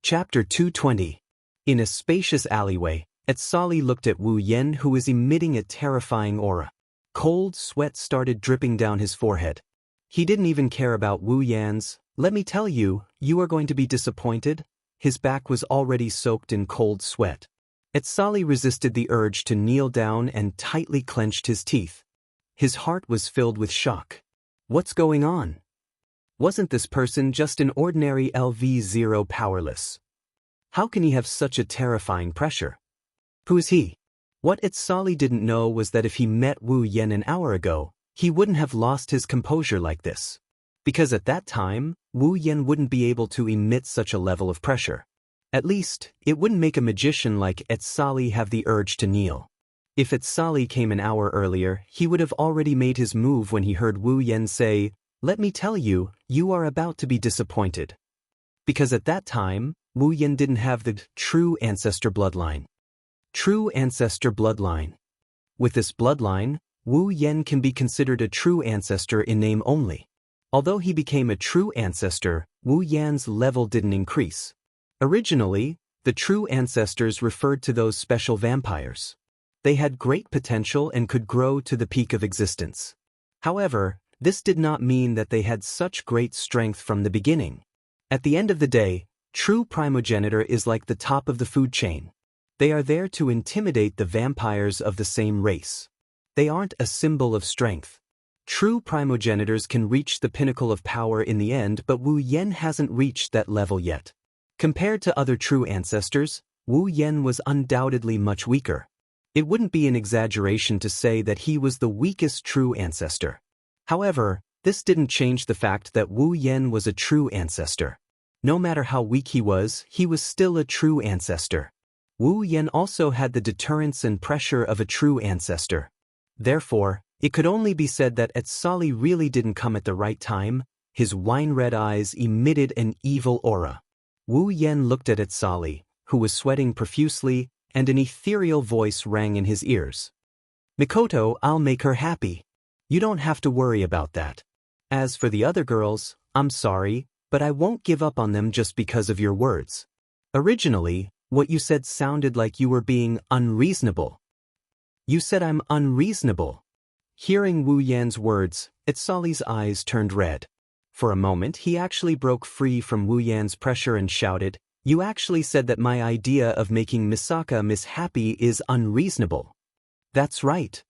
Chapter 220. In a spacious alleyway, Etsali looked at Wu Yen, who was emitting a terrifying aura. Cold sweat started dripping down his forehead. He didn't even care about Wu Yan's. "Let me tell you, you are going to be disappointed." His back was already soaked in cold sweat. Etsali resisted the urge to kneel down and tightly clenched his teeth. His heart was filled with shock. What's going on? Wasn't this person just an ordinary LV0 powerless? How can he have such a terrifying pressure? Who is he? What Etsali didn't know was that if he met Wu Yen an hour ago, he wouldn't have lost his composure like this. Because at that time, Wu Yen wouldn't be able to emit such a level of pressure. At least, it wouldn't make a magician like Etsali have the urge to kneel. If Etsali came an hour earlier, he would have already made his move when he heard Wu Yen say, "Let me tell you, you are about to be disappointed." Because at that time, Wu Yen didn't have the true ancestor bloodline. True ancestor bloodline. With this bloodline, Wu Yen can be considered a true ancestor in name only. Although he became a true ancestor, Wu Yan's level didn't increase. Originally, the true ancestors referred to those special vampires. They had great potential and could grow to the peak of existence. However, this did not mean that they had such great strength from the beginning. At the end of the day, true primogenitor is like the top of the food chain. They are there to intimidate the vampires of the same race. They aren't a symbol of strength. True primogenitors can reach the pinnacle of power in the end, but Wu Yen hasn't reached that level yet. Compared to other true ancestors, Wu Yen was undoubtedly much weaker. It wouldn't be an exaggeration to say that he was the weakest true ancestor. However, this didn't change the fact that Wu Yen was a true ancestor. No matter how weak he was still a true ancestor. Wu Yen also had the deterrence and pressure of a true ancestor. Therefore, it could only be said that Etsali really didn't come at the right time. His wine-red eyes emitted an evil aura. Wu Yen looked at Etsali, who was sweating profusely, and an ethereal voice rang in his ears. "Mikoto, I'll make her happy. You don't have to worry about that. As for the other girls, I'm sorry, but I won't give up on them just because of your words. Originally, what you said sounded like you were being unreasonable." "You said I'm unreasonable." Hearing Wu Yan's words, Etsali's eyes turned red. For a moment he actually broke free from Wu Yan's pressure and shouted, "You actually said that my idea of making Misaka Miss happy is unreasonable." "That's right."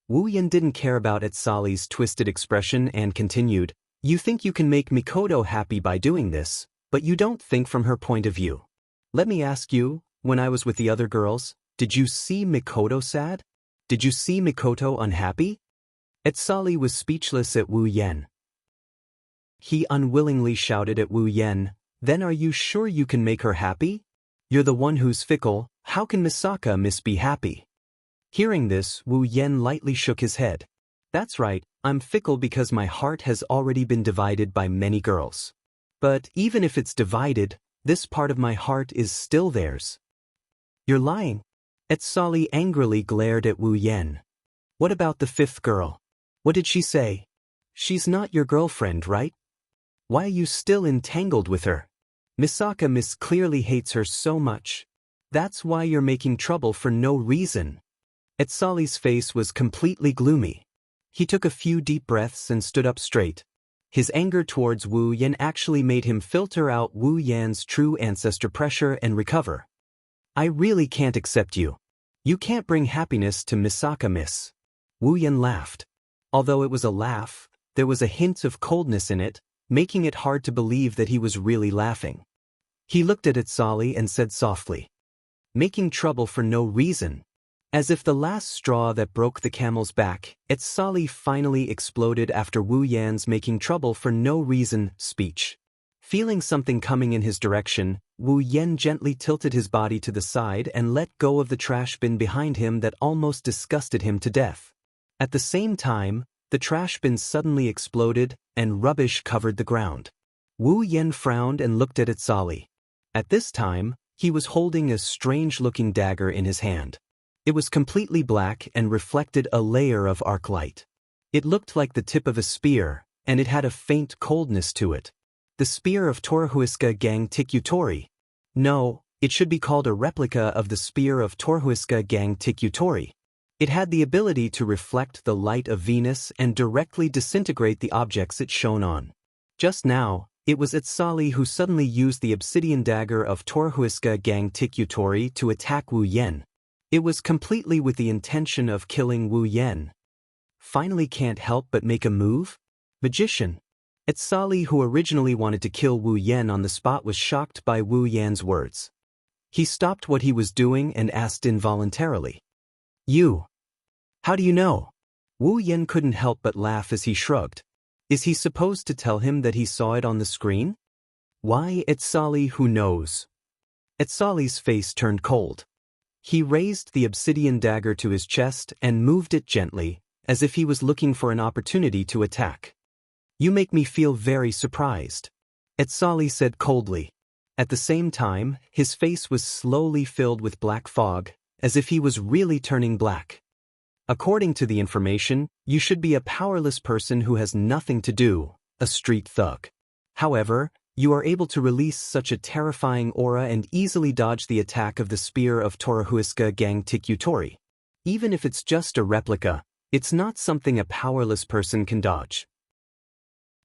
Wu Yan didn't care about Etsali's twisted expression and continued, "You think you can make Mikoto happy by doing this, but you don't think from her point of view. Let me ask you, when I was with the other girls, did you see Mikoto sad? Did you see Mikoto unhappy?" Etsali was speechless at Wu Yen. He unwillingly shouted at Wu Yen, "Then are you sure you can make her happy? You're the one who's fickle. How can Misaka Miss be happy?" Hearing this, Wu Yen lightly shook his head. "That's right, I'm fickle because my heart has already been divided by many girls. But even if it's divided, this part of my heart is still theirs." "You're lying." Etsali angrily glared at Wu Yen. "What about the fifth girl? What did she say? She's not your girlfriend, right? Why are you still entangled with her? Misaka Miss clearly hates her so much. That's why you're making trouble for no reason." Etsali's face was completely gloomy. He took a few deep breaths and stood up straight. His anger towards Wu Yen actually made him filter out Wu Yan's true ancestor pressure and recover. "I really can't accept you. You can't bring happiness to Misaka Miss." Wu Yen laughed. Although it was a laugh, there was a hint of coldness in it, making it hard to believe that he was really laughing. He looked at Etsali and said softly, "Making trouble for no reason." As if the last straw that broke the camel's back, Etsali finally exploded after Wu Yan's making trouble for no reason speech. Feeling something coming in his direction, Wu Yen gently tilted his body to the side and let go of the trash bin behind him that almost disgusted him to death. At the same time, the trash bin suddenly exploded, and rubbish covered the ground. Wu Yen frowned and looked at Etsali. At this time, he was holding a strange-looking dagger in his hand. It was completely black and reflected a layer of arc light. It looked like the tip of a spear, and it had a faint coldness to it. The spear of Torahuiska Gang Tikutori. No, it should be called a replica of the spear of Torhuiska Gang Tikutori. It had the ability to reflect the light of Venus and directly disintegrate the objects it shone on. Just now, it was Itsali who suddenly used the obsidian dagger of Torhuiska Gang Tikutori to attack Wu Yen. It was completely with the intention of killing Wu Yen. Finally can't help but make a move? Magician. Itsali, who originally wanted to kill Wu Yen on the spot, was shocked by Wu Yan's words. He stopped what he was doing and asked involuntarily. You. How do you know? Wu Yen couldn't help but laugh as he shrugged. Is he supposed to tell him that he saw it on the screen? Why, Itsali, who knows? Itsali's face turned cold. He raised the obsidian dagger to his chest and moved it gently, as if he was looking for an opportunity to attack. You make me feel very surprised, Itsali said coldly. At the same time, his face was slowly filled with black fog, as if he was really turning black. According to the information, you should be a powerless person who has nothing to do, a street thug. However, you are able to release such a terrifying aura and easily dodge the attack of the spear of Torhuiska Gang Tikutori. Even if it's just a replica, it's not something a powerless person can dodge.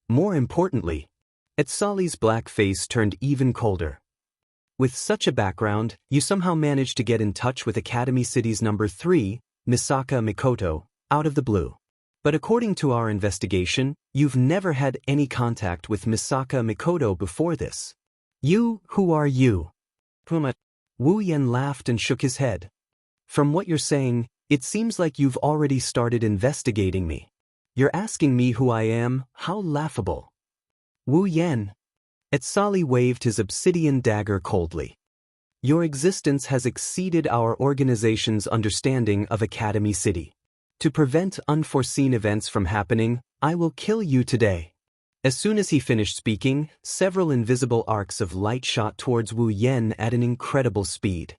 More importantly, Itsali's black face turned even colder. With such a background, you somehow managed to get in touch with Academy City's number 3, Misaka Mikoto, out of the blue. But according to our investigation, you've never had any contact with Misaka Mikoto before this. Who are you? Wu Yen laughed and shook his head. From what you're saying, it seems like you've already started investigating me. You're asking me who I am? How laughable. Wu Yen. Itsali waved his obsidian dagger coldly. Your existence has exceeded our organization's understanding of Academy City. To prevent unforeseen events from happening, I will kill you today. As soon as he finished speaking, several invisible arcs of light shot towards Wu Yen at an incredible speed.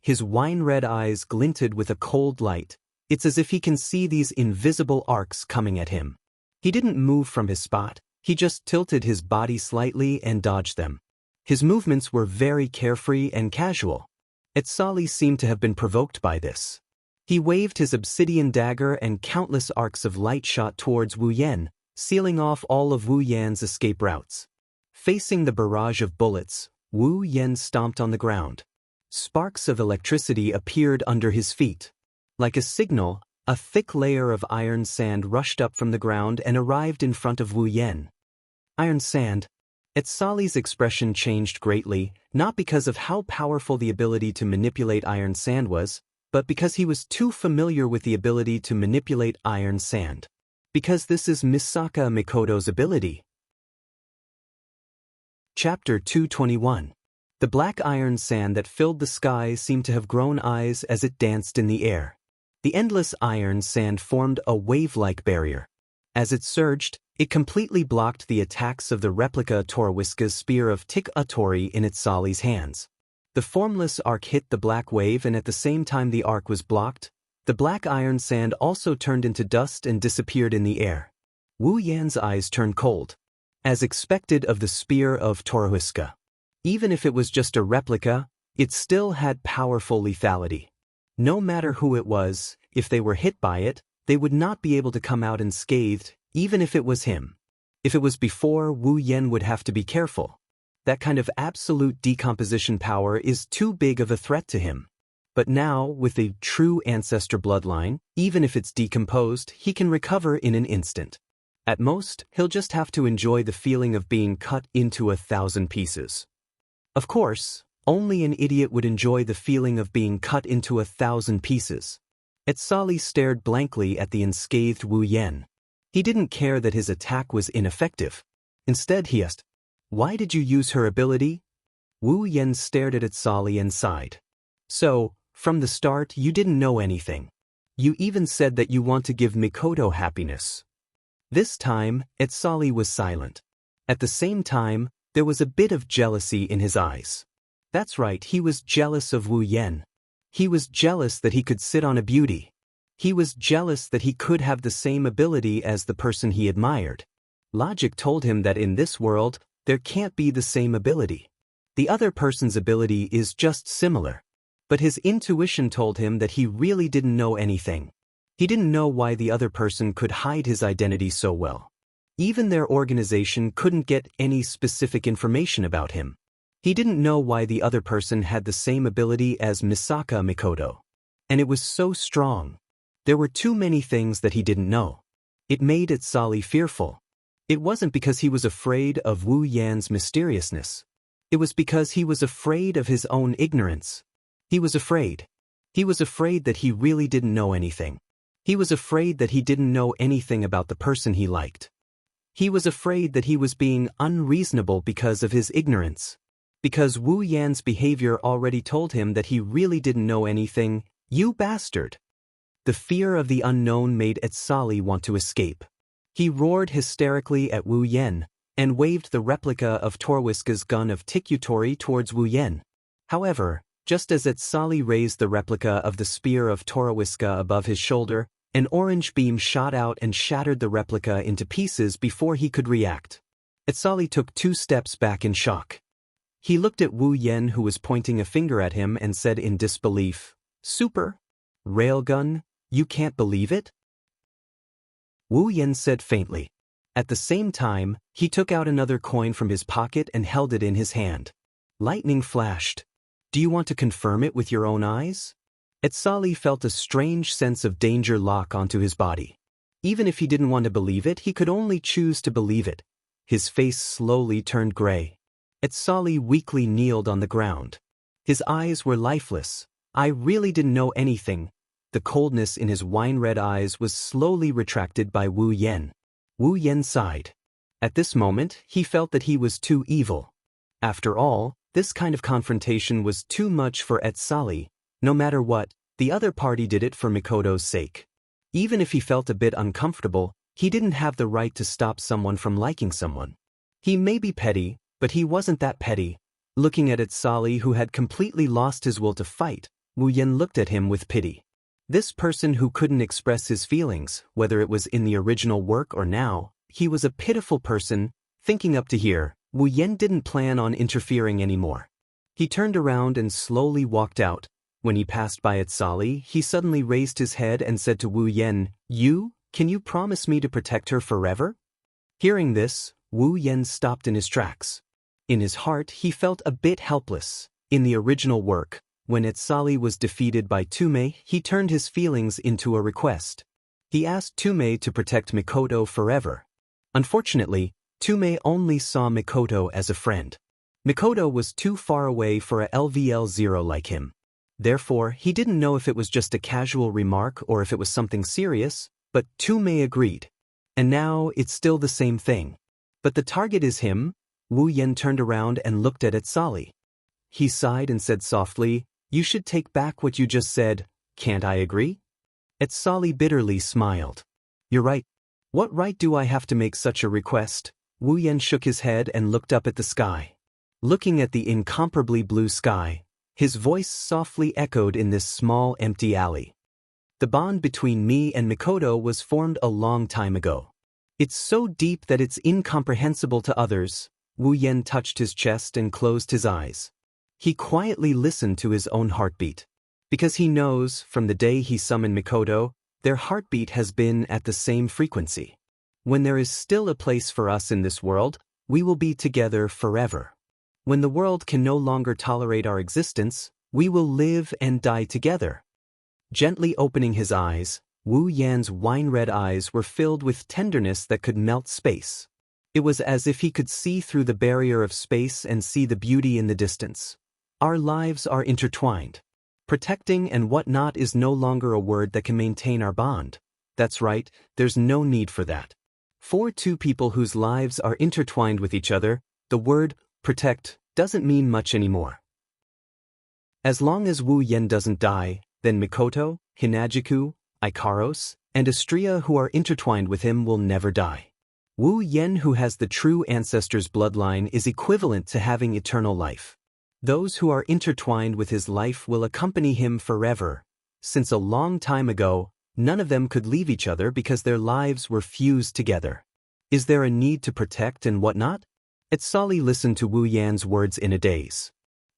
His wine-red eyes glinted with a cold light. It's as if he can see these invisible arcs coming at him. He didn't move from his spot, he just tilted his body slightly and dodged them. His movements were very carefree and casual. Itsali seemed to have been provoked by this. He waved his obsidian dagger and countless arcs of light shot towards Wu Yen, sealing off all of Wu Yan's escape routes. Facing the barrage of bullets, Wu Yen stomped on the ground. Sparks of electricity appeared under his feet. Like a signal, a thick layer of iron sand rushed up from the ground and arrived in front of Wu Yen. Iron sand. Itsali's expression changed greatly, not because of how powerful the ability to manipulate iron sand was, but because he was too familiar with the ability to manipulate iron sand. Because this is Misaka Mikoto's ability. Chapter 221. The black iron sand that filled the sky seemed to have grown eyes as it danced in the air. The endless iron sand formed a wave-like barrier. As it surged, it completely blocked the attacks of the replica Torhuiska's spear of Tik-Atori in Itsali's hands. The formless arc hit the black wave, and at the same time the arc was blocked, the black iron sand also turned into dust and disappeared in the air. Wu Yan's eyes turned cold. As expected of the spear of Torhuiska. Even if it was just a replica, it still had powerful lethality. No matter who it was, if they were hit by it, they would not be able to come out unscathed, even if it was him. If it was before, Wu Yen would have to be careful. That kind of absolute decomposition power is too big of a threat to him. But now, with a true ancestor bloodline, even if it's decomposed, he can recover in an instant. At most, he'll just have to enjoy the feeling of being cut into 1,000 pieces. Of course, only an idiot would enjoy the feeling of being cut into 1,000 pieces. Itsali stared blankly at the unscathed Wu Yen. He didn't care that his attack was ineffective. Instead he asked, "Why did you use her ability?" Wu Yen stared at Itsali and sighed. "So, from the start you didn't know anything. You even said that you want to give Mikoto happiness." This time, Itsali was silent. At the same time, there was a bit of jealousy in his eyes. That's right, he was jealous of Wu Yen. He was jealous that he could sit on a beauty. He was jealous that he could have the same ability as the person he admired. Logic told him that in this world, there can't be the same ability. The other person's ability is just similar. But his intuition told him that he really didn't know anything. He didn't know why the other person could hide his identity so well. Even their organization couldn't get any specific information about him. He didn't know why the other person had the same ability as Misaka Mikoto. And it was so strong. There were too many things that he didn't know. It made Itsali fearful. It wasn't because he was afraid of Wu Yan's mysteriousness. It was because he was afraid of his own ignorance. He was afraid. He was afraid that he really didn't know anything. He was afraid that he didn't know anything about the person he liked. He was afraid that he was being unreasonable because of his ignorance. Because Wu Yan's behavior already told him that he really didn't know anything. You bastard! The fear of the unknown made Itsali want to escape. He roared hysterically at Wu Yan, and waved the replica of Torwiska's gun of Tikutori towards Wu Yan. However, just as Itsali raised the replica of the spear of Torwiska above his shoulder, an orange beam shot out and shattered the replica into pieces before he could react. Itsali took 2 steps back in shock. He looked at Wu Yan, who was pointing a finger at him, and said in disbelief, "Super? Railgun? You can't believe it?" Wu Yan said faintly. At the same time, he took out another coin from his pocket and held it in his hand. Lightning flashed. "Do you want to confirm it with your own eyes?" Itsali felt a strange sense of danger lock onto his body. Even if he didn't want to believe it, he could only choose to believe it. His face slowly turned gray. Itsali weakly kneeled on the ground. His eyes were lifeless. "I really didn't know anything." The coldness in his wine-red eyes was slowly retracted by Wu Yan. Wu Yan sighed. At this moment, he felt that he was too evil. After all, this kind of confrontation was too much for Itsali. No matter what, the other party did it for Mikoto's sake. Even if he felt a bit uncomfortable, he didn't have the right to stop someone from liking someone. He may be petty, but he wasn't that petty. Looking at Itsali, who had completely lost his will to fight, Wu Yan looked at him with pity. This person who couldn't express his feelings, whether it was in the original work or now, he was a pitiful person. Thinking up to here, Wu Yan didn't plan on interfering anymore. He turned around and slowly walked out. When he passed by Itsali, he suddenly raised his head and said to Wu Yan, Can you promise me to protect her forever?" Hearing this, Wu Yan stopped in his tracks. In his heart, he felt a bit helpless. In the original work, when Itsali was defeated by Tume, he turned his feelings into a request. He asked Tume to protect Mikoto forever. Unfortunately, Tume only saw Mikoto as a friend. Mikoto was too far away for a LVL0 like him. Therefore, he didn't know if it was just a casual remark or if it was something serious, but Tume agreed. And now, it's still the same thing. But the target is him. Wu Yan turned around and looked at Itsali. He sighed and said softly, "You should take back what you just said. Can't I agree?" Itsali bitterly smiled. "You're right. What right do I have to make such a request?" Wu Yan shook his head and looked up at the sky. Looking at the incomparably blue sky, his voice softly echoed in this small empty alley. "The bond between me and Mikoto was formed a long time ago. It's so deep that it's incomprehensible to others." Wu Yan touched his chest and closed his eyes. He quietly listened to his own heartbeat. Because he knows, from the day he summoned Mikoto, their heartbeat has been at the same frequency. When there is still a place for us in this world, we will be together forever. When the world can no longer tolerate our existence, we will live and die together. Gently opening his eyes, Wu Yan's wine-red eyes were filled with tenderness that could melt space. It was as if he could see through the barrier of space and see the beauty in the distance. Our lives are intertwined. Protecting and whatnot is no longer a word that can maintain our bond. That's right, there's no need for that. For two people whose lives are intertwined with each other, the word protect doesn't mean much anymore. As long as Wu Yan doesn't die, then Mikoto, Hinajiku, Ikaros, and Astria who are intertwined with him will never die. Wu Yan, who has the true ancestor's bloodline, is equivalent to having eternal life. Those who are intertwined with his life will accompany him forever. Since a long time ago, none of them could leave each other because their lives were fused together. Is there a need to protect and whatnot? Etsali listened to Wu Yan's words in a daze.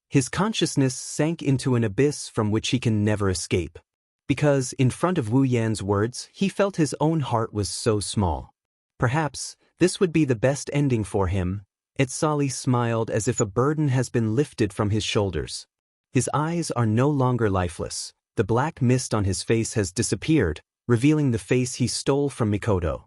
His consciousness sank into an abyss from which he can never escape. Because, in front of Wu Yan's words, he felt his own heart was so small. Perhaps, this would be the best ending for him. Etsali smiled as if a burden has been lifted from his shoulders. His eyes are no longer lifeless. The black mist on his face has disappeared, revealing the face he stole from Mikoto.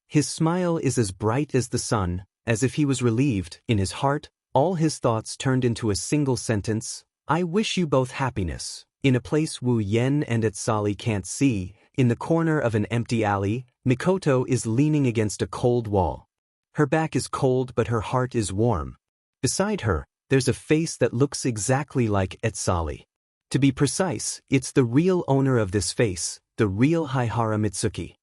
His smile is as bright as the sun, as if he was relieved. In his heart, all his thoughts turned into a single sentence: I wish you both happiness. In a place Wu Yan and Etsali can't see, in the corner of an empty alley, Mikoto is leaning against a cold wall. Her back is cold but her heart is warm. Beside her, there's a face that looks exactly like Etsali. To be precise, it's the real owner of this face, the real Haihara Mitsuki.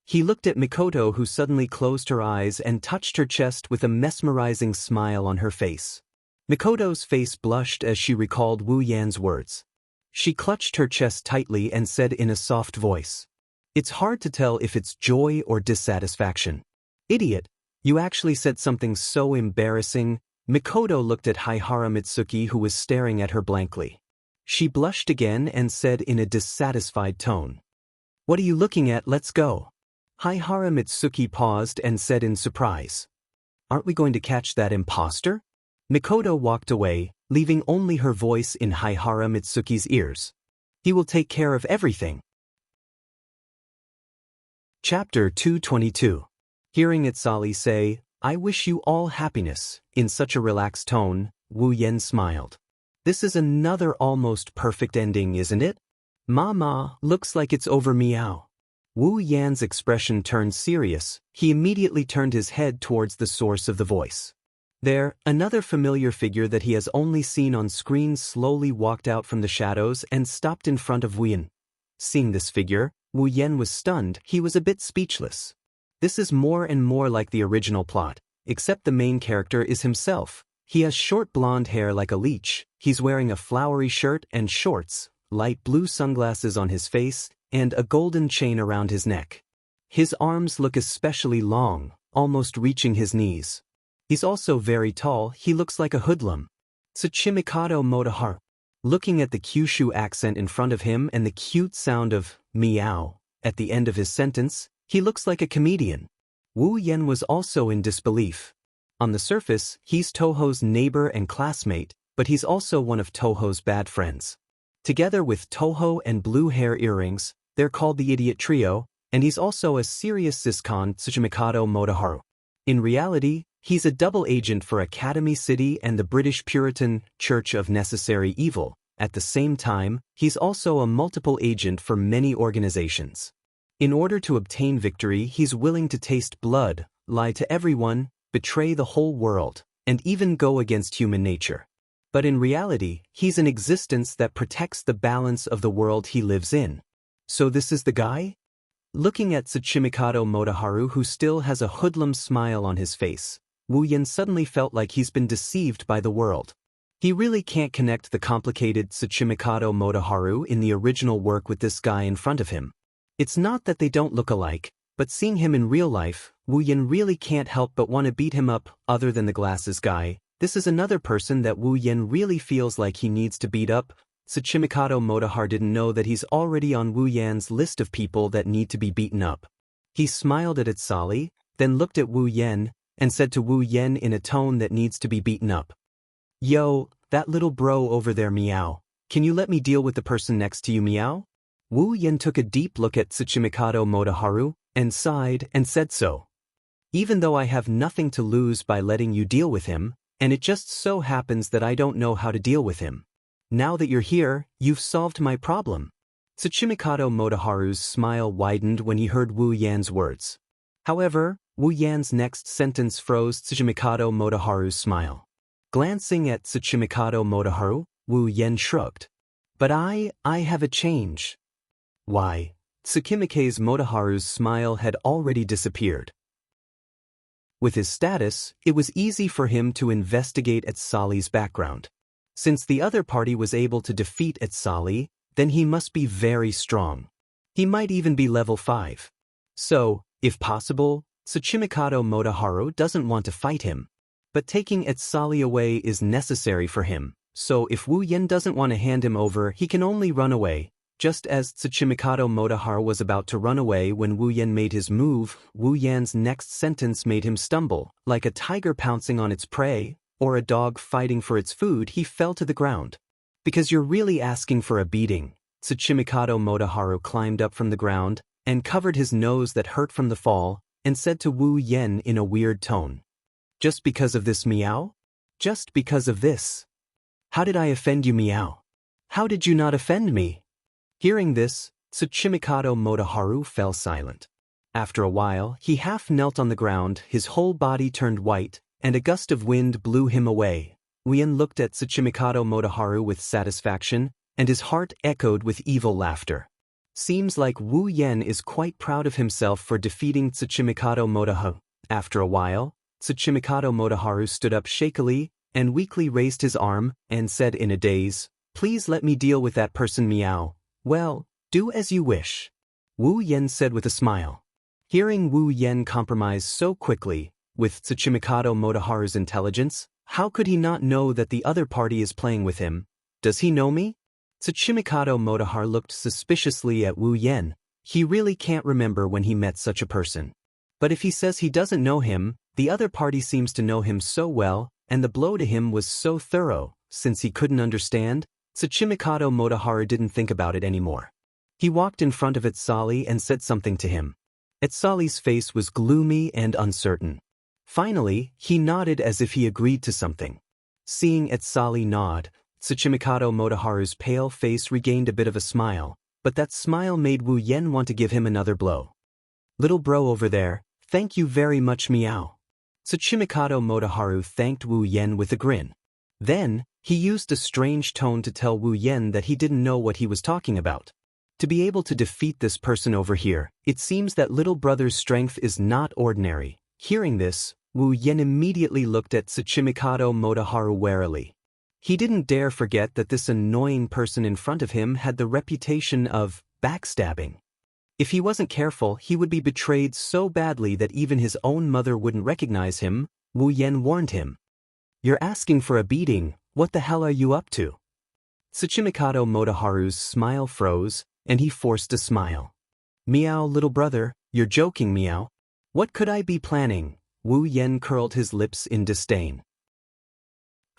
He looked at Mikoto, who suddenly closed her eyes and touched her chest with a mesmerizing smile on her face. Mikoto's face blushed as she recalled Wu Yan's words. She clutched her chest tightly and said in a soft voice, "It's hard to tell if it's joy or dissatisfaction." "Idiot, you actually said something so embarrassing." Mikoto looked at Haihara Mitsuki, who was staring at her blankly. She blushed again and said in a dissatisfied tone, "What are you looking at? Let's go." Haihara Mitsuki paused and said in surprise, "Aren't we going to catch that imposter?" Mikoto walked away, leaving only her voice in Haihara Mitsuki's ears. "He will take care of everything." Chapter 222. Hearing Etsali say, "I wish you all happiness," in such a relaxed tone, Wu Yan smiled. This is another almost perfect ending, isn't it? Mama, looks like it's over, meow. Wu Yan's expression turned serious. He immediately turned his head towards the source of the voice. There, another familiar figure that he has only seen on screen slowly walked out from the shadows and stopped in front of Wu Yan. Seeing this figure, Wu Yan was stunned. He was a bit speechless. This is more and more like the original plot, except the main character is himself. He has short blonde hair like a leech. He's wearing a flowery shirt and shorts, light blue sunglasses on his face, and a golden chain around his neck. His arms look especially long, almost reaching his knees. He's also very tall. He looks like a hoodlum. Tsuchimikado Motoharu. Looking at the Kyushu accent in front of him and the cute sound of meow at the end of his sentence, he looks like a comedian. Wu Yan was also in disbelief. On the surface, he's Toho's neighbor and classmate, but he's also one of Toho's bad friends. Together with Toho and blue hair earrings, they're called the Idiot Trio, and he's also a serious siscon, Tsuchimikado Motoharu. In reality, he's a double agent for Academy City and the British Puritan Church of Necessary Evil. At the same time, he's also a multiple agent for many organizations. In order to obtain victory, he's willing to taste blood, lie to everyone, betray the whole world, and even go against human nature. But in reality, he's an existence that protects the balance of the world he lives in. So this is the guy? Looking at Tsuchimikado Motoharu, who still has a hoodlum smile on his face, Wu Yan suddenly felt like he's been deceived by the world. He really can't connect the complicated Tsuchimikado Motoharu in the original work with this guy in front of him. It's not that they don't look alike, but seeing him in real life, Wu Yan really can't help but want to beat him up. Other than the glasses guy, this is another person that Wu Yan really feels like he needs to beat up. Tsuchimikado Motoharu didn't know that he's already on Wu Yan's list of people that need to be beaten up. He smiled at Etsali, then looked at Wu Yan, and said to Wu Yan in a tone that needs to be beaten up, "Yo, that little bro over there, meow. Can you let me deal with the person next to you, meow?" Wu Yan took a deep look at Tsuchimikado Motoharu, and sighed and said so. "Even though I have nothing to lose by letting you deal with him, and it just so happens that I don't know how to deal with him. Now that you're here, you've solved my problem." Tsuchimikado Motoharu's smile widened when he heard Wu Yan's words. However, Wu Yan's next sentence froze Tsuchimikado Motoharu's smile. Glancing at Tsuchimikado Motoharu, Wu Yan shrugged. "But I have a change." "Why?" Tsukimikado Motoharu's smile had already disappeared. With his status, it was easy for him to investigate Etsali's background. Since the other party was able to defeat Etsali, then he must be very strong. He might even be level 5. So, if possible, Tsuchimikado Motoharu doesn't want to fight him. but taking Etsali away is necessary for him, so if Wu Yen doesn't want to hand him over he can only run away. Just as Tsuchimikado Motoharu was about to run away when Wu Yen made his move, Wu Yan's next sentence made him stumble. Like a tiger pouncing on its prey, or a dog fighting for its food, he fell to the ground. Because you're really asking for a beating. Tsuchimikado Motoharu climbed up from the ground, and covered his nose that hurt from the fall, and said to Wu Yen in a weird tone. Just because of this, Miao? Just because of this? How did I offend you, Miao? How did you not offend me? Hearing this, Tsuchimikado Motoharu fell silent. After a while, he half knelt on the ground, his whole body turned white, and a gust of wind blew him away. Wu Yen looked at Tsuchimikado Motoharu with satisfaction, and his heart echoed with evil laughter. Seems like Wu Yen is quite proud of himself for defeating Tsuchimikado Motoharu. After a while, Tsuchimikado Motoharu stood up shakily, and weakly raised his arm, and said in a daze, "Please let me deal with that person, Miao." "Well, do as you wish," Wu Yen said with a smile. Hearing Wu Yen compromise so quickly, with Tsuchimikado Motoharu's intelligence, how could he not know that the other party is playing with him? Does he know me? Tsuchimikado Motoharu looked suspiciously at Wu Yen. He really can't remember when he met such a person. But if he says he doesn't know him, the other party seems to know him so well, and the blow to him was so thorough, since he couldn't understand. Tsuchimikado Motoharu didn't think about it anymore. He walked in front of Etsali and said something to him. Etsali's face was gloomy and uncertain. Finally, he nodded as if he agreed to something. Seeing Etsali nod, Tsuchimikado Motoharu's pale face regained a bit of a smile, but that smile made Wu Yen want to give him another blow. "Little bro over there, thank you very much, Miao." Tsuchimikado Motoharu thanked Wu Yen with a grin. Then, he used a strange tone to tell Wu Yen that he didn't know what he was talking about. To be able to defeat this person over here, it seems that little brother's strength is not ordinary. Hearing this, Wu Yen immediately looked at Tsuchimikado Motoharu warily. He didn't dare forget that this annoying person in front of him had the reputation of backstabbing. If he wasn't careful, he would be betrayed so badly that even his own mother wouldn't recognize him. Wu Yen warned him. "You're asking for a beating, what the hell are you up to?" Tsuchimikado Motoharu's smile froze, and he forced a smile. "Miao, little brother, you're joking, Miao. What could I be planning?" Wu Yen curled his lips in disdain.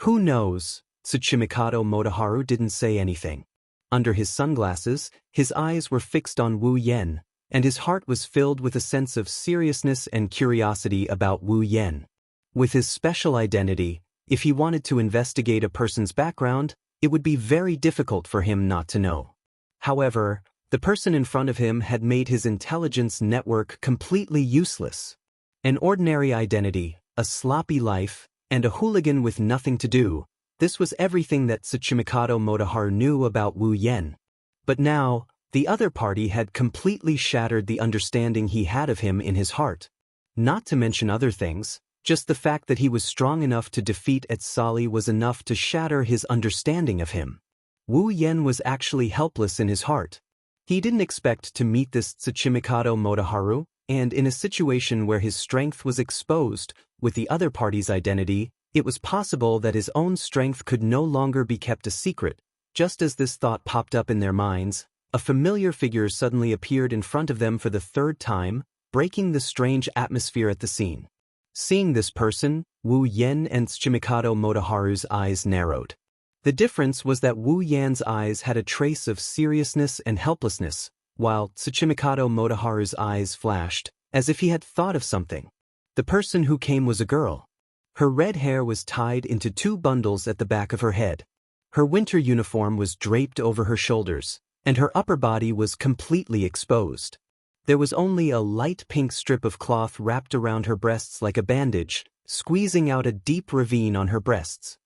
"Who knows?" Tsuchimikado Motoharu didn't say anything. Under his sunglasses, his eyes were fixed on Wu Yen, and his heart was filled with a sense of seriousness and curiosity about Wu Yen. With his special identity, if he wanted to investigate a person's background, it would be very difficult for him not to know. However, the person in front of him had made his intelligence network completely useless. An ordinary identity, a sloppy life, and a hooligan with nothing to do. This was everything that Tsuchimikado Motoharu knew about Wu Yen. But now, the other party had completely shattered the understanding he had of him in his heart. Not to mention other things, just the fact that he was strong enough to defeat Etsali was enough to shatter his understanding of him. Wu Yen was actually helpless in his heart. He didn't expect to meet this Tsuchimikado Motoharu, and in a situation where his strength was exposed, with the other party's identity, it was possible that his own strength could no longer be kept a secret. Just as this thought popped up in their minds, a familiar figure suddenly appeared in front of them for the third time, breaking the strange atmosphere at the scene. Seeing this person, Wu Yen and Tsuchimikado Motoharu's eyes narrowed. The difference was that Wu Yan's eyes had a trace of seriousness and helplessness, while Tsuchimikado Motoharu's eyes flashed, as if he had thought of something. The person who came was a girl. Her red hair was tied into 2 bundles at the back of her head. Her winter uniform was draped over her shoulders, and her upper body was completely exposed. There was only a light pink strip of cloth wrapped around her breasts like a bandage, squeezing out a deep ravine on her breasts.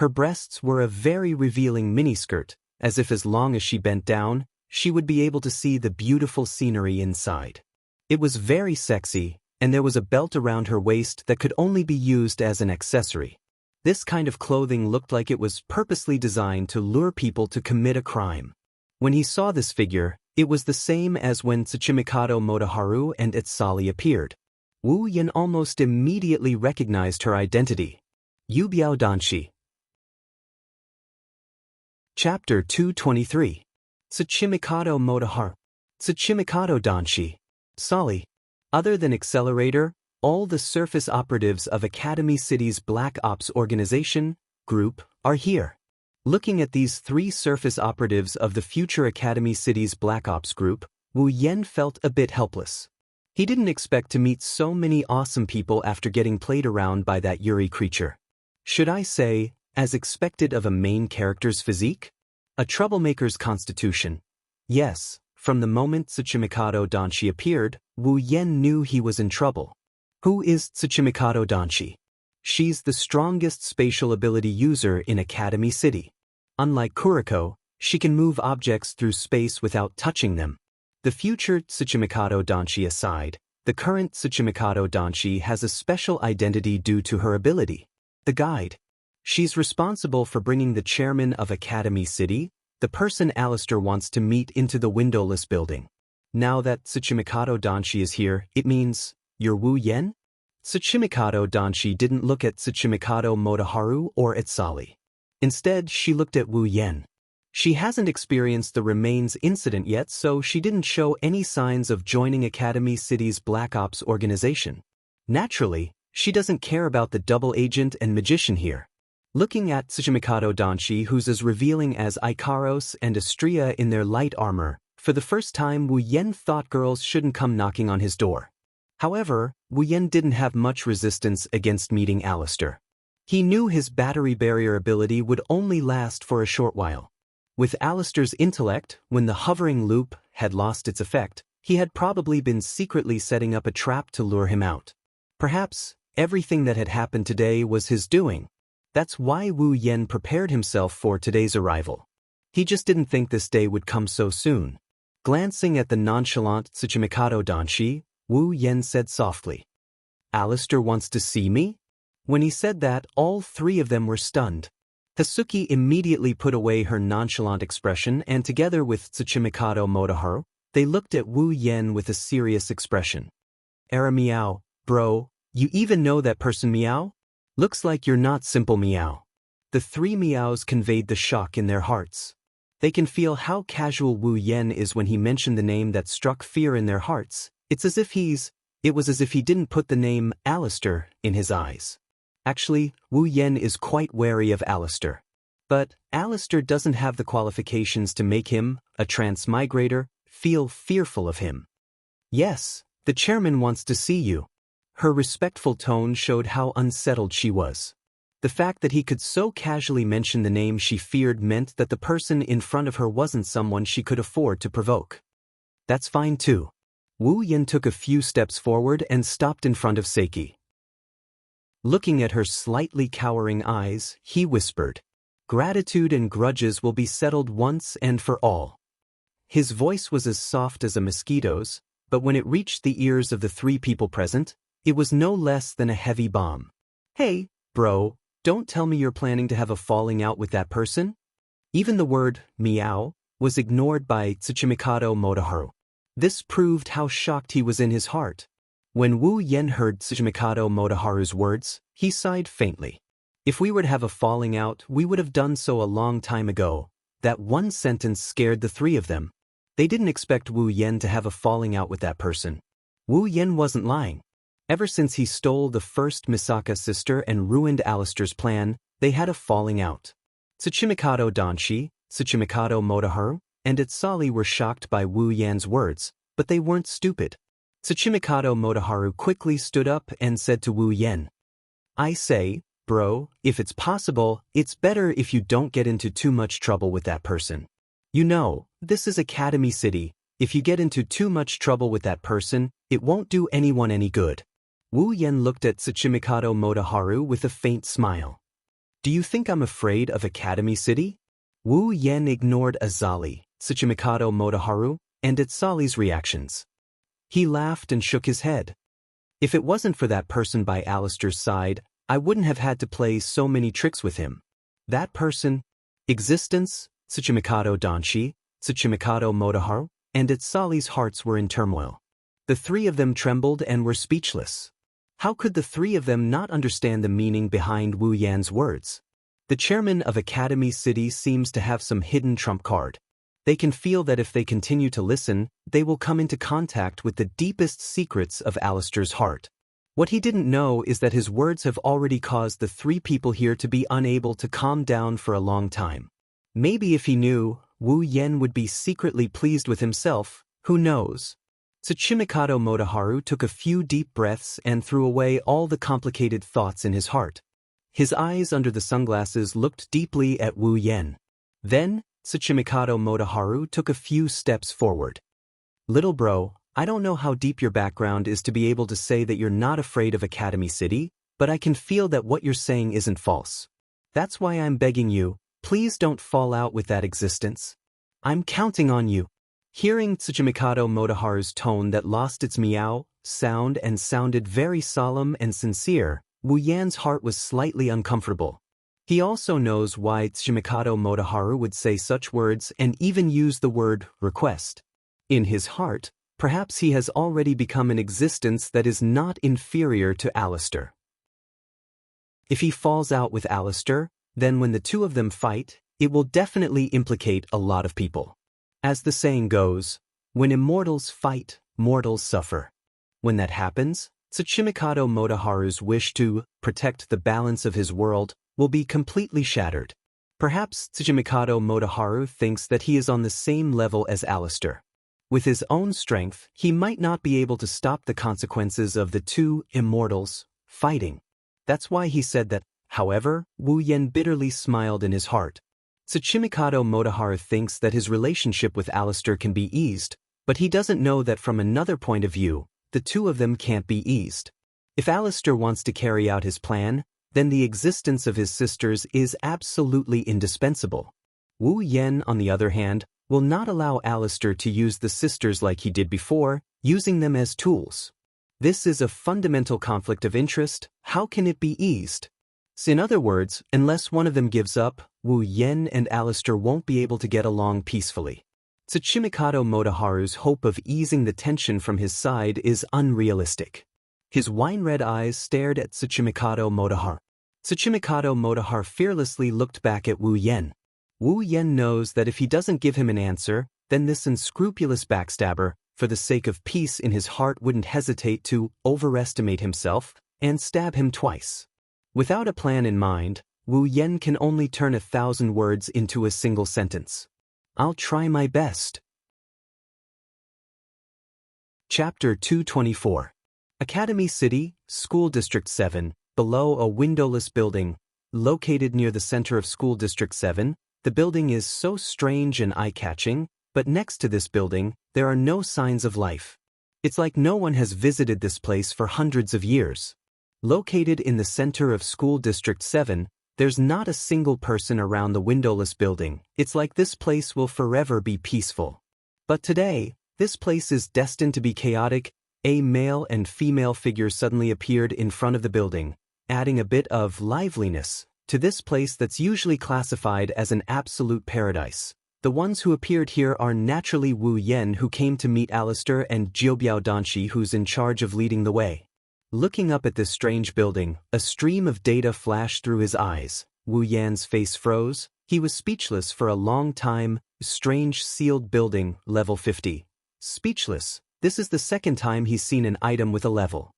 Her breasts were a very revealing miniskirt, as if as long as she bent down, she would be able to see the beautiful scenery inside. It was very sexy, and there was a belt around her waist that could only be used as an accessory. This kind of clothing looked like it was purposely designed to lure people to commit a crime. When he saw this figure, it was the same as when Tsuchimikado Motoharu and Etsali appeared. Wu Yen almost immediately recognized her identity. Yubiao Danshi. Chapter 223. Tsuchimikado Motoharu. Tsuchimikado Danshi. Sali. Other than Accelerator, all the surface operatives of Academy City's Black Ops organization, group, are here. Looking at these 3 surface operatives of the future Academy City's Black Ops group, Wu Yen felt a bit helpless. He didn't expect to meet so many awesome people after getting played around by that Yuri creature. Should I say, as expected of a main character's physique? A troublemaker's constitution. Yes, from the moment Tsuchimikado Danshi appeared, Wu Yen knew he was in trouble. Who is Tsuchimikado Danshi? She's the strongest spatial ability user in Academy City. Unlike Kuriko, she can move objects through space without touching them. The future Tsuchimikado Danshi aside, the current Tsuchimikado Danshi has a special identity due to her ability. The guide. She's responsible for bringing the chairman of Academy City, the person Alistair wants to meet, into the windowless building. Now that Tsuchimikado Danshi is here, it means, you're Wu Yen? Tsuchimikado Danshi didn't look at Tsuchimikado Motoharu or at Sali. Instead, she looked at Wu Yen. She hasn't experienced the remains incident yet, so she didn't show any signs of joining Academy City's Black Ops organization. Naturally, she doesn't care about the double agent and magician here. Looking at Tsuchimikado Danshi, who's as revealing as Ikaros and Astria in their light armor, for the first time Wu Yen thought girls shouldn't come knocking on his door. However, Wu Yen didn't have much resistance against meeting Alistair. He knew his battery barrier ability would only last for a short while. With Alistair's intellect, when the hovering loop had lost its effect, he had probably been secretly setting up a trap to lure him out. Perhaps everything that had happened today was his doing. That's why Wu Yen prepared himself for today's arrival. He just didn't think this day would come so soon. Glancing at the nonchalant Tsuchimikado Danshi, Wu Yen said softly, "Alistair wants to see me?" When he said that, all 3 of them were stunned. Hasuki immediately put away her nonchalant expression, and together with Tsuchimikado Motoharu, they looked at Wu Yen with a serious expression. "Era Meow, bro, you even know that person Meow? Looks like you're not simple Meow." The 3 Meows conveyed the shock in their hearts. They can feel how casual Wu Yen is when he mentioned the name that struck fear in their hearts. It was as if he didn't put the name Alistair in his eyes. Actually, Wu Yen is quite wary of Alistair. But Alistair doesn't have the qualifications to make him, a transmigrator, feel fearful of him. "Yes, the chairman wants to see you." Her respectful tone showed how unsettled she was. The fact that he could so casually mention the name she feared meant that the person in front of her wasn't someone she could afford to provoke. "That's fine too." Wu Yen took a few steps forward and stopped in front of Seiki. Looking at her slightly cowering eyes, he whispered, "Gratitude and grudges will be settled once and for all." His voice was as soft as a mosquito's, but when it reached the ears of the 3 people present, it was no less than a heavy bomb. "Hey, bro, don't tell me you're planning to have a falling out with that person?" Even the word, meow, was ignored by Tsuchimikado Motoharu. This proved how shocked he was in his heart. When Wu Yen heard Tsuchimikado Motoharu's words, he sighed faintly. "If we were to have a falling out, we would have done so a long time ago." That one sentence scared the 3 of them. They didn't expect Wu Yen to have a falling out with that person. Wu Yen wasn't lying. Ever since he stole the first Misaka sister and ruined Alistair's plan, they had a falling out. Tsuchimikado Danshi, Tsuchimikado Motoharu, and Itsali were shocked by Wu Yen's words, but they weren't stupid. Tsuchimikado Motoharu quickly stood up and said to Wu Yen, "I say, bro, if it's possible, it's better if you don't get into too much trouble with that person. You know, this is Academy City. If you get into too much trouble with that person, it won't do anyone any good." Wu Yen looked at Tsuchimikado Motoharu with a faint smile. "Do you think I'm afraid of Academy City?" Wu Yen ignored Azali, Tsuchimikado Motoharu, and Itsali's reactions. He laughed and shook his head. "If it wasn't for that person by Alistair's side, I wouldn't have had to play so many tricks with him. That person, existence, Tsuchimikado Danshi, Tsuchimikado Motoharu, and Itsali's hearts were in turmoil. The 3 of them trembled and were speechless. How could the three of them not understand the meaning behind Wu Yan's words? The chairman of Academy City seems to have some hidden trump card. They can feel that if they continue to listen, they will come into contact with the deepest secrets of Alistair's heart. What he didn't know is that his words have already caused the three people here to be unable to calm down for a long time. Maybe if he knew, Wu Yan would be secretly pleased with himself, who knows? Tsuchimikado Motoharu took a few deep breaths and threw away all the complicated thoughts in his heart. His eyes under the sunglasses looked deeply at Wu Yan. Then, Tsuchimikado Motoharu took a few steps forward. Little bro, I don't know how deep your background is to be able to say that you're not afraid of Academy City, but I can feel that what you're saying isn't false. That's why I'm begging you, please don't fall out with that existence. I'm counting on you. Hearing Tsuchimikado Motoharu's tone that lost its meow sound and sounded very solemn and sincere, Wu Yan's heart was slightly uncomfortable. He also knows why Tsuchimikado Motoharu would say such words and even use the word request. In his heart, perhaps he has already become an existence that is not inferior to Alistair. If he falls out with Alistair, then when the two of them fight, it will definitely implicate a lot of people. As the saying goes, when immortals fight, mortals suffer. When that happens, Tsuchimikado Motoharu's wish to protect the balance of his world will be completely shattered. Perhaps Tsuchimikado Motoharu thinks that he is on the same level as Alistair. With his own strength, he might not be able to stop the consequences of the two immortals fighting. That's why he said that. However, Wu Yan bitterly smiled in his heart. Tsuchimikado Motoharu thinks that his relationship with Alistair can be eased, but he doesn't know that from another point of view, the two of them can't be eased. If Alistair wants to carry out his plan, then the existence of his sisters is absolutely indispensable. Wu Yan, on the other hand, will not allow Alistair to use the sisters like he did before, using them as tools. This is a fundamental conflict of interest. How can it be eased? So in other words, unless one of them gives up, Wu Yan and Alistair won't be able to get along peacefully. Tsuchimikado Motoharu's hope of easing the tension from his side is unrealistic. His wine-red eyes stared at Tsuchimikado Motoharu. Tsuchimikado Motoharu fearlessly looked back at Wu Yan. Wu Yan knows that if he doesn't give him an answer, then this unscrupulous backstabber, for the sake of peace in his heart, wouldn't hesitate to overestimate himself and stab him twice. Without a plan in mind, Wu Yan can only turn 1,000 words into a single sentence. I'll try my best. Chapter 224. Academy City, School District 7, below a windowless building. Located near the center of School District 7, the building is so strange and eye-catching, but next to this building, there are no signs of life. It's like no one has visited this place for hundreds of years. Located in the center of School District 7, there's not a single person around the windowless building. It's like this place will forever be peaceful. But today, this place is destined to be chaotic. A male and female figure suddenly appeared in front of the building, adding a bit of liveliness to this place that's usually classified as an absolute paradise. The ones who appeared here are naturally Wu Yan, who came to meet Alistair, and Jiobiao Danshi, who's in charge of leading the way. Looking up at this strange building, a stream of data flashed through his eyes. Wu Yan's face froze. He was speechless for a long time. Strange sealed building, level 50. Speechless. This is the second time he's seen an item with a level.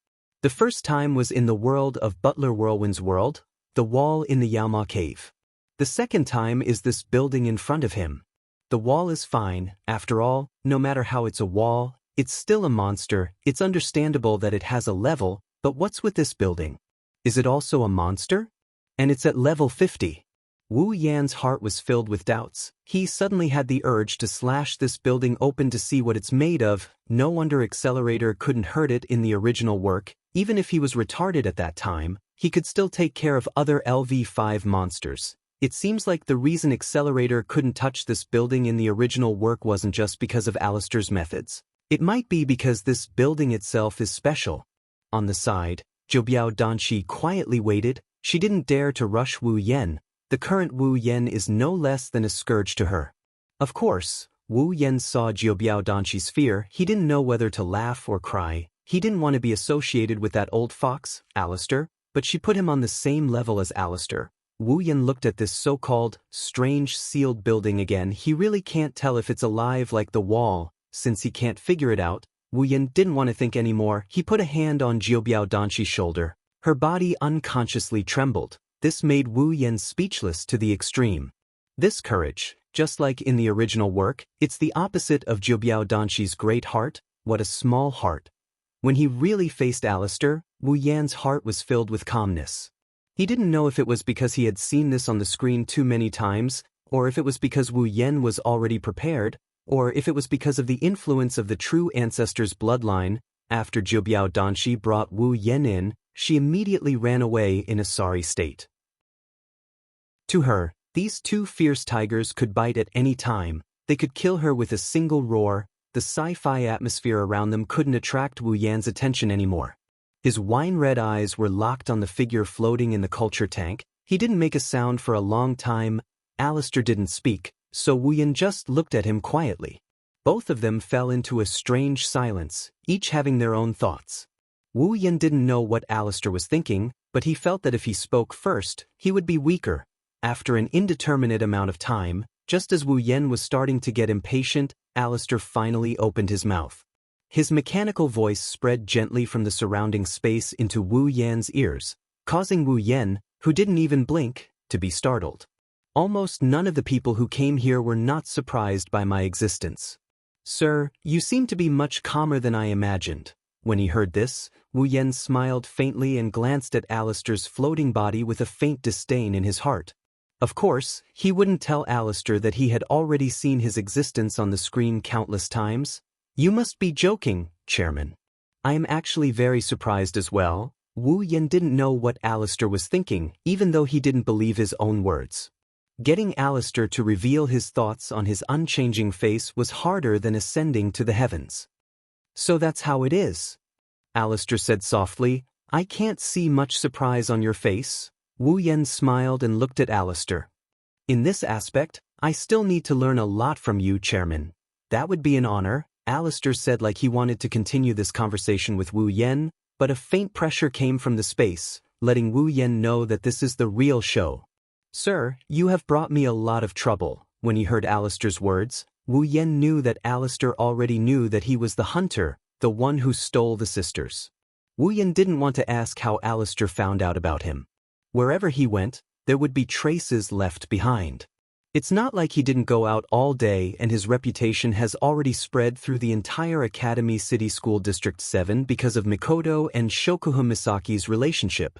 The first time was in the world of Butler Whirlwind's world, the wall in the Yaoma cave. The second time is this building in front of him. The wall is fine. After all, no matter how it's a wall, it's still a monster. It's understandable that it has a level, but what's with this building? Is it also a monster? And it's at level 50. Wu Yan's heart was filled with doubts. He suddenly had the urge to slash this building open to see what it's made of. No wonder Accelerator couldn't hurt it in the original work. Even if he was retarded at that time, he could still take care of other LV5 monsters. It seems like the reason Accelerator couldn't touch this building in the original work wasn't just because of Alistair's methods. It might be because this building itself is special. On the side, Jiobiao Danshi quietly waited. She didn't dare to rush Wu Yan. The current Wu Yan is no less than a scourge to her. Of course, Wu Yan saw Jiobiao Danshi's fear. He didn't know whether to laugh or cry. He didn't want to be associated with that old fox, Alistair, but she put him on the same level as Alistair. Wu Yan looked at this so-called strange sealed building again. He really can't tell if it's alive like the wall. Since he can't figure it out, Wu Yan didn't want to think anymore. He put a hand on Jiubiao Danqi's shoulder. Her body unconsciously trembled. This made Wu Yan speechless to the extreme. This courage, just like in the original work, it's the opposite of Jiubiao Danqi's great heart. What a small heart. When he really faced Alistair, Wu Yan's heart was filled with calmness. He didn't know if it was because he had seen this on the screen too many times, or if it was because Wu Yan was already prepared, or if it was because of the influence of the true ancestor's bloodline. After Jiubiao Danqi brought Wu Yan in, she immediately ran away in a sorry state. To her, these two fierce tigers could bite at any time. They could kill her with a single roar. The sci-fi atmosphere around them couldn't attract Wu Yan's attention anymore. His wine-red eyes were locked on the figure floating in the culture tank. He didn't make a sound for a long time. Alistair didn't speak, so Wu Yan just looked at him quietly. Both of them fell into a strange silence, each having their own thoughts. Wu Yan didn't know what Alistair was thinking, but he felt that if he spoke first, he would be weaker. After an indeterminate amount of time, just as Wu Yan was starting to get impatient, Alistair finally opened his mouth. His mechanical voice spread gently from the surrounding space into Wu Yan's ears, causing Wu Yan, who didn't even blink, to be startled. Almost none of the people who came here were not surprised by my existence. Sir, you seem to be much calmer than I imagined. When he heard this, Wu Yan smiled faintly and glanced at Alistair's floating body with a faint disdain in his heart. Of course, he wouldn't tell Alistair that he had already seen his existence on the screen countless times. You must be joking, Chairman. I am actually very surprised as well. Wu Yan didn't know what Alistair was thinking, even though he didn't believe his own words. Getting Alistair to reveal his thoughts on his unchanging face was harder than ascending to the heavens. So that's how it is. Alistair said softly, I can't see much surprise on your face. Wu Yan smiled and looked at Alistair. In this aspect, I still need to learn a lot from you, Chairman. That would be an honor, Alistair said like he wanted to continue this conversation with Wu Yan, but a faint pressure came from the space, letting Wu Yan know that this is the real show. Sir, you have brought me a lot of trouble. When he heard Alistair's words, Wu Yan knew that Alistair already knew that he was the hunter, the one who stole the sisters. Wu Yan didn't want to ask how Alistair found out about him. Wherever he went, there would be traces left behind. It's not like he didn't go out all day and his reputation has already spread through the entire Academy City School District 7 because of Mikoto and Shokuha Misaki's relationship.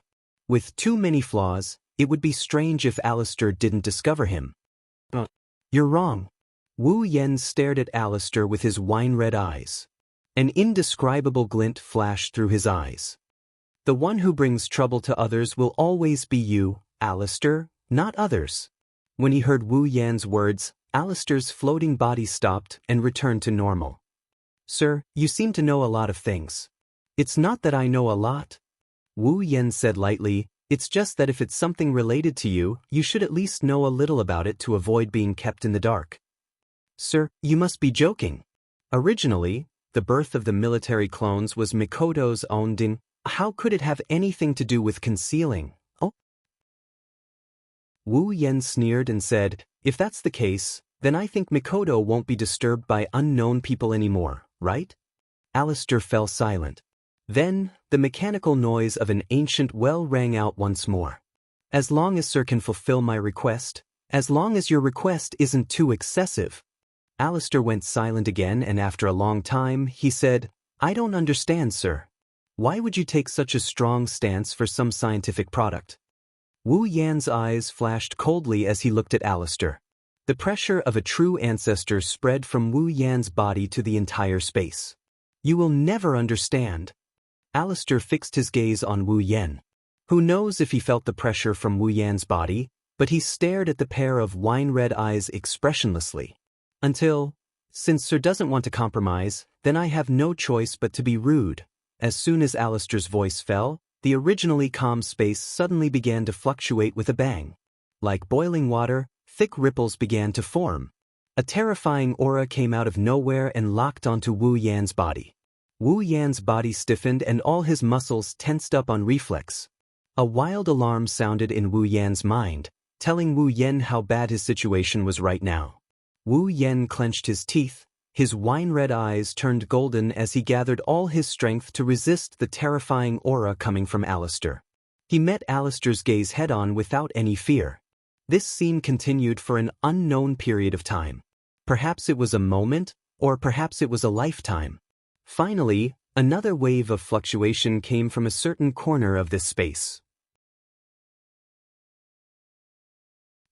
With too many flaws, it would be strange if Alistair didn't discover him. You're wrong. Wu Yan stared at Alistair with his wine-red eyes. An indescribable glint flashed through his eyes. The one who brings trouble to others will always be you, Alistair, not others. When he heard Wu Yan's words, Alistair's floating body stopped and returned to normal. Sir, you seem to know a lot of things. It's not that I know a lot. Wu Yan said lightly, it's just that if it's something related to you, you should at least know a little about it to avoid being kept in the dark. Sir, you must be joking. Originally, the birth of the military clones was Mikoto's own doing. How could it have anything to do with concealing? Oh. Wu Yan sneered and said, if that's the case, then I think Mikoto won't be disturbed by unknown people anymore, right? Alistair fell silent. Then, the mechanical noise of an ancient well rang out once more. As long as Sir can fulfill my request, as long as your request isn't too excessive. Alistair went silent again and after a long time, he said, I don't understand, sir. Why would you take such a strong stance for some scientific product? Wu Yan's eyes flashed coldly as he looked at Alistair. The pressure of a true ancestor spread from Wu Yan's body to the entire space. You will never understand. Alistair fixed his gaze on Wu Yan. Who knows if he felt the pressure from Wu Yan's body, but he stared at the pair of wine-red eyes expressionlessly. Until, since Sir doesn't want to compromise, then I have no choice but to be rude. As soon as Alistair's voice fell, the originally calm space suddenly began to fluctuate with a bang. Like boiling water, thick ripples began to form. A terrifying aura came out of nowhere and locked onto Wu Yan's body. Wu Yan's body stiffened and all his muscles tensed up on reflex. A wild alarm sounded in Wu Yan's mind, telling Wu Yan how bad his situation was right now. Wu Yan clenched his teeth, his wine-red eyes turned golden as he gathered all his strength to resist the terrifying aura coming from Alistair. He met Alistair's gaze head-on without any fear. This scene continued for an unknown period of time. Perhaps it was a moment, or perhaps it was a lifetime. Finally, another wave of fluctuation came from a certain corner of this space.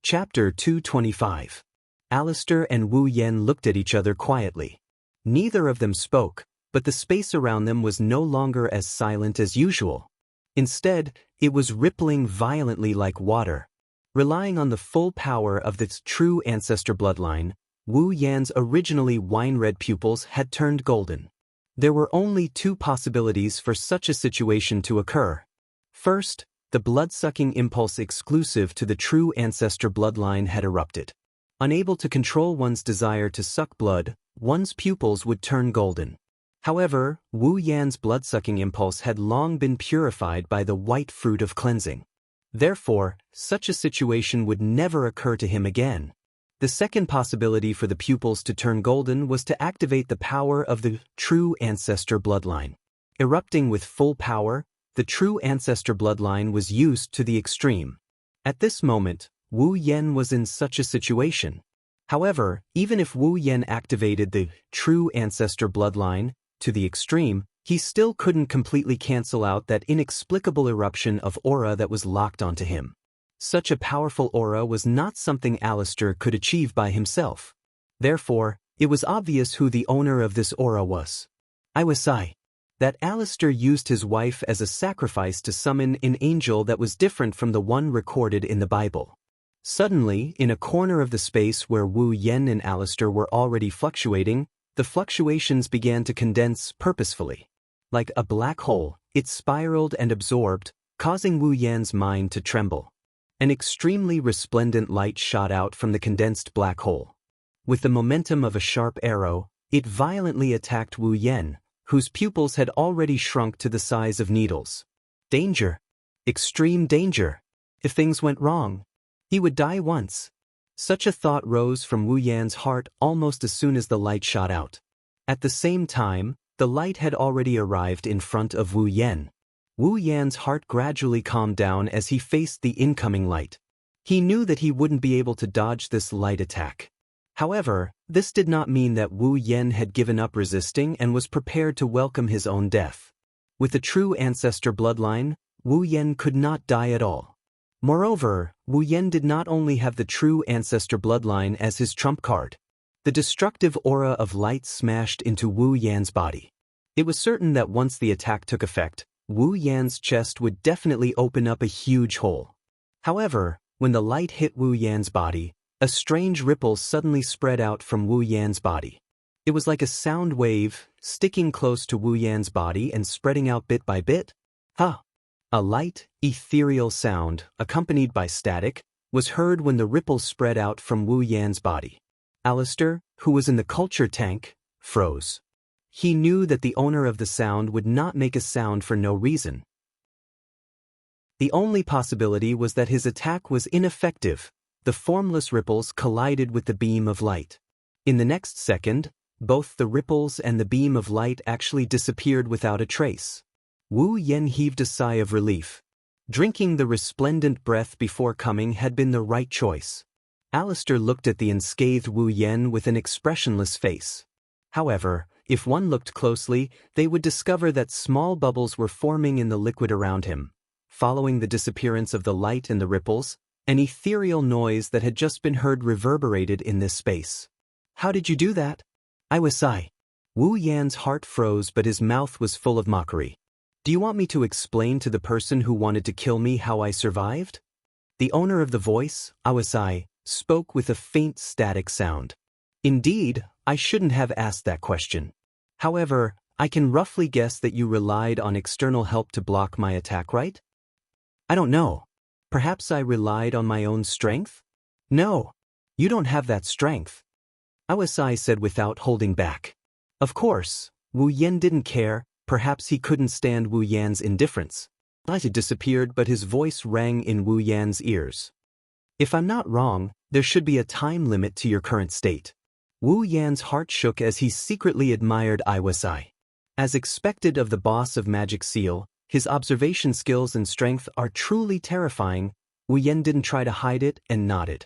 Chapter 225. Alistair and Wu Yan looked at each other quietly. Neither of them spoke, but the space around them was no longer as silent as usual. Instead, it was rippling violently like water. Relying on the full power of its true ancestor bloodline, Wu Yan's originally wine-red pupils had turned golden. There were only two possibilities for such a situation to occur. First, the blood-sucking impulse exclusive to the true ancestor bloodline had erupted. Unable to control one's desire to suck blood, one's pupils would turn golden. However, Wu Yan's blood-sucking impulse had long been purified by the white fruit of cleansing. Therefore, such a situation would never occur to him again. The second possibility for the pupils to turn golden was to activate the power of the true ancestor bloodline. Erupting with full power, the true ancestor bloodline was used to the extreme. At this moment, Wu Yan was in such a situation. However, even if Wu Yan activated the true ancestor bloodline to the extreme, he still couldn't completely cancel out that inexplicable eruption of aura that was locked onto him. Such a powerful aura was not something Alistair could achieve by himself. Therefore, it was obvious who the owner of this aura was. That Alistair used his wife as a sacrifice to summon an angel that was different from the one recorded in the Bible. Suddenly, in a corner of the space where Wu Yan and Alistair were already fluctuating, the fluctuations began to condense purposefully. Like a black hole, it spiraled and absorbed, causing Wu Yan's mind to tremble. An extremely resplendent light shot out from the condensed black hole. With the momentum of a sharp arrow, it violently attacked Wu Yan, whose pupils had already shrunk to the size of needles. Danger! Extreme danger! If things went wrong, he would die once. Such a thought rose from Wu Yan's heart almost as soon as the light shot out. At the same time, the light had already arrived in front of Wu Yan. Wu Yan's heart gradually calmed down as he faced the incoming light. He knew that he wouldn't be able to dodge this light attack. However, this did not mean that Wu Yan had given up resisting and was prepared to welcome his own death. With the true ancestor bloodline, Wu Yan could not die at all. Moreover, Wu Yan did not only have the true ancestor bloodline as his trump card. The destructive aura of light smashed into Wu Yan's body. It was certain that once the attack took effect, Wu Yan's chest would definitely open up a huge hole. However, when the light hit Wu Yan's body, a strange ripple suddenly spread out from Wu Yan's body. It was like a sound wave, sticking close to Wu Yan's body and spreading out bit by bit. A light, ethereal sound, accompanied by static, was heard when the ripple spread out from Wu Yan's body. Alistair, who was in the culture tank, froze. He knew that the owner of the sound would not make a sound for no reason. The only possibility was that his attack was ineffective. The formless ripples collided with the beam of light. In the next second, both the ripples and the beam of light actually disappeared without a trace. Wu Yan heaved a sigh of relief. Drinking the resplendent breath before coming had been the right choice. Alistair looked at the unscathed Wu Yan with an expressionless face. However, if one looked closely, they would discover that small bubbles were forming in the liquid around him. Following the disappearance of the light and the ripples, an ethereal noise that had just been heard reverberated in this space. How did you do that? Wu Yan's heart froze, but his mouth was full of mockery. Do you want me to explain to the person who wanted to kill me how I survived? The owner of the voice, Awasai, spoke with a faint static sound. Indeed, I shouldn't have asked that question. However, I can roughly guess that you relied on external help to block my attack, right? I don't know. Perhaps I relied on my own strength? No, you don't have that strength, Awasai said without holding back. Of course, Wu Yan didn't care, perhaps he couldn't stand Wu Yan's indifference. He disappeared, but his voice rang in Wu Yan's ears. If I'm not wrong, there should be a time limit to your current state. Wu Yan's heart shook as he secretly admired Iwasai. As expected of the boss of Magic Seal, his observation skills and strength are truly terrifying. Wu Yan didn't try to hide it and nodded.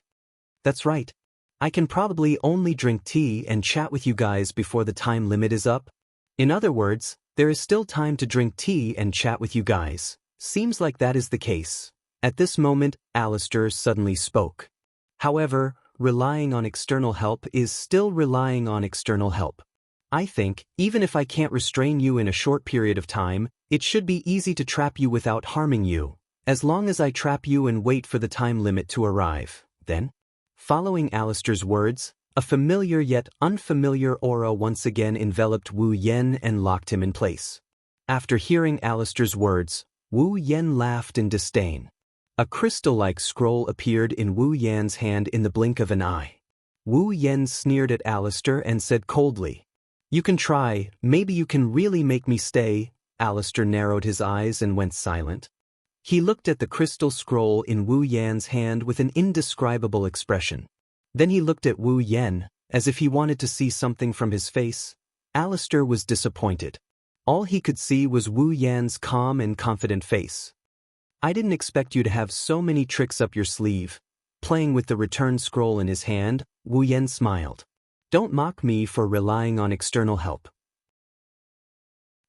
That's right. I can probably only drink tea and chat with you guys before the time limit is up. In other words, there is still time to drink tea and chat with you guys. Seems like that is the case. At this moment, Alistair suddenly spoke. However, relying on external help is still relying on external help. I think, even if I can't restrain you in a short period of time, it should be easy to trap you without harming you, as long as I trap you and wait for the time limit to arrive. Then, following Alistair's words, a familiar yet unfamiliar aura once again enveloped Wu Yan and locked him in place. After hearing Alistair's words, Wu Yan laughed in disdain. A crystal-like scroll appeared in Wu Yan's hand in the blink of an eye. Wu Yan sneered at Alistair and said coldly, "You can try, maybe you can really make me stay." Alistair narrowed his eyes and went silent. He looked at the crystal scroll in Wu Yan's hand with an indescribable expression. Then he looked at Wu Yan, as if he wanted to see something from his face. Alistair was disappointed. All he could see was Wu Yan's calm and confident face. "I didn't expect you to have so many tricks up your sleeve." Playing with the return scroll in his hand, Wu Yan smiled. "Don't mock me for relying on external help.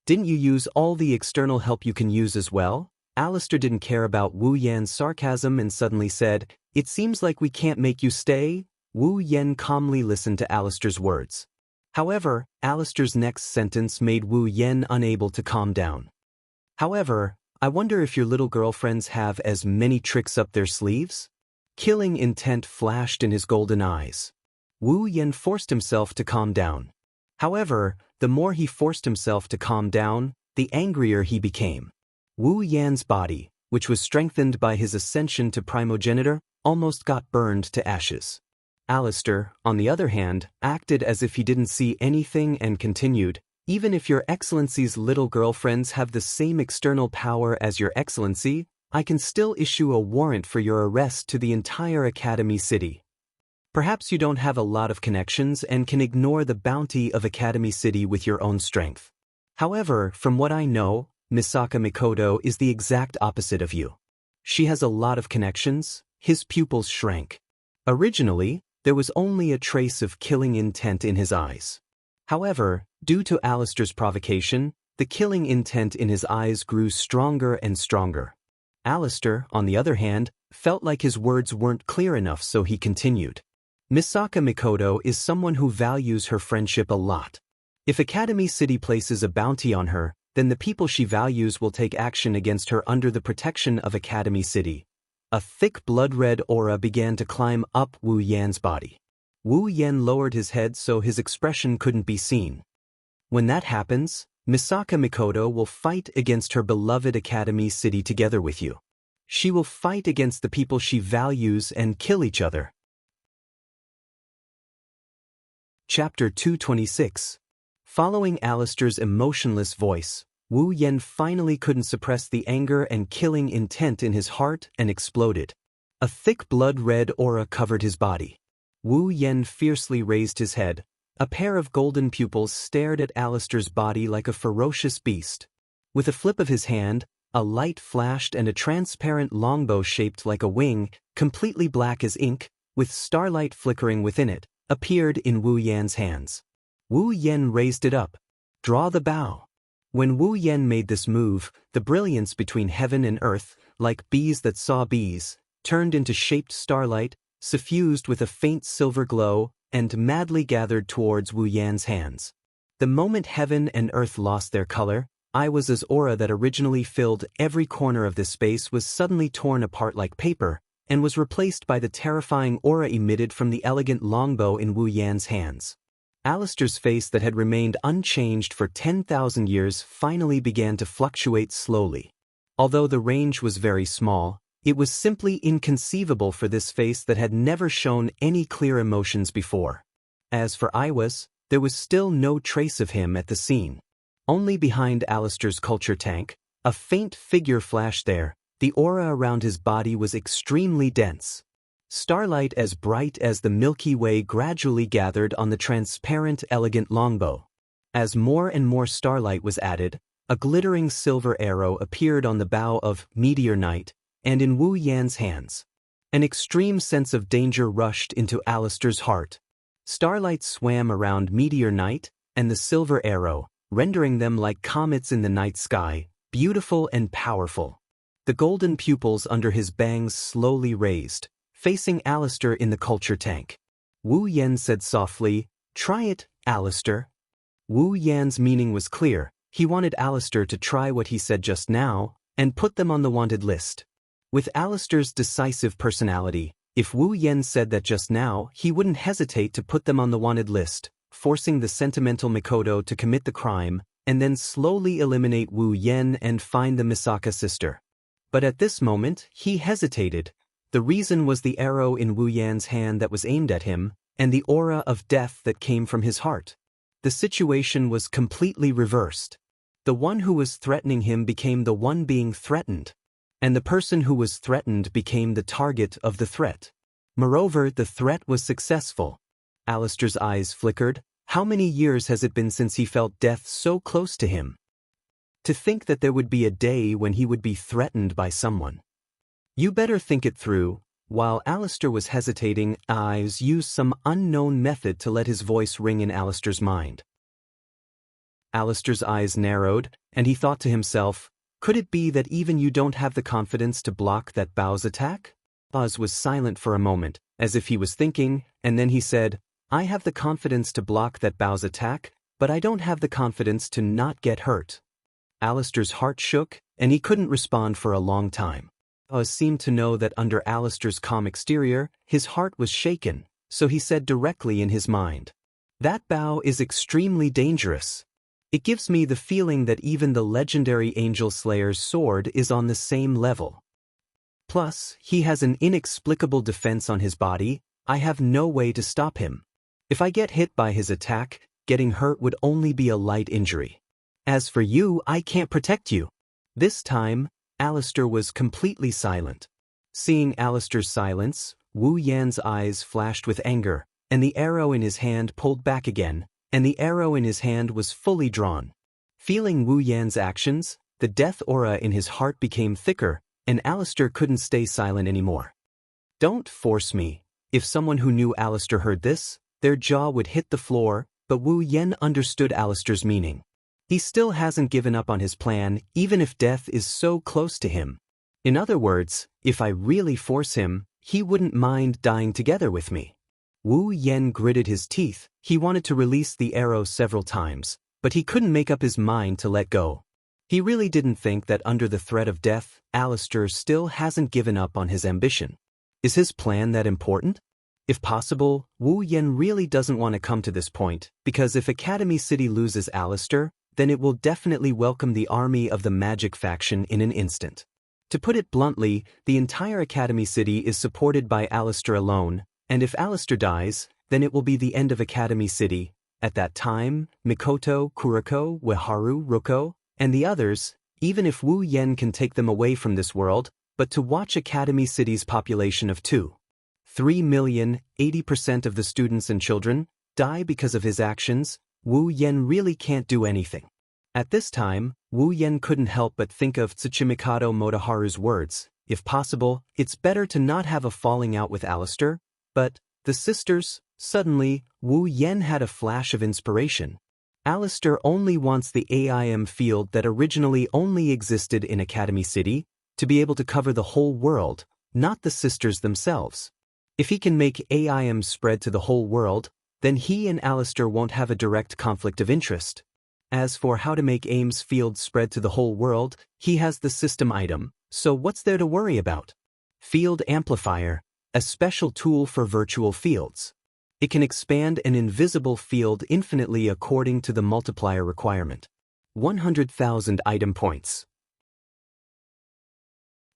Didn't you use all the external help you can use as well?" Alistair didn't care about Wu Yan's sarcasm and suddenly said, "It seems like we can't make you stay." Wu Yan calmly listened to Alistair's words. However, Alistair's next sentence made Wu Yan unable to calm down. "However, I wonder if your little girlfriends have as many tricks up their sleeves?" Killing intent flashed in his golden eyes. Wu Yan forced himself to calm down. However, the more he forced himself to calm down, the angrier he became. Wu Yan's body, which was strengthened by his ascension to primogenitor, almost got burned to ashes. Alistair, on the other hand, acted as if he didn't see anything and continued, "Even if your Excellency's little girlfriends have the same external power as your Excellency, I can still issue a warrant for your arrest to the entire Academy City. Perhaps you don't have a lot of connections and can ignore the bounty of Academy City with your own strength. However, from what I know, Misaka Mikoto is the exact opposite of you. She has a lot of connections." His pupils shrank. Originally, there was only a trace of killing intent in his eyes. However, due to Alistair's provocation, the killing intent in his eyes grew stronger and stronger. Alistair, on the other hand, felt like his words weren't clear enough, so he continued. "Misaka Mikoto is someone who values her friendship a lot. If Academy City places a bounty on her, then the people she values will take action against her under the protection of Academy City." A thick blood-red aura began to climb up Wu Yan's body. Wu Yan lowered his head so his expression couldn't be seen. "When that happens, Misaka Mikoto will fight against her beloved Academy City together with you. She will fight against the people she values and kill each other." Chapter 226. Following Alistair's emotionless voice, Wu Yan finally couldn't suppress the anger and killing intent in his heart and exploded. A thick blood-red aura covered his body. Wu Yan fiercely raised his head. A pair of golden pupils stared at Alistair's body like a ferocious beast. With a flip of his hand, a light flashed and a transparent longbow shaped like a wing, completely black as ink, with starlight flickering within it, appeared in Wu Yan's hands. Wu Yan raised it up. "Draw the bow." When Wu Yan made this move, the brilliance between heaven and earth, like bees that saw bees, turned into shaped starlight, suffused with a faint silver glow, and madly gathered towards Wu Yan's hands. The moment heaven and earth lost their color, Iwasa's aura that originally filled every corner of this space was suddenly torn apart like paper, and was replaced by the terrifying aura emitted from the elegant longbow in Wu Yan's hands. Alistair's face that had remained unchanged for 10,000 years finally began to fluctuate slowly. Although the range was very small, it was simply inconceivable for this face that had never shown any clear emotions before. As for Iwas, there was still no trace of him at the scene. Only behind Alistair's culture tank, a faint figure flashed there. The aura around his body was extremely dense. Starlight as bright as the Milky Way gradually gathered on the transparent, elegant longbow. As more and more starlight was added, a glittering silver arrow appeared on the bow of Meteor Knight, and in Wu Yan's hands. An extreme sense of danger rushed into Alistair's heart. Starlight swam around Meteor Knight and the silver arrow, rendering them like comets in the night sky, beautiful and powerful. The golden pupils under his bangs slowly raised, facing Alistair in the culture tank. Wu Yan said softly, "Try it, Alistair." Wu Yan's meaning was clear. He wanted Alistair to try what he said just now, and put them on the wanted list. With Alistair's decisive personality, if Wu Yan said that just now, he wouldn't hesitate to put them on the wanted list, forcing the sentimental Mikoto to commit the crime, and then slowly eliminate Wu Yan and find the Misaka sister. But at this moment, he hesitated. The reason was the arrow in Wu Yan's hand that was aimed at him, and the aura of death that came from his heart. The situation was completely reversed. The one who was threatening him became the one being threatened, and the person who was threatened became the target of the threat. Moreover, the threat was successful. Alistair's eyes flickered. How many years has it been since he felt death so close to him? To think that there would be a day when he would be threatened by someone. "You better think it through." While Alistair was hesitating, Ives used some unknown method to let his voice ring in Alistair's mind. Alistair's eyes narrowed, and he thought to himself, could it be that even you don't have the confidence to block that Bao's attack? Oz was silent for a moment, as if he was thinking, and then he said, "I have the confidence to block that Bao's attack, but I don't have the confidence to not get hurt." Alistair's heart shook, and he couldn't respond for a long time. Oz seemed to know that under Alistair's calm exterior, his heart was shaken, so he said directly in his mind, "That Bao is extremely dangerous. It gives me the feeling that even the legendary Angel Slayer's sword is on the same level. Plus, he has an inexplicable defense on his body. I have no way to stop him. If I get hit by his attack, getting hurt would only be a light injury. As for you, I can't protect you." This time, Alistair was completely silent. Seeing Alistair's silence, Wu Yan's eyes flashed with anger, and the arrow in his hand pulled back again, and the arrow in his hand was fully drawn. Feeling Wu Yan's actions, the death aura in his heart became thicker, and Alistair couldn't stay silent anymore. "Don't force me." If someone who knew Alistair heard this, their jaw would hit the floor, but Wu Yan understood Alistair's meaning. He still hasn't given up on his plan, even if death is so close to him. In other words, if I really force him, he wouldn't mind dying together with me. Wu Yan gritted his teeth. He wanted to release the arrow several times, but he couldn't make up his mind to let go. He really didn't think that under the threat of death, Alistair still hasn't given up on his ambition. Is his plan that important? If possible, Wu Yan really doesn't want to come to this point, because if Academy City loses Alistair, then it will definitely welcome the army of the magic faction in an instant. To put it bluntly, the entire Academy City is supported by Alistair alone, and if Alistair dies, then it will be the end of Academy City. At that time, Mikoto, Kuriko, Ueharu, Ruko, and the others, even if Wu Yan can take them away from this world, but to watch Academy City's population of 2.3 million, 80% of the students and children, die because of his actions, Wu Yan really can't do anything. At this time, Wu Yan couldn't help but think of Tsuchimikado Motoharu's words, if possible, it's better to not have a falling out with Alistair, but, the sisters, suddenly, Wu Yan had a flash of inspiration. Alistair only wants the AIM field that originally only existed in Academy City, to be able to cover the whole world, not the sisters themselves. If he can make AIM spread to the whole world, then he and Alistair won't have a direct conflict of interest. As for how to make AIM's field spread to the whole world, he has the system item, so what's there to worry about? Field Amplifier, a special tool for virtual fields. It can expand an invisible field infinitely according to the multiplier requirement. 100,000 item points.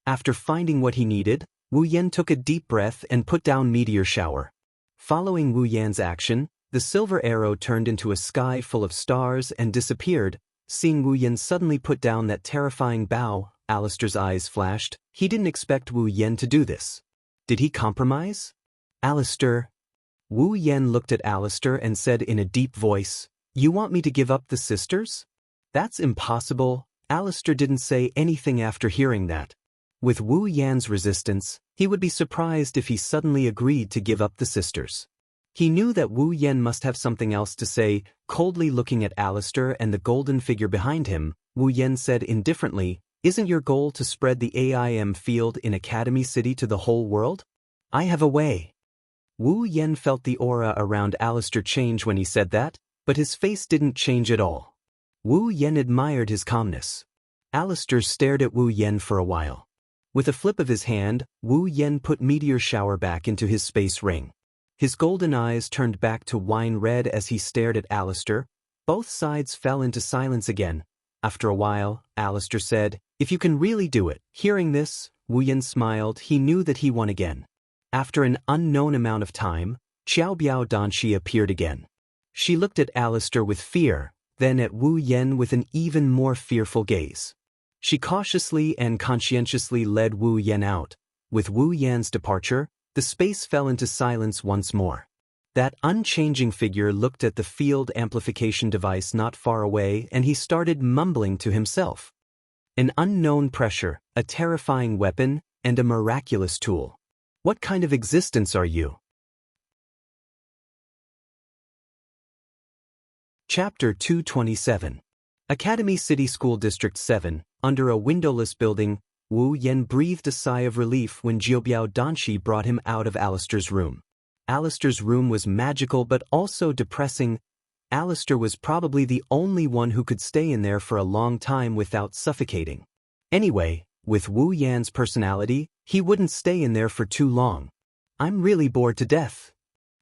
After finding what he needed, Wu Yan took a deep breath and put down Meteor Shower. Following Wu Yan's action, the silver arrow turned into a sky full of stars and disappeared, Seeing Wu Yen suddenly put down that terrifying bow, Alistair's eyes flashed. He didn't expect Wu Yen to do this. Did he compromise? Alistair. Wu Yen looked at Alistair and said in a deep voice, "You want me to give up the sisters?" "That's impossible." Alistair didn't say anything after hearing that. With Wu Yan's resistance, he would be surprised if he suddenly agreed to give up the sisters. He knew that Wu Yen must have something else to say. Coldly looking at Alistair and the golden figure behind him, Wu Yen said indifferently, "Isn't your goal to spread the AIM field in Academy City to the whole world? I have a way." Wu Yen felt the aura around Alistair change when he said that, but his face didn't change at all. Wu Yen admired his calmness. Alistair stared at Wu Yen for a while. With a flip of his hand, Wu Yen put Meteor Shower back into his space ring. His golden eyes turned back to wine red as he stared at Alistair. Both sides fell into silence again. After a while, Alistair said, "If you can really do it." Hearing this, Wu Yen smiled. He knew that he won again. After an unknown amount of time, Xiao Biao Danshi appeared again. She looked at Alistair with fear, then at Wu Yen with an even more fearful gaze. She cautiously and conscientiously led Wu Yen out. With Wu Yan's departure, the space fell into silence once more. That unchanging figure looked at the field amplification device not far away and he started mumbling to himself. An unknown pressure, a terrifying weapon, and a miraculous tool. What kind of existence are you? Chapter 227. Academy City School District 7. Under a windowless building, Wu Yen breathed a sigh of relief when Xiaobiao Danshi brought him out of Alistair's room. Alistair's room was magical but also depressing. Alistair was probably the only one who could stay in there for a long time without suffocating. Anyway, with Wu Yan's personality, he wouldn't stay in there for too long. "I'm really bored to death."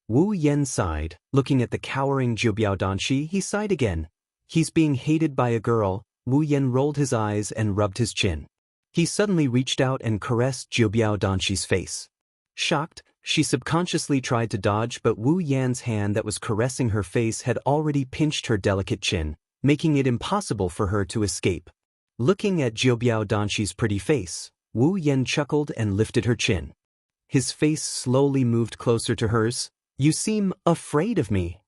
Wu Yen sighed. Looking at the cowering Xiaobiao Danshi, he sighed again. He's being hated by a girl. Wu Yen rolled his eyes and rubbed his chin. He suddenly reached out and caressed Xiaobiao Danshi's face. Shocked, she subconsciously tried to dodge, but Wu Yan's hand that was caressing her face had already pinched her delicate chin, making it impossible for her to escape. Looking at Xiaobiao Danshi's pretty face, Wu Yen chuckled and lifted her chin. His face slowly moved closer to hers. "You seem afraid of me,"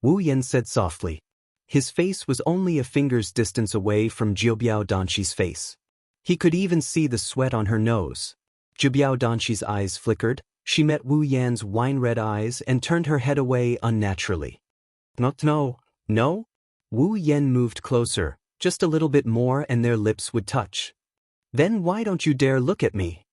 Wu Yen said softly. His face was only a finger's distance away from Xiaobiao Danshi's face. He could even see the sweat on her nose. Xiaobiao Danshi's eyes flickered. She met Wu Yan's wine-red eyes and turned her head away unnaturally. No. Wu Yen moved closer, just a little bit more and their lips would touch. "Then why don't you dare look at me?"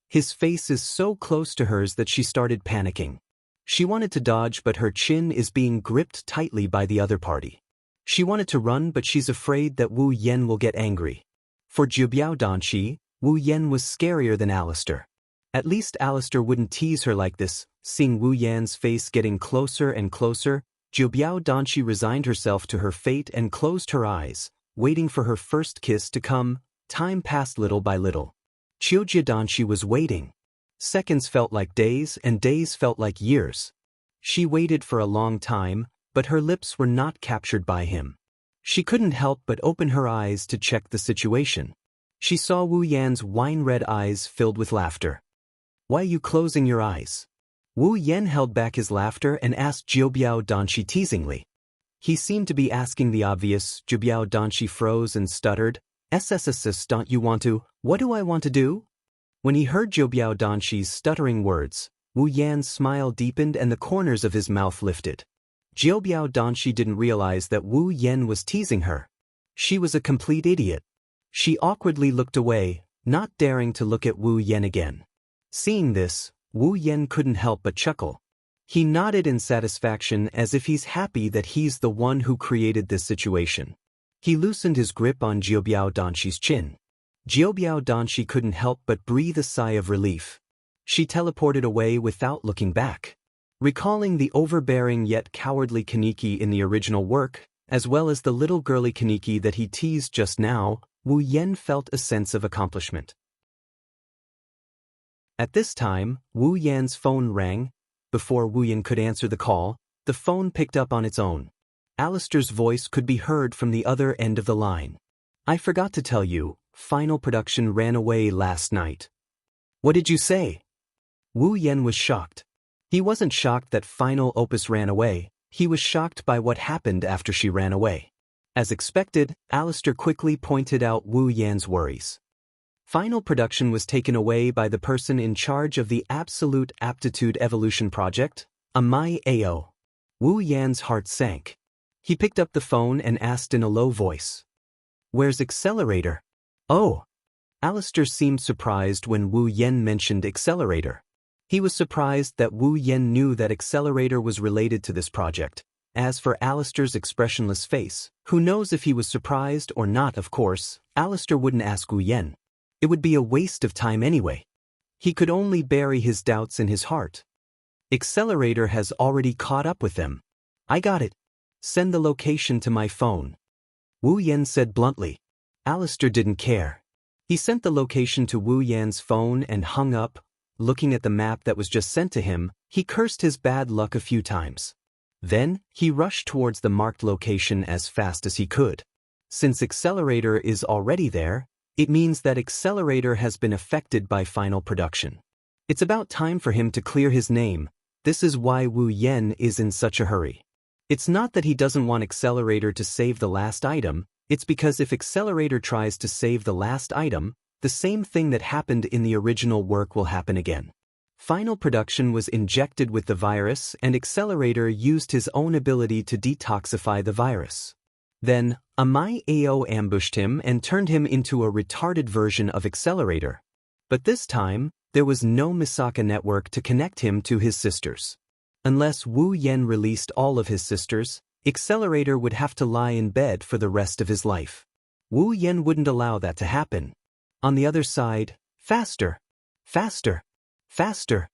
His face is so close to hers that she started panicking. She wanted to dodge, but her chin is being gripped tightly by the other party. She wanted to run, but she's afraid that Wu Yen will get angry. For Xiaobiao Danshi, Wu Yen was scarier than Alistair. At least Alistair wouldn't tease her like this. Seeing Wu Yan's face getting closer and closer, Xiaobiao Danshi resigned herself to her fate and closed her eyes, waiting for her first kiss to come. Time passed little by little. Xiaobiao Danshi was waiting. Seconds felt like days and days felt like years. She waited for a long time, but her lips were not captured by him. She couldn't help but open her eyes to check the situation. She saw Wu Yan's wine-red eyes filled with laughter. "Why are you closing your eyes?" Wu Yen held back his laughter and asked Xiaobiao Danshi teasingly. He seemed to be asking the obvious. Xiaobiao Danshi froze and stuttered. "SSSS, don't you want to?" "What do I want to do?" When he heard Xiaobiao Danshi's stuttering words, Wu Yan's smile deepened and the corners of his mouth lifted. Xiaobiao Danshi didn't realize that Wu Yen was teasing her. She was a complete idiot. She awkwardly looked away, not daring to look at Wu Yen again. Seeing this, Wu Yen couldn't help but chuckle. He nodded in satisfaction as if he's happy that he's the one who created this situation. He loosened his grip on Xiaobiao Danshi's chin. Xiaobiao Danshi couldn't help but breathe a sigh of relief. She teleported away without looking back. Recalling the overbearing yet cowardly Kaneki in the original work, as well as the little girly Kaneki that he teased just now, Wu Yen felt a sense of accomplishment. At this time, Wu Yan's phone rang. Before Wu Yen could answer the call, the phone picked up on its own. Alistair's voice could be heard from the other end of the line. I forgot to tell you, final production ran away last night. What did you say? Wu Yen was shocked. He wasn't shocked that final opus ran away, he was shocked by what happened after she ran away. As expected, Alistair quickly pointed out Wu Yan's worries. Final production was taken away by the person in charge of the Absolute Aptitude Evolution Project, Amai Ao. Wu Yan's heart sank. He picked up the phone and asked in a low voice. Where's Accelerator? Oh. Alistair seemed surprised when Wu Yan mentioned Accelerator. He was surprised that Wu Yan knew that Accelerator was related to this project. As for Alistair's expressionless face, who knows if he was surprised or not, of course, Alistair wouldn't ask Wu Yan. It would be a waste of time anyway. He could only bury his doubts in his heart. Accelerator has already caught up with them. I got it. Send the location to my phone. Wu Yan said bluntly. Alistair didn't care. He sent the location to Wu Yan's phone and hung up. Looking at the map that was just sent to him, he cursed his bad luck a few times. Then, he rushed towards the marked location as fast as he could. Since Accelerator is already there, it means that Accelerator has been affected by final production. It's about time for him to clear his name. This is why Wu Yan is in such a hurry. It's not that he doesn't want Accelerator to save the last item, it's because if Accelerator tries to save the last item, the same thing that happened in the original work will happen again. Final production was injected with the virus and Accelerator used his own ability to detoxify the virus. Then, Amai Ao ambushed him and turned him into a retarded version of Accelerator. But this time, there was no Misaka network to connect him to his sisters. Unless Wu Yan released all of his sisters, Accelerator would have to lie in bed for the rest of his life. Wu Yan wouldn't allow that to happen. On the other side, faster, faster, faster.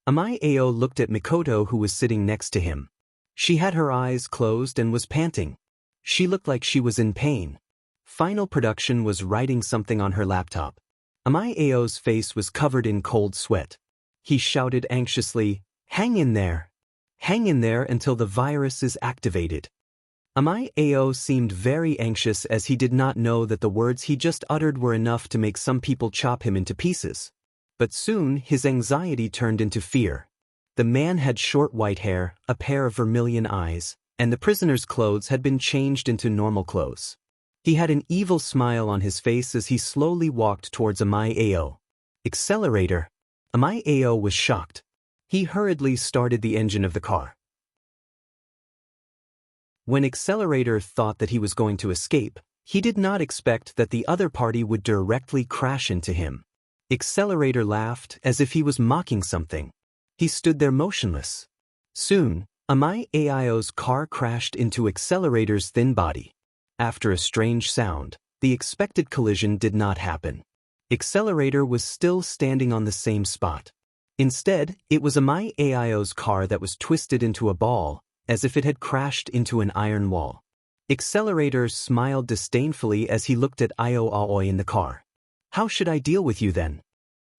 Amai Ao looked at Mikoto who was sitting next to him. She had her eyes closed and was panting. She looked like she was in pain. Final production was writing something on her laptop. Amai Ao's face was covered in cold sweat. He shouted anxiously, hang in there until the virus is activated. Amai Ao seemed very anxious as he did not know that the words he just uttered were enough to make some people chop him into pieces. But soon his anxiety turned into fear. The man had short white hair, a pair of vermilion eyes, and the prisoner's clothes had been changed into normal clothes. He had an evil smile on his face as he slowly walked towards Amai Ao. Accelerator. Amai Ao was shocked. He hurriedly started the engine of the car. When Accelerator thought that he was going to escape, he did not expect that the other party would directly crash into him. Accelerator laughed as if he was mocking something. He stood there motionless. Soon, Amai Ao's car crashed into Accelerator's thin body. After a strange sound, the expected collision did not happen. Accelerator was still standing on the same spot. Instead, it was Amai Ao's car that was twisted into a ball, as if it had crashed into an iron wall. Accelerator smiled disdainfully as he looked at Io Aoi in the car. How should I deal with you then?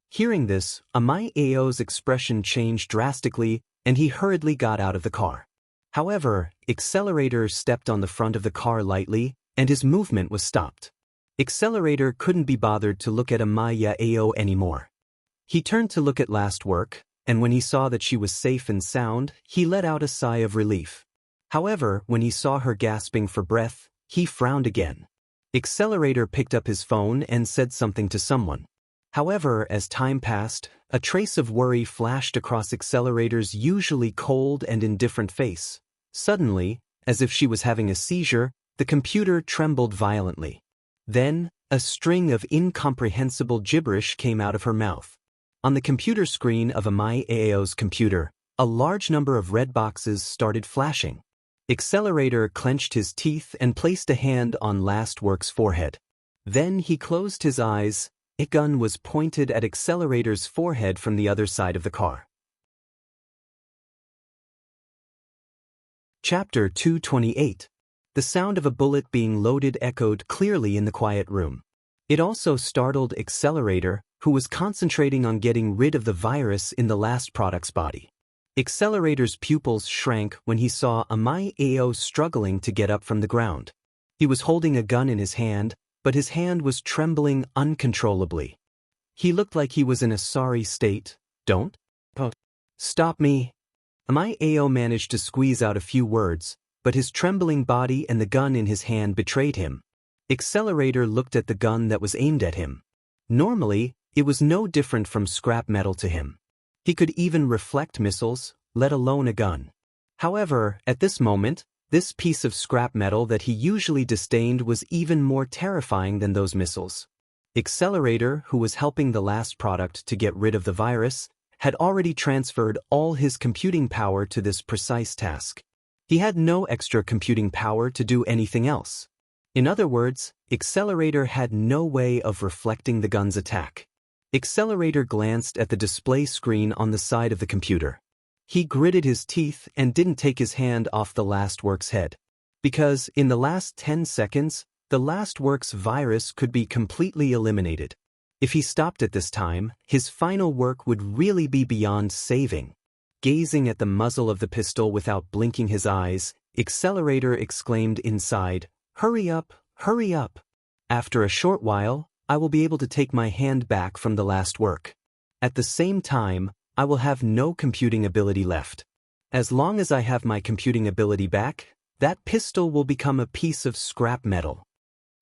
Hearing this, Amai Ao's expression changed drastically, and he hurriedly got out of the car. However, Accelerator stepped on the front of the car lightly, and his movement was stopped. Accelerator couldn't be bothered to look at Amai Ao anymore. He turned to look at Last Work, and when he saw that she was safe and sound, he let out a sigh of relief. However, when he saw her gasping for breath, he frowned again. Accelerator picked up his phone and said something to someone. However, as time passed, a trace of worry flashed across Accelerator's usually cold and indifferent face. Suddenly, as if she was having a seizure, the computer trembled violently. Then, a string of incomprehensible gibberish came out of her mouth. On the computer screen of Amai Ao's computer, a large number of red boxes started flashing. Accelerator clenched his teeth and placed a hand on Last Work's forehead. Then he closed his eyes. A gun was pointed at Accelerator's forehead from the other side of the car. Chapter 228. The sound of a bullet being loaded echoed clearly in the quiet room. It also startled Accelerator, who was concentrating on getting rid of the virus in the last product's body. Accelerator's pupils shrank when he saw Maidens struggling to get up from the ground. He was holding a gun in his hand, but his hand was trembling uncontrollably. He looked like he was in a sorry state. Don't stop me. Maidens managed to squeeze out a few words, but his trembling body and the gun in his hand betrayed him. Accelerator looked at the gun that was aimed at him. Normally, it was no different from scrap metal to him. He could even reflect missiles, let alone a gun. However, at this moment, this piece of scrap metal that he usually disdained was even more terrifying than those missiles. Accelerator, who was helping the last product to get rid of the virus, had already transferred all his computing power to this precise task. He had no extra computing power to do anything else. In other words, Accelerator had no way of reflecting the gun's attack. Accelerator glanced at the display screen on the side of the computer. He gritted his teeth and didn't take his hand off the last work's head. Because, in the last 10 seconds, the last work's virus could be completely eliminated. If he stopped at this time, his final work would really be beyond saving. Gazing at the muzzle of the pistol without blinking his eyes, Accelerator exclaimed inside, "Hurry up, hurry up. After a short while, I will be able to take my hand back from the last work. At the same time, I will have no computing ability left. As long as I have my computing ability back, that pistol will become a piece of scrap metal."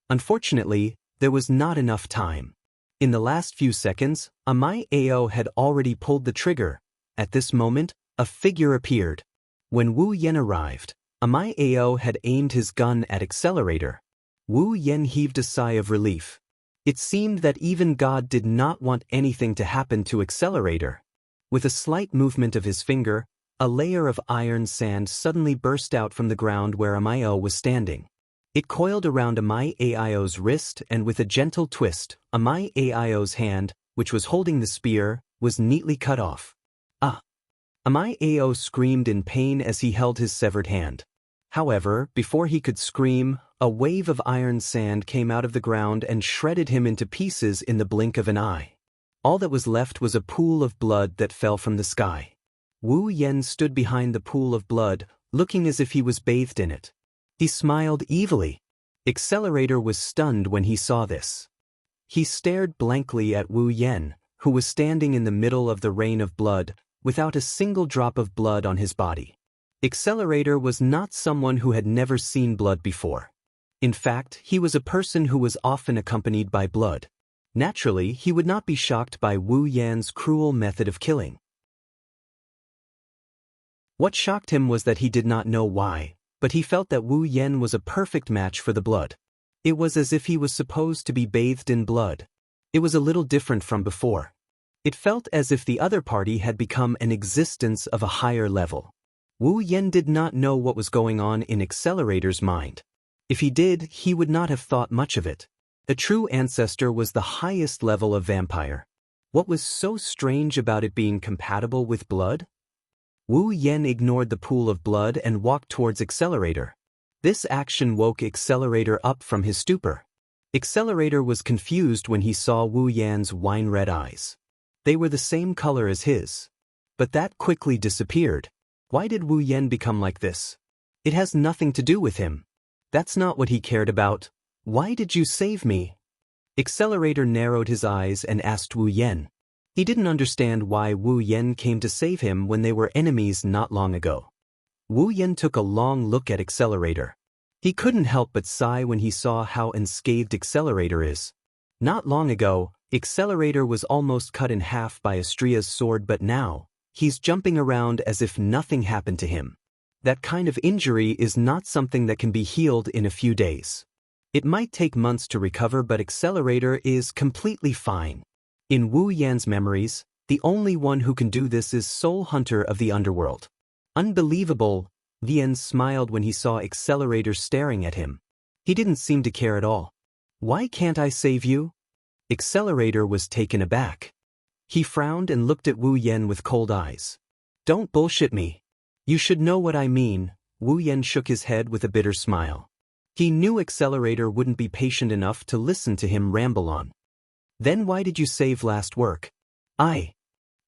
Unfortunately, there was not enough time. In the last few seconds, Maidens had already pulled the trigger. At this moment, a figure appeared. When Wu Yen arrived, Maidens had aimed his gun at Accelerator. Wu Yen heaved a sigh of relief. It seemed that even God did not want anything to happen to Accelerator. With a slight movement of his finger, a layer of iron sand suddenly burst out from the ground where Maidens was standing. It coiled around Maidens' wrist, and with a gentle twist, Maidens' hand, which was holding the spear, was neatly cut off. Maidens screamed in pain as he held his severed hand. However, before he could scream, a wave of iron sand came out of the ground and shredded him into pieces in the blink of an eye. All that was left was a pool of blood that fell from the sky. Wu Yen stood behind the pool of blood, looking as if he was bathed in it. He smiled evilly. Accelerator was stunned when he saw this. He stared blankly at Wu Yen, who was standing in the middle of the rain of blood, without a single drop of blood on his body. Accelerator was not someone who had never seen blood before. In fact, he was a person who was often accompanied by blood. Naturally, he would not be shocked by Wu Yan's cruel method of killing. What shocked him was that he did not know why, but he felt that Wu Yen was a perfect match for the blood. It was as if he was supposed to be bathed in blood. It was a little different from before. It felt as if the other party had become an existence of a higher level. Wu Yen did not know what was going on in Accelerator's mind. If he did, he would not have thought much of it. A true ancestor was the highest level of vampire. What was so strange about it being compatible with blood? Wu Yen ignored the pool of blood and walked towards Accelerator. This action woke Accelerator up from his stupor. Accelerator was confused when he saw Wu Yan's wine-red eyes. They were the same color as his. But that quickly disappeared. Why did Wu Yen become like this? It has nothing to do with him. That's not what he cared about. Why did you save me? Accelerator narrowed his eyes and asked Wu Yen. He didn't understand why Wu Yen came to save him when they were enemies not long ago. Wu Yen took a long look at Accelerator. He couldn't help but sigh when he saw how unscathed Accelerator is. Not long ago, Accelerator was almost cut in half by Astria's sword, but now, he's jumping around as if nothing happened to him. That kind of injury is not something that can be healed in a few days. It might take months to recover, but Accelerator is completely fine. In Wu Yan's memories, the only one who can do this is Soul Hunter of the Underworld. Unbelievable, Yen smiled when he saw Accelerator staring at him. He didn't seem to care at all. Why can't I save you? Accelerator was taken aback. He frowned and looked at Wu Yen with cold eyes. Don't bullshit me. You should know what I mean. Wu Yen shook his head with a bitter smile. He knew Accelerator wouldn't be patient enough to listen to him ramble on. Then why did you save last work?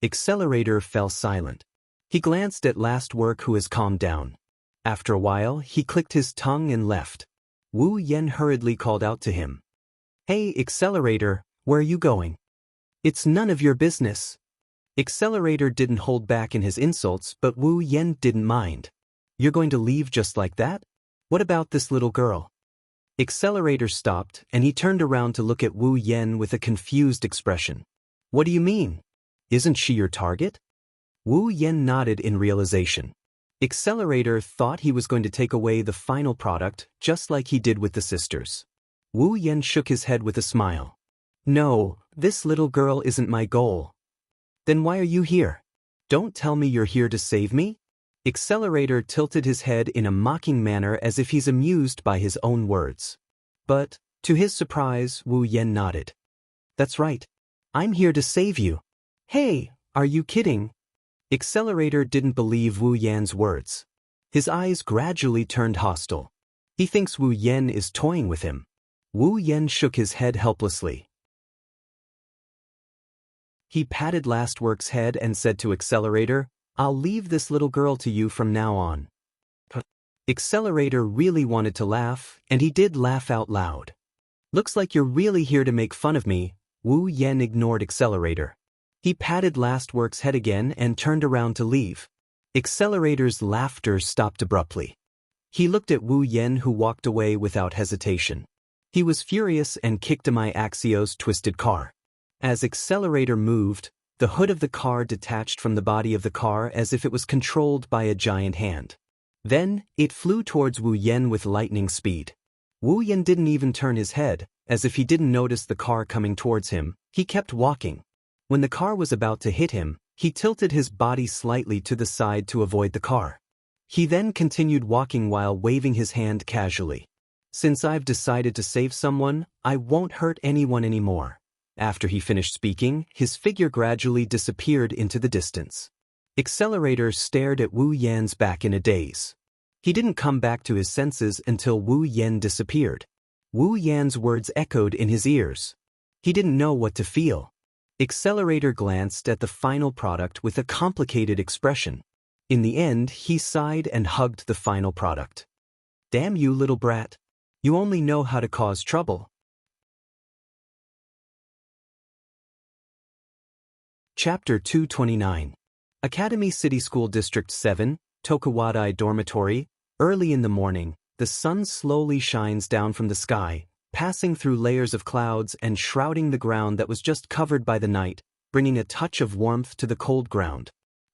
Accelerator fell silent. He glanced at last work who has calmed down. After a while, he clicked his tongue and left. Wu Yen hurriedly called out to him. Hey, Accelerator, where are you going? It's none of your business. Accelerator didn't hold back in his insults, but Wu Yen didn't mind. You're going to leave just like that? What about this little girl? Accelerator stopped, and he turned around to look at Wu Yen with a confused expression. What do you mean? Isn't she your target? Wu Yen nodded in realization. Accelerator thought he was going to take away the final product, just like he did with the sisters. Wu Yen shook his head with a smile. No, this little girl isn't my goal. Then why are you here? Don't tell me you're here to save me? Accelerator tilted his head in a mocking manner as if he's amused by his own words. But, to his surprise, Wu Yen nodded. That's right. I'm here to save you. Hey, are you kidding? Accelerator didn't believe Wu Yan's words. His eyes gradually turned hostile. He thinks Wu Yen is toying with him. Wu Yen shook his head helplessly. He patted Lastwork's head and said to Accelerator, I'll leave this little girl to you from now on. Accelerator really wanted to laugh, and he did laugh out loud. Looks like you're really here to make fun of me. Wu Yen ignored Accelerator. He patted Lastwork's head again and turned around to leave. Accelerator's laughter stopped abruptly. He looked at Wu Yen, who walked away without hesitation. He was furious and kicked my Axio's twisted car. As Accelerator moved, the hood of the car detached from the body of the car as if it was controlled by a giant hand. Then, it flew towards Wu Yen with lightning speed. Wu Yen didn't even turn his head, as if he didn't notice the car coming towards him. He kept walking. When the car was about to hit him, he tilted his body slightly to the side to avoid the car. He then continued walking while waving his hand casually. Since I've decided to save someone, I won't hurt anyone anymore. After he finished speaking, his figure gradually disappeared into the distance. Accelerator stared at Wu Yan's back in a daze. He didn't come back to his senses until Wu Yan disappeared. Wu Yan's words echoed in his ears. He didn't know what to feel. Accelerator glanced at the final product with a complicated expression. In the end, he sighed and hugged the final product. Damn you, little brat. You only know how to cause trouble. Chapter 229. Academy City School District 7, Tokuwadai Dormitory. Early in the morning, the sun slowly shines down from the sky, passing through layers of clouds and shrouding the ground that was just covered by the night, bringing a touch of warmth to the cold ground.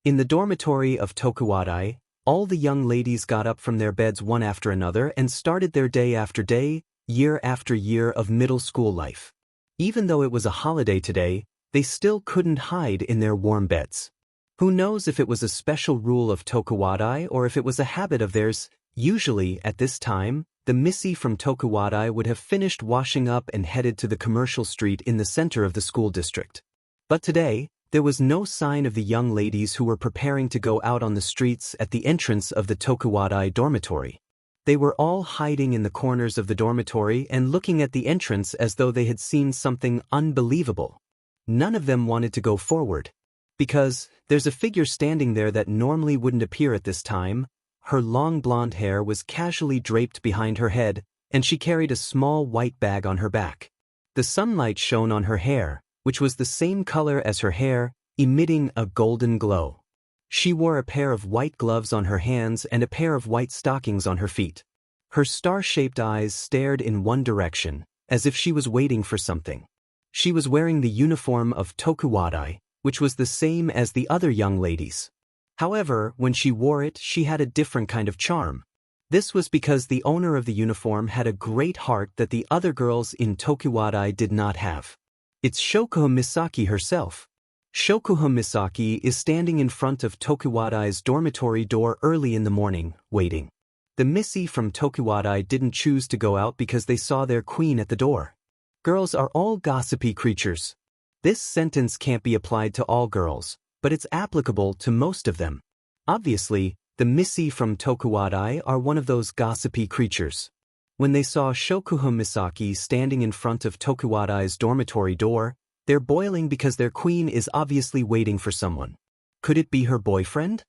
In the dormitory of Tokuwadai, all the young ladies got up from their beds one after another and started their day after day, year after year of middle school life. Even though it was a holiday today, they still couldn't hide in their warm beds. Who knows if it was a special rule of Tokuwadai or if it was a habit of theirs. Usually, at this time, the Missy from Tokuwadai would have finished washing up and headed to the commercial street in the center of the school district. But today, there was no sign of the young ladies who were preparing to go out on the streets at the entrance of the Tokuwadai dormitory. They were all hiding in the corners of the dormitory and looking at the entrance as though they had seen something unbelievable. None of them wanted to go forward. Because there's a figure standing there that normally wouldn't appear at this time. Her long blonde hair was casually draped behind her head, and she carried a small white bag on her back. The sunlight shone on her hair, which was the same color as her hair, emitting a golden glow. She wore a pair of white gloves on her hands and a pair of white stockings on her feet. Her star-shaped eyes stared in one direction, as if she was waiting for something. She was wearing the uniform of Tokuwadai, which was the same as the other young ladies. However, when she wore it, she had a different kind of charm. This was because the owner of the uniform had a great heart that the other girls in Tokuwadai did not have. It's Shokuha Misaki herself. Shokuha Misaki is standing in front of Tokuwadai's dormitory door early in the morning, waiting. The Missy from Tokuwadai didn't choose to go out because they saw their queen at the door. Girls are all gossipy creatures. This sentence can't be applied to all girls, but it's applicable to most of them. Obviously, the Missy from Tokuwadai are one of those gossipy creatures. When they saw Shokuha Misaki standing in front of Tokuwadai's dormitory door, they're boiling because their queen is obviously waiting for someone. Could it be her boyfriend?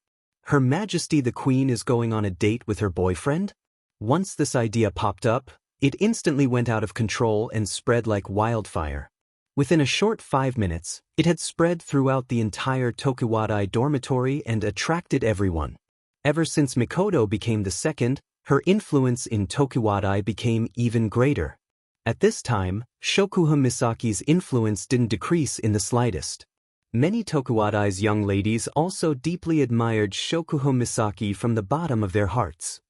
Her Majesty the Queen is going on a date with her boyfriend? Once this idea popped up, it instantly went out of control and spread like wildfire. Within a short 5 minutes, it had spread throughout the entire Tokuwadai dormitory and attracted everyone. Ever since Mikoto became the second, her influence in Tokuwadai became even greater. At this time, Shokuha Misaki's influence didn't decrease in the slightest. Many Tokuwadai's young ladies also deeply admired Shokuha Misaki from the bottom of their hearts.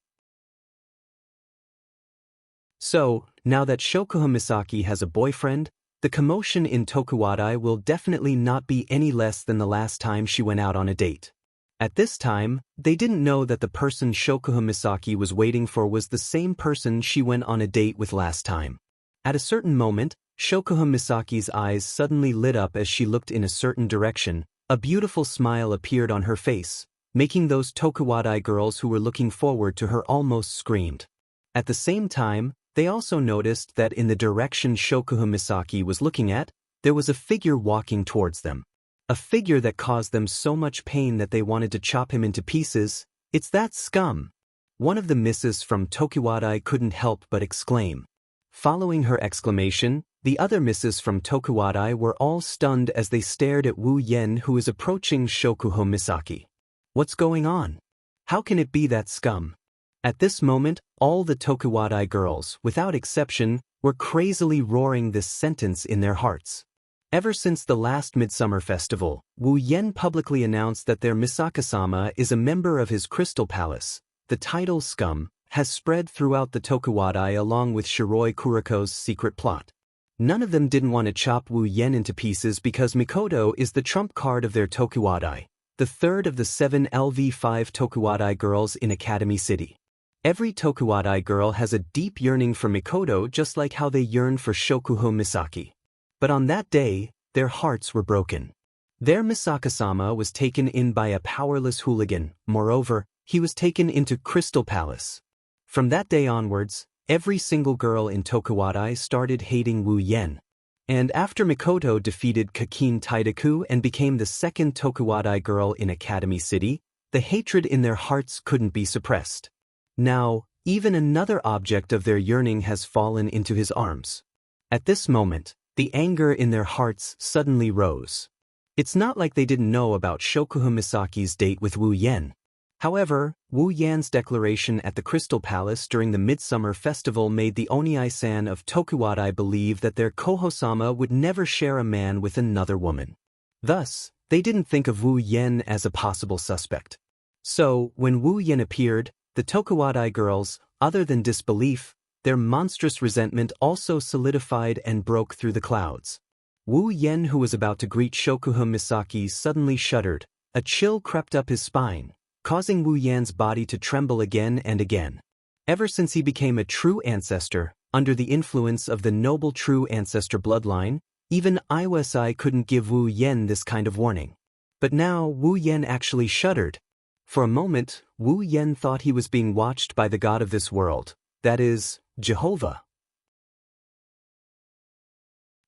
So, now that Shokuha Misaki has a boyfriend, the commotion in Tokuwadai will definitely not be any less than the last time she went out on a date. At this time, they didn't know that the person Shokuha Misaki was waiting for was the same person she went on a date with last time. At a certain moment, Shokuha Misaki's eyes suddenly lit up as she looked in a certain direction. A beautiful smile appeared on her face, making those Tokuwadai girls who were looking forward to her almost screamed. At the same time, they also noticed that in the direction Shokuha Misaki was looking at, there was a figure walking towards them. A figure that caused them so much pain that they wanted to chop him into pieces. "It's that scum!" One of the misses from Tokuwadai couldn't help but exclaim. Following her exclamation, the other misses from Tokuwadai were all stunned as they stared at Wu Yen, who is approaching Shokuha Misaki. What's going on? How can it be that scum? At this moment, all the Tokuwadai girls, without exception, were crazily roaring this sentence in their hearts. Ever since the last Midsummer Festival, Wu Yen publicly announced that their Misaka-sama is a member of his Crystal Palace. The title scum has spread throughout the Tokuwadai along with Shiroi Kuriko's secret plot. None of them didn't want to chop Wu Yen into pieces because Mikoto is the trump card of their Tokuwadai, the third of the 7 LV5 Tokuwadai girls in Academy City. Every Tokuwadai girl has a deep yearning for Mikoto, just like how they yearn for Shokuha Misaki. But on that day, their hearts were broken. Their Misaka-sama was taken in by a powerless hooligan. Moreover, he was taken into Crystal Palace. From that day onwards, every single girl in Tokuwadai started hating Wu Yen. And after Mikoto defeated Kakin Taidaku and became the second Tokuwadai girl in Academy City, the hatred in their hearts couldn't be suppressed. Now, even another object of their yearning has fallen into his arms. At this moment, the anger in their hearts suddenly rose. It's not like they didn't know about Shokuha Misaki's date with Wu Yen. However, Wu Yan's declaration at the Crystal Palace during the Midsummer Festival made the Oniai-san of Tokuwadai believe that their Koho-sama would never share a man with another woman. Thus, they didn't think of Wu Yen as a possible suspect. So, when Wu Yen appeared, the Tokuwadai girls, other than disbelief, their monstrous resentment also solidified and broke through the clouds. Wu Yen, who was about to greet Shokuha Misaki, suddenly shuddered. A chill crept up his spine, causing Wu Yan's body to tremble again and again. Ever since he became a true ancestor, under the influence of the noble true ancestor bloodline, even Iwasai couldn't give Wu Yen this kind of warning. But now Wu Yen actually shuddered. For a moment, Wu Yen thought he was being watched by the god of this world, that is, Jehovah.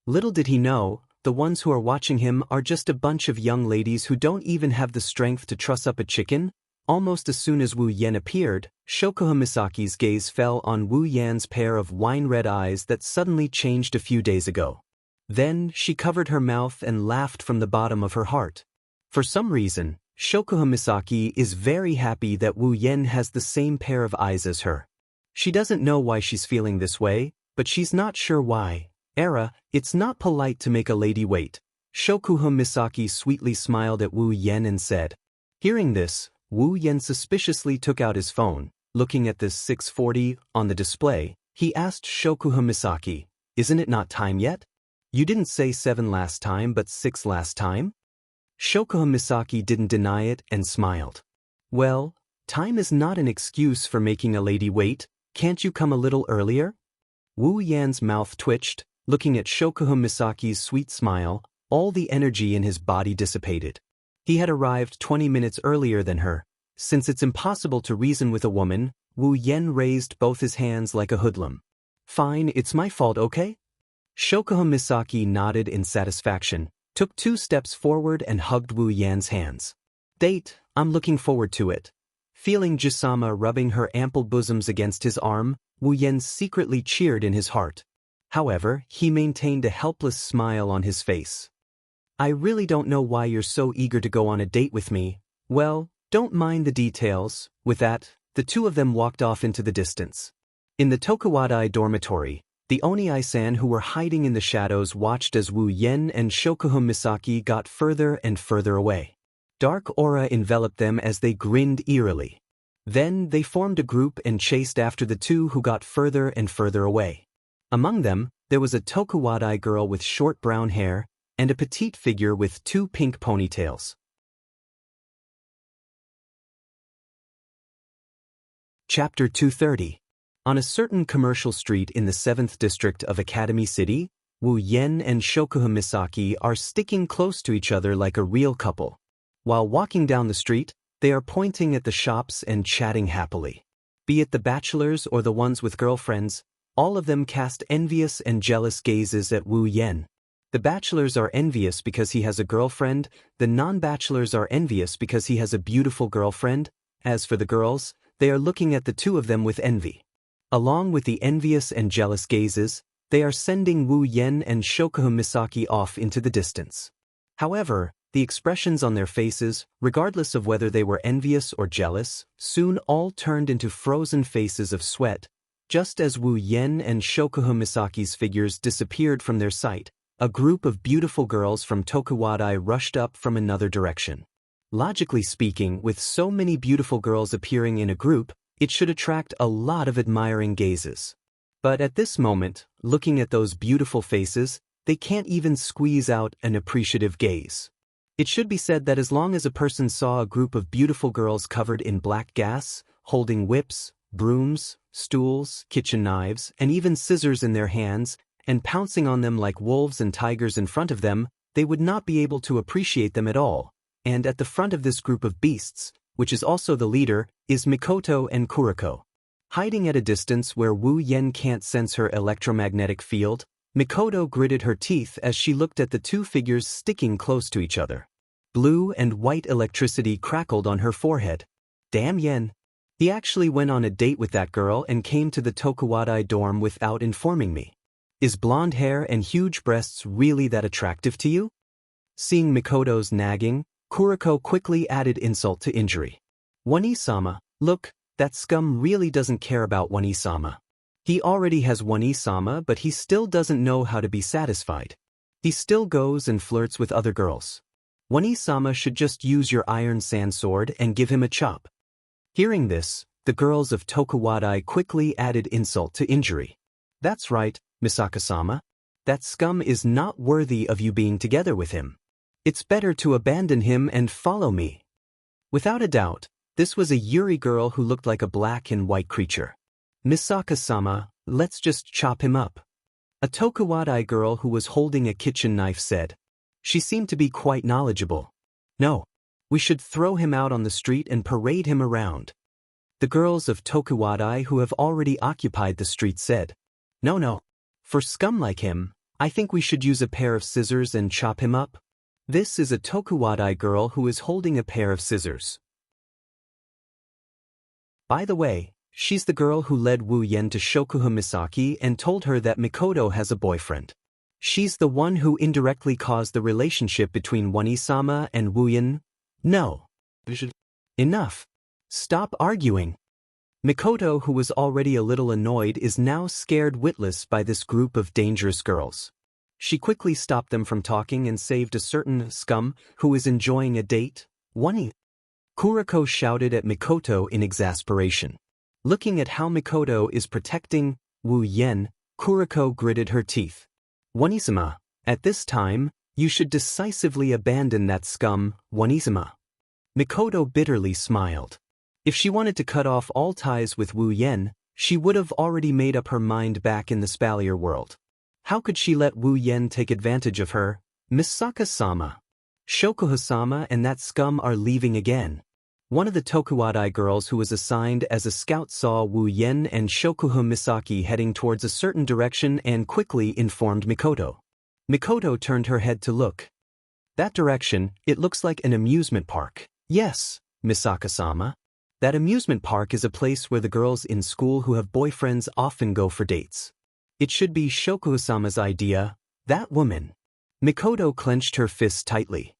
Little did he know, the ones who are watching him are just a bunch of young ladies who don't even have the strength to truss up a chicken. Almost as soon as Wu Yen appeared, Shokuha Misaki's gaze fell on Wu Yan's pair of wine-red eyes that suddenly changed a few days ago. Then, she covered her mouth and laughed from the bottom of her heart. For some reason, Shokuha Misaki is very happy that Wu Yen has the same pair of eyes as her. She doesn't know why she's feeling this way, but she's not sure why. It's not polite to make a lady wait. Shokuha Misaki sweetly smiled at Wu Yen and said. Hearing this, Wu Yen suspiciously took out his phone. Looking at this 6:40 on the display, he asked Shokuha Misaki, "Isn't it not time yet? You didn't say 7 last time but 6 last time?" Shokuha Misaki didn't deny it and smiled. "Well, time is not an excuse for making a lady wait. Can't you come a little earlier?" Wu Yan's mouth twitched. Looking at Shokuha Misaki's sweet smile, all the energy in his body dissipated. He had arrived 20 minutes earlier than her. Since it's impossible to reason with a woman, Wu Yen raised both his hands like a hoodlum. "Fine, it's my fault, okay?" Shokuha Misaki nodded in satisfaction, took 2 steps forward and hugged Wu Yan's hands. Date, I'm looking forward to it. Feeling Jisama rubbing her ample bosoms against his arm, Wu Yen secretly cheered in his heart. However, he maintained a helpless smile on his face. I really don't know why you're so eager to go on a date with me. Well, don't mind the details. With that, the two of them walked off into the distance. In the Tokuwadai dormitory, the Oni-san who were hiding in the shadows watched as Wu Yen and Shokuhun Misaki got further and further away. Dark aura enveloped them as they grinned eerily. Then they formed a group and chased after the two who got further and further away. Among them, there was a Tokuwadai girl with short brown hair and a petite figure with two pink ponytails. Chapter 230. On a certain commercial street in the 7th district of Academy City, Wu Yen and Shokuhun Misaki are sticking close to each other like a real couple. While walking down the street, they are pointing at the shops and chatting happily. Be it the bachelors or the ones with girlfriends, all of them cast envious and jealous gazes at Wu Yen. The bachelors are envious because he has a girlfriend, the non-bachelors are envious because he has a beautiful girlfriend. As for the girls, they are looking at the two of them with envy. Along with the envious and jealous gazes, they are sending Wu Yen and Shokuhun Misaki off into the distance. However, the expressions on their faces, regardless of whether they were envious or jealous, soon all turned into frozen faces of sweat. Just as Wu Yen and Shokuhun Misaki's figures disappeared from their sight, a group of beautiful girls from Tokuwadai rushed up from another direction. Logically speaking, with so many beautiful girls appearing in a group, it should attract a lot of admiring gazes. But at this moment, looking at those beautiful faces, they can't even squeeze out an appreciative gaze. It should be said that as long as a person saw a group of beautiful girls covered in black gas, holding whips, brooms, stools, kitchen knives, and even scissors in their hands, and pouncing on them like wolves and tigers in front of them, they would not be able to appreciate them at all. And at the front of this group of beasts, which is also the leader, is Mikoto and Kuriko. Hiding at a distance where Wu Yen can't sense her electromagnetic field, Mikoto gritted her teeth as she looked at the two figures sticking close to each other. Blue and white electricity crackled on her forehead. Damn Yen. He actually went on a date with that girl and came to the Tokuwadai dorm without informing me. Is blonde hair and huge breasts really that attractive to you? Seeing Mikoto's nagging, Kuriko quickly added insult to injury. Wani-sama, look, that scum really doesn't care about Wani-sama. He already has Wani-sama, but he still doesn't know how to be satisfied. He still goes and flirts with other girls. Wani-sama should just use your iron sand sword and give him a chop. Hearing this, the girls of Tokuwadai quickly added insult to injury. That's right, Misaka-sama. That scum is not worthy of you being together with him. It's better to abandon him and follow me. Without a doubt, this was a Yuri girl who looked like a black and white creature. Misaka-sama, let's just chop him up. A Tokuwadai girl who was holding a kitchen knife said. She seemed to be quite knowledgeable. No, we should throw him out on the street and parade him around. The girls of Tokuwadai who have already occupied the street said. No. For scum like him, I think we should use a pair of scissors and chop him up. This is a Tokuwadai girl who is holding a pair of scissors. By the way, she's the girl who led Wu Yen to Shokuhun Misaki and told her that Mikoto has a boyfriend. She's the one who indirectly caused the relationship between Wani-sama and Wu Yen. No. Enough. Stop arguing. Mikoto, who was already a little annoyed, is now scared witless by this group of dangerous girls. She quickly stopped them from talking and saved a certain scum who is enjoying a date. Wani. Kuriko shouted at Mikoto in exasperation. Looking at how Mikoto is protecting Wu Yen, Kuriko gritted her teeth. Wani-sama, at this time, you should decisively abandon that scum, Wani-sama. Mikoto bitterly smiled. If she wanted to cut off all ties with Wu Yen, she would have already made up her mind back in the Spalier world. How could she let Wu Yen take advantage of her? Misaka-sama. Shokuhun-sama and that scum are leaving again. One of the Tokuwadai girls who was assigned as a scout saw Wu Yen and Shokuhun Misaki heading towards a certain direction and quickly informed Mikoto. Mikoto turned her head to look. That direction, it looks like an amusement park. Yes, Misaka-sama. That amusement park is a place where the girls in school who have boyfriends often go for dates. It should be Shokuho-sama's idea, that woman. Mikoto clenched her fists tightly.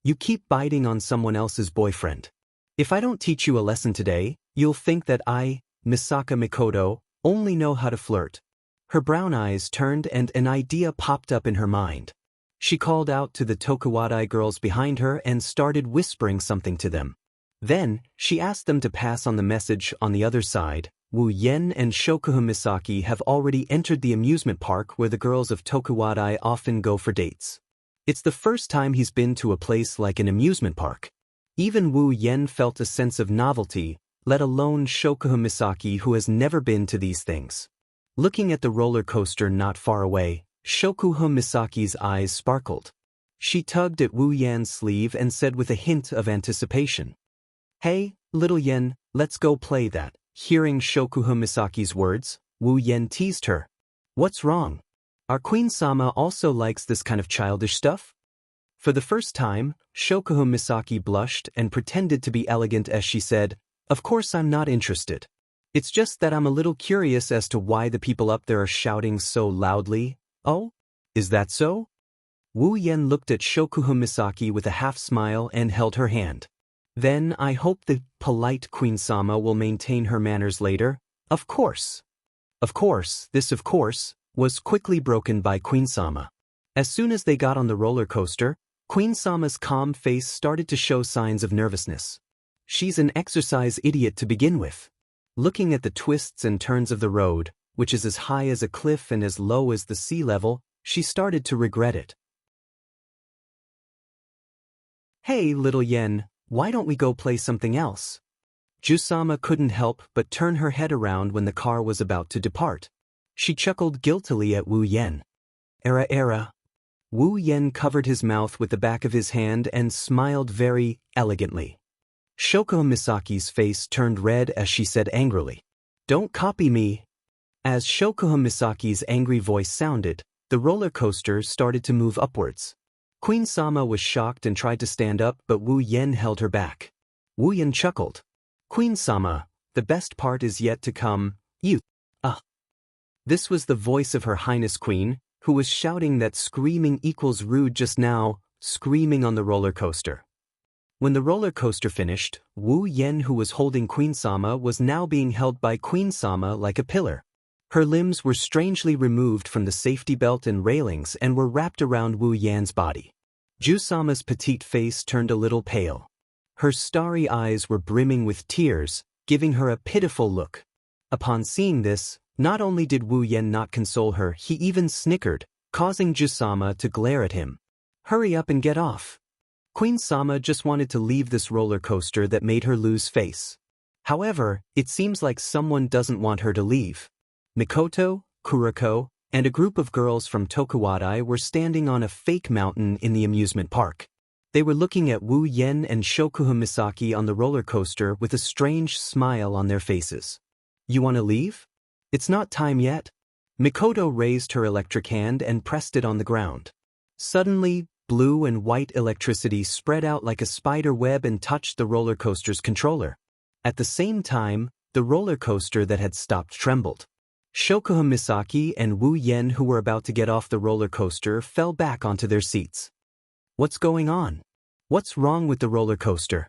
You keep biting on someone else's boyfriend. If I don't teach you a lesson today, you'll think that I, Misaka Mikoto, only know how to flirt. Her brown eyes turned and an idea popped up in her mind. She called out to the Tokuwadai girls behind her and started whispering something to them. Then, she asked them to pass on the message on the other side. Wu Yen and Shokuho Misaki have already entered the amusement park where the girls of Tokuwadai often go for dates. It's the first time he's been to a place like an amusement park. Even Wu Yen felt a sense of novelty, let alone Shokuho Misaki who has never been to these things. Looking at the roller coaster not far away, Shokuho Misaki's eyes sparkled. She tugged at Wu Yen's sleeve and said with a hint of anticipation, "Hey, little Yen, let's go play that." Hearing Shokuho Misaki's words, Wu Yen teased her. "What's wrong? Our Queen-sama also likes this kind of childish stuff?" For the first time, Shokuho Misaki blushed and pretended to be elegant as she said, "Of course I'm not interested. It's just that I'm a little curious as to why the people up there are shouting so loudly." "Oh? Is that so?" Wu Yen looked at Shokuho Misaki with a half-smile and held her hand. "Then I hope the polite Queen-sama will maintain her manners later." Of course." Of course, this of course, was quickly broken by Queen-sama. As soon as they got on the roller coaster, Queen-sama's calm face started to show signs of nervousness. She's an exercise idiot to begin with. Looking at the twists and turns of the road, which is as high as a cliff and as low as the sea level, she started to regret it. "Hey, little Yen, why don't we go play something else?" Jusama couldn't help but turn her head around when the car was about to depart. She chuckled guiltily at Wu Yen. Era. Wu Yen covered his mouth with the back of his hand and smiled very elegantly. Shokuho Misaki's face turned red as she said angrily, "Don't copy me." As Shokuho Misaki's angry voice sounded, the roller coaster started to move upwards. Queen-sama was shocked and tried to stand up, but Wu Yen held her back. Wu Yen chuckled. "Queen-sama, the best part is yet to come. This was the voice of Her Highness Queen, who was shouting that screaming equals rude just now, screaming on the roller coaster. When the roller coaster finished, Wu Yen, who was holding Queen-sama, was now being held by Queen-sama like a pillar. Her limbs were strangely removed from the safety belt and railings and were wrapped around Wu Yan's body. Jusama's petite face turned a little pale. Her starry eyes were brimming with tears, giving her a pitiful look. Upon seeing this, not only did Wu Yen not console her, he even snickered, causing Jusama to glare at him. "Hurry up and get off." Queen-sama just wanted to leave this roller coaster that made her lose face. However, it seems like someone doesn't want her to leave. Mikoto, Kuriko, and a group of girls from Tokuwadai were standing on a fake mountain in the amusement park. They were looking at Wu Yen and Shokuho Misaki on the roller coaster with a strange smile on their faces. "You want to leave? It's not time yet." Mikoto raised her electric hand and pressed it on the ground. Suddenly, blue and white electricity spread out like a spider web and touched the roller coaster's controller. At the same time, the roller coaster that had stopped trembled. Shokuho Misaki and Wu Yen, who were about to get off the roller coaster, fell back onto their seats. "What's going on? What's wrong with the roller coaster?"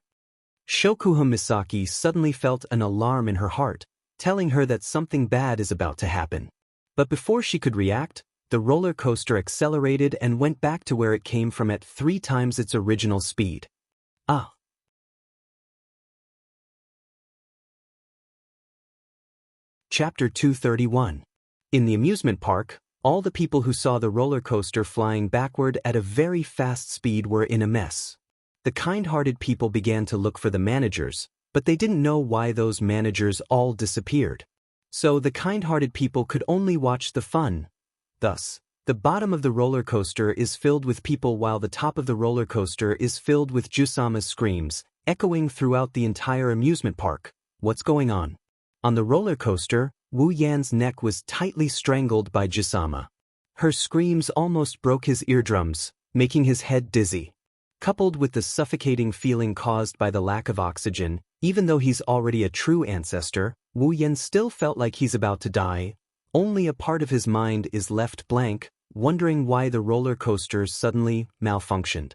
Shokuho Misaki suddenly felt an alarm in her heart, telling her that something bad is about to happen. But before she could react, the roller coaster accelerated and went back to where it came from at 3 times its original speed. Chapter 231. In the amusement park, all the people who saw the roller coaster flying backward at a very fast speed were in a mess. The kind-hearted people began to look for the managers, but they didn't know why those managers all disappeared. So the kind-hearted people could only watch the fun. Thus, the bottom of the roller coaster is filled with people while the top of the roller coaster is filled with Jusama's screams, echoing throughout the entire amusement park. What's going on? On the roller coaster, Wu Yan's neck was tightly strangled by Jusama. Her screams almost broke his eardrums, making his head dizzy. Coupled with the suffocating feeling caused by the lack of oxygen, even though he's already a true ancestor, Wu Yan still felt like he's about to die. Only a part of his mind is left blank, wondering why the roller coaster suddenly malfunctioned.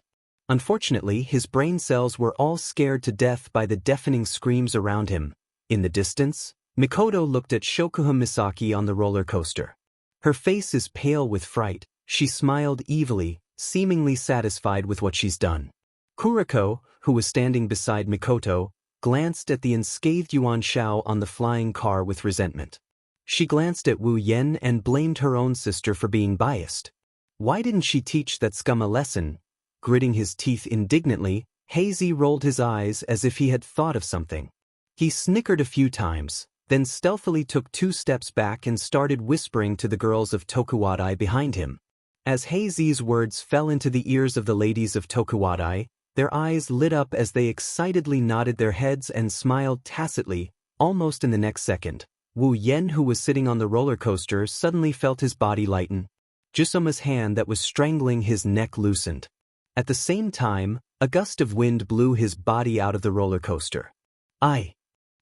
Unfortunately, his brain cells were all scared to death by the deafening screams around him. In the distance, Mikoto looked at Shokuha Misaki on the roller coaster. Her face is pale with fright. She smiled evilly, seemingly satisfied with what she's done. Kuriko, who was standing beside Mikoto, glanced at the unscathed Yuan Shao on the flying car with resentment. She glanced at Wu Yan and blamed her own sister for being biased. Why didn't she teach that scum a lesson? Gritting his teeth indignantly, Hazy rolled his eyes as if he had thought of something. He snickered a few times, then stealthily took 2 steps back and started whispering to the girls of Tokuwadai behind him. As Hazy's words fell into the ears of the ladies of Tokuwadai, their eyes lit up as they excitedly nodded their heads and smiled tacitly. Almost in the next second, Wu Yan, who was sitting on the roller coaster, suddenly felt his body lighten. Jusoma's hand that was strangling his neck loosened. At the same time, a gust of wind blew his body out of the roller coaster.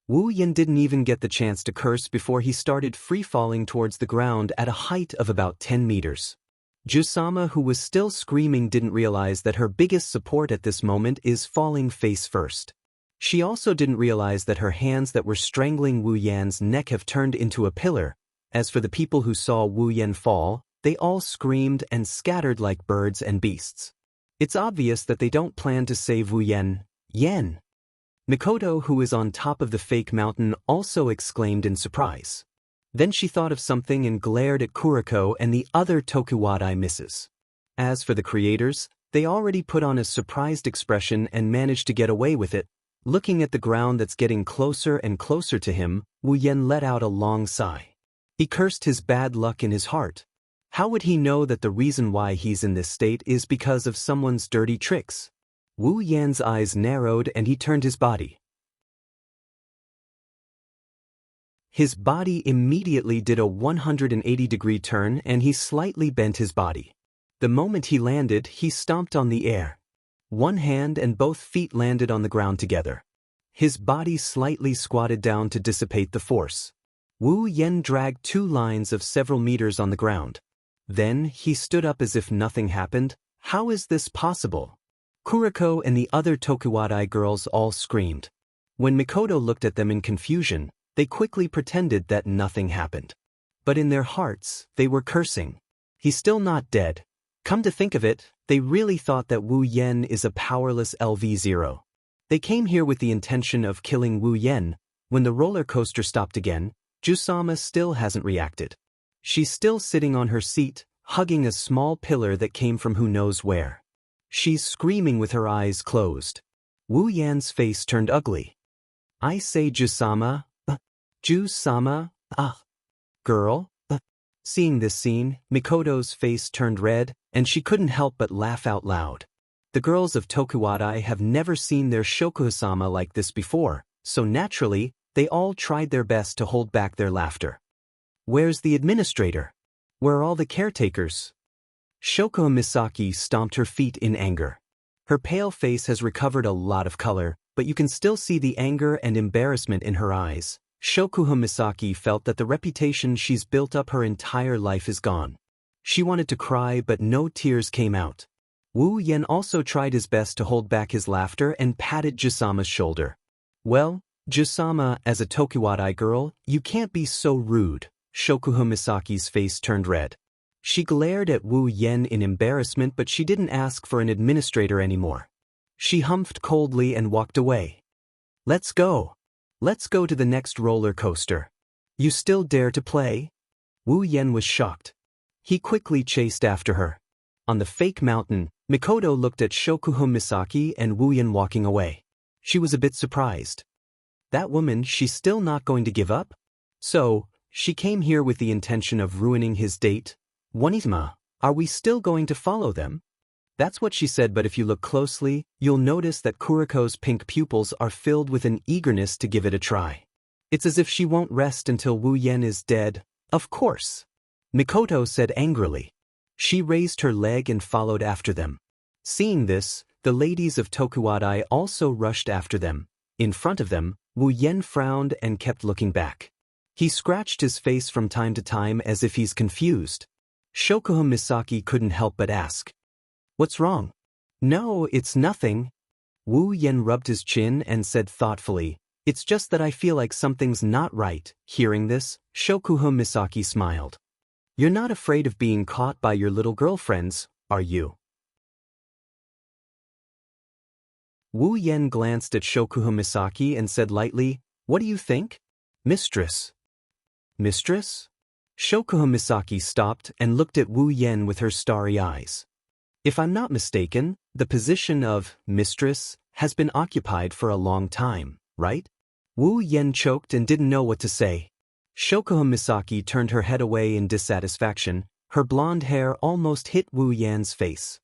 Wu Yan didn't even get the chance to curse before he started free-falling towards the ground at a height of about 10 meters. Jusama, who was still screaming, didn't realize that her biggest support at this moment is falling face first. She also didn't realize that her hands that were strangling Wu Yan's neck have turned into a pillar. As for the people who saw Wu Yan fall, they all screamed and scattered like birds and beasts. It's obvious that they don't plan to save Wu Yan. Mikoto, who is on top of the fake mountain, also exclaimed in surprise. Then she thought of something and glared at Kuriko and the other Tokuwadai misses. As for the creators, they already put on a surprised expression and managed to get away with it. Looking at the ground that's getting closer and closer to him, Wu Yan let out a long sigh. He cursed his bad luck in his heart. How would he know that the reason why he's in this state is because of someone's dirty tricks? Wu Yan's eyes narrowed and he turned his body. His body immediately did a 180-degree turn and he slightly bent his body. The moment he landed, he stomped on the air. One hand and both feet landed on the ground together. His body slightly squatted down to dissipate the force. Wu Yan dragged 2 lines of several meters on the ground. Then he stood up as if nothing happened. How is this possible? Kuriko and the other Tokuwadai girls all screamed. When Mikoto looked at them in confusion, they quickly pretended that nothing happened. But in their hearts, they were cursing. He's still not dead. Come to think of it, they really thought that Wu Yan is a powerless LV0. They came here with the intention of killing Wu Yan. When the roller coaster stopped again, Jusama still hasn't reacted. She's still sitting on her seat, hugging a small pillar that came from who knows where. She's screaming with her eyes closed. Wu Yan's face turned ugly. I say Jusama, girl. Seeing this scene, Mikoto's face turned red, and she couldn't help but laugh out loud. The girls of Tokuwadai have never seen their Shokuha-sama like this before, so naturally, they all tried their best to hold back their laughter. Where's the administrator? Where are all the caretakers? Shokuha Misaki stomped her feet in anger. Her pale face has recovered a lot of color, but you can still see the anger and embarrassment in her eyes. Shokuha Misaki felt that the reputation she's built up her entire life is gone. She wanted to cry, but no tears came out. Wu Yan also tried his best to hold back his laughter and patted Jusama's shoulder. Well, Jusama, as a Tokuwadai girl, you can't be so rude. Shokuha Misaki's face turned red. She glared at Wu Yan in embarrassment, but she didn't ask for an administrator anymore. She humphed coldly and walked away. Let's go. Let's go to the next roller coaster. You still dare to play? Wu Yan was shocked. He quickly chased after her. On the fake mountain, Mikoto looked at Shokuha Misaki and Wu Yan walking away. She was a bit surprised. That woman, she's still not going to give up? So, she came here with the intention of ruining his date? Wanizma, are we still going to follow them? That's what she said, but if you look closely, you'll notice that Kuriko's pink pupils are filled with an eagerness to give it a try. It's as if she won't rest until Wu Yan is dead. Of course. Mikoto said angrily. She raised her leg and followed after them. Seeing this, The ladies of Tokuwadai also rushed after them. In front of them, Wu Yen frowned and kept looking back. He scratched his face from time to time as if he's confused. Shokuha Misaki couldn't help but ask, "What's wrong?" "No, it's nothing." Wu Yen rubbed his chin and said thoughtfully, "It's just that I feel like something's not right." Hearing this, Shokuha Misaki smiled. "You're not afraid of being caught by your little girlfriends, are you?" Wu Yen glanced at Shokuha Misaki and said lightly, "What do you think?" "Mistress." "Mistress?" Shokuha Misaki stopped and looked at Wu Yen with her starry eyes. "If I'm not mistaken, the position of mistress has been occupied for a long time, right?" Wu Yen choked and didn't know what to say. Shokuha Misaki turned her head away in dissatisfaction. Her blonde hair almost hit Wu Yan's face.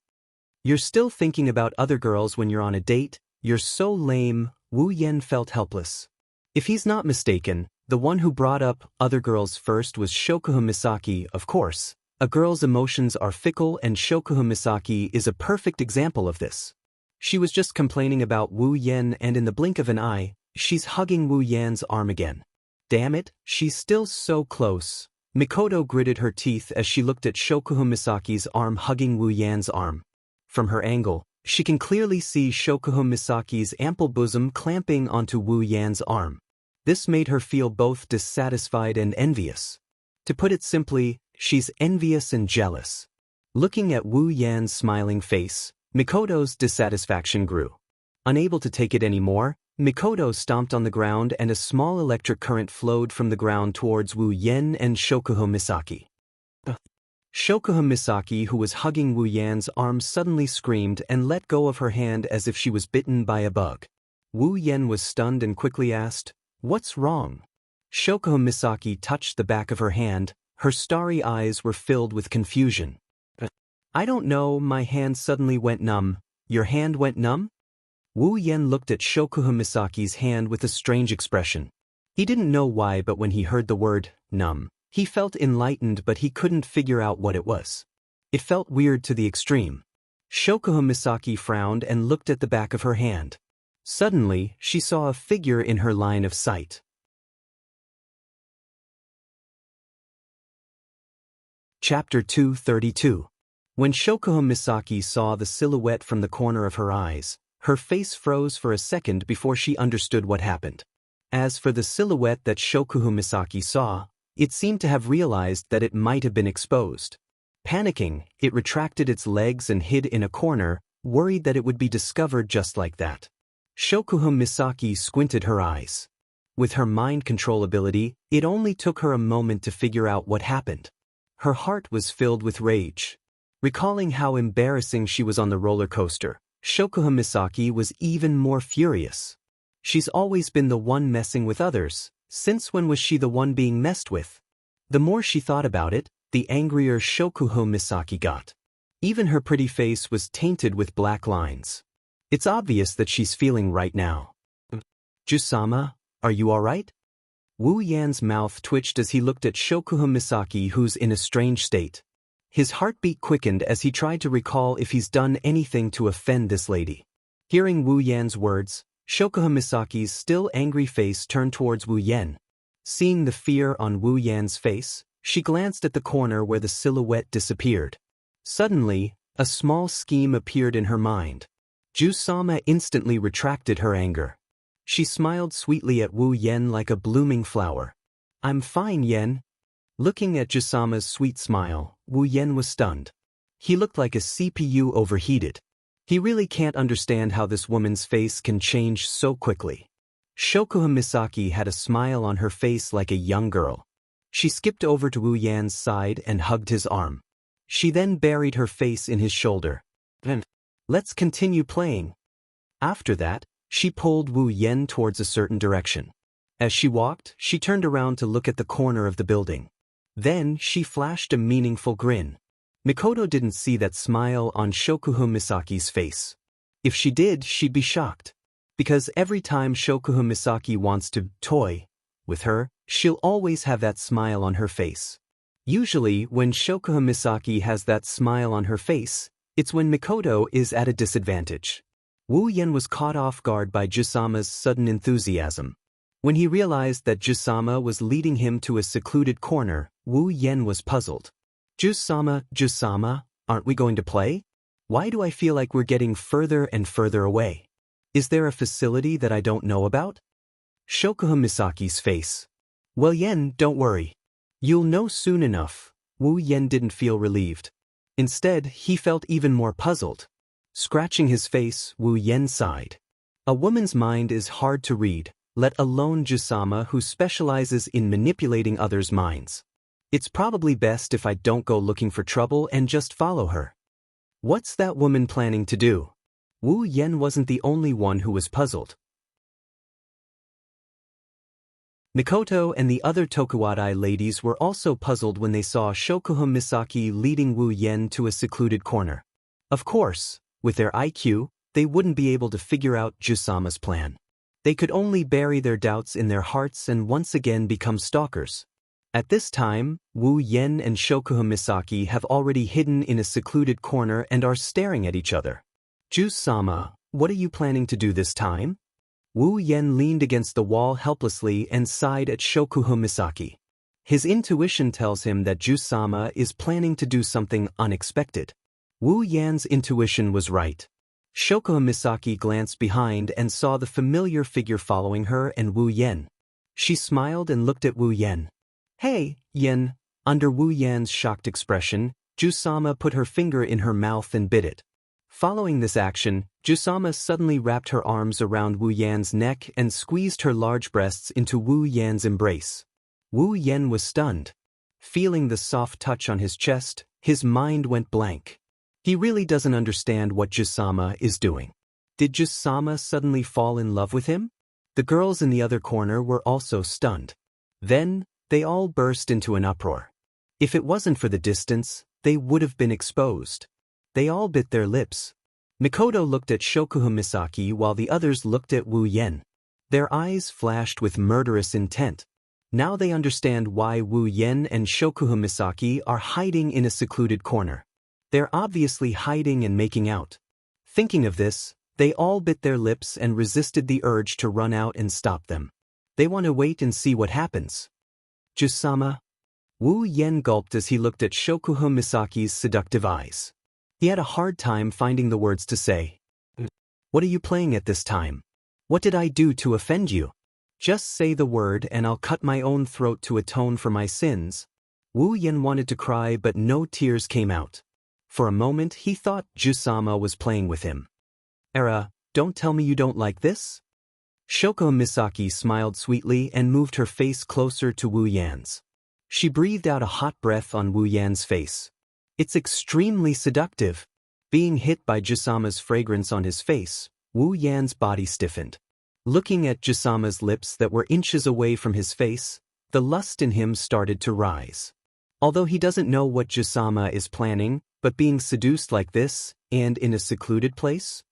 "You're still thinking about other girls when you're on a date? You're so lame." Wu Yen felt helpless. If he's not mistaken, the one who brought up other girls first was Shokuha Misaki, of course. A girl's emotions are fickle and Shokuha Misaki is a perfect example of this. She was just complaining about Wu Yen and in the blink of an eye, she's hugging Wu Yan's arm again. Damn it, she's still so close. Mikoto gritted her teeth as she looked at Shokuha Misaki's arm hugging Wu Yan's arm. From her angle, she can clearly see Shokuha Misaki's ample bosom clamping onto Wu Yan's arm. This made her feel both dissatisfied and envious. To put it simply, she's envious and jealous. Looking at Wu Yan's smiling face, Mikoto's dissatisfaction grew. Unable to take it anymore, Mikoto stomped on the ground and a small electric current flowed from the ground towards Wu Yen and Shokuha Misaki. Shokuha Misaki, who was hugging Wu Yan's arm, suddenly screamed and let go of her hand as if she was bitten by a bug. Wu Yen was stunned and quickly asked, "What's wrong?" Shokuha Misaki touched the back of her hand. Her starry eyes were filled with confusion. "I don't know, my hand suddenly went numb." "Your hand went numb?" Wu Yen looked at Shokuha Misaki's hand with a strange expression. He didn't know why, but when he heard the word numb, he felt enlightened, but he couldn't figure out what it was. It felt weird to the extreme. Shokuha Misaki frowned and looked at the back of her hand. Suddenly, she saw a figure in her line of sight. Chapter 232. When Shokuha Misaki saw the silhouette from the corner of her eyes, her face froze for a second before she understood what happened. As for the silhouette that Shokuha Misaki saw, it seemed to have realized that it might have been exposed. Panicking, it retracted its legs and hid in a corner, worried that it would be discovered just like that. Shokuha Misaki squinted her eyes. With her mind control ability, it only took her a moment to figure out what happened. Her heart was filled with rage. Recalling how embarrassing she was on the roller coaster, Shokuha Misaki was even more furious. She's always been the one messing with others. Since when was she the one being messed with? The more she thought about it, the angrier Shokuha Misaki got. Even her pretty face was tainted with black lines. It's obvious that she's feeling right now. "Jusama, are you alright?" Wu Yan's mouth twitched as he looked at Shokuha Misaki, who's in a strange state. His heartbeat quickened as he tried to recall if he's done anything to offend this lady. Hearing Wu Yan's words, Shokuha Misaki's still angry face turned towards Wu Yen. Seeing the fear on Wu Yan's face, she glanced at the corner where the silhouette disappeared. Suddenly, a small scheme appeared in her mind. Jusama instantly retracted her anger. She smiled sweetly at Wu Yen like a blooming flower. "I'm fine, Yen." Looking at Jusama's sweet smile, Wu Yen was stunned. He looked like a CPU overheated. He really can't understand how this woman's face can change so quickly. Shokuha Misaki had a smile on her face like a young girl. She skipped over to Wu Yan's side and hugged his arm. She then buried her face in his shoulder. "Let's continue playing." After that, she pulled Wu Yen towards a certain direction. As she walked, she turned around to look at the corner of the building. Then she flashed a meaningful grin. Mikoto didn't see that smile on Shokuha Misaki's face. If she did, she'd be shocked. Because every time Shokuha Misaki wants to toy with her, she'll always have that smile on her face. Usually, when Shokuha Misaki has that smile on her face, it's when Mikoto is at a disadvantage. Wu Yen was caught off guard by Jusama's sudden enthusiasm. When he realized that Jusama was leading him to a secluded corner, Wu Yen was puzzled. Jusama, aren't we going to play? Why do I feel like we're getting further and further away? Is there a facility that I don't know about? Shokuha Misaki's face. Well, Yen, don't worry. You'll know soon enough. Wu Yen didn't feel relieved. Instead, he felt even more puzzled. Scratching his face, Wu Yen sighed. A woman's mind is hard to read, let alone Jusama, who specializes in manipulating others' minds. It's probably best if I don't go looking for trouble and just follow her. What's that woman planning to do? Wu Yen wasn't the only one who was puzzled. Mikoto and the other Tokuwadai ladies were also puzzled when they saw Shokuha Misaki leading Wu Yen to a secluded corner. Of course, with their IQ, they wouldn't be able to figure out Jusama's plan. They could only bury their doubts in their hearts and once again become stalkers. At this time, Wu Yen and Shokuha Misaki have already hidden in a secluded corner and are staring at each other. Jusama, what are you planning to do this time? Wu Yen leaned against the wall helplessly and sighed at Shokuha Misaki. His intuition tells him that Jusama is planning to do something unexpected. Wu Yen's intuition was right. Shokuha Misaki glanced behind and saw the familiar figure following her and Wu Yen. She smiled and looked at Wu Yen. Hey, Yen. Under Wu Yen's shocked expression, Jusama put her finger in her mouth and bit it. Following this action, Jusama suddenly wrapped her arms around Wu Yan's neck and squeezed her large breasts into Wu Yan's embrace. Wu Yen was stunned. Feeling the soft touch on his chest, his mind went blank. He really doesn't understand what Jusama is doing. Did Jusama suddenly fall in love with him? The girls in the other corner were also stunned. Then, they all burst into an uproar. If it wasn't for the distance, they would have been exposed. They all bit their lips. Mikoto looked at Shokuha Misaki while the others looked at Wu Yen. Their eyes flashed with murderous intent. Now they understand why Wu Yen and Shokuha Misaki are hiding in a secluded corner. They're obviously hiding and making out. Thinking of this, they all bit their lips and resisted the urge to run out and stop them. They want to wait and see what happens. Jusama? Wu Yen gulped as he looked at Shokuha Misaki's seductive eyes. He had a hard time finding the words to say. What are you playing at this time? What did I do to offend you? Just say the word and I'll cut my own throat to atone for my sins. Wu Yen wanted to cry but no tears came out. For a moment he thought Jusama was playing with him. Don't tell me you don't like this? Shokuha Misaki smiled sweetly and moved her face closer to Wu Yan's. She breathed out a hot breath on Wu Yan's face. It's extremely seductive. Being hit by Jusama's fragrance on his face, Wu Yan's body stiffened. Looking at Jusama's lips that were inches away from his face, the lust in him started to rise. Although he doesn't know what Jusama is planning, but being seduced like this, and in a secluded place?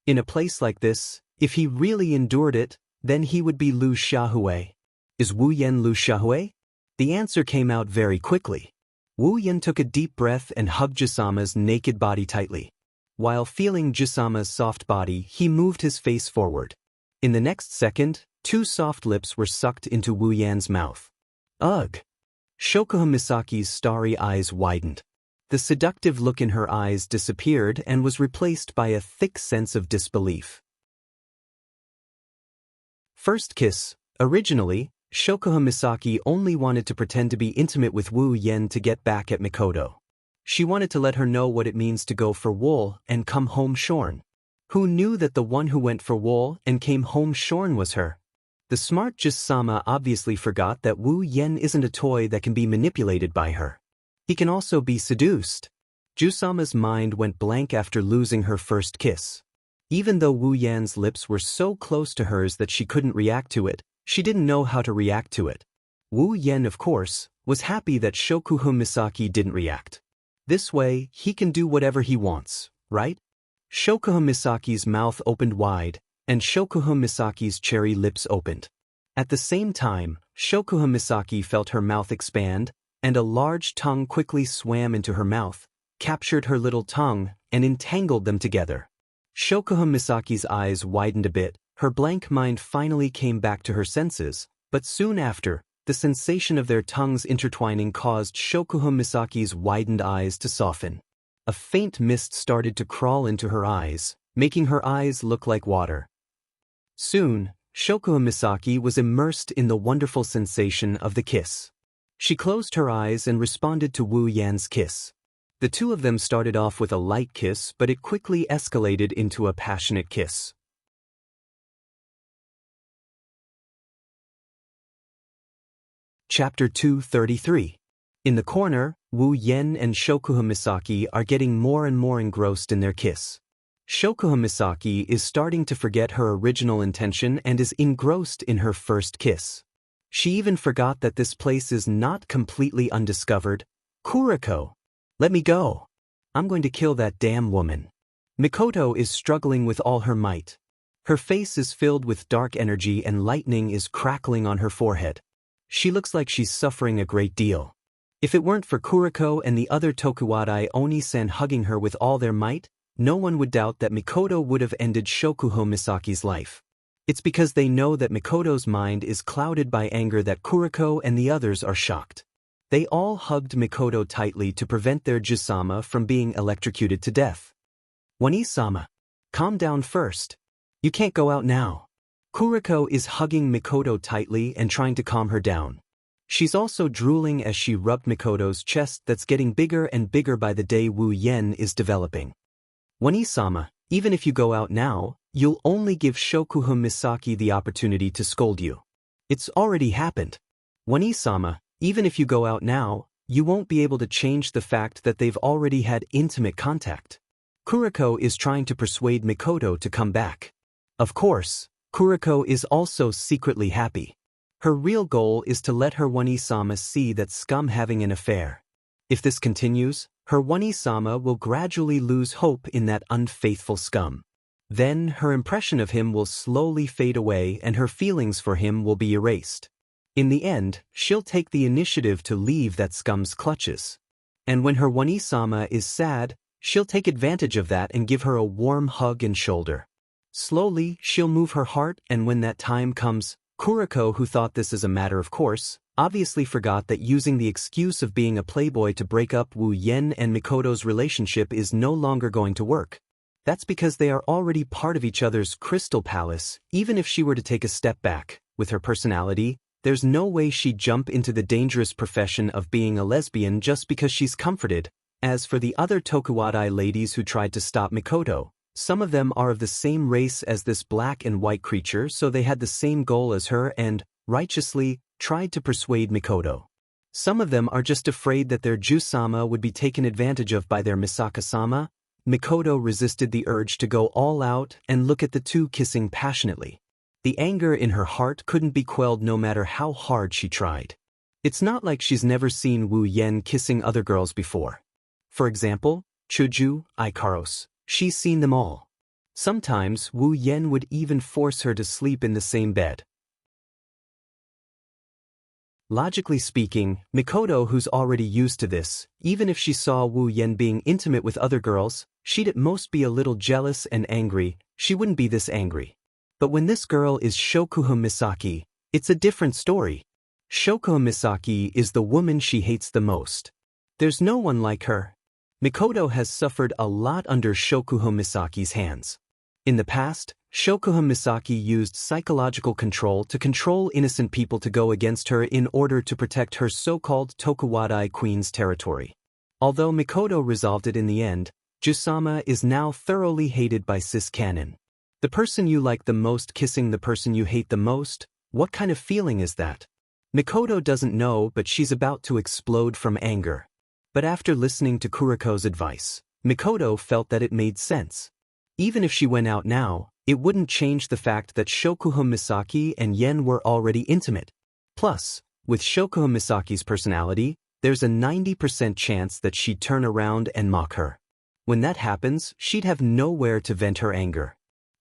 In a place like this, if he really endured it, then he would be Lu Xiaohui. Is Wu Yen Lu Xiaohui? The answer came out very quickly. Wu Yen took a deep breath and hugged Jusama's naked body tightly. While feeling Jusama's soft body, he moved his face forward. In the next second, two soft lips were sucked into Wu Yan's mouth. Ugh! Shokuha Misaki's starry eyes widened. The seductive look in her eyes disappeared and was replaced by a thick sense of disbelief. First kiss. Originally, Shokuha Misaki only wanted to pretend to be intimate with Wu Yen to get back at Mikoto. She wanted to let her know what it means to go for wool and come home shorn. Who knew that the one who went for wool and came home shorn was her? The smart Jusama obviously forgot that Wu Yen isn't a toy that can be manipulated by her. He can also be seduced. Jusama's mind went blank after losing her first kiss. Even though Wu Yan's lips were so close to hers that she couldn't react to it, she didn't know how to react to it. Wu Yen, of course, was happy that Shokuha Misaki didn't react. This way, he can do whatever he wants, right? Shokuha Misaki's mouth opened wide, and Shokuha Misaki's cherry lips opened. At the same time, Shokuha Misaki felt her mouth expand, and a large tongue quickly swam into her mouth, captured her little tongue, and entangled them together. Shokuha Misaki's eyes widened a bit, her blank mind finally came back to her senses, but soon after, the sensation of their tongues intertwining caused Shokuha Misaki's widened eyes to soften. A faint mist started to crawl into her eyes, making her eyes look like water. Soon, Shokuha Misaki was immersed in the wonderful sensation of the kiss. She closed her eyes and responded to Wu Yan's kiss. The two of them started off with a light kiss, but it quickly escalated into a passionate kiss. Chapter 233. In the corner, Wu Yan and Shokuha Misaki are getting more and more engrossed in their kiss. Shokuha Misaki is starting to forget her original intention and is engrossed in her first kiss. She even forgot that this place is not completely undiscovered. Kuriko! Let me go! I'm going to kill that damn woman. Mikoto is struggling with all her might. Her face is filled with dark energy and lightning is crackling on her forehead. She looks like she's suffering a great deal. If it weren't for Kuriko and the other Tokuwadai Oni-san hugging her with all their might, no one would doubt that Mikoto would have ended Shokuha Misaki's life. It's because they know that Mikoto's mind is clouded by anger that Kuriko and the others are shocked. They all hugged Mikoto tightly to prevent their Jisama from being electrocuted to death. Wani-sama, calm down first. You can't go out now. Kuriko is hugging Mikoto tightly and trying to calm her down. She's also drooling as she rubbed Mikoto's chest that's getting bigger and bigger by the day Wu Yen is developing. Wani-sama, even if you go out now, you'll only give Shokuha Misaki the opportunity to scold you. It's already happened. Wani-sama, even if you go out now, you won't be able to change the fact that they've already had intimate contact. Kuriko is trying to persuade Mikoto to come back. Of course, Kuriko is also secretly happy. Her real goal is to let her Wani-sama see that scum having an affair. If this continues, her Wani-sama will gradually lose hope in that unfaithful scum. Then her impression of him will slowly fade away and her feelings for him will be erased. In the end, she'll take the initiative to leave that scum's clutches. And when her Wani-sama is sad, she'll take advantage of that and give her a warm hug and shoulder. Slowly, she'll move her heart, and when that time comes, Kuriko, who thought this as a matter of course, obviously forgot that using the excuse of being a playboy to break up Wu Yen and Mikoto's relationship is no longer going to work. That's because they are already part of each other's crystal palace. Even if she were to take a step back, with her personality, there's no way she'd jump into the dangerous profession of being a lesbian just because she's comforted. As for the other Tokuwadai ladies who tried to stop Mikoto, some of them are of the same race as this black and white creature, so they had the same goal as her and, righteously, tried to persuade Mikoto. Some of them are just afraid that their Jusama would be taken advantage of by their Misaka-sama. Mikoto resisted the urge to go all out and look at the two kissing passionately. The anger in her heart couldn't be quelled no matter how hard she tried. It's not like she's never seen Wu Yen kissing other girls before. For example, Chuju, Ikaros, she's seen them all. Sometimes Wu Yen would even force her to sleep in the same bed. Logically speaking, Mikoto, who's already used to this, even if she saw Wu Yen being intimate with other girls, she'd at most be a little jealous and angry. She wouldn't be this angry. But when this girl is Shokuha Misaki, it's a different story. Shokuha Misaki is the woman she hates the most. There's no one like her. Mikoto has suffered a lot under Shokuha Misaki's hands. In the past, Shokuha Misaki used psychological control to control innocent people to go against her in order to protect her so-called Tokuwadai queen's territory. Although Mikoto resolved it in the end, Jusama is now thoroughly hated by cis canon. The person you like the most kissing the person you hate the most? What kind of feeling is that? Mikoto doesn't know, but she's about to explode from anger. But after listening to Kuriko's advice, Mikoto felt that it made sense. Even if she went out now, it wouldn't change the fact that Shokuha Misaki and Yen were already intimate. Plus, with Shokuha Misaki's personality, there's a 90% chance that she'd turn around and mock her. When that happens, she'd have nowhere to vent her anger.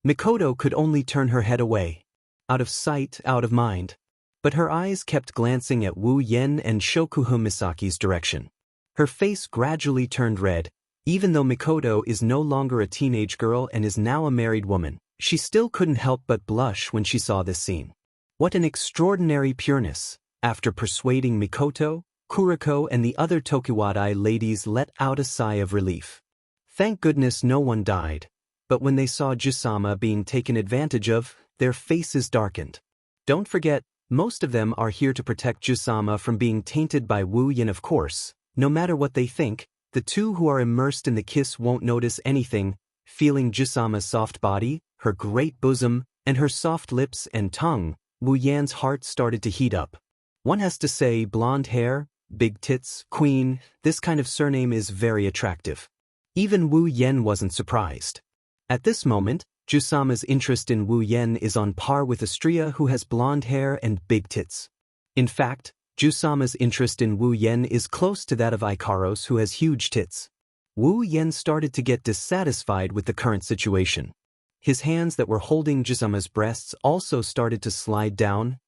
Mikoto could only turn her head away. Out of sight, out of mind. But her eyes kept glancing at Wu Yen and Shokuha Misaki's direction. Her face gradually turned red, Even though Mikoto is no longer a teenage girl and is now a married woman, she still couldn't help but blush when she saw this scene. What an extraordinary pureness! After persuading Mikoto, Kuriko and the other Tokiwadai ladies let out a sigh of relief. Thank goodness no one died, but when they saw Jusama being taken advantage of, their faces darkened. Don't forget, most of them are here to protect Jusama from being tainted by Wu Yin. Of course, no matter what they think, the two who are immersed in the kiss won't notice anything. Feeling Jusama's soft body, her great bosom, and her soft lips and tongue, Wu Yan's heart started to heat up. One has to say, blonde hair, big tits, queen, this kind of surname is very attractive. Even Wu Yan wasn't surprised. At this moment, Jusama's interest in Wu Yan is on par with Astria, who has blonde hair and big tits. In fact, Jusama's interest in Wu Yan is close to that of Ikaros, who has huge tits. Wu Yan started to get dissatisfied with the current situation. His hands that were holding Jusama's breasts also started to slide down.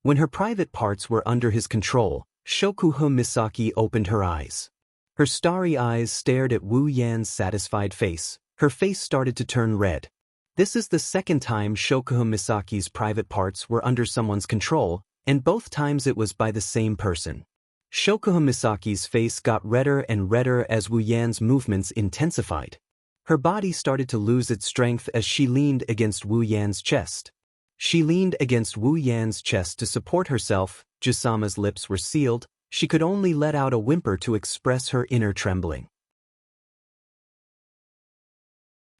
When her private parts were under his control, Shokuha Misaki opened her eyes. Her starry eyes stared at Wu Yan's satisfied face. Her face started to turn red. This is the second time Shokuha Misaki's private parts were under someone's control, and both times it was by the same person. Shokuha Misaki's face got redder and redder as Wu Yan's movements intensified. Her body started to lose its strength as she leaned against Wu Yan's chest. She leaned against Wu Yan's chest to support herself. Jusama's lips were sealed. She could only let out a whimper to express her inner trembling.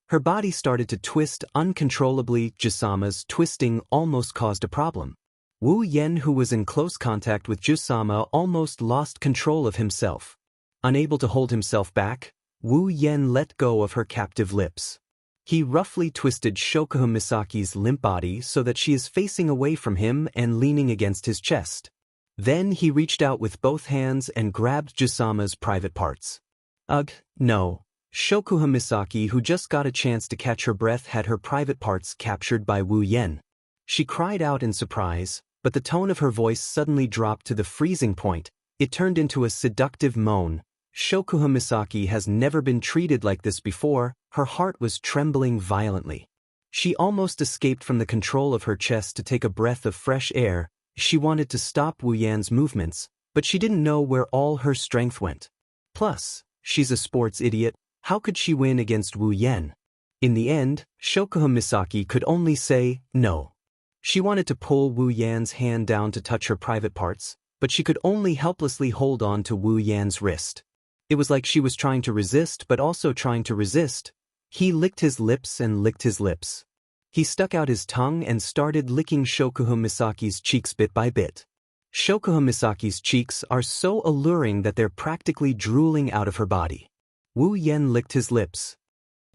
Her body started to twist uncontrollably. Jusama's twisting almost caused a problem. Wu Yan, who was in close contact with Jusama, almost lost control of himself. Unable to hold himself back, Wu Yan let go of her captive lips. He roughly twisted Shokuha Misaki's limp body so that she is facing away from him and leaning against his chest. Then he reached out with both hands and grabbed Jusama's private parts. Ugh, no. Shokuha Misaki, who just got a chance to catch her breath, had her private parts captured by Wu Yan. She cried out in surprise, but the tone of her voice suddenly dropped to the freezing point. It turned into a seductive moan. Shokuha Misaki has never been treated like this before. Her heart was trembling violently. She almost escaped from the control of her chest to take a breath of fresh air. She wanted to stop Wu Yan's movements, but she didn't know where all her strength went. Plus, she's a sports idiot. How could she win against Wu Yan? In the end, Shokuha Misaki could only say no. She wanted to pull Wu Yan's hand down to touch her private parts, but she could only helplessly hold on to Wu Yan's wrist. It was like she was trying to resist but also trying to resist. He licked his lips and licked his lips. He stuck out his tongue and started licking Shokuha Misaki's cheeks bit by bit. Shokuha Misaki's cheeks are so alluring that they're practically drooling out of her body. Wu Yan licked his lips.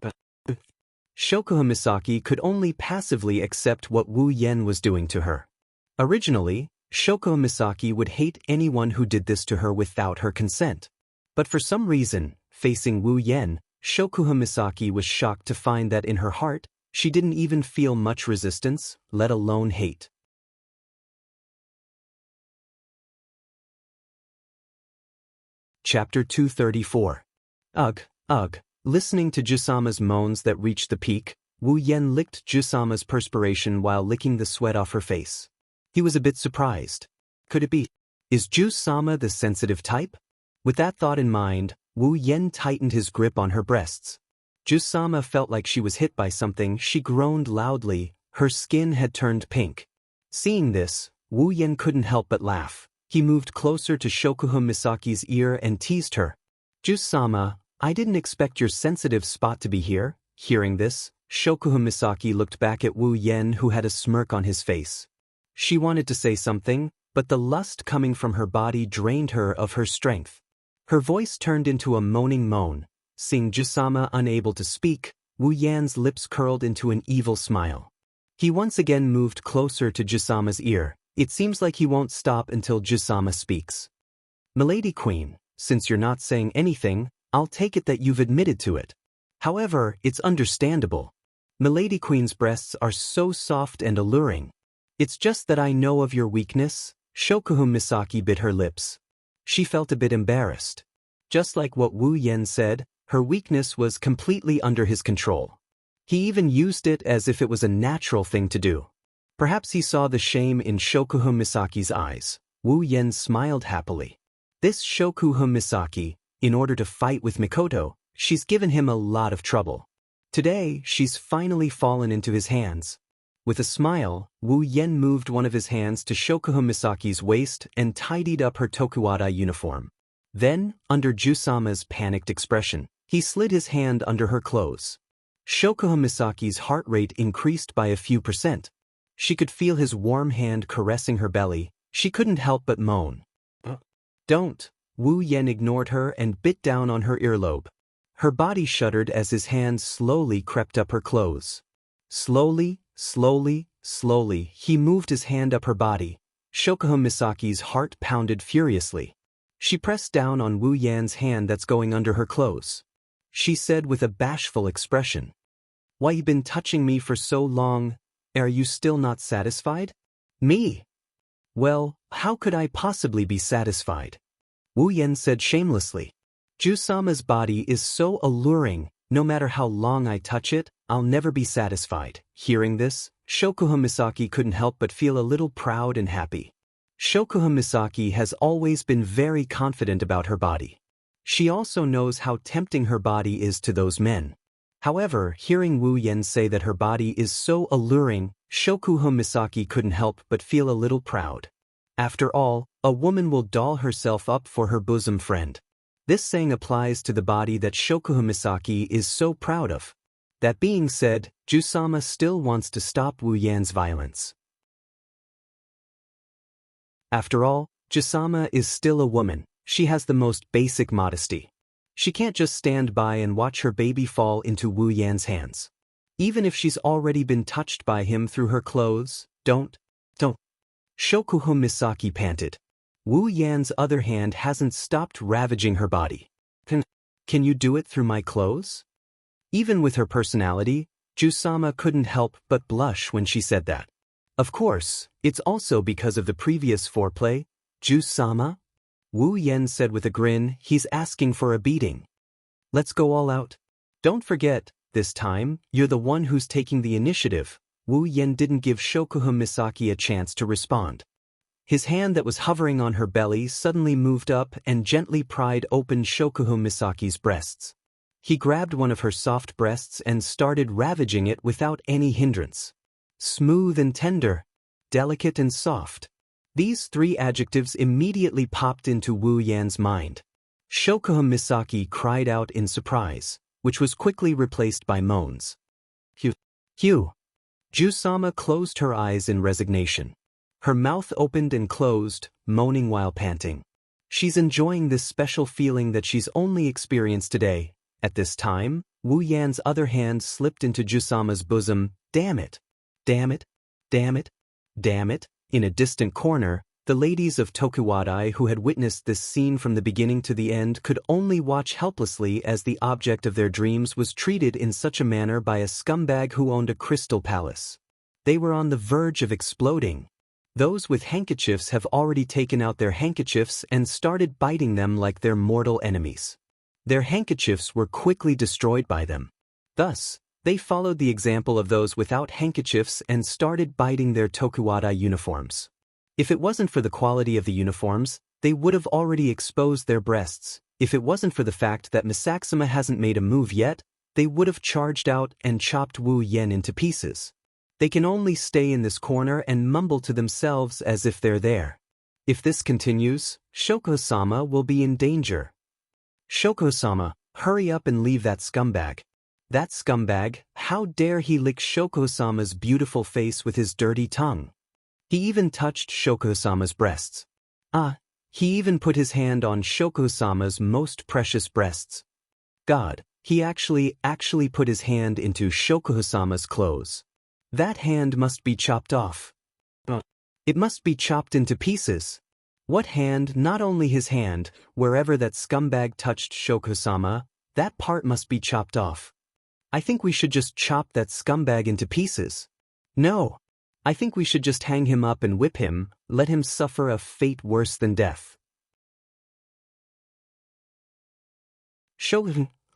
But Shokuha Misaki could only passively accept what Wu Yan was doing to her. Originally, Shokuha Misaki would hate anyone who did this to her without her consent. But for some reason, facing Wu Yan, Shokuha Misaki was shocked to find that in her heart, she didn't even feel much resistance, let alone hate. Chapter 234. Ugh, ugh. Listening to Jusama's moans that reached the peak, Wu Yan licked Jusama's perspiration while licking the sweat off her face. He was a bit surprised. Could it be? Is Jusama the sensitive type? With that thought in mind, Wu Yan tightened his grip on her breasts. Jusama felt like she was hit by something. She groaned loudly. Her skin had turned pink. Seeing this, Wu Yan couldn't help but laugh. He moved closer to Shokuha Misaki's ear and teased her. Jusama, I didn't expect your sensitive spot to be here. Hearing this, Shokuha Misaki looked back at Wu Yan, who had a smirk on his face. She wanted to say something, but the lust coming from her body drained her of her strength. Her voice turned into a moaning moan. Seeing Jusama unable to speak, Wu Yan's lips curled into an evil smile. He once again moved closer to Jusama's ear. It seems like he won't stop until Jusama speaks. Milady Queen, since you're not saying anything, I'll take it that you've admitted to it. However, it's understandable. Milady Queen's breasts are so soft and alluring. It's just that I know of your weakness. Shokuha Misaki bit her lips. She felt a bit embarrassed. Just like what Wu Yan said, Her weakness was completely under his control. He even used it as if it was a natural thing to do. Perhaps he saw the shame in Shokuhun Misaki's eyes. Wu Yen smiled happily. This Shokuhun Misaki, in order to fight with Mikoto, she's given him a lot of trouble. Today, she's finally fallen into his hands. With a smile, Wu Yen moved one of his hands to Shokuhun Misaki's waist and tidied up her Tokuwada uniform. Then, under Jusama's panicked expression, he slid his hand under her clothes. Shokuhun Misaki's heart rate increased by a few %. She could feel his warm hand caressing her belly. She couldn't help but moan. Don't. Wu Yen ignored her and bit down on her earlobe. Her body shuddered as his hand slowly crept up her clothes. Slowly, he moved his hand up her body. Shokuhun Misaki's heart pounded furiously. She pressed down on Wu Yan's hand that's going under her clothes. She said with a bashful expression, "Why you been touching me for so long? Are you still not satisfied?" "Me? Well, how could I possibly be satisfied?" Wu Yen said shamelessly. "Jusama's body is so alluring, no matter how long I touch it, I'll never be satisfied." Hearing this, Shokuhun Misaki couldn't help but feel a little proud and happy. Shokuhun Misaki has always been very confident about her body. She also knows how tempting her body is to those men. However, hearing Wu Yen say that her body is so alluring, Shokuhun Misaki couldn't help but feel a little proud. After all, a woman will doll herself up for her bosom friend. This saying applies to the body that Shokuhun Misaki is so proud of. That being said, Jusama still wants to stop Wu Yan's violence. After all, Jusama is still a woman. She has the most basic modesty. She can't just stand by and watch her baby fall into Wu Yan's hands. Even if she's already been touched by him through her clothes, don't. Shokuhun Misaki panted. Wu Yan's other hand hasn't stopped ravaging her body. Can you do it through my clothes? Even with her personality, Jusama couldn't help but blush when she said that. Of course, it's also because of the previous foreplay. Jusama? Wu Yen said with a grin, he's asking for a beating. Let's go all out. Don't forget, this time, you're the one who's taking the initiative. Wu Yen didn't give Shokuhun Misaki a chance to respond. His hand that was hovering on her belly suddenly moved up and gently pried open Shokuhun Misaki's breasts. He grabbed one of her soft breasts and started ravaging it without any hindrance. Smooth and tender, delicate and soft. These three adjectives immediately popped into Wu Yan's mind. Shokuhun Misaki cried out in surprise, which was quickly replaced by moans. Hugh. Jusama closed her eyes in resignation. Her mouth opened and closed, moaning while panting. She's enjoying this special feeling that she's only experienced today. At this time, Wu Yan's other hand slipped into Jusama's bosom. Damn it! Damn it! Damn it! Damn it! In a distant corner, the ladies of Tokuwadai who had witnessed this scene from the beginning to the end could only watch helplessly as the object of their dreams was treated in such a manner by a scumbag who owned a crystal palace. They were on the verge of exploding. Those with handkerchiefs have already taken out their handkerchiefs and started biting them like their mortal enemies. Their handkerchiefs were quickly destroyed by them. Thus, they followed the example of those without handkerchiefs and started biting their Tokuwada uniforms. If it wasn't for the quality of the uniforms, they would have already exposed their breasts. If it wasn't for the fact that Misaksama hasn't made a move yet, they would have charged out and chopped Wu Yen into pieces. They can only stay in this corner and mumble to themselves as if they're there. If this continues, Shoko-sama will be in danger. Shoko-sama, hurry up and leave that scumbag. That scumbag, how dare he lick Shoko-sama's beautiful face with his dirty tongue. He even touched Shoko-sama's breasts. He even put his hand on Shoko-sama's most precious breasts. God, he actually put his hand into Shoko-sama's clothes. That hand must be chopped off. It must be chopped into pieces. What hand? Not only his hand, wherever that scumbag touched Shoko-sama, that part must be chopped off. I think we should just chop that scumbag into pieces. No. I think we should just hang him up and whip him, let him suffer a fate worse than death.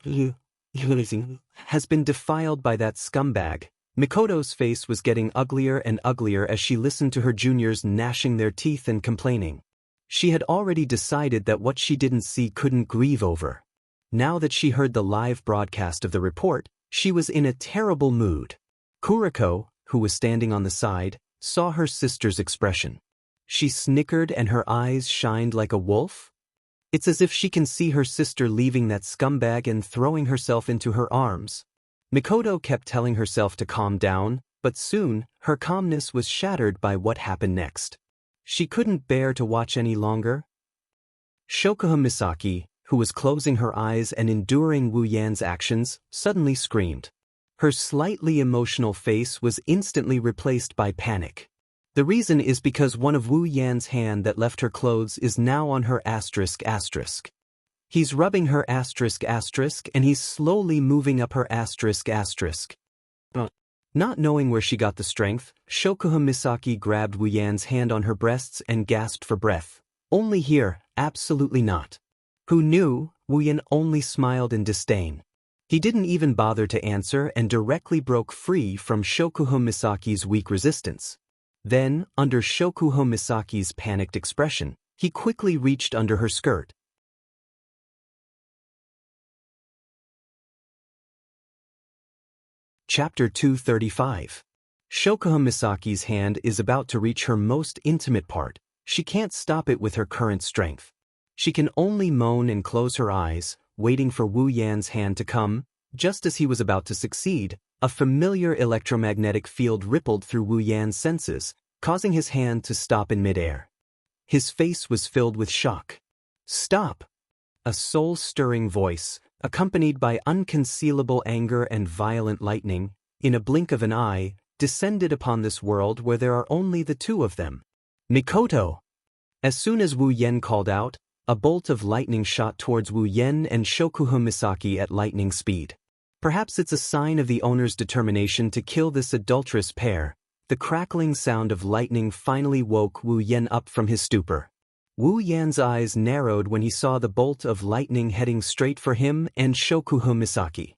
has been defiled by that scumbag. Mikoto's face was getting uglier and uglier as she listened to her juniors gnashing their teeth and complaining. She had already decided that what she didn't see couldn't grieve over. Now that she heard the live broadcast of the report, she was in a terrible mood. Kuriko, who was standing on the side, saw her sister's expression. She snickered and her eyes shined like a wolf. It's as if she can see her sister leaving that scumbag and throwing herself into her arms. Mikoto kept telling herself to calm down, but soon, her calmness was shattered by what happened next. She couldn't bear to watch any longer. Shokuha Misaki, who was closing her eyes and enduring Wu Yan's actions, suddenly screamed. Her slightly emotional face was instantly replaced by panic. The reason is because one of Wu Yan's hand that left her clothes is now on her asterisk. He's rubbing her asterisk and he's slowly moving up her asterisk. Not knowing where she got the strength, Shokuha Misaki grabbed Wu Yan's hand on her breasts and gasped for breath. Only here, absolutely not. Who knew? Wu Yan only smiled in disdain. He didn't even bother to answer and directly broke free from Shokuha Misaki's weak resistance. Then, under Shokuha Misaki's panicked expression, he quickly reached under her skirt. Chapter 235. Shokuha Misaki's hand is about to reach her most intimate part. She can't stop it with her current strength. She can only moan and close her eyes, waiting for Wu Yan's hand to come. Just as he was about to succeed, a familiar electromagnetic field rippled through Wu Yan's senses, causing his hand to stop in midair. His face was filled with shock. Stop! A soul-stirring voice, accompanied by unconcealable anger and violent lightning, in a blink of an eye, descended upon this world where there are only the two of them. Mikoto! As soon as Wu Yan called out, a bolt of lightning shot towards Wu Yan and Shokuha Misaki at lightning speed. Perhaps it's a sign of the owner's determination to kill this adulterous pair. The crackling sound of lightning finally woke Wu Yan up from his stupor. Wu Yan's eyes narrowed when he saw the bolt of lightning heading straight for him and Shokuha Misaki.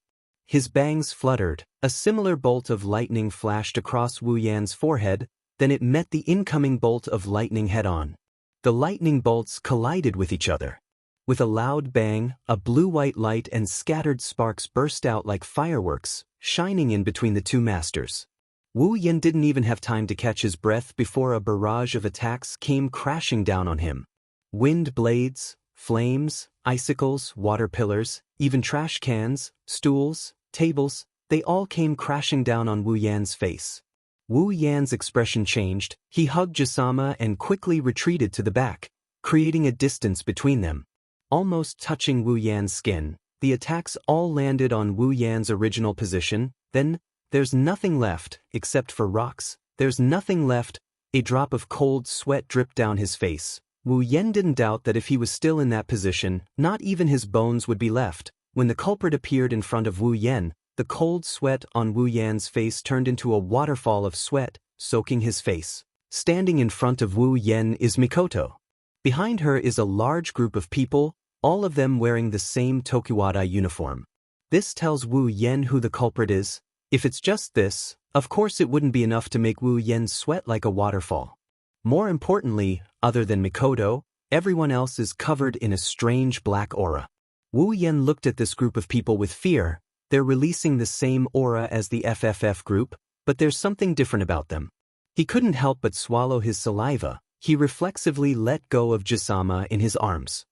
His bangs fluttered, a similar bolt of lightning flashed across Wu Yan's forehead, then it met the incoming bolt of lightning head-on. The lightning bolts collided with each other. With a loud bang, a blue-white light and scattered sparks burst out like fireworks, shining in between the two masters. Wu Yan didn't even have time to catch his breath before a barrage of attacks came crashing down on him. Wind blades, flames, icicles, water pillars, even trash cans, stools, tables, they all came crashing down on Wu Yan's face. Wu Yan's expression changed, he hugged Jisama and quickly retreated to the back, creating a distance between them. Almost touching Wu Yan's skin, the attacks all landed on Wu Yan's original position. Then, there's nothing left, except for rocks, there's nothing left. A drop of cold sweat dripped down his face. Wu Yan didn't doubt that if he was still in that position, not even his bones would be left. When the culprit appeared in front of Wu Yan, the cold sweat on Wu Yan's face turned into a waterfall of sweat, soaking his face. Standing in front of Wu Yan is Mikoto. Behind her is a large group of people, all of them wearing the same Tokiwadai uniform. This tells Wu Yan who the culprit is. If it's just this, of course it wouldn't be enough to make Wu Yan sweat like a waterfall. More importantly, other than Mikoto, everyone else is covered in a strange black aura. Wu Yan looked at this group of people with fear. They're releasing the same aura as the FFF group, but there's something different about them. He couldn't help but swallow his saliva. He reflexively let go of Jisama in his arms.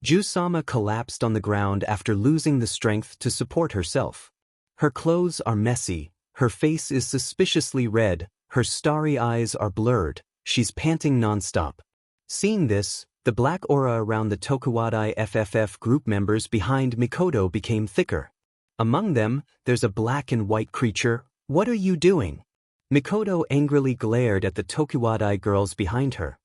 Jisama collapsed on the ground after losing the strength to support herself. Her clothes are messy, her face is suspiciously red, her starry eyes are blurred, she's panting non-stop. Seeing this, the black aura around the Tokiwadai FFF group members behind Mikoto became thicker. Among them, there's a black and white creature. What are you doing? Mikoto angrily glared at the Tokiwadai girls behind her.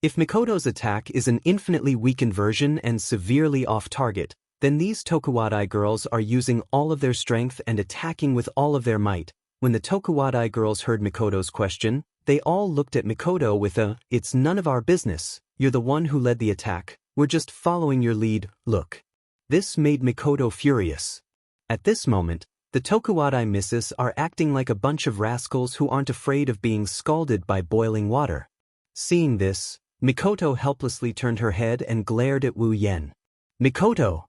If Mikoto's attack is an infinitely weakened version and severely off-target, then these Tokiwadai girls are using all of their strength and attacking with all of their might. When the Tokiwadai girls heard Mikoto's question, they all looked at Mikoto with a, "It's none of our business, you're the one who led the attack, We're just following your lead, look. This made Mikoto furious. At this moment, the Tokuwadai misses are acting like a bunch of rascals who aren't afraid of being scalded by boiling water. Seeing this, Mikoto helplessly turned her head and glared at Wu Yen. Mikoto!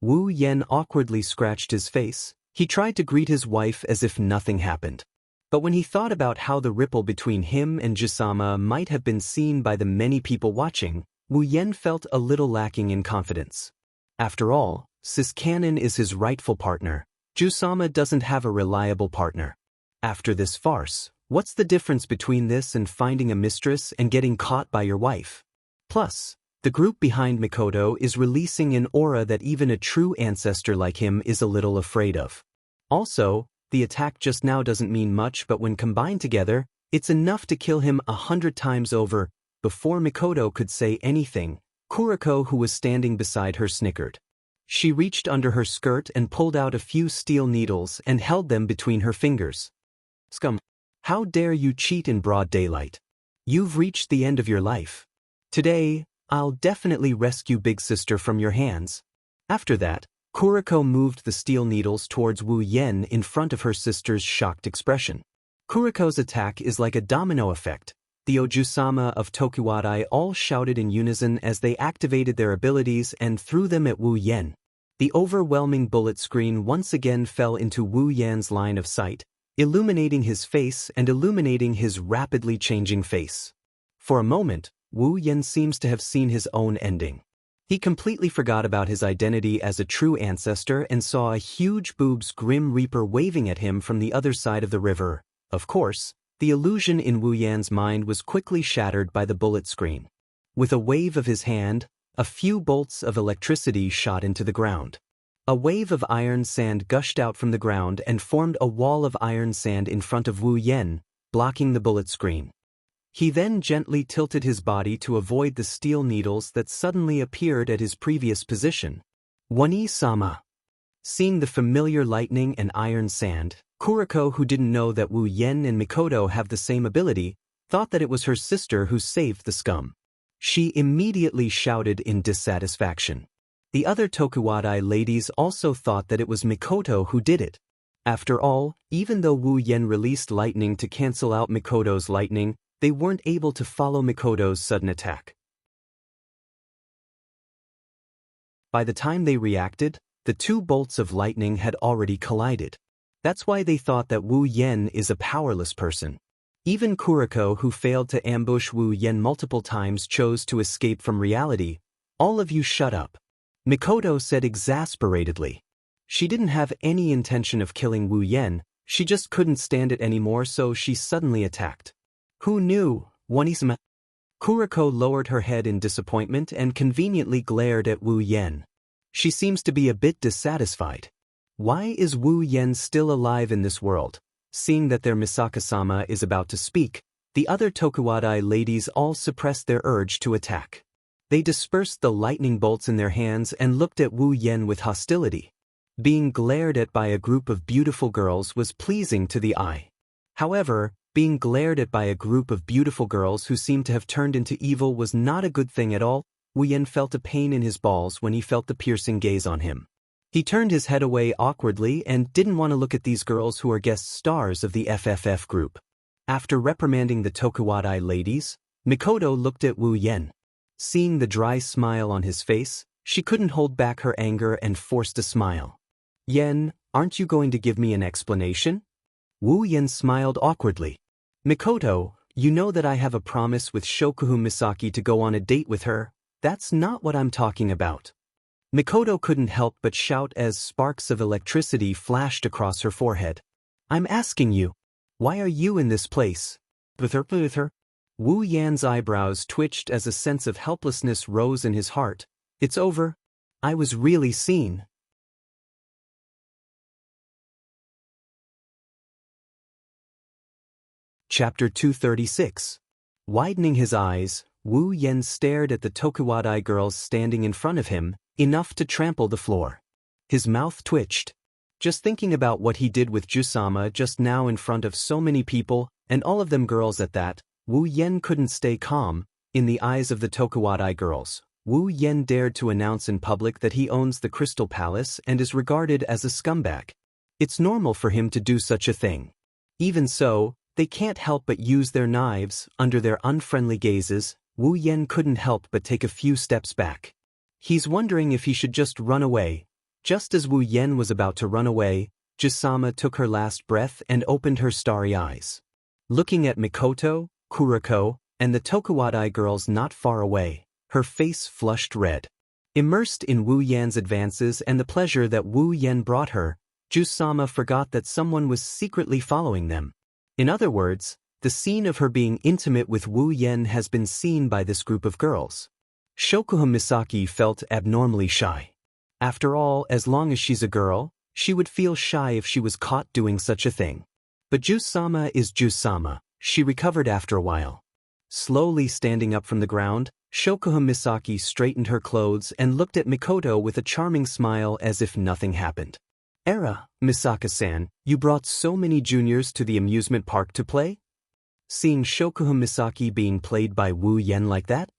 Wu Yen awkwardly scratched his face. He tried to greet his wife as if nothing happened. But when he thought about how the ripple between him and Jusama might have been seen by the many people watching, Wu Yen felt a little lacking in confidence. After all, Siskanen is his rightful partner. Jusama doesn't have a reliable partner. After this farce, what's the difference between this and finding a mistress and getting caught by your wife? Plus, the group behind Mikoto is releasing an aura that even a true ancestor like him is a little afraid of. Also, the attack just now doesn't mean much, but when combined together, it's enough to kill him 100 times over. Before Mikoto could say anything, Kuriko, who was standing beside her, snickered. She reached under her skirt and pulled out a few steel needles and held them between her fingers. Scum! How dare you cheat in broad daylight? You've reached the end of your life. Today, I'll definitely rescue Big Sister from your hands. After that, Kuriko moved the steel needles towards Wu Yen in front of her sister's shocked expression. Kuriko's attack is like a domino effect. The Ojusama of Tokuwadai all shouted in unison as they activated their abilities and threw them at Wu Yen. The overwhelming bullet screen once again fell into Wu Yan's line of sight, illuminating his face and illuminating his rapidly changing face. For a moment, Wu Yen seems to have seen his own ending. He completely forgot about his identity as a true ancestor and saw a huge boob's Grim Reaper waving at him from the other side of the river. Of course, the illusion in Wu Yan's mind was quickly shattered by the bullet screen. With a wave of his hand, a few bolts of electricity shot into the ground. A wave of iron sand gushed out from the ground and formed a wall of iron sand in front of Wu Yen, blocking the bullet screen. He then gently tilted his body to avoid the steel needles that suddenly appeared at his previous position. Wani-sama. Seeing the familiar lightning and iron sand, Kuriko, who didn't know that Wu Yen and Mikoto have the same ability, thought that it was her sister who saved the scum. She immediately shouted in dissatisfaction. The other Tokuwadai ladies also thought that it was Mikoto who did it. After all, even though Wu Yen released lightning to cancel out Mikoto's lightning, they weren't able to follow Mikoto's sudden attack. By the time they reacted, the two bolts of lightning had already collided. That's why they thought that Wu Yen is a powerless person. Even Kuriko, who failed to ambush Wu Yen multiple times, chose to escape from reality. All of you shut up. Mikoto said exasperatedly. She didn't have any intention of killing Wu Yen, she just couldn't stand it anymore, so she suddenly attacked. Who knew, Wanisama? Kuriko lowered her head in disappointment and conveniently glared at Wu Yen. She seems to be a bit dissatisfied. Why is Wu Yen still alive in this world? Seeing that their Misaka-sama is about to speak, the other Tokuwadai ladies all suppressed their urge to attack. They dispersed the lightning bolts in their hands and looked at Wu Yen with hostility. Being glared at by a group of beautiful girls was pleasing to the eye. However, being glared at by a group of beautiful girls who seemed to have turned into evil was not a good thing at all. Wu Yen felt a pain in his balls when he felt the piercing gaze on him. He turned his head away awkwardly and didn't want to look at these girls who are guest stars of the FFF group. After reprimanding the Tokuwadai ladies, Mikoto looked at Wu Yen. Seeing the dry smile on his face, she couldn't hold back her anger and forced a smile. Yen, aren't you going to give me an explanation? Wu Yen smiled awkwardly. Mikoto, you know that I have a promise with Shokuhu Misaki to go on a date with her. That's not what I'm talking about. Mikoto couldn't help but shout as sparks of electricity flashed across her forehead. I'm asking you, why are you in this place? With her? Wu Yan's eyebrows twitched as a sense of helplessness rose in his heart. It's over. I was really seen. Chapter 236. Widening his eyes, Wu Yen stared at the Tokuwadai girls standing in front of him, enough to trample the floor. His mouth twitched. Just thinking about what he did with Jusama just now in front of so many people, and all of them girls at that, Wu Yen couldn't stay calm. In the eyes of the Tokuwadai girls, Wu Yen dared to announce in public that he owns the Crystal Palace and is regarded as a scumbag. It's normal for him to do such a thing. Even so, they can't help but use their knives. Under their unfriendly gazes, Wu Yen couldn't help but take a few steps back. He's wondering if he should just run away. Just as Wu Yen was about to run away, Jusama took her last breath and opened her starry eyes. Looking at Mikoto, Kuriko, and the Tokuwadai girls not far away, her face flushed red. Immersed in Wu Yan's advances and the pleasure that Wu Yen brought her, Jusama forgot that someone was secretly following them. In other words, the scene of her being intimate with Wu Yen has been seen by this group of girls. Shokuha Misaki felt abnormally shy. After all, as long as she's a girl, she would feel shy if she was caught doing such a thing. But Jusama is Jusama, she recovered after a while. Slowly standing up from the ground, Shokuha Misaki straightened her clothes and looked at Mikoto with a charming smile as if nothing happened. "Era, Misaka-san, you brought so many juniors to the amusement park to play?" Seeing Shokuha Misaki being played by Wu Yen like that,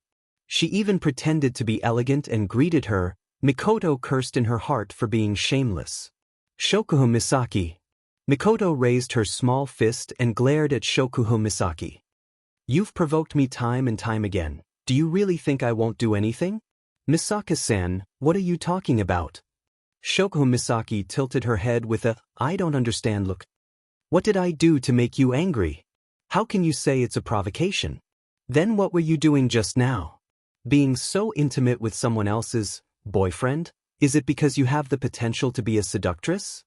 she even pretended to be elegant and greeted her. Mikoto cursed in her heart for being shameless. "Shokuha Misaki." Mikoto raised her small fist and glared at Shokuha Misaki. "You've provoked me time and time again. Do you really think I won't do anything?" "Misaka-san, what are you talking about?" Shokuha Misaki tilted her head with a, "I don't understand" look. "What did I do to make you angry? How can you say it's a provocation? Then what were you doing just now? Being so intimate with someone else's boyfriend? Is it because you have the potential to be a seductress?"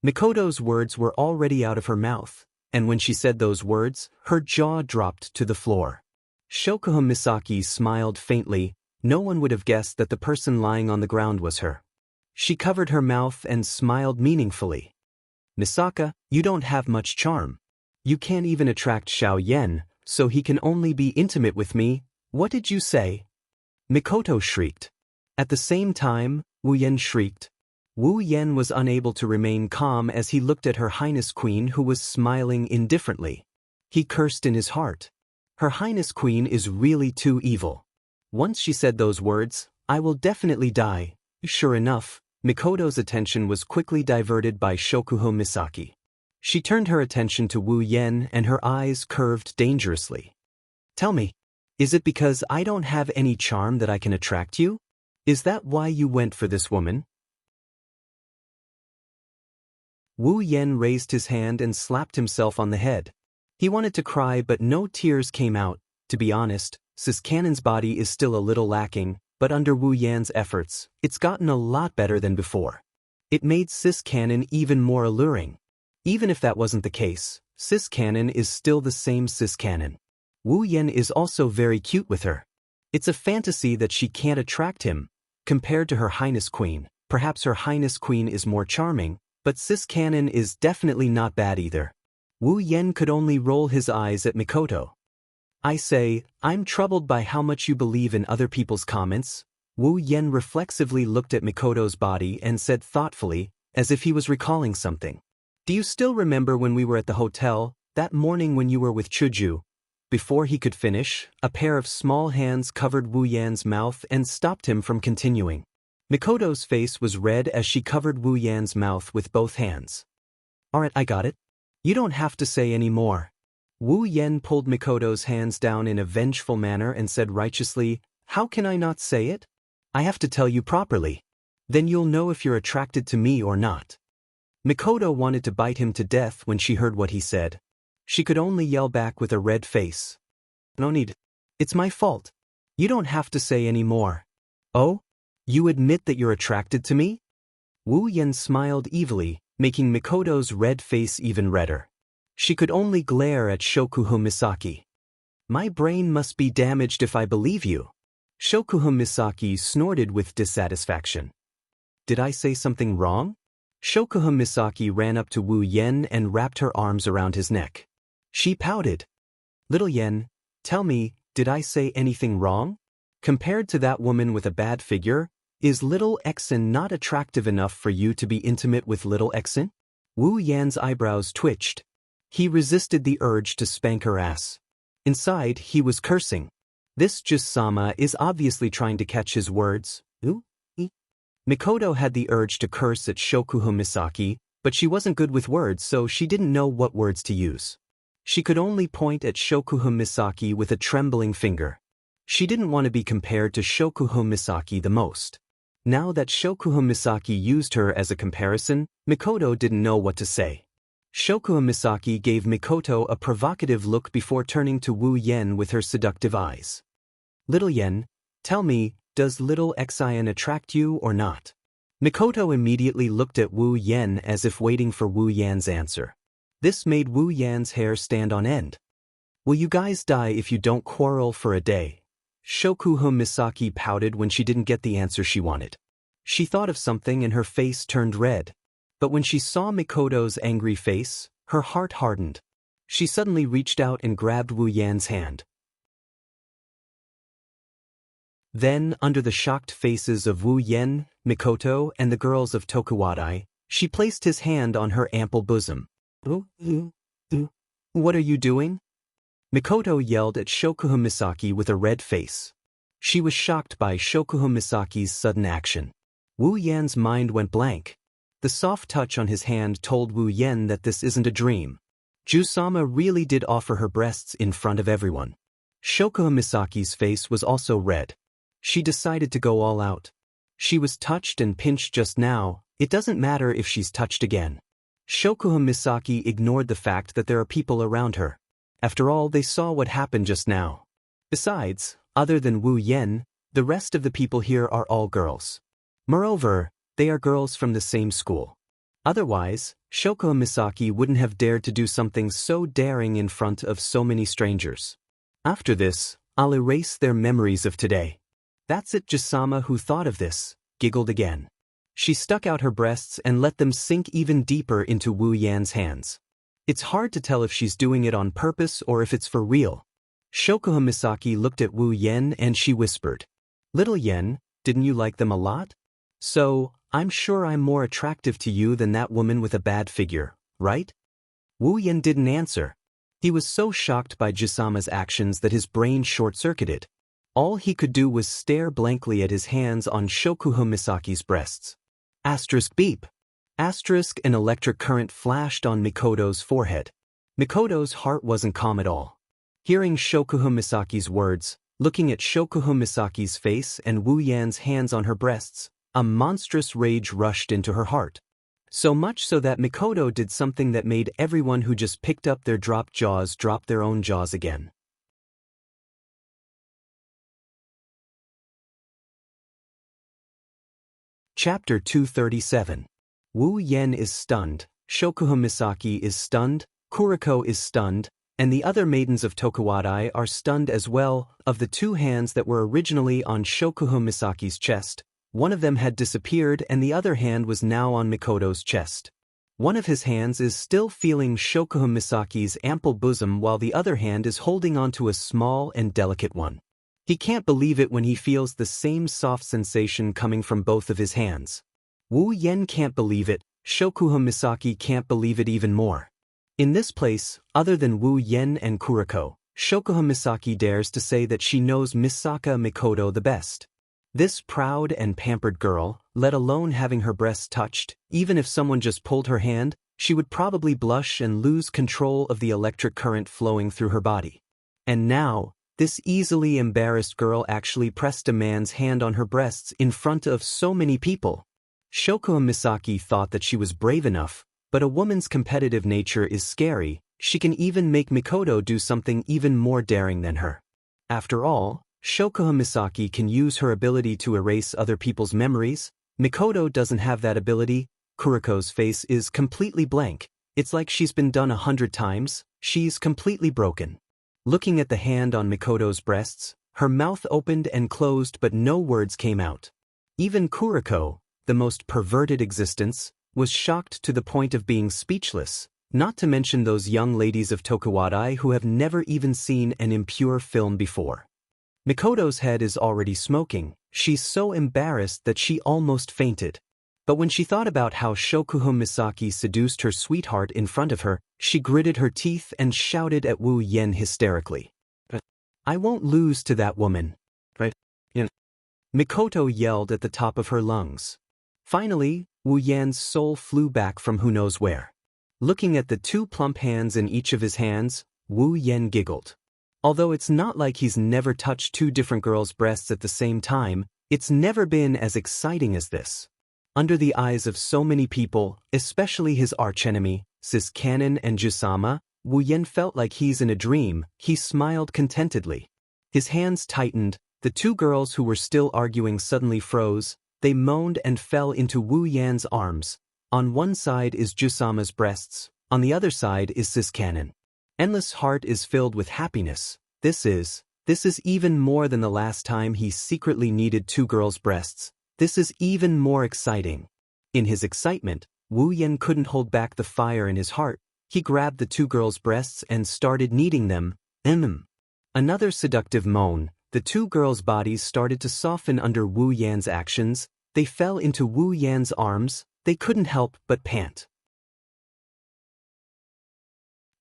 Mikoto's words were already out of her mouth, and when she said those words, her jaw dropped to the floor. Shokuha Misaki smiled faintly. No one would have guessed that the person lying on the ground was her. She covered her mouth and smiled meaningfully. "Misaka, you don't have much charm. You can't even attract Xiao Yen, so he can only be intimate with me. What did you say?" Mikoto shrieked. At the same time, Wu Yen shrieked. Wu Yen was unable to remain calm as he looked at Her Highness Queen, who was smiling indifferently. He cursed in his heart. Her Highness Queen is really too evil. Once she said those words, "I will definitely die." Sure enough, Mikoto's attention was quickly diverted by Shokuha Misaki. She turned her attention to Wu Yen and her eyes curved dangerously. "Tell me, is it because I don't have any charm that I can attract you? Is that why you went for this woman?" Wu Yen raised his hand and slapped himself on the head. He wanted to cry but no tears came out. To be honest, Sis Cannon's body is still a little lacking, but under Wu Yan's efforts, it's gotten a lot better than before. It made Sis Cannon even more alluring. Even if that wasn't the case, Sis Cannon is still the same Sis Cannon. Wu Yen is also very cute with her. It's a fantasy that she can't attract him. Compared to Her Highness Queen, perhaps Her Highness Queen is more charming, but Sis Cannon is definitely not bad either. Wu Yen could only roll his eyes at Mikoto. "I say, I'm troubled by how much you believe in other people's comments." Wu Yen reflexively looked at Mikoto's body and said thoughtfully, as if he was recalling something. "Do you still remember when we were at the hotel, that morning when you were with Chuju?" Before he could finish, a pair of small hands covered Wu Yan's mouth and stopped him from continuing. Mikoto's face was red as she covered Wu Yan's mouth with both hands. "Alright, I got it. You don't have to say any more." Wu Yen pulled Mikoto's hands down in a vengeful manner and said righteously, "How can I not say it? I have to tell you properly. Then you'll know if you're attracted to me or not." Mikoto wanted to bite him to death when she heard what he said. She could only yell back with a red face. "No need. It's my fault. You don't have to say any more." "Oh? You admit that you're attracted to me?" Wu Yen smiled evilly, making Mikoto's red face even redder. She could only glare at Shokuha Misaki. "My brain must be damaged if I believe you." Shokuha Misaki snorted with dissatisfaction. "Did I say something wrong?" Shokuha Misaki ran up to Wu Yen and wrapped her arms around his neck. She pouted. "Little Yen, tell me, did I say anything wrong? Compared to that woman with a bad figure, is little Exen not attractive enough for you to be intimate with little Exen?" Wu Yan's eyebrows twitched. He resisted the urge to spank her ass. Inside, he was cursing. This Jusama is obviously trying to catch his words. Ooh, ee. Mikoto had the urge to curse at Shokuho Misaki, but she wasn't good with words, so she didn't know what words to use. She could only point at Shokuho Misaki with a trembling finger. She didn't want to be compared to Shokuho Misaki the most. Now that Shokuho Misaki used her as a comparison, Mikoto didn't know what to say. Shokuho Misaki gave Mikoto a provocative look before turning to Wu Yen with her seductive eyes. Little Yen, tell me, does little Xian attract you or not? Mikoto immediately looked at Wu Yen as if waiting for Wu Yan's answer. This made Wu Yan's hair stand on end. Will you guys die if you don't quarrel for a day? Shokuho Misaki pouted when she didn't get the answer she wanted. She thought of something and her face turned red. But when she saw Mikoto's angry face, her heart hardened. She suddenly reached out and grabbed Wu Yan's hand. Then, under the shocked faces of Wu Yen, Mikoto, and the girls of Tokuwadai, she placed his hand on her ample bosom. What are you doing? Mikoto yelled at Shokuho Misaki with a red face. She was shocked by Shokuho Misaki's sudden action. Wu Yan's mind went blank. The soft touch on his hand told Wu Yen that this isn't a dream. Jusama really did offer her breasts in front of everyone. Shokuho Misaki's face was also red. She decided to go all out. She was touched and pinched just now, it doesn't matter if she's touched again. Shokuho Misaki ignored the fact that there are people around her. After all, they saw what happened just now. Besides, other than Wu Yen, the rest of the people here are all girls. Moreover, they are girls from the same school. Otherwise, Shokuho Misaki wouldn't have dared to do something so daring in front of so many strangers. After this, I'll erase their memories of today. That's it. Jusama, who thought of this, giggled again. She stuck out her breasts and let them sink even deeper into Wu Yan's hands. It's hard to tell if she's doing it on purpose or if it's for real. Shokuho Misaki looked at Wu Yen and she whispered, "Little Yen, didn't you like them a lot? So, I'm sure I'm more attractive to you than that woman with a bad figure, right?" Wu Yen didn't answer. He was so shocked by Jusama's actions that his brain short-circuited. All he could do was stare blankly at his hands on Shokuho Misaki's breasts. Beep. An electric current flashed on Mikoto's forehead. Mikoto's heart wasn't calm at all. Hearing Shokuho Misaki's words, looking at Shokuho Misaki's face and Wu Yan's hands on her breasts, a monstrous rage rushed into her heart. So much so that Mikoto did something that made everyone who just picked up their dropped jaws drop their own jaws again. Chapter 237. Wu Yen is stunned, Shokuho Misaki is stunned, Kuriko is stunned, and the other maidens of Tokuwadai are stunned as well. Of the two hands that were originally on Shokuho Misaki's chest, one of them had disappeared and the other hand was now on Mikoto's chest. One of his hands is still feeling Shokuho Misaki's ample bosom while the other hand is holding onto a small and delicate one. He can't believe it when he feels the same soft sensation coming from both of his hands. Wu Yen can't believe it, Shokuho Misaki can't believe it even more. In this place, other than Wu Yen and Kuriko, Shokuho Misaki dares to say that she knows Misaka Mikoto the best. This proud and pampered girl, let alone having her breasts touched, even if someone just pulled her hand, she would probably blush and lose control of the electric current flowing through her body. And now, this easily embarrassed girl actually pressed a man's hand on her breasts in front of so many people. Shokuho Misaki thought that she was brave enough, but a woman's competitive nature is scary. She can even make Mikoto do something even more daring than her. After all, Shokuho Misaki can use her ability to erase other people's memories. Mikoto doesn't have that ability. Kuriko's face is completely blank. It's like she's been done 100 times. She's completely broken. Looking at the hand on Mikoto's breasts, her mouth opened and closed but no words came out. Even Kuriko, the most perverted existence, was shocked to the point of being speechless, not to mention those young ladies of Tokuwadai who have never even seen an impure film before. Mikoto's head is already smoking. She's so embarrassed that she almost fainted. But when she thought about how Shokuho Misaki seduced her sweetheart in front of her, she gritted her teeth and shouted at Wu Yen hysterically. I won't lose to that woman. Right? Mikoto yelled at the top of her lungs. Finally, Wu Yan's soul flew back from who knows where. Looking at the two plump hands in each of his hands, Wu Yan giggled. Although it's not like he's never touched two different girls' breasts at the same time, it's never been as exciting as this. Under the eyes of so many people, especially his archenemy, Siskanen and Jusama, Wu Yan felt like he's in a dream. He smiled contentedly. His hands tightened, the two girls who were still arguing suddenly froze, they moaned and fell into Wu Yan's arms. On one side is Jusama's breasts, on the other side is Siskanen. Endless heart is filled with happiness. This is even more than the last time he secretly needed two girls' breasts. This is even more exciting. In his excitement, Wu Yan couldn't hold back the fire in his heart. He grabbed the two girls' breasts and started kneading them. Another seductive moan. The two girls' bodies started to soften under Wu Yan's actions. They fell into Wu Yan's arms. They couldn't help but pant.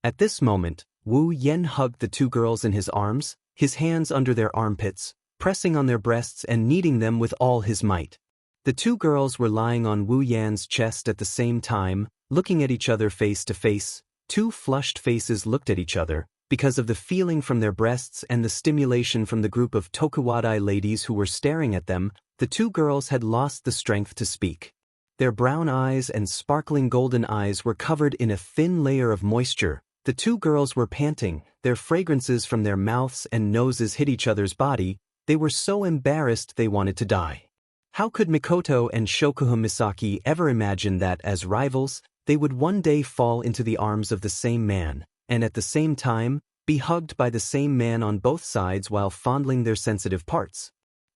At this moment, Wu Yan hugged the two girls in his arms, his hands under their armpits, pressing on their breasts and kneading them with all his might. The two girls were lying on Wu Yan's chest at the same time, looking at each other face to face. Two flushed faces looked at each other, because of the feeling from their breasts and the stimulation from the group of Tokuwadai ladies who were staring at them. The two girls had lost the strength to speak. Their brown eyes and sparkling golden eyes were covered in a thin layer of moisture. The two girls were panting, their fragrances from their mouths and noses hit each other's body. They were so embarrassed they wanted to die. How could Mikoto and Shokuha Misaki ever imagine that, as rivals, they would one day fall into the arms of the same man, and at the same time, be hugged by the same man on both sides while fondling their sensitive parts?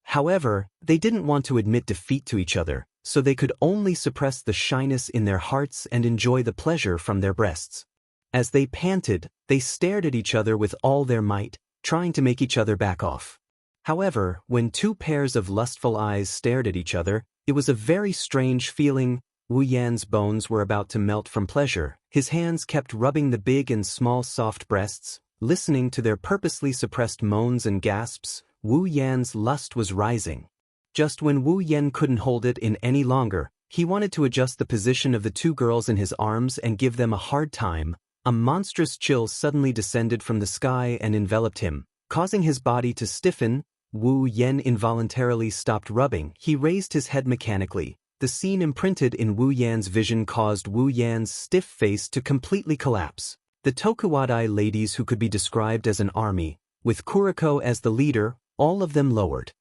However, they didn't want to admit defeat to each other, so they could only suppress the shyness in their hearts and enjoy the pleasure from their breasts. As they panted, they stared at each other with all their might, trying to make each other back off. However, when two pairs of lustful eyes stared at each other, it was a very strange feeling. Wu Yan's bones were about to melt from pleasure. His hands kept rubbing the big and small soft breasts, listening to their purposely suppressed moans and gasps. Wu Yan's lust was rising. Just when Wu Yan couldn't hold it in any longer, he wanted to adjust the position of the two girls in his arms and give them a hard time. A monstrous chill suddenly descended from the sky and enveloped him, causing his body to stiffen. Wu Yan involuntarily stopped rubbing. He raised his head mechanically. The scene imprinted in Wu Yan's vision caused Wu Yan's stiff face to completely collapse. The Tokuwadai ladies, who could be described as an army, with Kuriko as the leader, all of them lowered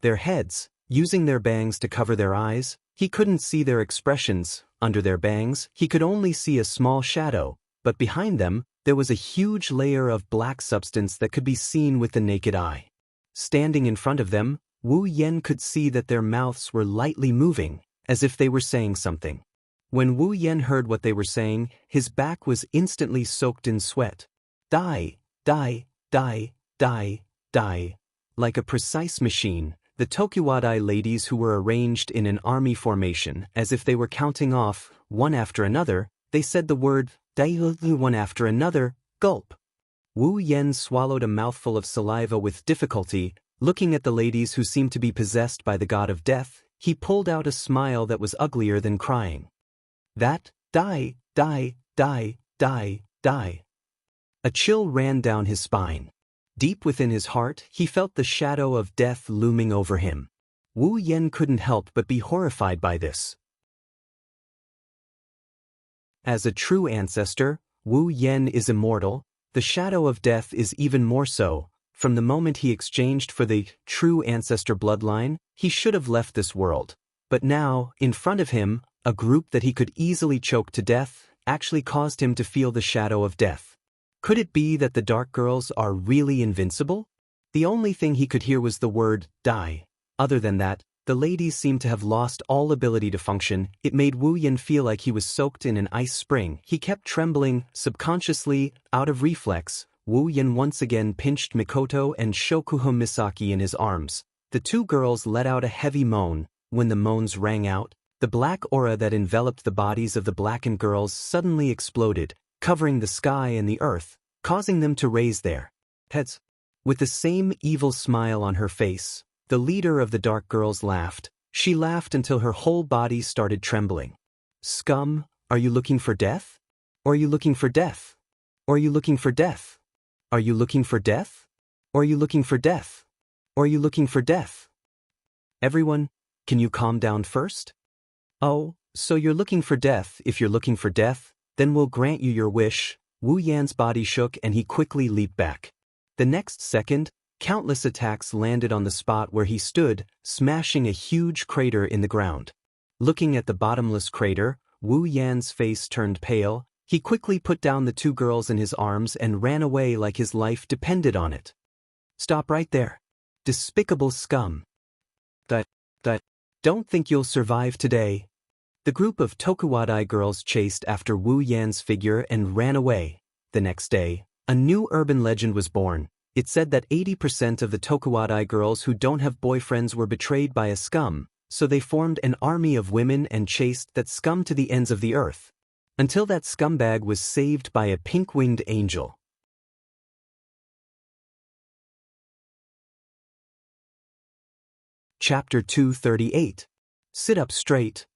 their heads, using their bangs to cover their eyes. He couldn't see their expressions. Under their bangs, he could only see a small shadow, but behind them, there was a huge layer of black substance that could be seen with the naked eye. Standing in front of them, Wu Yan could see that their mouths were lightly moving, as if they were saying something. When Wu Yan heard what they were saying, his back was instantly soaked in sweat. Die, die, die, die, die. Like a precise machine, the Tokuwadai ladies, who were arranged in an army formation as if they were counting off, one after another, they said the word "dai" one after another. Gulp. Wu Yan swallowed a mouthful of saliva with difficulty. Looking at the ladies who seemed to be possessed by the god of death, he pulled out a smile that was uglier than crying. That, die, die, die, die, die. A chill ran down his spine. Deep within his heart, he felt the shadow of death looming over him. Wu Yan couldn't help but be horrified by this. As a true ancestor, Wu Yan is immortal. The shadow of death is even more so. From the moment he exchanged for the true ancestor bloodline, he should have left this world. But now, in front of him, a group that he could easily choke to death actually caused him to feel the shadow of death. Could it be that the dark girls are really invincible? The only thing he could hear was the word die. Other than that, the ladies seemed to have lost all ability to function. It made Wu Yan feel like he was soaked in an ice spring. He kept trembling, subconsciously, out of reflex. Wu Yan once again pinched Mikoto and Shokuha Misaki in his arms. The two girls let out a heavy moan. When the moans rang out, the black aura that enveloped the bodies of the blackened girls suddenly exploded, covering the sky and the earth, causing them to raise their heads. With the same evil smile on her face, the leader of the dark girls laughed. She laughed until her whole body started trembling. Scum, are you looking for death? Or are you looking for death? Or are you looking for death? Are you looking for death? Or are you looking for death? Or are you looking for death? Everyone, can you calm down first? Oh, so you're looking for death. If you're looking for death, then we'll grant you your wish. Wu Yan's body shook and he quickly leaped back. The next second, countless attacks landed on the spot where he stood, smashing a huge crater in the ground. Looking at the bottomless crater, Wu Yan's face turned pale. He quickly put down the two girls in his arms and ran away like his life depended on it. Stop right there. Despicable scum. Don't think you'll survive today. The group of Tokuwadai girls chased after Wu Yan's figure and ran away. The next day, a new urban legend was born. It said that 80% of the Tokuwadai girls who don't have boyfriends were betrayed by a scum, so they formed an army of women and chased that scum to the ends of the earth. Until that scumbag was saved by a pink-winged angel. Chapter 238. Sit up straight.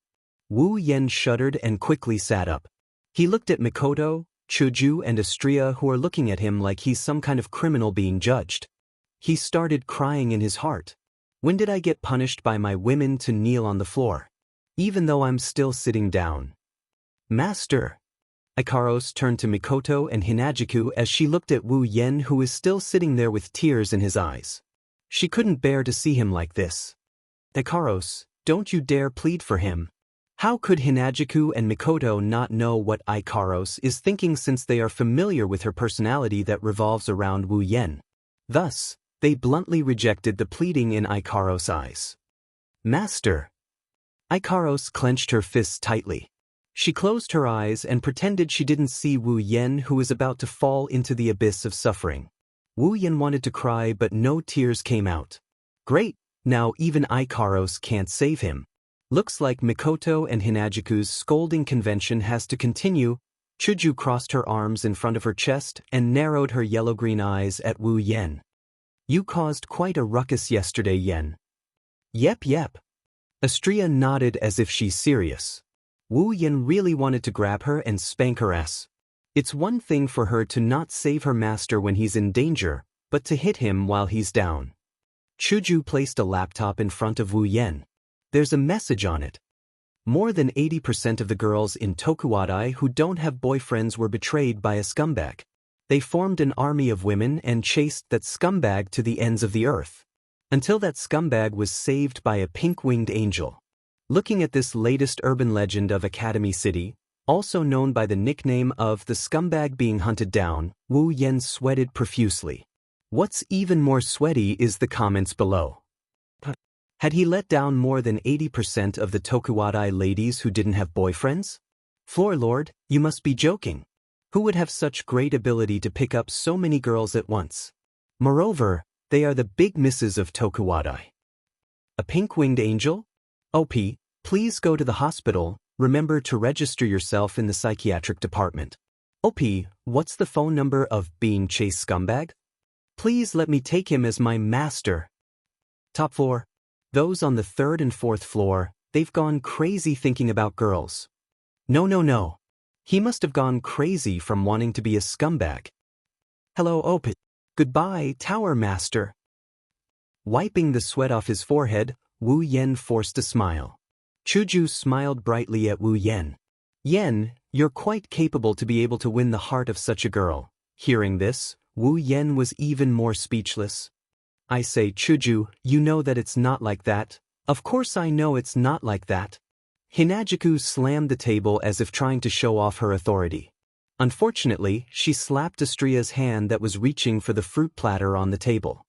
Wu Yan shuddered and quickly sat up. He looked at Mikoto, Chuju and Astria who are looking at him like he's some kind of criminal being judged. He started crying in his heart. When did I get punished by my women to kneel on the floor? Even though I'm still sitting down. Master. Ikaros turned to Mikoto and Hinajiku as she looked at Wu Yan who was still sitting there with tears in his eyes. She couldn't bear to see him like this. Ikaros, don't you dare plead for him. How could Hinajiku and Mikoto not know what Ikaros is thinking since they are familiar with her personality that revolves around Wu Yan? Thus, they bluntly rejected the pleading in Ikaros' eyes. Master. Ikaros clenched her fists tightly. She closed her eyes and pretended she didn't see Wu Yan who was about to fall into the abyss of suffering. Wu Yan wanted to cry but no tears came out. Great, now even Ikaros can't save him. Looks like Mikoto and Hinajiku's scolding convention has to continue. Chuju crossed her arms in front of her chest and narrowed her yellow-green eyes at Wu Yan. You caused quite a ruckus yesterday, Yan. Yep. Astria nodded as if she's serious. Wu Yan really wanted to grab her and spank her ass. It's one thing for her to not save her master when he's in danger, but to hit him while he's down. Chuju placed a laptop in front of Wu Yan. There's a message on it. More than 80% of the girls in Tokuwadai who don't have boyfriends were betrayed by a scumbag. They formed an army of women and chased that scumbag to the ends of the earth. Until that scumbag was saved by a pink-winged angel. Looking at this latest urban legend of Academy City, also known by the nickname of the scumbag being hunted down, Wu Yan sweated profusely. What's even more sweaty is the comments below. Had he let down more than 80% of the Tokuwadai ladies who didn't have boyfriends? Floor Lord, you must be joking. Who would have such great ability to pick up so many girls at once? Moreover, they are the big misses of Tokuwadai. A pink-winged angel? OP, please go to the hospital. Remember to register yourself in the psychiatric department. OP, what's the phone number of being chased scumbag? Please let me take him as my master. Top 4. Those on the 3rd and 4th floor, they've gone crazy thinking about girls. No. He must have gone crazy from wanting to be a scumbag. Hello, OP. Goodbye, Tower Master. Wiping the sweat off his forehead, Wu Yan forced a smile. Chuju smiled brightly at Wu Yan. Yan, you're quite capable to be able to win the heart of such a girl. Hearing this, Wu Yan was even more speechless. I say, Chuju, you know that it's not like that. Of course I know it's not like that. Hinajiku slammed the table as if trying to show off her authority. Unfortunately, she slapped Astria's hand that was reaching for the fruit platter on the table.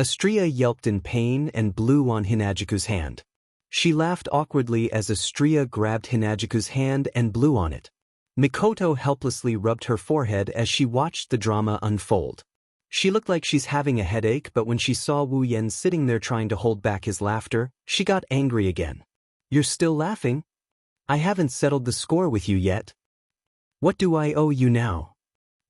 Astria yelped in pain and blew on Hinajiku's hand. She laughed awkwardly as Astria grabbed Hinajiku's hand and blew on it. Mikoto helplessly rubbed her forehead as she watched the drama unfold. She looked like she's having a headache, but when she saw Wu Yan sitting there trying to hold back his laughter, she got angry again. You're still laughing? I haven't settled the score with you yet. What do I owe you now?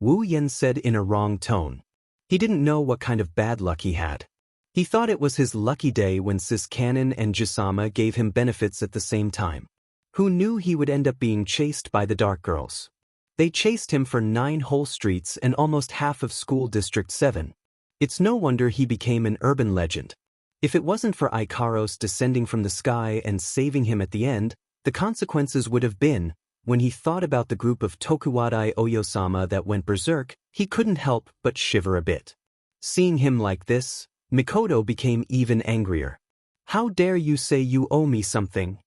Wu Yen said in a wrong tone. He didn't know what kind of bad luck he had. He thought it was his lucky day when Sis Cannon and Jisama gave him benefits at the same time. Who knew he would end up being chased by the Dark Girls? They chased him for 9 whole streets and almost half of School District 7. It's no wonder he became an urban legend. If it wasn't for Ikaros descending from the sky and saving him at the end, the consequences would have been, when he thought about the group of Tokuwadai Oyosama that went berserk, he couldn't help but shiver a bit. Seeing him like this, Mikoto became even angrier. How dare you say you owe me something?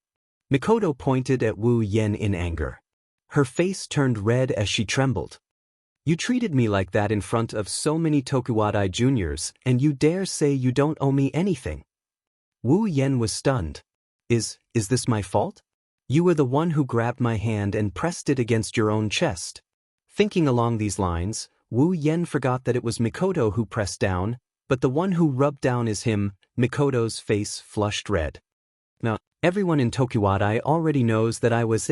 Mikoto pointed at Wu Yen in anger. Her face turned red as she trembled. You treated me like that in front of so many Tokuwadai juniors, and you dare say you don't owe me anything? Wu Yen was stunned. Is this my fault? You were the one who grabbed my hand and pressed it against your own chest. Thinking along these lines, Wu Yen forgot that it was Mikoto who pressed down, but the one who rubbed down is him. Mikoto's face flushed red. Now, everyone in Tokuwadai already knows that I was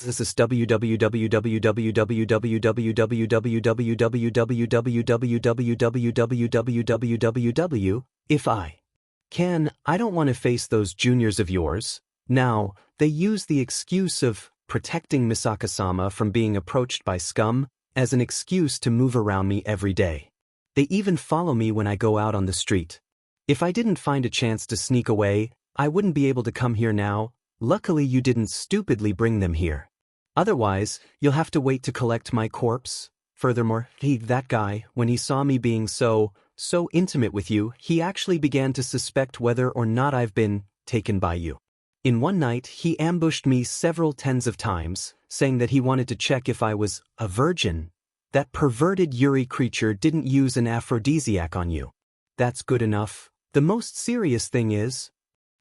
This is www. If I don't want to face those juniors of yours. Now, they use the excuse of protecting Misaka-sama from being approached by scum as an excuse to move around me every day. They even follow me when I go out on the street. If I didn't find a chance to sneak away, I wouldn't be able to come here now. Luckily you didn't stupidly bring them here. Otherwise, you'll have to wait to collect my corpse. Furthermore, that guy, when he saw me being so intimate with you, he actually began to suspect whether or not I've been taken by you. In one night, he ambushed me several tens of times, saying that he wanted to check if I was a virgin. That perverted Yuri creature didn't use an aphrodisiac on you. That's good enough. The most serious thing is,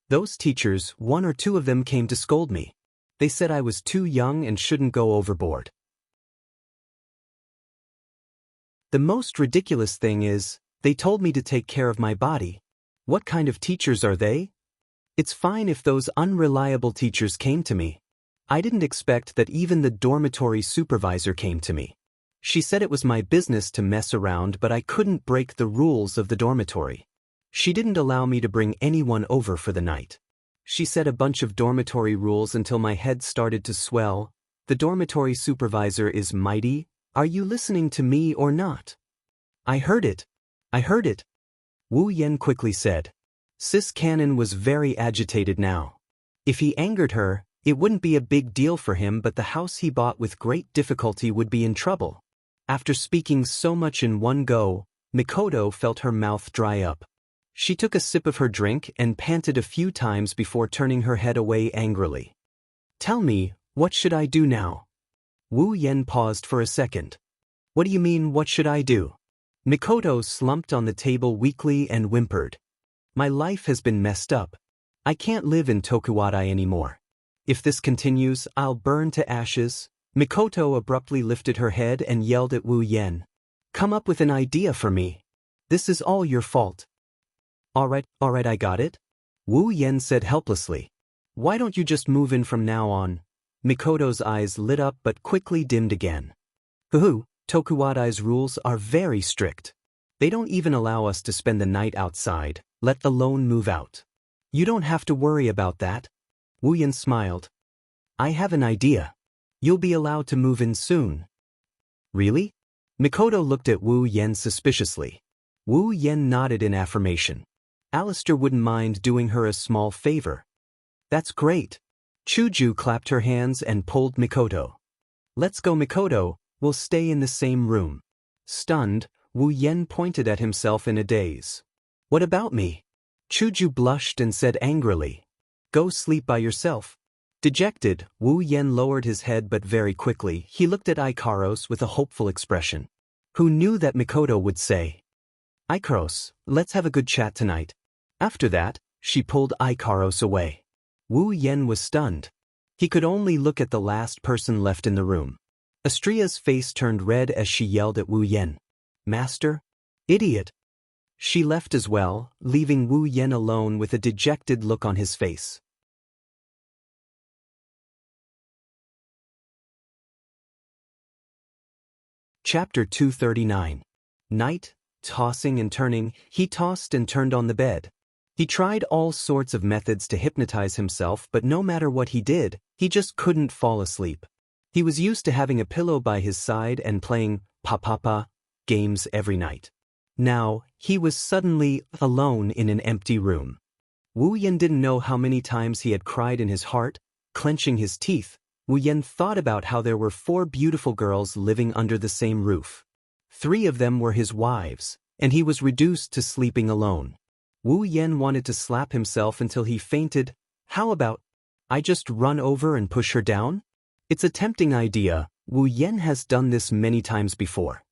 those teachers, 1 or 2 of them came to scold me. They said I was too young and shouldn't go overboard. The most ridiculous thing is, they told me to take care of my body. What kind of teachers are they? It's fine if those unreliable teachers came to me. I didn't expect that even the dormitory supervisor came to me. She said it was my business to mess around, but I couldn't break the rules of the dormitory. She didn't allow me to bring anyone over for the night. She said a bunch of dormitory rules until my head started to swell. The dormitory supervisor is mighty. Are you listening to me or not? I heard it. Wu Yen quickly said. Sis Cannon was very agitated now. If he angered her, it wouldn't be a big deal for him, but the house he bought with great difficulty would be in trouble. After speaking so much in one go, Mikoto felt her mouth dry up. She took a sip of her drink and panted a few times before turning her head away angrily. Tell me, what should I do now? Wu Yen paused for a second. What do you mean, what should I do? Mikoto slumped on the table weakly and whimpered. My life has been messed up. I can't live in Tokuwadai anymore. If this continues, I'll burn to ashes. Mikoto abruptly lifted her head and yelled at Wu Yen. Come up with an idea for me. This is all your fault. All right, I got it. Wu Yen said helplessly. Why don't you just move in from now on? Mikoto's eyes lit up but quickly dimmed again. Tokuwadai's rules are very strict. They don't even allow us to spend the night outside, let alone move out. You don't have to worry about that. Wu Yen smiled. I have an idea. You'll be allowed to move in soon. Really? Mikoto looked at Wu Yen suspiciously. Wu Yen nodded in affirmation. Alistair wouldn't mind doing her a small favor. That's great. Chuju clapped her hands and pulled Mikoto. Let's go, Mikoto, we'll stay in the same room. Stunned, Wu Yen pointed at himself in a daze. What about me? Chuju blushed and said angrily. Go sleep by yourself. Dejected, Wu Yen lowered his head but very quickly he looked at Ikaros with a hopeful expression. Who knew that Mikoto would say? Ikaros, let's have a good chat tonight. After that, she pulled Ikaros away. Wu Yen was stunned. He could only look at the last person left in the room. Astria's face turned red as she yelled at Wu Yen. Master? Idiot! She left as well, leaving Wu Yan alone with a dejected look on his face. Chapter 239. Night, tossing and turning, he tossed and turned on the bed. He tried all sorts of methods to hypnotize himself, but no matter what he did, he just couldn't fall asleep. He was used to having a pillow by his side and playing pa-pa-pa games every night. Now, he was suddenly alone in an empty room. Wu Yan didn't know how many times he had cried in his heart, clenching his teeth. Wu Yan thought about how there were 4 beautiful girls living under the same roof. 3 of them were his wives, and he was reduced to sleeping alone. Wu Yan wanted to slap himself until he fainted. How about, I just run over and push her down? It's a tempting idea. Wu Yan has done this many times before.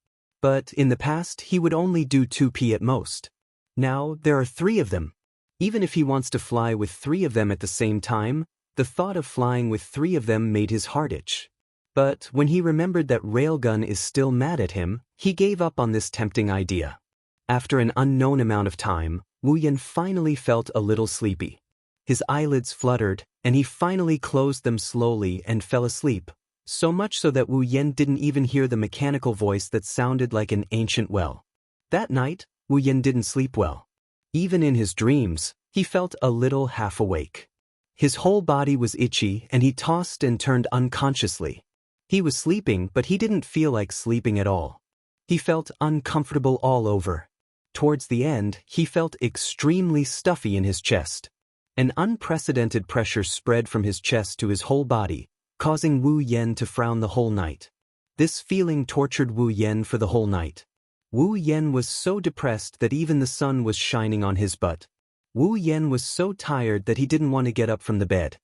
But in the past he would only do 2p at most. Now there are 3 of them. Even if he wants to fly with 3 of them at the same time, the thought of flying with 3 of them made his heart itch. But when he remembered that Railgun is still mad at him, he gave up on this tempting idea. After an unknown amount of time, Wu Yan finally felt a little sleepy. His eyelids fluttered, and he finally closed them slowly and fell asleep, so much so that Wu Yan didn't even hear the mechanical voice that sounded like an ancient well. That night, Wu Yan didn't sleep well. Even in his dreams, he felt a little half awake. His whole body was itchy, and he tossed and turned unconsciously. He was sleeping, but he didn't feel like sleeping at all. He felt uncomfortable all over. Towards the end, he felt extremely stuffy in his chest. An unprecedented pressure spread from his chest to his whole body, causing Wu Yan to frown the whole night. This feeling tortured Wu Yan for the whole night. Wu Yan was so depressed that even the sun was shining on his butt. Wu Yan was so tired that he didn't want to get up from the bed.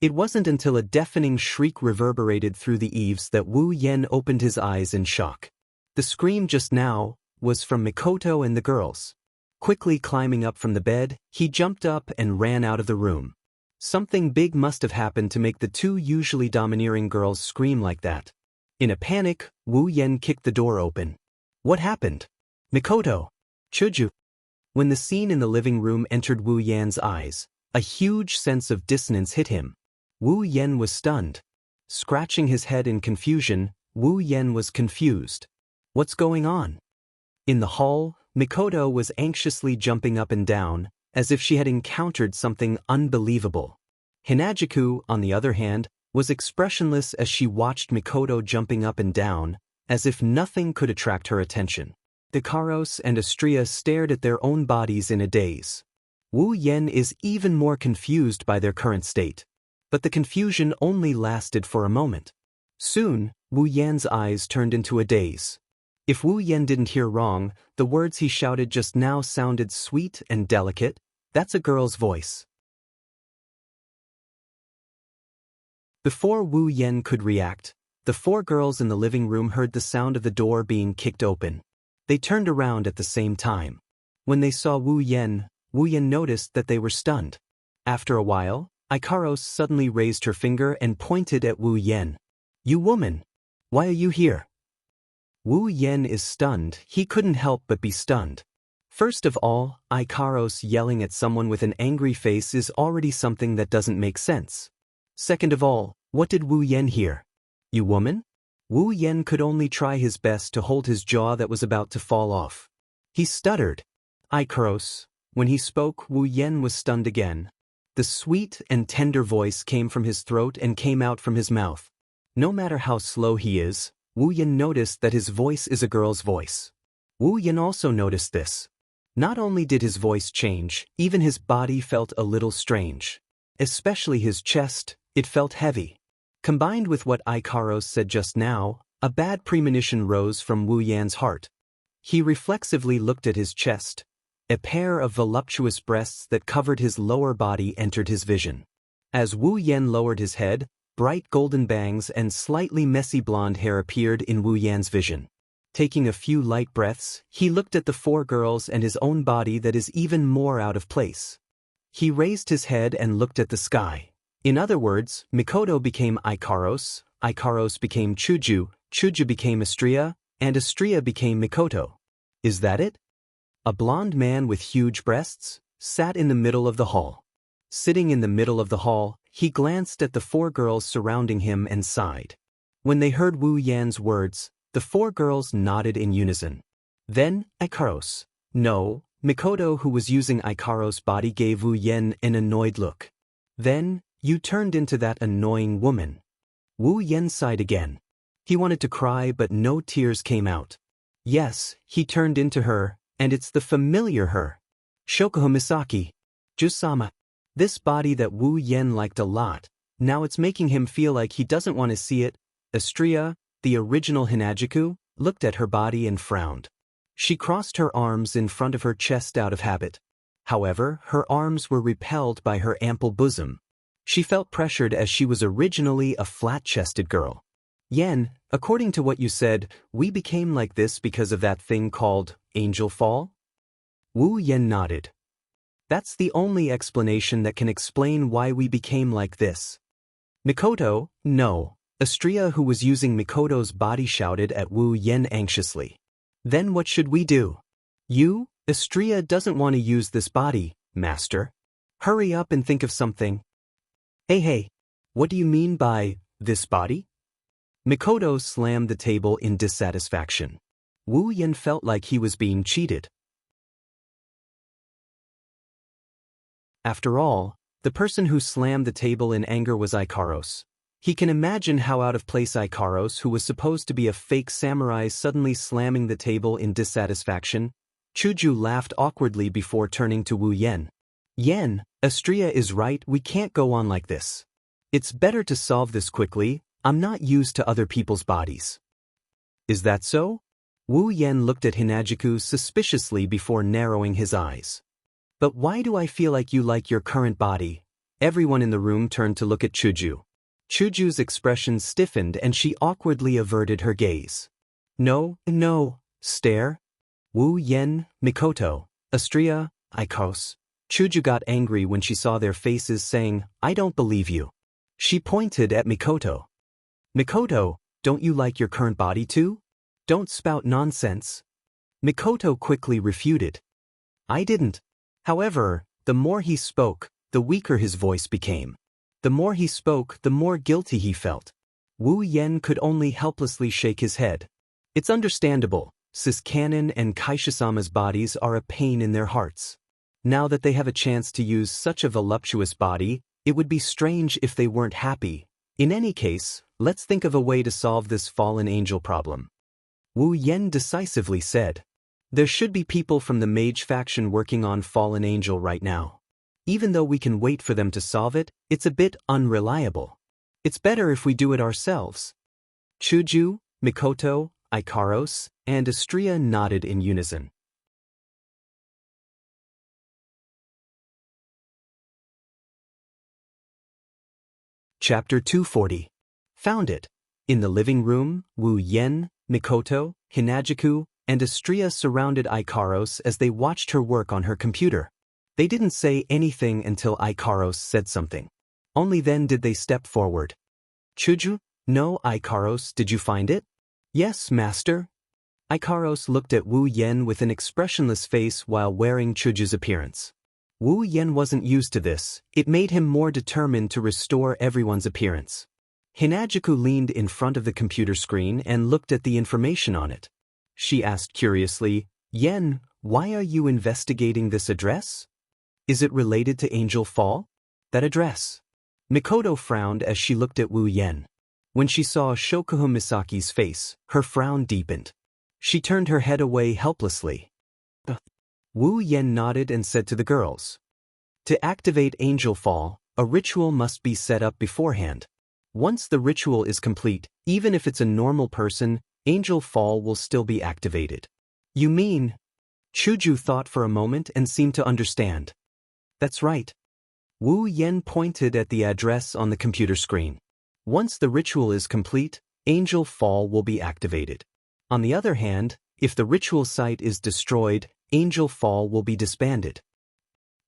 It wasn't until a deafening shriek reverberated through the eaves that Wu Yan opened his eyes in shock. The scream just now was from Mikoto and the girls. Quickly climbing up from the bed, he jumped up and ran out of the room. Something big must have happened to make the 2 usually domineering girls scream like that. In a panic, Wu Yan kicked the door open. What happened? Mikoto! Chuju! When the scene in the living room entered Wu Yan's eyes, a huge sense of dissonance hit him. Wu Yan was stunned. Scratching his head in confusion, Wu Yan was confused. What's going on? In the hall, Mikoto was anxiously jumping up and down, as if she had encountered something unbelievable. Hinajiku, on the other hand, was expressionless as she watched Mikoto jumping up and down, as if nothing could attract her attention. Dekaros and Astria stared at their own bodies in a daze. Wu Yan is even more confused by their current state. But the confusion only lasted for a moment. Soon, Wu Yan's eyes turned into a daze. If Wu Yan didn't hear wrong, the words he shouted just now sounded sweet and delicate. That's a girl's voice. Before Wu Yan could react, the 4 girls in the living room heard the sound of the door being kicked open. They turned around at the same time. When they saw Wu Yan noticed that they were stunned. After a while, Ikaros suddenly raised her finger and pointed at Wu Yan. You woman! Why are you here? Wu Yan is stunned. He couldn't help but be stunned. First of all, Ikaros yelling at someone with an angry face is already something that doesn't make sense. Second of all, what did Wu Yan hear? You woman? Wu Yan could only try his best to hold his jaw that was about to fall off. He stuttered. Ikaros. When he spoke, Wu Yan was stunned again. The sweet and tender voice came from his throat and came out from his mouth. No matter how slow he is, Wu Yan noticed that his voice is a girl's voice. Wu Yan also noticed this. Not only did his voice change, even his body felt a little strange. Especially his chest, it felt heavy. Combined with what Ikaros said just now, a bad premonition rose from Wu Yan's heart. He reflexively looked at his chest. A pair of voluptuous breasts that covered his lower body entered his vision. As Wu Yan lowered his head, bright golden bangs and slightly messy blonde hair appeared in Wu Yan's vision. Taking a few light breaths, he looked at the 4 girls and his own body that is even more out of place. He raised his head and looked at the sky. In other words, Mikoto became Ikaros, Ikaros became Chuju, Chuju became Astria, and Astria became Mikoto. Is that it? A blond man with huge breasts sat in the middle of the hall. Sitting in the middle of the hall, he glanced at the four girls surrounding him and sighed. When they heard Wu Yan's words, the four girls nodded in unison. Then, Ikaros. No, Mikoto, who was using Ikaros' body, gave Wu Yan an annoyed look. Then, you turned into that annoying woman. Wu Yan sighed again. He wanted to cry, but no tears came out. Yes, he turned into her, and it's the familiar her. Shokuho Misaki. Jusama. This body that Wu Yan liked a lot, now it's making him feel like he doesn't want to see it. Astria, the original Hinajuku, looked at her body and frowned. She crossed her arms in front of her chest out of habit. However, her arms were repelled by her ample bosom. She felt pressured as she was originally a flat-chested girl. Yen, according to what you said, we became like this because of that thing called angel fall? Wu Yen nodded. That's the only explanation that can explain why we became like this. Mikoto, no. Astria, who was using Mikoto's body, shouted at Wu Yen anxiously. Then what should we do? You, Astria doesn't want to use this body, master. Hurry up and think of something. Hey, what do you mean by this body? Mikoto slammed the table in dissatisfaction. Wu Yen felt like he was being cheated. After all, the person who slammed the table in anger was Ikaros. He can imagine how out of place Ikaros, who was supposed to be a fake samurai, suddenly slamming the table in dissatisfaction. Chuju laughed awkwardly before turning to Wu Yen. Yen, Astria is right, we can't go on like this. It's better to solve this quickly. I'm not used to other people's bodies. Is that so? Wu Yen looked at Hinajuku suspiciously before narrowing his eyes. But why do I feel like you like your current body? Everyone in the room turned to look at Chuju. Chuju's expression stiffened and she awkwardly averted her gaze. No, stare. Wu Yen, Mikoto, Astria, Ikaros. Chuju got angry when she saw their faces, saying, I don't believe you. She pointed at Mikoto. Mikoto, don't you like your current body too? Don't spout nonsense. Mikoto quickly refuted. I didn't. However, the more he spoke, the weaker his voice became. The more he spoke, the more guilty he felt. Wu Yen could only helplessly shake his head. It's understandable, Sis Kanon and Kaishisama's bodies are a pain in their hearts. Now that they have a chance to use such a voluptuous body, it would be strange if they weren't happy. In any case, let's think of a way to solve this fallen angel problem. Wu Yen decisively said. There should be people from the mage faction working on fallen angel right now. Even though we can wait for them to solve it, it's a bit unreliable. It's better if we do it ourselves. Chuju, Mikoto, Ikaros, and Astria nodded in unison. Chapter 240. Found it. In the living room, Wu Yen, Mikoto, Hinajuku, and Astria surrounded Ikaros as they watched her work on her computer. They didn't say anything until Ikaros said something. Only then did they step forward. Chuju? No, Ikaros, did you find it? Yes, master. Ikaros looked at Wu Yen with an expressionless face while wearing Chuju's appearance. Wu Yen wasn't used to this. It made him more determined to restore everyone's appearance. Hinajuku leaned in front of the computer screen and looked at the information on it. She asked curiously, Yen, why are you investigating this address? Is it related to Angel Fall? That address. Mikoto frowned as she looked at Wu Yen. When she saw Shokuho Misaki's face, her frown deepened. She turned her head away helplessly. Wu Yen nodded and said to the girls. To activate Angel Fall, a ritual must be set up beforehand. Once the ritual is complete, even if it's a normal person, Angel Fall will still be activated. You mean? Chuju thought for a moment and seemed to understand. That's right. Wu Yen pointed at the address on the computer screen. Once the ritual is complete, Angel Fall will be activated. On the other hand, if the ritual site is destroyed, Angel Fall will be disbanded.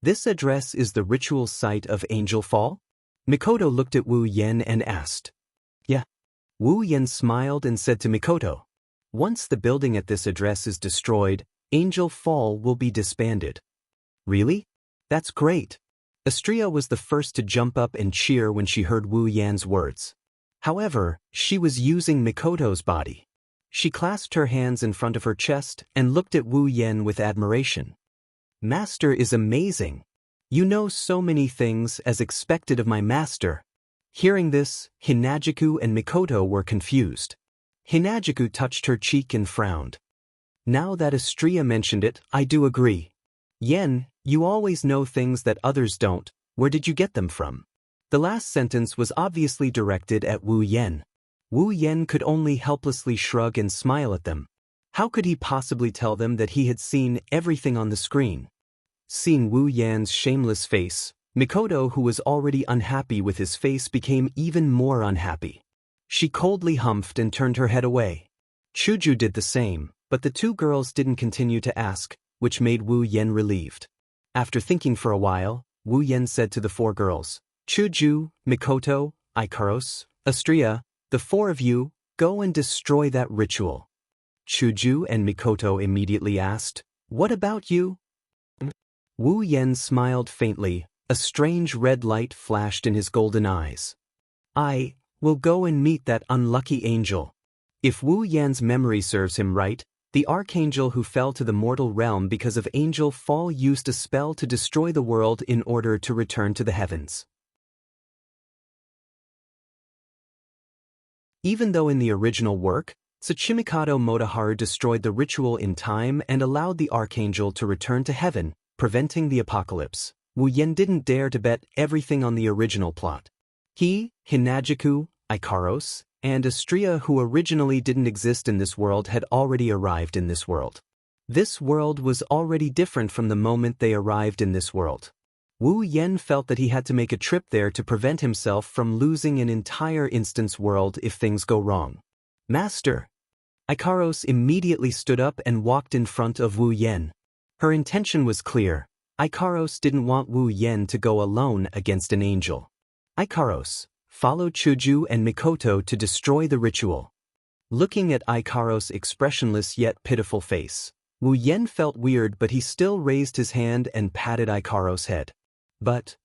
This address is the ritual site of Angel Fall? Mikoto looked at Wu Yen and asked. Yeah. Wu Yen smiled and said to Mikoto. Once the building at this address is destroyed, Angel Fall will be disbanded. Really? That's great. Astria was the first to jump up and cheer when she heard Wu Yan's words. However, she was using Mikoto's body. She clasped her hands in front of her chest and looked at Wu Yan with admiration. Master is amazing. You know so many things as expected of my master. Hearing this, Hinagiku and Mikoto were confused. Hinagiku touched her cheek and frowned. Now that Astria mentioned it, I do agree. Yen, you always know things that others don't. Where did you get them from? The last sentence was obviously directed at Wu Yen. Wu Yen could only helplessly shrug and smile at them. How could he possibly tell them that he had seen everything on the screen? Seeing Wu Yan's shameless face, Mikoto, who was already unhappy with his face, became even more unhappy. She coldly humphed and turned her head away. Chuju did the same, but the two girls didn't continue to ask, which made Wu Yen relieved. After thinking for a while, Wu Yen said to the four girls, Chuju, Mikoto, Ikaros, Astria, the four of you, go and destroy that ritual. Chuju and Mikoto immediately asked, What about you? Wu Yen smiled faintly. A strange red light flashed in his golden eyes. I will go and meet that unlucky angel. If Wu Yan's memory serves him right, the archangel who fell to the mortal realm because of angel fall used a spell to destroy the world in order to return to the heavens. Even though in the original work, Tsuchimikado Motoharu destroyed the ritual in time and allowed the archangel to return to heaven, preventing the apocalypse, Wu Yen didn't dare to bet everything on the original plot. He, Hinagiku, Ikaros, and Astria, who originally didn't exist in this world, had already arrived in this world. This world was already different from the moment they arrived in this world. Wu Yen felt that he had to make a trip there to prevent himself from losing an entire instance world if things go wrong. Master! Ikaros immediately stood up and walked in front of Wu Yen. Her intention was clear. Ikaros didn't want Wu Yen to go alone against an angel. Ikaros, follow Chuju and Mikoto to destroy the ritual. Looking at Ikaros' expressionless yet pitiful face, Wu Yen felt weird, but he still raised his hand and patted Ikaros' head. But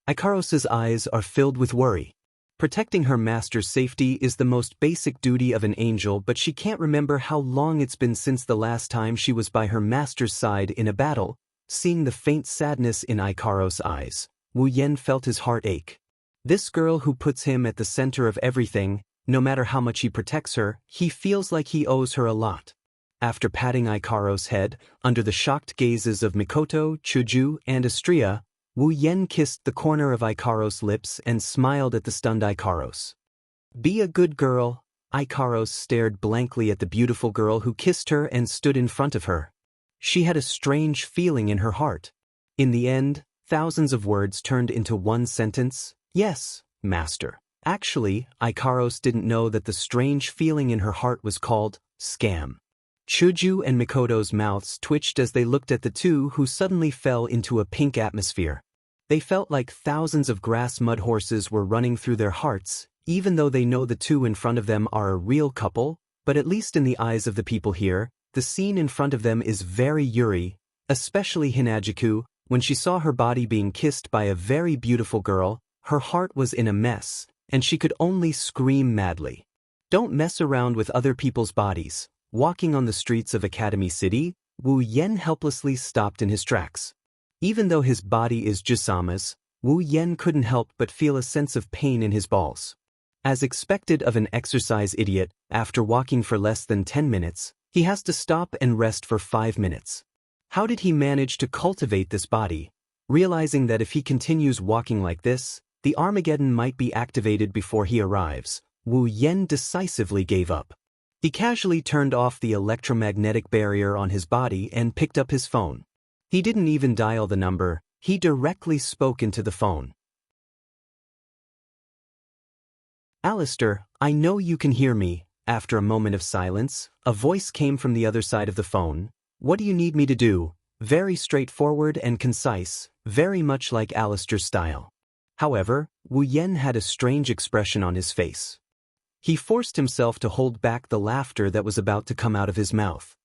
Ikaros' eyes are filled with worry. Protecting her master's safety is the most basic duty of an angel, but she can't remember how long it's been since the last time she was by her master's side in a battle. Seeing the faint sadness in Ikaros' eyes, Wu Yen felt his heart ache. This girl who puts him at the center of everything, no matter how much he protects her, he feels like he owes her a lot. After patting Ikaros' head, under the shocked gazes of Mikoto, Chuju, and Astria, Wu Yen kissed the corner of Ikaros' lips and smiled at the stunned Ikaros. Be a good girl. Ikaros stared blankly at the beautiful girl who kissed her and stood in front of her. She had a strange feeling in her heart. In the end, thousands of words turned into one sentence. Yes, master. Actually, Ikaros didn't know that the strange feeling in her heart was called scam. Chuju and Mikoto's mouths twitched as they looked at the two, who suddenly fell into a pink atmosphere. They felt like thousands of grass mud horses were running through their hearts, even though they know the two in front of them are a real couple, but at least in the eyes of the people here, the scene in front of them is very Yuri, especially Hinagiku. When she saw her body being kissed by a very beautiful girl, her heart was in a mess, and she could only scream madly. Don't mess around with other people's bodies. Walking on the streets of Academy City, Wu Yen helplessly stopped in his tracks. Even though his body is Jusama's, Wu Yen couldn't help but feel a sense of pain in his balls. As expected of an exercise idiot, after walking for less than 10 minutes, he has to stop and rest for 5 minutes. How did he manage to cultivate this body? Realizing that if he continues walking like this, the Armageddon might be activated before he arrives, Wu Yen decisively gave up. He casually turned off the electromagnetic barrier on his body and picked up his phone. He didn't even dial the number, he directly spoke into the phone. Alistair, I know you can hear me. After a moment of silence, a voice came from the other side of the phone. What do you need me to do? Very straightforward and concise, very much like Alistair's style. However, Wu Yen had a strange expression on his face. He forced himself to hold back the laughter that was about to come out of his mouth.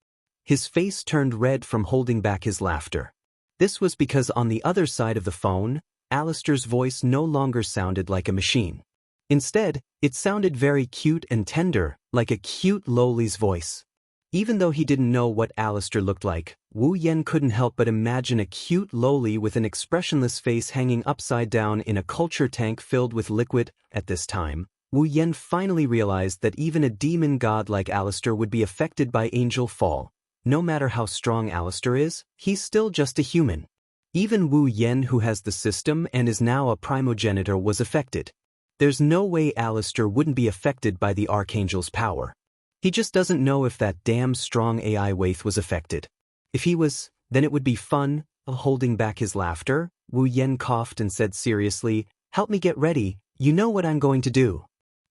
His face turned red from holding back his laughter. This was because on the other side of the phone, Alistair's voice no longer sounded like a machine. Instead, it sounded very cute and tender, like a cute lowly's voice. Even though he didn't know what Alistair looked like, Wu Yen couldn't help but imagine a cute lowly with an expressionless face hanging upside down in a culture tank filled with liquid. At this time, Wu Yen finally realized that even a demon god like Alistair would be affected by angel fall. No matter how strong Alistair is, he's still just a human. Even Wu Yen, who has the system and is now a primogenitor, was affected. There's no way Alistair wouldn't be affected by the Archangel's power. He just doesn't know if that damn strong AI Waith was affected. If he was, then it would be fun. Holding back his laughter, Wu Yen coughed and said seriously, "Help me get ready, you know what I'm going to do."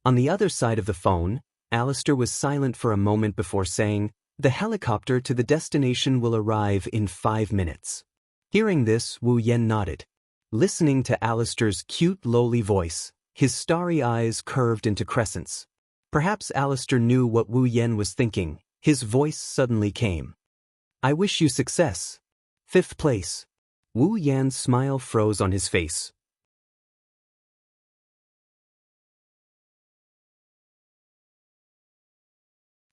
On the other side of the phone, Alistair was silent for a moment before saying, "The helicopter to the destination will arrive in 5 minutes. Hearing this, Wu Yen nodded. Listening to Alistair's cute lowly voice, his starry eyes curved into crescents. Perhaps Alistair knew what Wu Yen was thinking. His voice suddenly came. "I wish you success. 5th place." Wu Yan's smile froze on his face.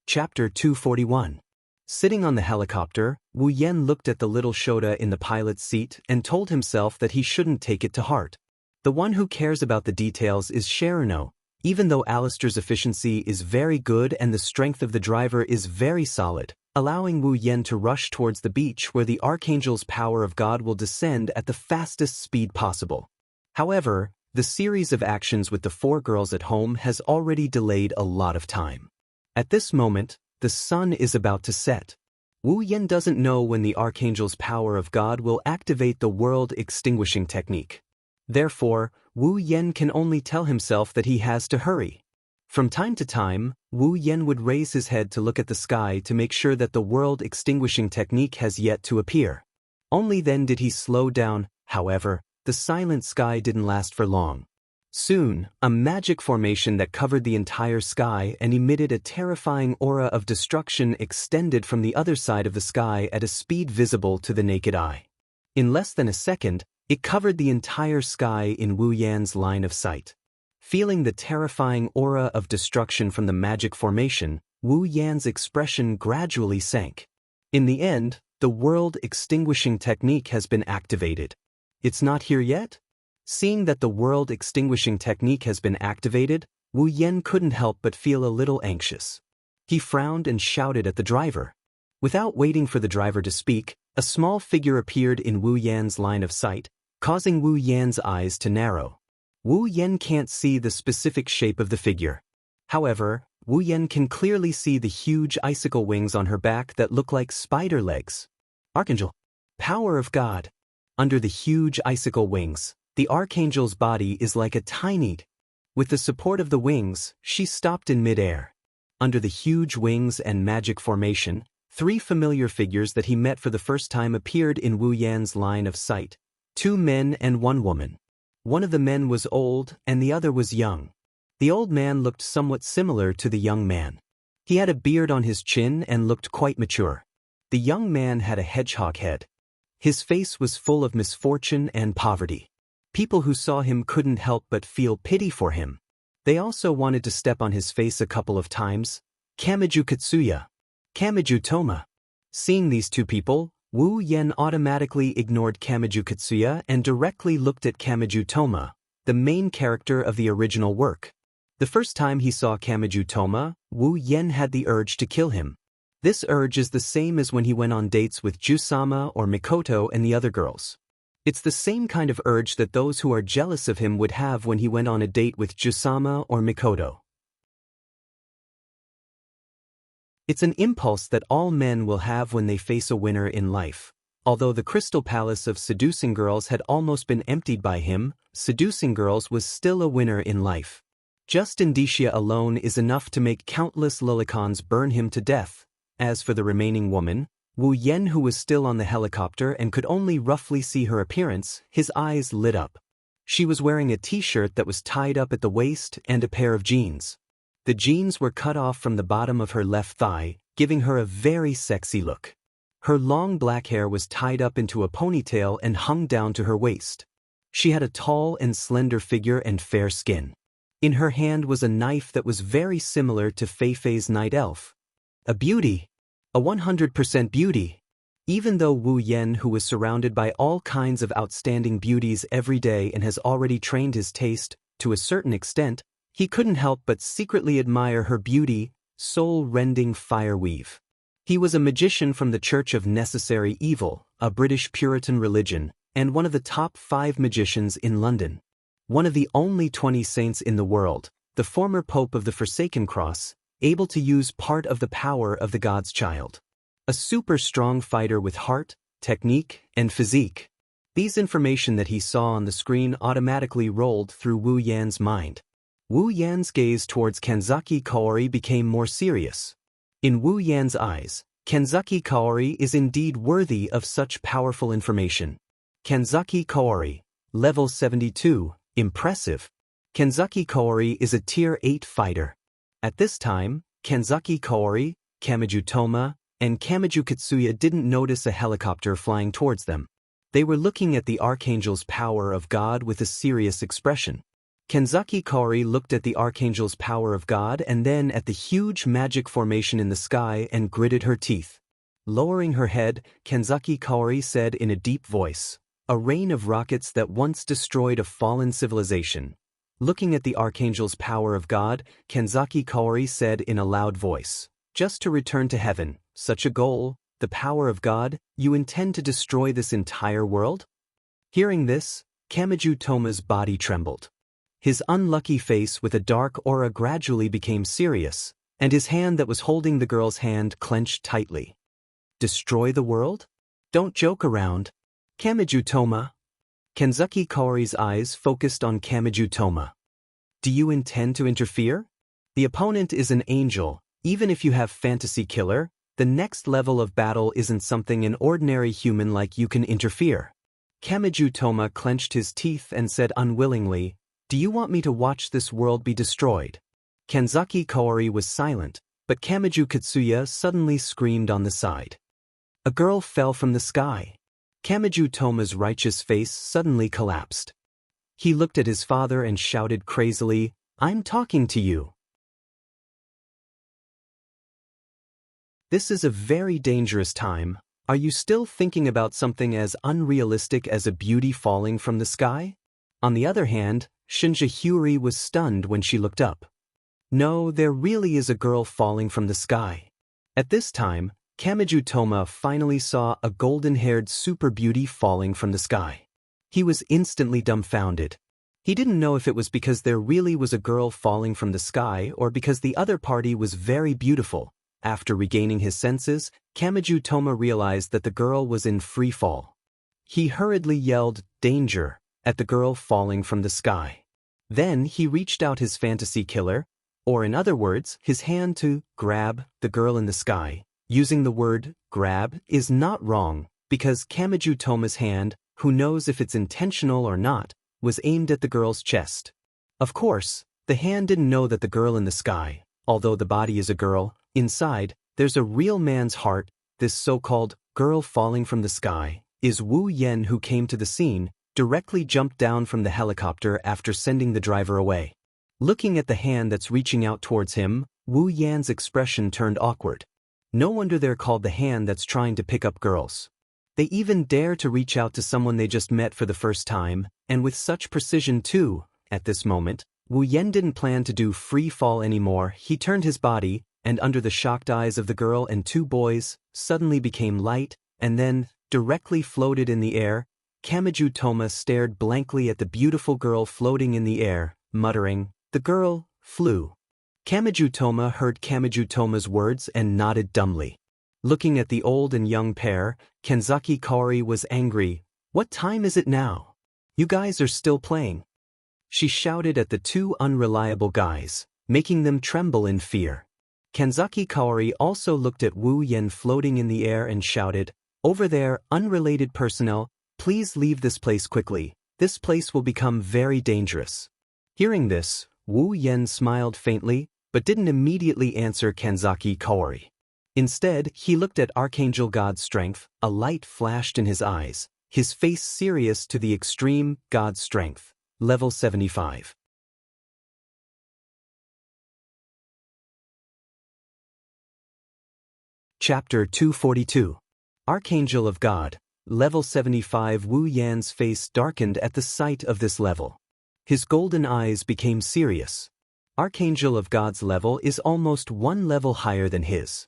Chapter 241. Sitting on the helicopter, Wu Yen looked at the little Shota in the pilot's seat and told himself that he shouldn't take it to heart. The one who cares about the details is Sharino. Even though Alistair's efficiency is very good and the strength of the driver is very solid, allowing Wu Yen to rush towards the beach where the Archangel's power of God will descend at the fastest speed possible. However, the series of actions with the 4 girls at home has already delayed a lot of time. At this moment, the sun is about to set. Wu Yen doesn't know when the Archangel's power of God will activate the world extinguishing technique. Therefore, Wu Yen can only tell himself that he has to hurry. From time to time, Wu Yen would raise his head to look at the sky to make sure that the world extinguishing technique has yet to appear. Only then did he slow down. However, the silent sky didn't last for long. Soon, a magic formation that covered the entire sky and emitted a terrifying aura of destruction extended from the other side of the sky at a speed visible to the naked eye. In less than a second, it covered the entire sky in Wu Yan's line of sight. Feeling the terrifying aura of destruction from the magic formation, Wu Yan's expression gradually sank. In the end, the world extinguishing technique has been activated. It's not here yet? Seeing that the world extinguishing technique has been activated, Wu Yen couldn't help but feel a little anxious. He frowned and shouted at the driver. Without waiting for the driver to speak, a small figure appeared in Wu Yan's line of sight, causing Wu Yan's eyes to narrow. Wu Yen can't see the specific shape of the figure. However, Wu Yen can clearly see the huge icicle wings on her back that look like spider legs. Archangel. Power of God. Under the huge icicle wings, the Archangel's body is like a tiny. With the support of the wings, she stopped in midair. Under the huge wings and magic formation, 3 familiar figures that he met for the first time appeared in Wu Yan's line of sight. 2 men and 1 woman. One of the men was old and the other was young. The old man looked somewhat similar to the young man. He had a beard on his chin and looked quite mature. The young man had a hedgehog head. His face was full of misfortune and poverty. People who saw him couldn't help but feel pity for him. They also wanted to step on his face a couple of times. Kamiju Katsuya. Kamiju Toma. Seeing these 2 people, Wu Yen automatically ignored Kamiju Katsuya and directly looked at Kamiju Toma, the main character of the original work. The first time he saw Kamiju Toma, Wu Yen had the urge to kill him. This urge is the same as when he went on dates with Jusama or Mikoto and the other girls. It's the same kind of urge that those who are jealous of him would have when he went on a date with Jusama or Mikoto. It's an impulse that all men will have when they face a winner in life. Although the Crystal Palace of seducing girls had almost been emptied by him, seducing girls was still a winner in life. Just indicia alone is enough to make countless lolicons burn him to death. As for the remaining woman, Wu Yen, who was still on the helicopter and could only roughly see her appearance, his eyes lit up. She was wearing a t-shirt that was tied up at the waist and a pair of jeans. The jeans were cut off from the bottom of her left thigh, giving her a very sexy look. Her long black hair was tied up into a ponytail and hung down to her waist. She had a tall and slender figure and fair skin. In her hand was a knife that was very similar to Fei-Fei's night elf. A beauty. A 100% beauty. Even though Wu Yan, who was surrounded by all kinds of outstanding beauties every day and has already trained his taste, to a certain extent, he couldn't help but secretly admire her beauty, soul-rending fire weave. He was a magician from the Church of Necessary Evil, a British Puritan religion, and one of the top 5 magicians in London. One of the only 20 saints in the world, the former Pope of the Forsaken Cross, able to use part of the power of the God's child. A super strong fighter with heart, technique, and physique. These information that he saw on the screen automatically rolled through Wu Yan's mind. Wu Yan's gaze towards Kanzaki Kaori became more serious. In Wu Yan's eyes, Kanzaki Kaori is indeed worthy of such powerful information. Kanzaki Kaori, level 72, impressive. Kanzaki Kaori is a tier 8 fighter. At this time, Kanzaki Kaori, Kamiju Toma, and Kamiju Katsuya didn't notice a helicopter flying towards them. They were looking at the Archangel's power of God with a serious expression. Kanzaki Kaori looked at the Archangel's power of God and then at the huge magic formation in the sky and gritted her teeth. Lowering her head, Kanzaki Kaori said in a deep voice, "A rain of rockets that once destroyed a fallen civilization." Looking at the Archangel's power of God, Kanzaki Kaori said in a loud voice, "Just to return to heaven, such a goal, the power of God, you intend to destroy this entire world?" Hearing this, Kamiju Toma's body trembled. His unlucky face with a dark aura gradually became serious, and his hand that was holding the girl's hand clenched tightly. "Destroy the world? Don't joke around. Kamiju Toma." Kanzaki Kaori's eyes focused on Kamiju Toma. "Do you intend to interfere? The opponent is an angel. Even if you have fantasy killer, the next level of battle isn't something an ordinary human like you can interfere." Kamiju Toma clenched his teeth and said unwillingly, "Do you want me to watch this world be destroyed?" Kanzaki Kaori was silent, but Kamiju Katsuya suddenly screamed on the side. A girl fell from the sky. Kamiju Toma's righteous face suddenly collapsed. He looked at his father and shouted crazily, "I'm talking to you." This is a very dangerous time. Are you still thinking about something as unrealistic as a beauty falling from the sky? On the other hand, Shinja Hyuri was stunned when she looked up. No, there really is a girl falling from the sky. At this time, Kamiju Toma finally saw a golden-haired super beauty falling from the sky. He was instantly dumbfounded. He didn't know if it was because there really was a girl falling from the sky or because the other party was very beautiful. After regaining his senses, Kamiju Toma realized that the girl was in free fall. He hurriedly yelled, "Danger!" at the girl falling from the sky. Then he reached out his fantasy killer, or in other words, his hand to grab the girl in the sky. Using the word grab is not wrong because Kamiju Toma's hand, who knows if it's intentional or not, was aimed at the girl's chest. Of course, the hand didn't know that the girl in the sky, although the body is a girl, inside, there's a real man's heart. This so-called girl falling from the sky is Wu Yan, who came to the scene, directly jumped down from the helicopter after sending the driver away. Looking at the hand that's reaching out towards him, Wu Yan's expression turned awkward. No wonder they're called the hand that's trying to pick up girls. They even dare to reach out to someone they just met for the first time, and with such precision too. At this moment, Wu Yan didn't plan to do free fall anymore. He turned his body, and under the shocked eyes of the girl and 2 boys, suddenly became light, and then, directly floated in the air. Kamiju Toma stared blankly at the beautiful girl floating in the air, muttering, "The girl flew." Kamiju Toma heard Kamiju Toma's words and nodded dumbly. Looking at the old and young pair, Kanzaki Kaori was angry. "What time is it now? You guys are still playing." She shouted at the 2 unreliable guys, making them tremble in fear. Kanzaki Kaori also looked at Wu Yan floating in the air and shouted, "Over there, unrelated personnel, please leave this place quickly. This place will become very dangerous." Hearing this, Wu Yan smiled faintly, but didn't immediately answer Kanzaki Kaori. Instead, he looked at Archangel God's strength. A light flashed in his eyes, his face serious to the extreme. God's strength, level 75. Chapter 242. Archangel of God, level 75. Wu Yan's face darkened at the sight of this level. His golden eyes became serious. Archangel of God's level is almost one level higher than his.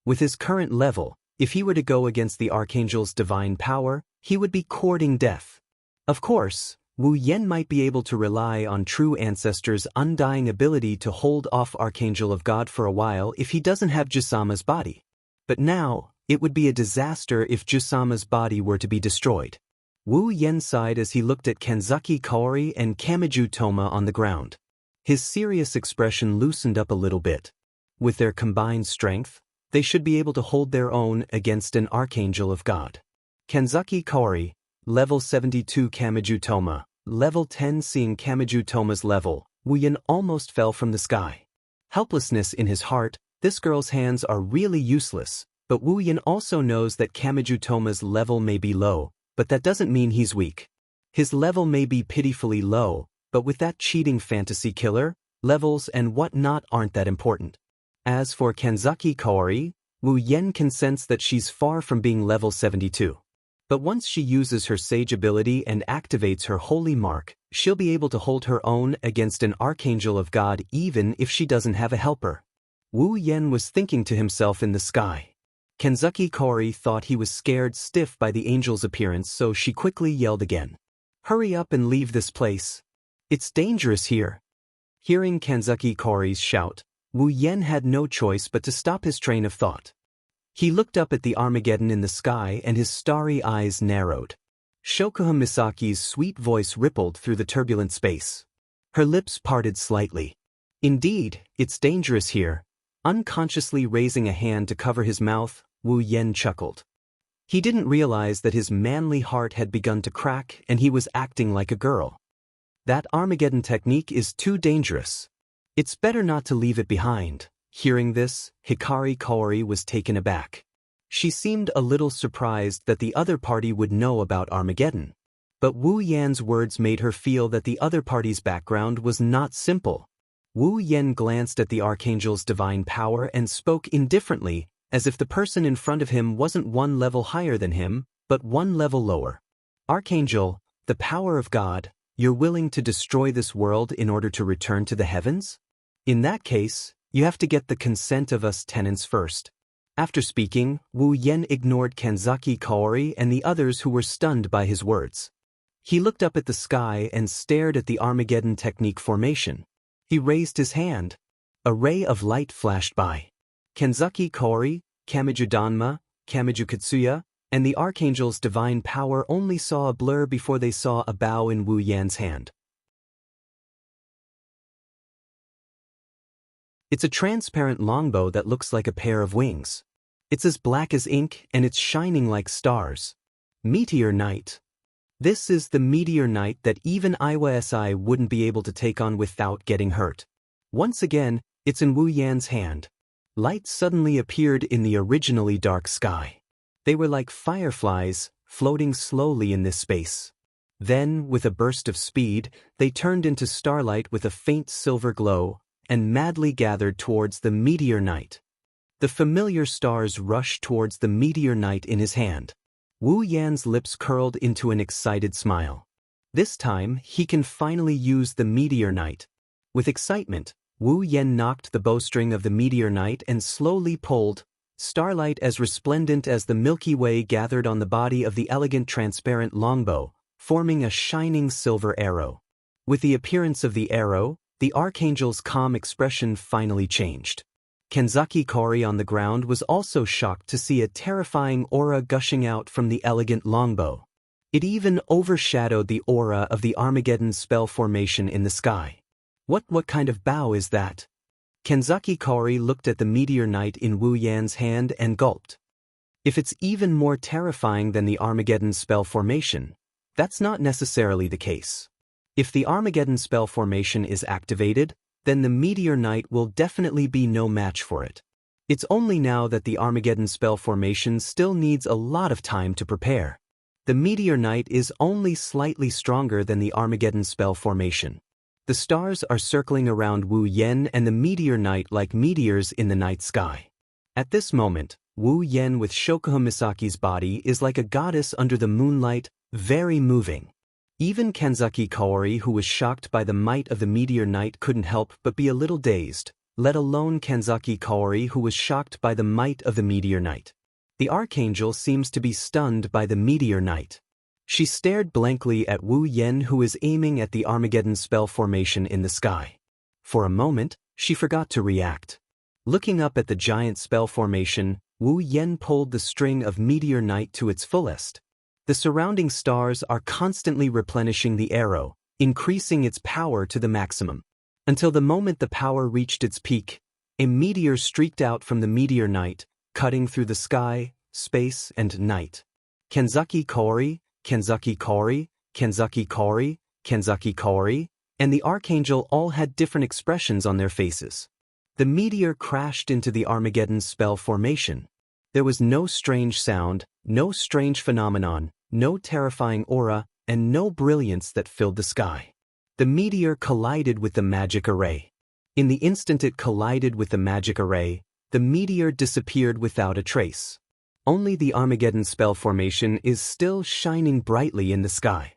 With his current level, if he were to go against the Archangel's divine power, he would be courting death. Of course, Wu Yan might be able to rely on true ancestors' undying ability to hold off Archangel of God for a while if he doesn't have Jusama's body. But now, it would be a disaster if Jusama's body were to be destroyed. Wu Yan sighed as he looked at Kanzaki Kaori and Kamiju Toma on the ground. His serious expression loosened up a little bit. With their combined strength, they should be able to hold their own against an Archangel of God. Kanzaki Kaori, level 72. Kamiju Toma, level 10. Seeing Kamiju Toma's level, Wu Yan almost fell from the sky. Helplessness in his heart, this girl's hands are really useless, but Wu Yan also knows that Kamiju Toma's level may be low, but that doesn't mean he's weak. His level may be pitifully low, but with that cheating fantasy killer, levels and whatnot aren't that important. As for Kanzaki Kaori, Wu Yan can sense that she's far from being level 72. But once she uses her sage ability and activates her holy mark, she'll be able to hold her own against an Archangel of God even if she doesn't have a helper. Wu Yan was thinking to himself in the sky. Kanzaki Kaori thought he was scared stiff by the angel's appearance, so she quickly yelled again. "Hurry up and leave this place. It's dangerous here." Hearing Kanzaki Kaori's shout, Wu Yan had no choice but to stop his train of thought. He looked up at the Armageddon in the sky and his starry eyes narrowed. Shokuha Misaki's sweet voice rippled through the turbulent space. Her lips parted slightly. "Indeed, it's dangerous here." Unconsciously raising a hand to cover his mouth, Wu Yan chuckled. He didn't realize that his manly heart had begun to crack and he was acting like a girl. That Armageddon technique is too dangerous. It's better not to leave it behind. Hearing this, Hikari Kaori was taken aback. She seemed a little surprised that the other party would know about Armageddon. But Wu Yan's words made her feel that the other party's background was not simple. Wu Yan glanced at the Archangel's divine power and spoke indifferently, as if the person in front of him wasn't one level higher than him, but one level lower. "Archangel, the power of God, you're willing to destroy this world in order to return to the heavens? In that case, you have to get the consent of us tenants first." After speaking, Wu Yan ignored Kanzaki Kaori and the others who were stunned by his words. He looked up at the sky and stared at the Armageddon technique formation. He raised his hand. A ray of light flashed by. Kanzaki Kaori, Kamiju Danma, Kamiju Katsuya, and the Archangel's divine power only saw a blur before they saw a bow in Wu Yan's hand. It's a transparent longbow that looks like a pair of wings. It's as black as ink and it's shining like stars. Meteor Knight. This is the Meteor Knight that even Iwa Si wouldn't be able to take on without getting hurt. Once again, it's in Wu Yan's hand. Light suddenly appeared in the originally dark sky. They were like fireflies, floating slowly in this space. Then, with a burst of speed, they turned into starlight with a faint silver glow, and madly gathered towards the Meteor Knight. The familiar stars rushed towards the Meteor Knight in his hand. Wu Yan's lips curled into an excited smile. This time, he can finally use the Meteor Knight. With excitement, Wu Yan knocked the bowstring of the Meteor Knight and slowly pulled. Starlight as resplendent as the Milky Way gathered on the body of the elegant transparent longbow, forming a shining silver arrow. With the appearance of the arrow, the Archangel's calm expression finally changed. Kanzaki Kaori on the ground was also shocked to see a terrifying aura gushing out from the elegant longbow. It even overshadowed the aura of the Armageddon spell formation in the sky. What kind of bow is that? Kanzaki Kaori looked at the Meteor Knight in Wu Yan's hand and gulped. If it's even more terrifying than the Armageddon spell formation, that's not necessarily the case. If the Armageddon spell formation is activated, then the Meteor Knight will definitely be no match for it. It's only now that the Armageddon spell formation still needs a lot of time to prepare. The meteor night is only slightly stronger than the Armageddon spell formation. The stars are circling around Wu Yen and the meteor night like meteors in the night sky. At this moment, Wu Yen with Shokuha Misaki's body is like a goddess under the moonlight, very moving. Even Kanzaki Kaori, who was shocked by the might of the meteor night, couldn't help but be a little dazed, let alone Kanzaki Kaori, who was shocked by the might of the meteor night. The archangel seems to be stunned by the meteor night. She stared blankly at Wu Yen, who is aiming at the Armageddon spell formation in the sky. For a moment, she forgot to react. Looking up at the giant spell formation, Wu Yen pulled the string of meteor night to its fullest. The surrounding stars are constantly replenishing the arrow, increasing its power to the maximum. Until the moment the power reached its peak, a meteor streaked out from the meteor night, cutting through the sky, space, and night. Kanzaki Kaori, Kanzaki Kaori, Kanzaki Kaori, Kanzaki Kaori, and the archangel all had different expressions on their faces. The meteor crashed into the Armageddon spell formation. There was no strange sound, no strange phenomenon, no terrifying aura, and no brilliance that filled the sky. The meteor collided with the magic array. In the instant it collided with the magic array, the meteor disappeared without a trace. Only the Armageddon spell formation is still shining brightly in the sky.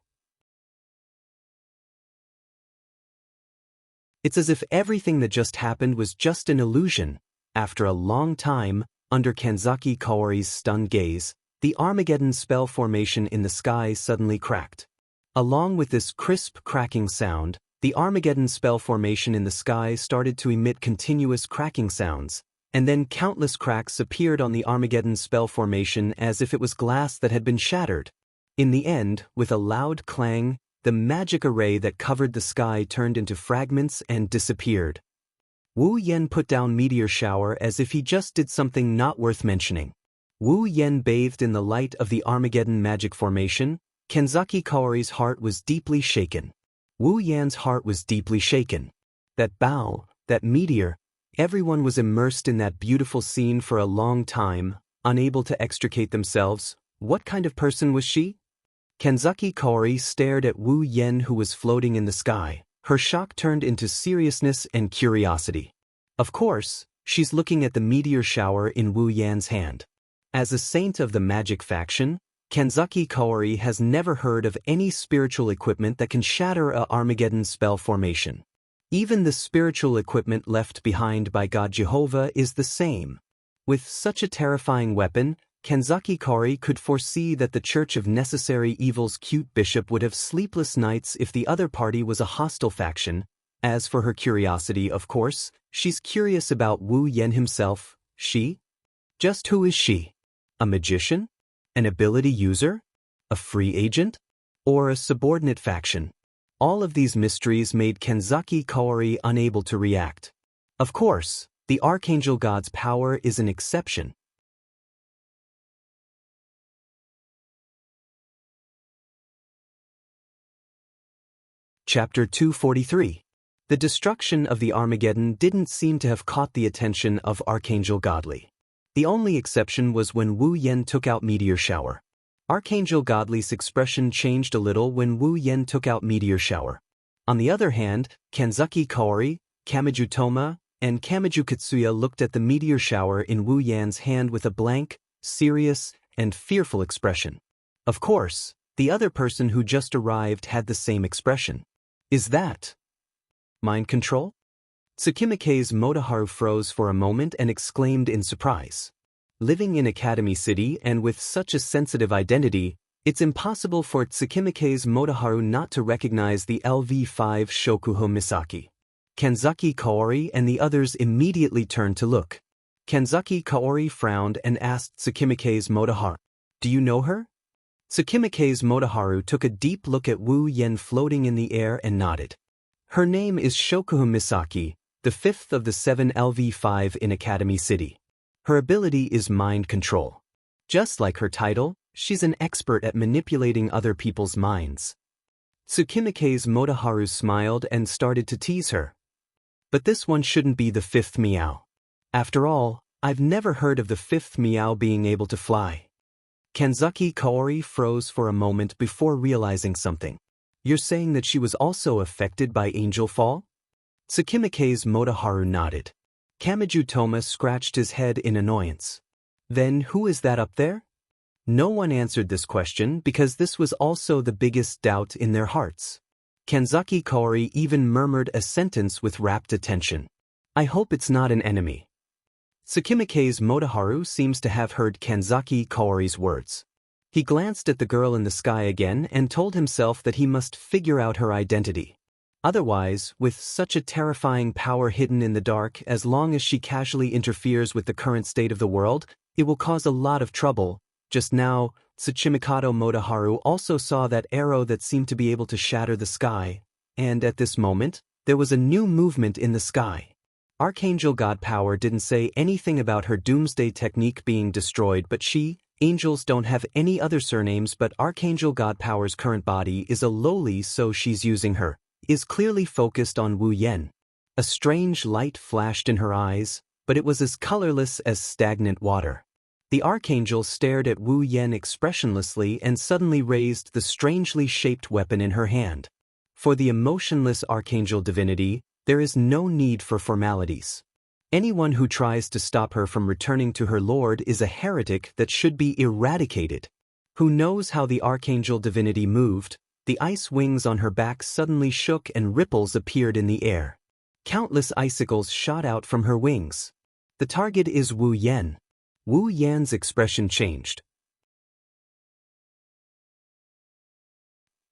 It's as if everything that just happened was just an illusion. After a long time, under Kanzaki Kaori's stunned gaze, the Armageddon spell formation in the sky suddenly cracked. Along with this crisp cracking sound, the Armageddon spell formation in the sky started to emit continuous cracking sounds, and then countless cracks appeared on the Armageddon spell formation as if it was glass that had been shattered. In the end, with a loud clang, the magic array that covered the sky turned into fragments and disappeared. Wu Yen put down meteor shower as if he just did something not worth mentioning. Wu Yen bathed in the light of the Armageddon magic formation. Kanzaki Kaori's heart was deeply shaken. Wu Yan's heart was deeply shaken. That bow, that meteor, everyone was immersed in that beautiful scene for a long time, unable to extricate themselves. What kind of person was she? Kanzaki Kaori stared at Wu Yen, who was floating in the sky. Her shock turned into seriousness and curiosity. Of course, she's looking at the meteor shower in Wu Yan's hand. As a saint of the magic faction, Kanzaki Kaori has never heard of any spiritual equipment that can shatter a Armageddon spell formation. Even the spiritual equipment left behind by God Jehovah is the same. With such a terrifying weapon, Kanzaki Kaori could foresee that the Church of Necessary Evil's cute bishop would have sleepless nights if the other party was a hostile faction. As for her curiosity, of course, she's curious about Wu Yen himself. She? Just who is she? A magician? An ability user? A free agent? Or a subordinate faction? All of these mysteries made Kanzaki Kaori unable to react. Of course, the Archangel God's power is an exception. Chapter 243. The destruction of the Armageddon didn't seem to have caught the attention of Archangel Godly. The only exception was when Wu Yen took out meteor shower. Archangel Godly's expression changed a little when Wu Yen took out meteor shower. On the other hand, Kanzaki Kaori, Kamiju Toma, and Kamiju Katsuya looked at the meteor shower in Wu Yan's hand with a blank, serious, and fearful expression. Of course, the other person who just arrived had the same expression. Is that mind control? Tsukimike's Motoharu froze for a moment and exclaimed in surprise. Living in Academy City and with such a sensitive identity, it's impossible for Tsukimike's Motoharu not to recognize the LV5 Shokuho Misaki. Kanzaki Kaori and the others immediately turned to look. Kanzaki Kaori frowned and asked Tsukimike's Motoharu, "Do you know her?" Tsukimike's Motoharu took a deep look at Wu Yen floating in the air and nodded. Her name is Shokuho Misaki, the fifth of the 7 LV5 in Academy City. Her ability is mind control. Just like her title, she's an expert at manipulating other people's minds. Tsukimike's Motoharu smiled and started to tease her. But this one shouldn't be the fifth meow. After all, I've never heard of the fifth meow being able to fly. Kanzaki Kaori froze for a moment before realizing something. You're saying that she was also affected by angel fall? Tsukimike's Motoharu nodded. Kamiju Toma scratched his head in annoyance. Then who is that up there? No one answered this question because this was also the biggest doubt in their hearts. Kanzaki Kaori even murmured a sentence with rapt attention. I hope it's not an enemy. Tsukimike's Motoharu seems to have heard Kanzaki Kaori's words. He glanced at the girl in the sky again and told himself that he must figure out her identity. Otherwise, with such a terrifying power hidden in the dark, as long as she casually interferes with the current state of the world, it will cause a lot of trouble. Just now, Tsuchimikado Motoharu also saw that arrow that seemed to be able to shatter the sky, and at this moment, there was a new movement in the sky. Archangel God Power didn't say anything about her doomsday technique being destroyed, but angels don't have any other surnames, but Archangel God Power's current body is a lowly, so she's using her, is clearly focused on Wu Yen. A strange light flashed in her eyes, but it was as colorless as stagnant water. The Archangel stared at Wu Yen expressionlessly and suddenly raised the strangely shaped weapon in her hand. For the emotionless Archangel divinity, there is no need for formalities. Anyone who tries to stop her from returning to her Lord is a heretic that should be eradicated. Who knows how the Archangel divinity moved? The ice wings on her back suddenly shook and ripples appeared in the air. Countless icicles shot out from her wings. The target is Wu Yen. Wu Yan's expression changed.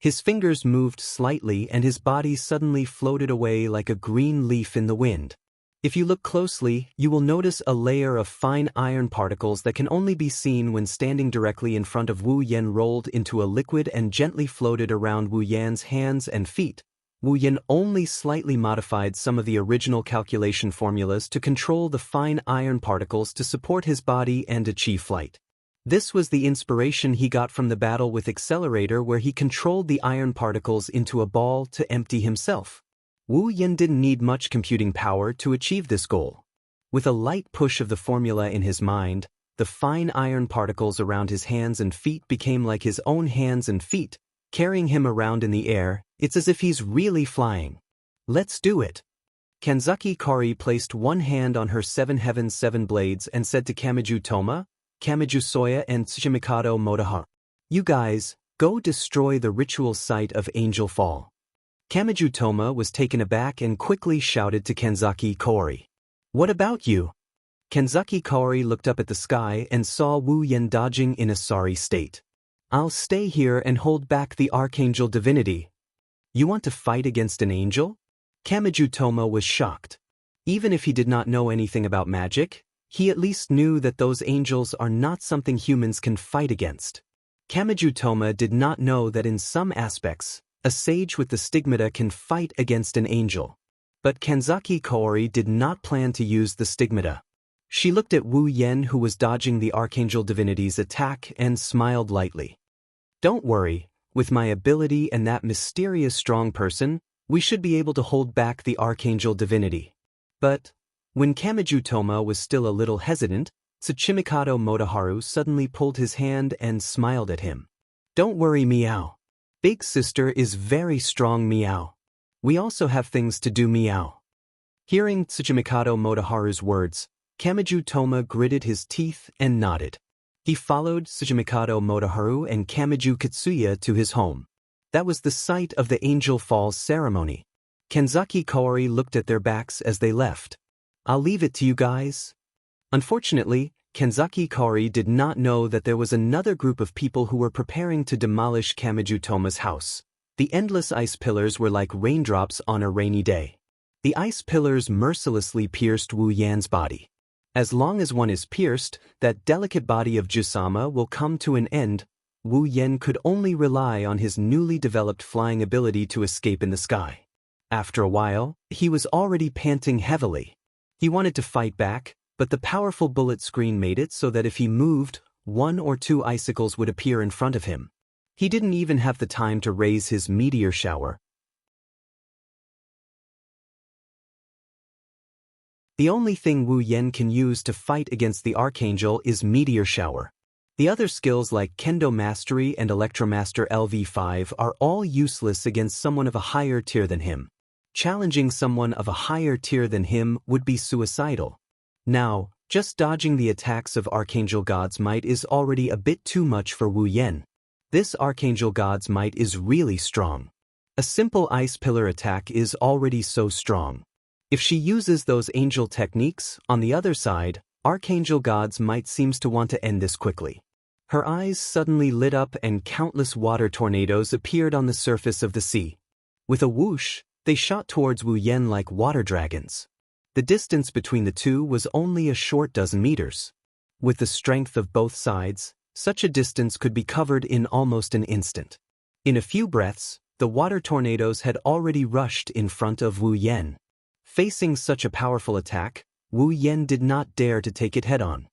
His fingers moved slightly and his body suddenly floated away like a green leaf in the wind. If you look closely, you will notice a layer of fine iron particles that can only be seen when standing directly in front of Wu Yen rolled into a liquid and gently floated around Wu Yan's hands and feet. Wu Yen only slightly modified some of the original calculation formulas to control the fine iron particles to support his body and achieve flight. This was the inspiration he got from the battle with Accelerator, where he controlled the iron particles into a ball to empty himself. Wu Yen didn't need much computing power to achieve this goal. With a light push of the formula in his mind, the fine iron particles around his hands and feet became like his own hands and feet, carrying him around in the air. It's as if he's really flying. Let's do it. Kanzaki Kaori placed one hand on her seven heavens seven blades and said to Kamiju Toma, Kamiju Soya and Tsuchimikado Motoharu, you guys, go destroy the ritual site of Angel Fall. Kamiju Toma was taken aback and quickly shouted to Kanzaki Kaori. What about you? Kanzaki Kaori looked up at the sky and saw Wu Yen dodging in a sorry state. I'll stay here and hold back the Archangel divinity. You want to fight against an angel? Kamiju Toma was shocked. Even if he did not know anything about magic, he at least knew that those angels are not something humans can fight against. Kamiju Toma did not know that in some aspects, a sage with the stigmata can fight against an angel. But Kanzaki Kaori did not plan to use the stigmata. She looked at Wu Yen, who was dodging the Archangel divinity's attack, and smiled lightly. Don't worry, with my ability and that mysterious strong person, we should be able to hold back the Archangel divinity. But when Kamiju Toma was still a little hesitant, Tsuchimikado Motoharu suddenly pulled his hand and smiled at him. Don't worry, Meow. Big sister is very strong, Meow. We also have things to do, Meow. Hearing Tsuchimikado Motoharu's words, Kamiju Toma gritted his teeth and nodded. He followed Tsuchimikado Motoharu and Kamiju Kitsuya to his home. That was the site of the Angel Falls ceremony. Kanzaki Kaori looked at their backs as they left. I'll leave it to you guys. Unfortunately, Kanzaki Kaori did not know that there was another group of people who were preparing to demolish Kamiju Toma's house. The endless ice pillars were like raindrops on a rainy day. The ice pillars mercilessly pierced Wu Yan's body. As long as one is pierced, that delicate body of Jusama will come to an end. Wu Yen could only rely on his newly developed flying ability to escape in the sky. After a while, he was already panting heavily. He wanted to fight back, but the powerful bullet screen made it so that if he moved, one or two icicles would appear in front of him. He didn't even have the time to raise his meteor shower. The only thing Wu Yan can use to fight against the Archangel is Meteor Shower. The other skills like Kendo Mastery and Electromaster LV5 are all useless against someone of a higher tier than him. Challenging someone of a higher tier than him would be suicidal. Now, just dodging the attacks of Archangel God's Might is already a bit too much for Wu Yan. This Archangel God's Might is really strong. A simple ice pillar attack is already so strong. If she uses those angel techniques, on the other side, Archangel God's Might seems to want to end this quickly. Her eyes suddenly lit up and countless water tornadoes appeared on the surface of the sea. With a whoosh, they shot towards Wu Yan like water dragons. The distance between the two was only a short dozen meters. With the strength of both sides, such a distance could be covered in almost an instant. In a few breaths, the water tornadoes had already rushed in front of Wu Yan. Facing such a powerful attack, Wu Yan did not dare to take it head-on.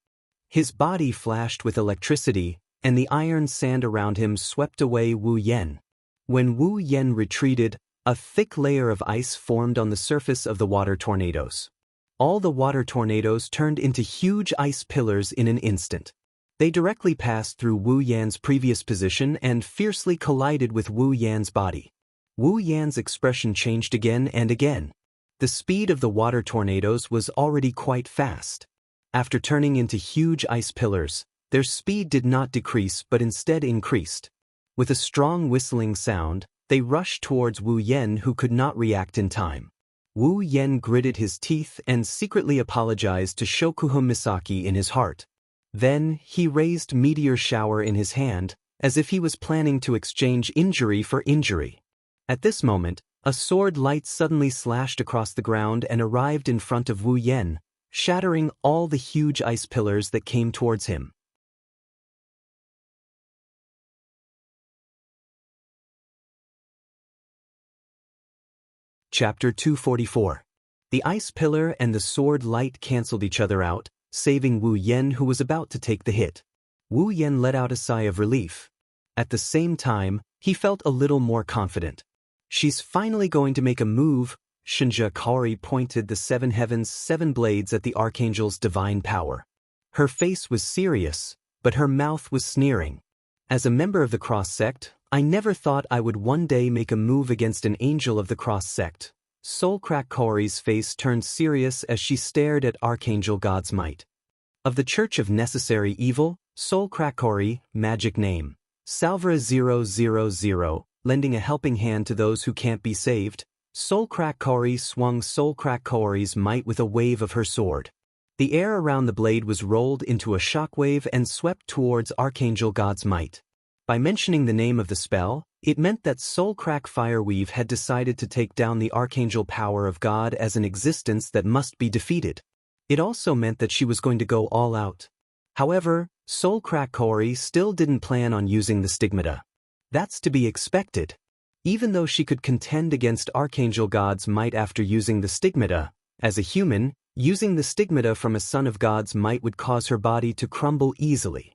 His body flashed with electricity, and the iron sand around him swept away Wu Yan. When Wu Yan retreated, a thick layer of ice formed on the surface of the water tornadoes. All the water tornadoes turned into huge ice pillars in an instant. They directly passed through Wu Yan's previous position and fiercely collided with Wu Yan's body. Wu Yan's expression changed again and again. The speed of the water tornadoes was already quite fast. After turning into huge ice pillars, their speed did not decrease but instead increased. With a strong whistling sound, they rushed towards Wu Yan, who could not react in time. Wu Yan gritted his teeth and secretly apologized to Shokuhun Misaki in his heart. Then, he raised Meteor Shower in his hand, as if he was planning to exchange injury for injury. At this moment, a sword light suddenly slashed across the ground and arrived in front of Wu Yan, shattering all the huge ice pillars that came towards him. Chapter 244. The ice pillar and the sword light cancelled each other out, saving Wu Yan, who was about to take the hit. Wu Yan let out a sigh of relief. At the same time, he felt a little more confident. She's finally going to make a move. Shinja Kaori pointed the seven heavens' seven blades at the Archangel's divine power. Her face was serious, but her mouth was sneering. As a member of the Cross Sect, I never thought I would one day make a move against an angel of the Cross Sect. Soulcrack Kaori's face turned serious as she stared at Archangel God's Might. Of the Church of Necessary Evil, Soulcrack Kaori, magic name, Salvra 000, lending a helping hand to those who can't be saved, Soulcrack Kaori swung Soulcrack Kaori's might with a wave of her sword. The air around the blade was rolled into a shockwave and swept towards Archangel God's Might. By mentioning the name of the spell, it meant that Soulcrack Fireweave had decided to take down the Archangel power of God as an existence that must be defeated. It also meant that she was going to go all out. However, Soulcrack Kaori still didn't plan on using the stigmata. That's to be expected. Even though she could contend against Archangel God's Might after using the stigmata, as a human, using the stigmata from a son of God's Might would cause her body to crumble easily.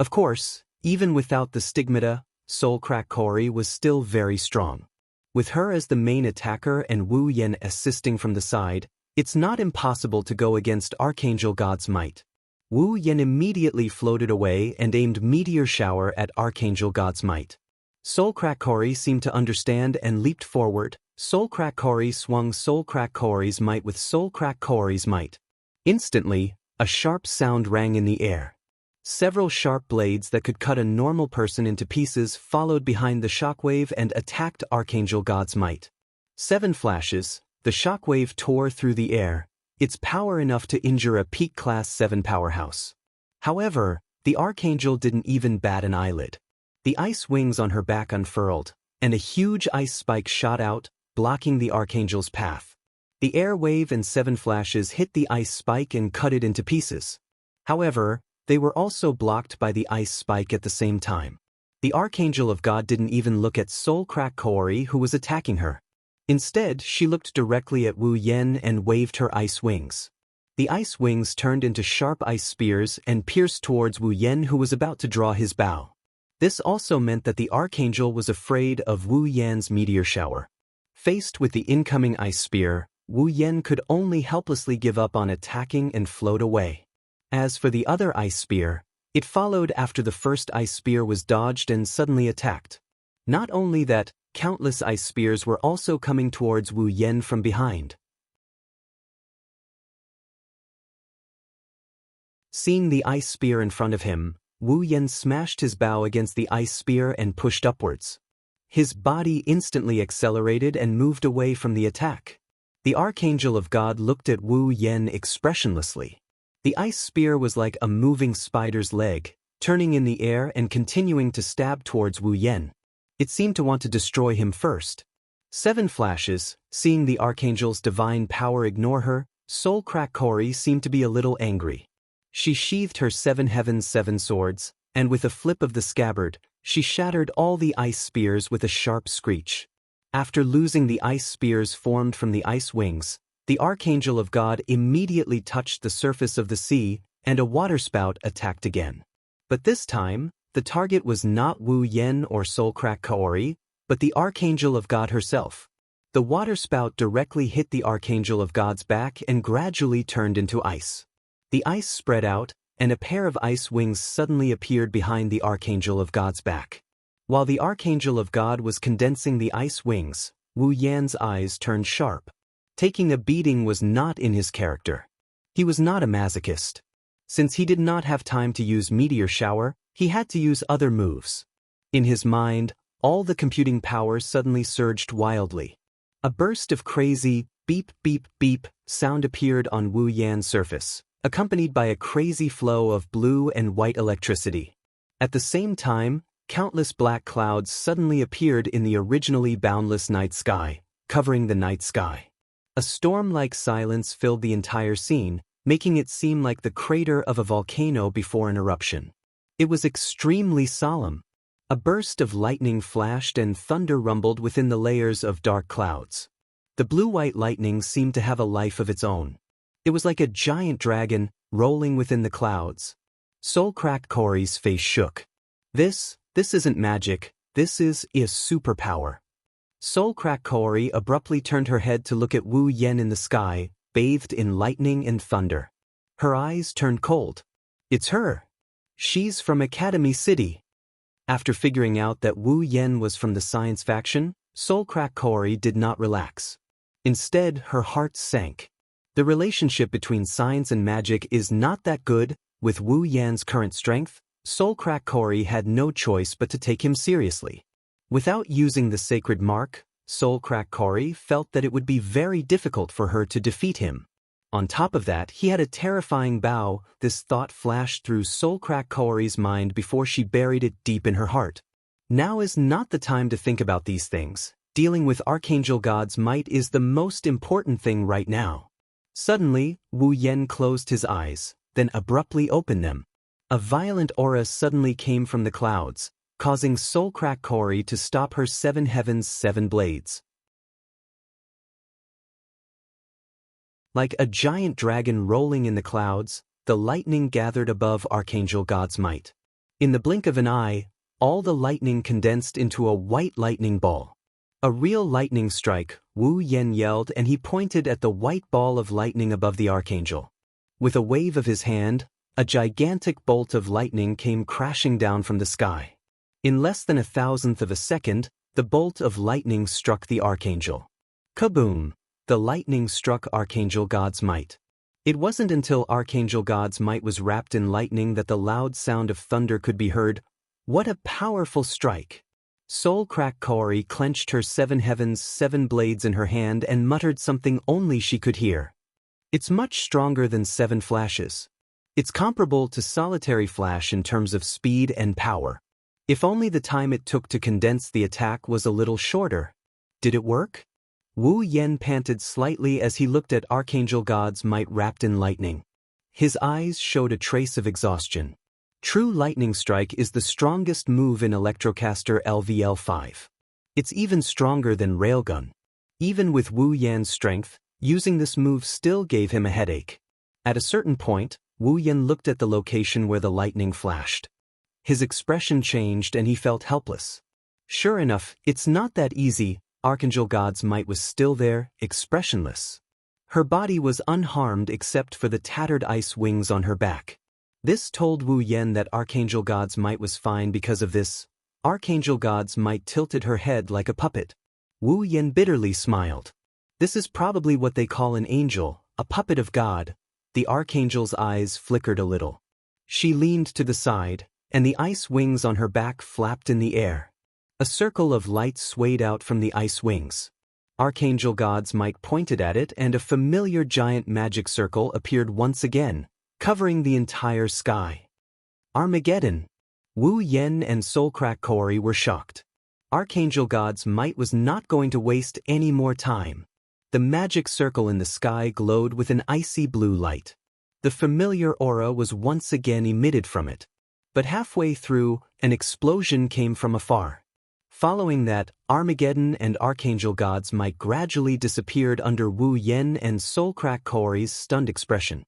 Of course, even without the stigmata, Soulcrack Kaori was still very strong. With her as the main attacker and Wu Yan assisting from the side, it's not impossible to go against Archangel God's Might. Wu Yan immediately floated away and aimed Meteor Shower at Archangel God's Might. Soulcrack Kaori seemed to understand and leaped forward. Soulcrack Kaori swung Soulcrack Kaori's might with Soulcrack Kaori's might. Instantly, a sharp sound rang in the air. Several sharp blades that could cut a normal person into pieces followed behind the shockwave and attacked Archangel God's Might. 7 flashes, the shockwave tore through the air, its power enough to injure a peak class 7 powerhouse. However, the Archangel didn't even bat an eyelid. The ice wings on her back unfurled, and a huge ice spike shot out, blocking the Archangel's path. The air wave and 7 flashes hit the ice spike and cut it into pieces. However, they were also blocked by the ice spike at the same time. The Archangel of God didn't even look at Soulcrack Kaori, who was attacking her. Instead, she looked directly at Wu Yan and waved her ice wings. The ice wings turned into sharp ice spears and pierced towards Wu Yan, who was about to draw his bow. This also meant that the Archangel was afraid of Wu Yan's meteor shower. Faced with the incoming ice spear, Wu Yen could only helplessly give up on attacking and float away. As for the other ice spear, it followed after the first ice spear was dodged and suddenly attacked. Not only that, countless ice spears were also coming towards Wu Yen from behind. Seeing the ice spear in front of him, Wu Yen smashed his bow against the ice spear and pushed upwards. His body instantly accelerated and moved away from the attack. The Archangel of God looked at Wu Yen expressionlessly. The ice spear was like a moving spider's leg, turning in the air and continuing to stab towards Wu Yen. It seemed to want to destroy him first. 7 flashes, seeing the Archangel's divine power ignore her, Soul Crack Kori seemed to be a little angry. She sheathed her 7 heavens 7 swords, and with a flip of the scabbard, she shattered all the ice spears with a sharp screech. After losing the ice spears formed from the ice wings, the Archangel of God immediately touched the surface of the sea, and a waterspout attacked again. But this time, the target was not Wu Yen or Soul Crack Kaori, but the Archangel of God herself. The waterspout directly hit the Archangel of God's back and gradually turned into ice. The ice spread out, and a pair of ice wings suddenly appeared behind the Archangel of God's back. While the Archangel of God was condensing the ice wings, Wu Yan's eyes turned sharp. Taking a beating was not in his character. He was not a masochist. Since he did not have time to use Meteor Shower, he had to use other moves. In his mind, all the computing power suddenly surged wildly. A burst of crazy beep beep beep sound appeared on Wu Yan's surface, accompanied by a crazy flow of blue and white electricity. At the same time, countless black clouds suddenly appeared in the originally boundless night sky, covering the night sky. A storm-like silence filled the entire scene, making it seem like the crater of a volcano before an eruption. It was extremely solemn. A burst of lightning flashed and thunder rumbled within the layers of dark clouds. The blue-white lightning seemed to have a life of its own. It was like a giant dragon, rolling within the clouds. Soul Crack Kori's face shook. This isn't magic, this is a superpower. Soul Crack Kori abruptly turned her head to look at Wu Yen in the sky, bathed in lightning and thunder. Her eyes turned cold. It's her. She's from Academy City. After figuring out that Wu Yen was from the science faction, Soul Crack Kori did not relax. Instead, her heart sank. The relationship between science and magic is not that good. With Wu Yan's current strength, Soul Crack Kori had no choice but to take him seriously. Without using the sacred mark, Soul Crack Kori felt that it would be very difficult for her to defeat him. On top of that, he had a terrifying bow. This thought flashed through Soul Crack Kori's mind before she buried it deep in her heart. Now is not the time to think about these things. Dealing with Archangel God's might is the most important thing right now. Suddenly, Wu Yen closed his eyes, then abruptly opened them. A violent aura suddenly came from the clouds, causing Soul Crack Kori to stop her 7 heavens 7 blades. Like a giant dragon rolling in the clouds, the lightning gathered above Archangel God's might. In the blink of an eye, all the lightning condensed into a white lightning ball. A real lightning strike, Wu Yen yelled, and he pointed at the white ball of lightning above the Archangel. With a wave of his hand, a gigantic bolt of lightning came crashing down from the sky. In less than 1,000th of a second, the bolt of lightning struck the Archangel. Kaboom! The lightning struck Archangel God's might. It wasn't until Archangel God's might was wrapped in lightning that the loud sound of thunder could be heard. What a powerful strike! Soul Crack Kori clenched her 7 heavens 7 blades in her hand and muttered something only she could hear. It's much stronger than 7 flashes. It's comparable to solitary flash in terms of speed and power. If only the time it took to condense the attack was a little shorter. Did it work? Wu Yen panted slightly as he looked at Archangel God's might wrapped in lightning. His eyes showed a trace of exhaustion. True Lightning Strike is the strongest move in Electrocaster LVL5. It's even stronger than Railgun. Even with Wu Yan's strength, using this move still gave him a headache. At a certain point, Wu Yan looked at the location where the lightning flashed. His expression changed and he felt helpless. Sure enough, it's not that easy. Archangel God's might was still there, expressionless. Her body was unharmed except for the tattered ice wings on her back. This told Wu Yan that Archangel God's might was fine because of this. Archangel God's might tilted her head like a puppet. Wu Yan bitterly smiled. This is probably what they call an angel, a puppet of God. The Archangel's eyes flickered a little. She leaned to the side, and the ice wings on her back flapped in the air. A circle of light swayed out from the ice wings. Archangel God's might pointed at it, and a familiar giant magic circle appeared once again, covering the entire sky. Armageddon! Wu Yan and Soulcrack Kaori were shocked. Archangel God's might was not going to waste any more time. The magic circle in the sky glowed with an icy blue light. The familiar aura was once again emitted from it. But halfway through, an explosion came from afar. Following that, Armageddon and Archangel God's might gradually disappeared under Wu Yan and Soulcrack Kaori's stunned expression.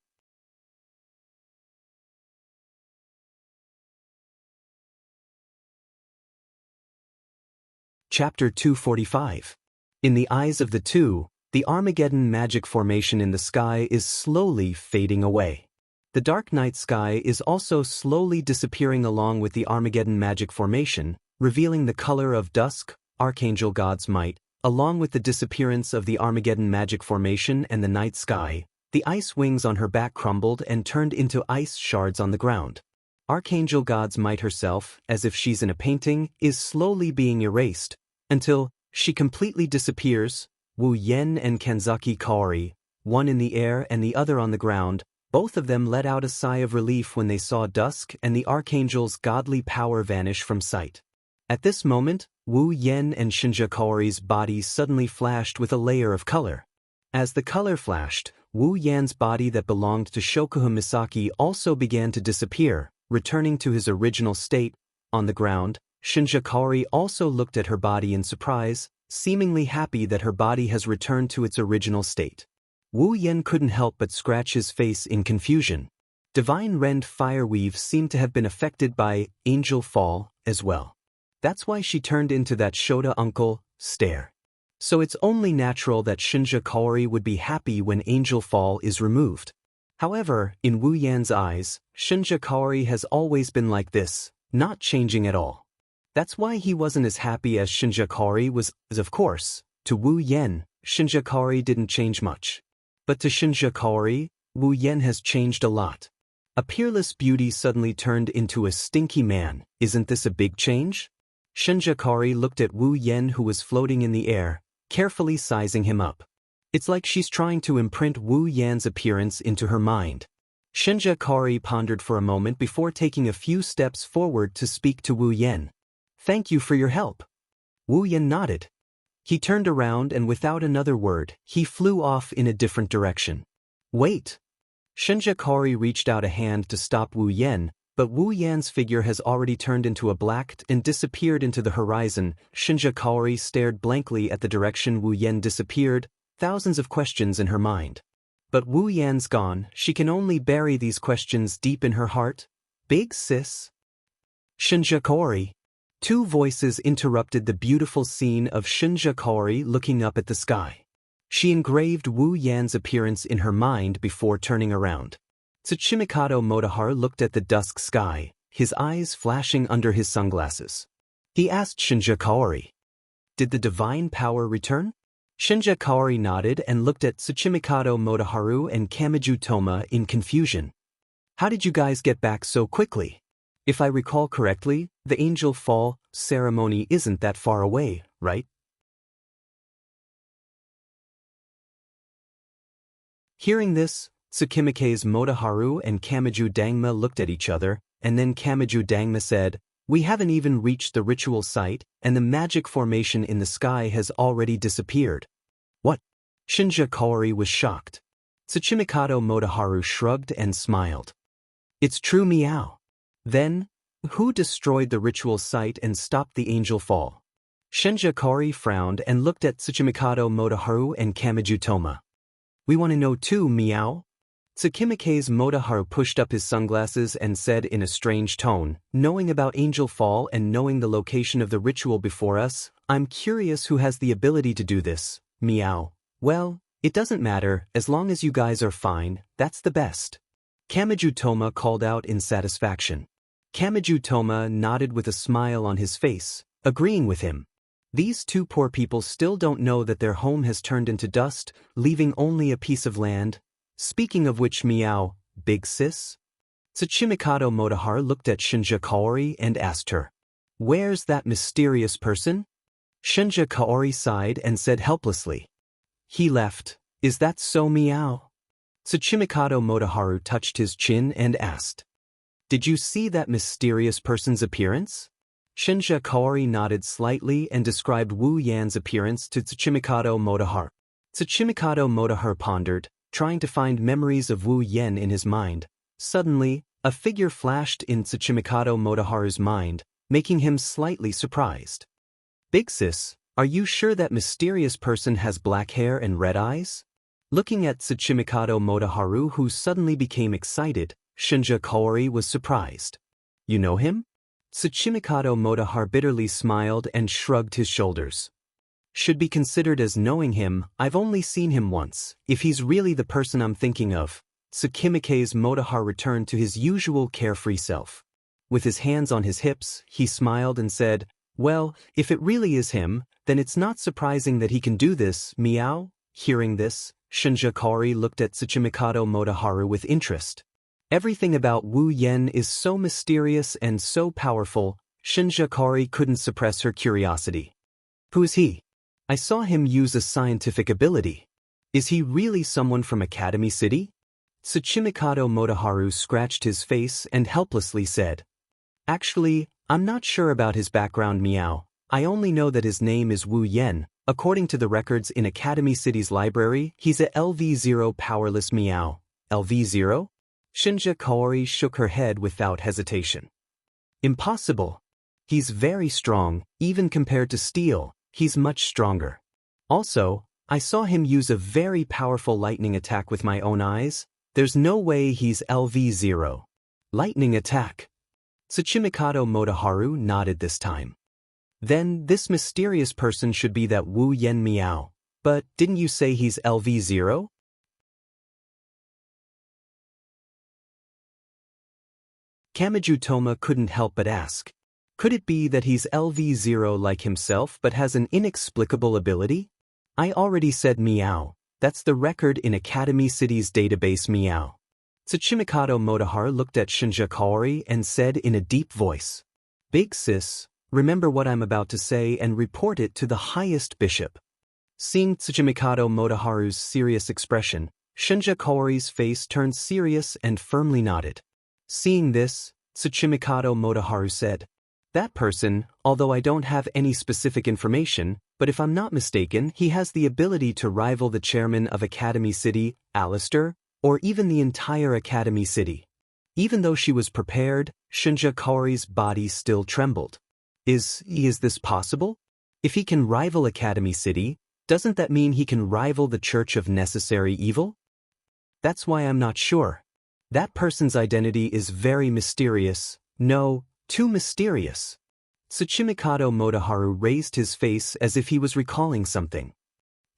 Chapter 245. In the eyes of the two, the Armageddon magic formation in the sky is slowly fading away. The dark night sky is also slowly disappearing along with the Armageddon magic formation, revealing the color of dusk, Archangel God's might, along with the disappearance of the Armageddon magic formation and the night sky. The ice wings on her back crumbled and turned into ice shards on the ground. Archangel God's might herself, as if she's in a painting, is slowly being erased, until she completely disappears. Wu Yan and Kanzaki Kaori, one in the air and the other on the ground, both of them let out a sigh of relief when they saw dusk and the Archangel's godly power vanish from sight. At this moment, Wu Yan and Shinja Kaori's bodies suddenly flashed with a layer of color. As the color flashed, Wu Yan's body that belonged to Shokuha Misaki also began to disappear, returning to his original state. On the ground, Shinja Kaori also looked at her body in surprise, seemingly happy that her body has returned to its original state. Wu Yan couldn't help but scratch his face in confusion. Divine Rend Fireweave seemed to have been affected by Angel Fall as well. That's why she turned into that Shota uncle stare. So it's only natural that Shinja Kaori would be happy when Angel Fall is removed. However, in Wu Yan's eyes, Shinja Kaori has always been like this, not changing at all. That's why he wasn't as happy as Shinja Kaori was, as of course, to Wu Yan, Shinja Kaori didn't change much. But to Shinja Kaori, Wu Yan has changed a lot. A peerless beauty suddenly turned into a stinky man. Isn't this a big change? Shinja Kaori looked at Wu Yan, who was floating in the air, carefully sizing him up. It's like she's trying to imprint Wu Yan's appearance into her mind. Shinja Kaori pondered for a moment before taking a few steps forward to speak to Wu Yan. Thank you for your help. Wu Yan nodded. He turned around and without another word, he flew off in a different direction. Wait! Shinja Kaori reached out a hand to stop Wu Yan, but Wu Yan's figure has already turned into a black and disappeared into the horizon. Shinja Kaori stared blankly at the direction Wu Yan disappeared, thousands of questions in her mind. But Wu Yan's gone, she can only bury these questions deep in her heart. Big sis? Shinja Kaori. Two voices interrupted the beautiful scene of Shinja Kaori looking up at the sky. She engraved Wu Yan's appearance in her mind before turning around. Tsuchimikado Motoharu looked at the dusk sky, his eyes flashing under his sunglasses. He asked Shinja Kaori, "Did the divine power return?" Shinja Kaori nodded and looked at Tsuchimikado Motoharu and Kamiju Toma in confusion. "How did you guys get back so quickly? If I recall correctly, the Angel Fall ceremony isn't that far away, right?" Hearing this, Tsukimike's Motoharu and Kamiju Dangma looked at each other, and then Kamiju Dangma said, "We haven't even reached the ritual site, and the magic formation in the sky has already disappeared." What? Shinja Kaori was shocked. Tsuchimikado Motoharu shrugged and smiled. "It's true, meow." Then, who destroyed the ritual site and stopped the Angel Fall? Shinja Kaori frowned and looked at Tsuchimikado Motoharu and Kamiju Toma. "We want to know too, meow." Tsukimike's Motoharu pushed up his sunglasses and said in a strange tone, "Knowing about Angel Fall and knowing the location of the ritual before us, I'm curious who has the ability to do this, meow." "Well, It doesn't matter, as long as you guys are fine, that's the best. Kamiju Toma called out in satisfaction. Kamiju Toma nodded with a smile on his face, agreeing with him. These two poor people still don't know that their home has turned into dust, leaving only a piece of land. Speaking of which, meow, big sis? Tsuchimikado Motoharu looked at Shinja Kaori and asked her, "Where's that mysterious person?" Shinja Kaori sighed and said helplessly, "He left. Is that so, meow?" Tsuchimikado Motoharu touched his chin and asked, "Did you see that mysterious person's appearance?" Shinja Kaori nodded slightly and described Wu Yan's appearance to Tsuchimikado Motoharu. Tsuchimikado Motoharu pondered, trying to find memories of Wu Yan in his mind. Suddenly, a figure flashed in Tsuchimikado Motoharu's mind, making him slightly surprised. "Big sis, are you sure that mysterious person has black hair and red eyes?" Looking at Tsuchimikado Motoharu, who suddenly became excited, Shinja Kaori was surprised. "You know him?" Tsuchimikado Motoharu bitterly smiled and shrugged his shoulders. "Should be considered as knowing him, I've only seen him once, if he's really the person I'm thinking of." Tsukimike's Motoharu returned to his usual carefree self. With his hands on his hips, he smiled and said, "Well, if it really is him, then it's not surprising that he can do this, meow." Hearing this, Shinja Kaori looked at Tsuchimikado Motoharu with interest. Everything about Wu Yan is so mysterious and so powerful, Shinja Kaori couldn't suppress her curiosity. "Who is he? I saw him use a scientific ability. Is he really someone from Academy City?" Tsuchimikado Motoharu scratched his face and helplessly said, "Actually, I'm not sure about his background, meow. I only know that his name is Wu Yan. According to the records in Academy City's library, he's a LV0 powerless meow." "LV0? Shinja Kaori shook her head without hesitation. "Impossible. He's very strong, even compared to steel, he's much stronger. Also, I saw him use a very powerful lightning attack with my own eyes. There's no way he's LV0. Lightning attack." Tsuchimikado Motoharu nodded this time. "Then this mysterious person should be that Wu Yan meow. But didn't you say he's LV0? Kamiju Toma couldn't help but ask. Could it be that he's LV0 like himself but has an inexplicable ability? "I already said meow. That's the record in Academy City's database, meow." Tsuchimikado Motoharu looked at Shinja Kaori and said in a deep voice, "Big sis, remember what I'm about to say and report it to the highest bishop." Seeing Tsuchimikado Motoharu's serious expression, Shinja Kaori's face turned serious and firmly nodded. Seeing this, Tsuchimikado Motoharu said, "That person, although I don't have any specific information, but if I'm not mistaken, he has the ability to rival the chairman of Academy City, Alistair, or even the entire Academy City." Even though she was prepared, Shinja Kaori's body still trembled. Is this possible? If he can rival Academy City, doesn't that mean he can rival the Church of Necessary Evil? That's why I'm not sure. That person's identity is very mysterious. No, too mysterious. Tsuchimikado Motoharu raised his face as if he was recalling something.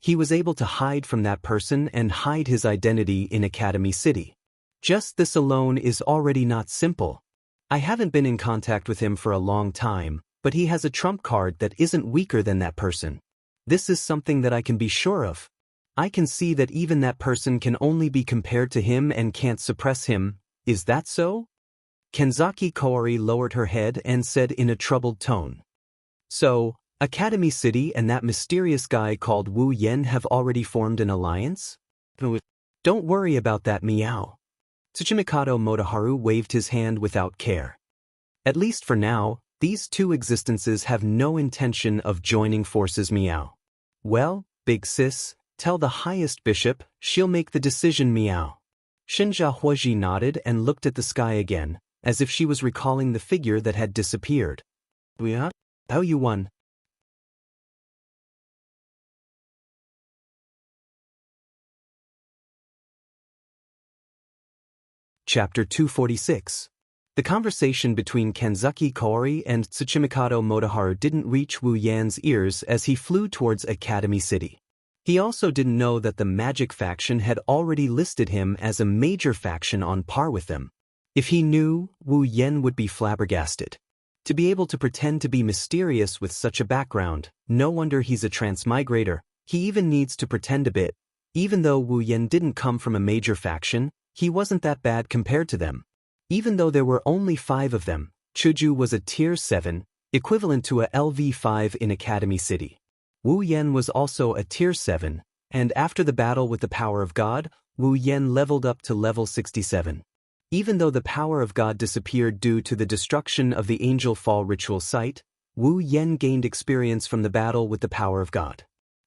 He was able to hide from that person and hide his identity in Academy City. Just this alone is already not simple. I haven't been in contact with him for a long time, but he has a trump card that isn't weaker than that person. This is something that I can be sure of. I can see that even that person can only be compared to him and can't suppress him. Is that so?" Kenzaki Kaori lowered her head and said in a troubled tone. "So, Academy City and that mysterious guy called Wu Yan have already formed an alliance?" "Don't worry about that, meow." Tsuchimikado Motoharu waved his hand without care. "At least for now, these two existences have no intention of joining forces, meow." "Well, big sis, tell the highest bishop, she'll make the decision, meow." Shinja Huaji nodded and looked at the sky again, as if she was recalling the figure that had disappeared. "How you won?" Chapter 246. The conversation between Kenzaki Kaori and Tsuchimikado Motoharu didn't reach Wu Yan's ears as he flew towards Academy City. He also didn't know that the magic faction had already listed him as a major faction on par with them. If he knew, Wu Yen would be flabbergasted. To be able to pretend to be mysterious with such a background, no wonder he's a transmigrator. He even needs to pretend a bit. Even though Wu Yen didn't come from a major faction, he wasn't that bad compared to them. Even though there were only 5 of them, Chuju was a Tier 7, equivalent to a LV5 in Academy City. Wu Yen was also a Tier 7, and after the battle with the power of God, Wu Yen leveled up to level 67. Even though the power of God disappeared due to the destruction of the Angel Fall ritual site, Wu Yen gained experience from the battle with the power of God.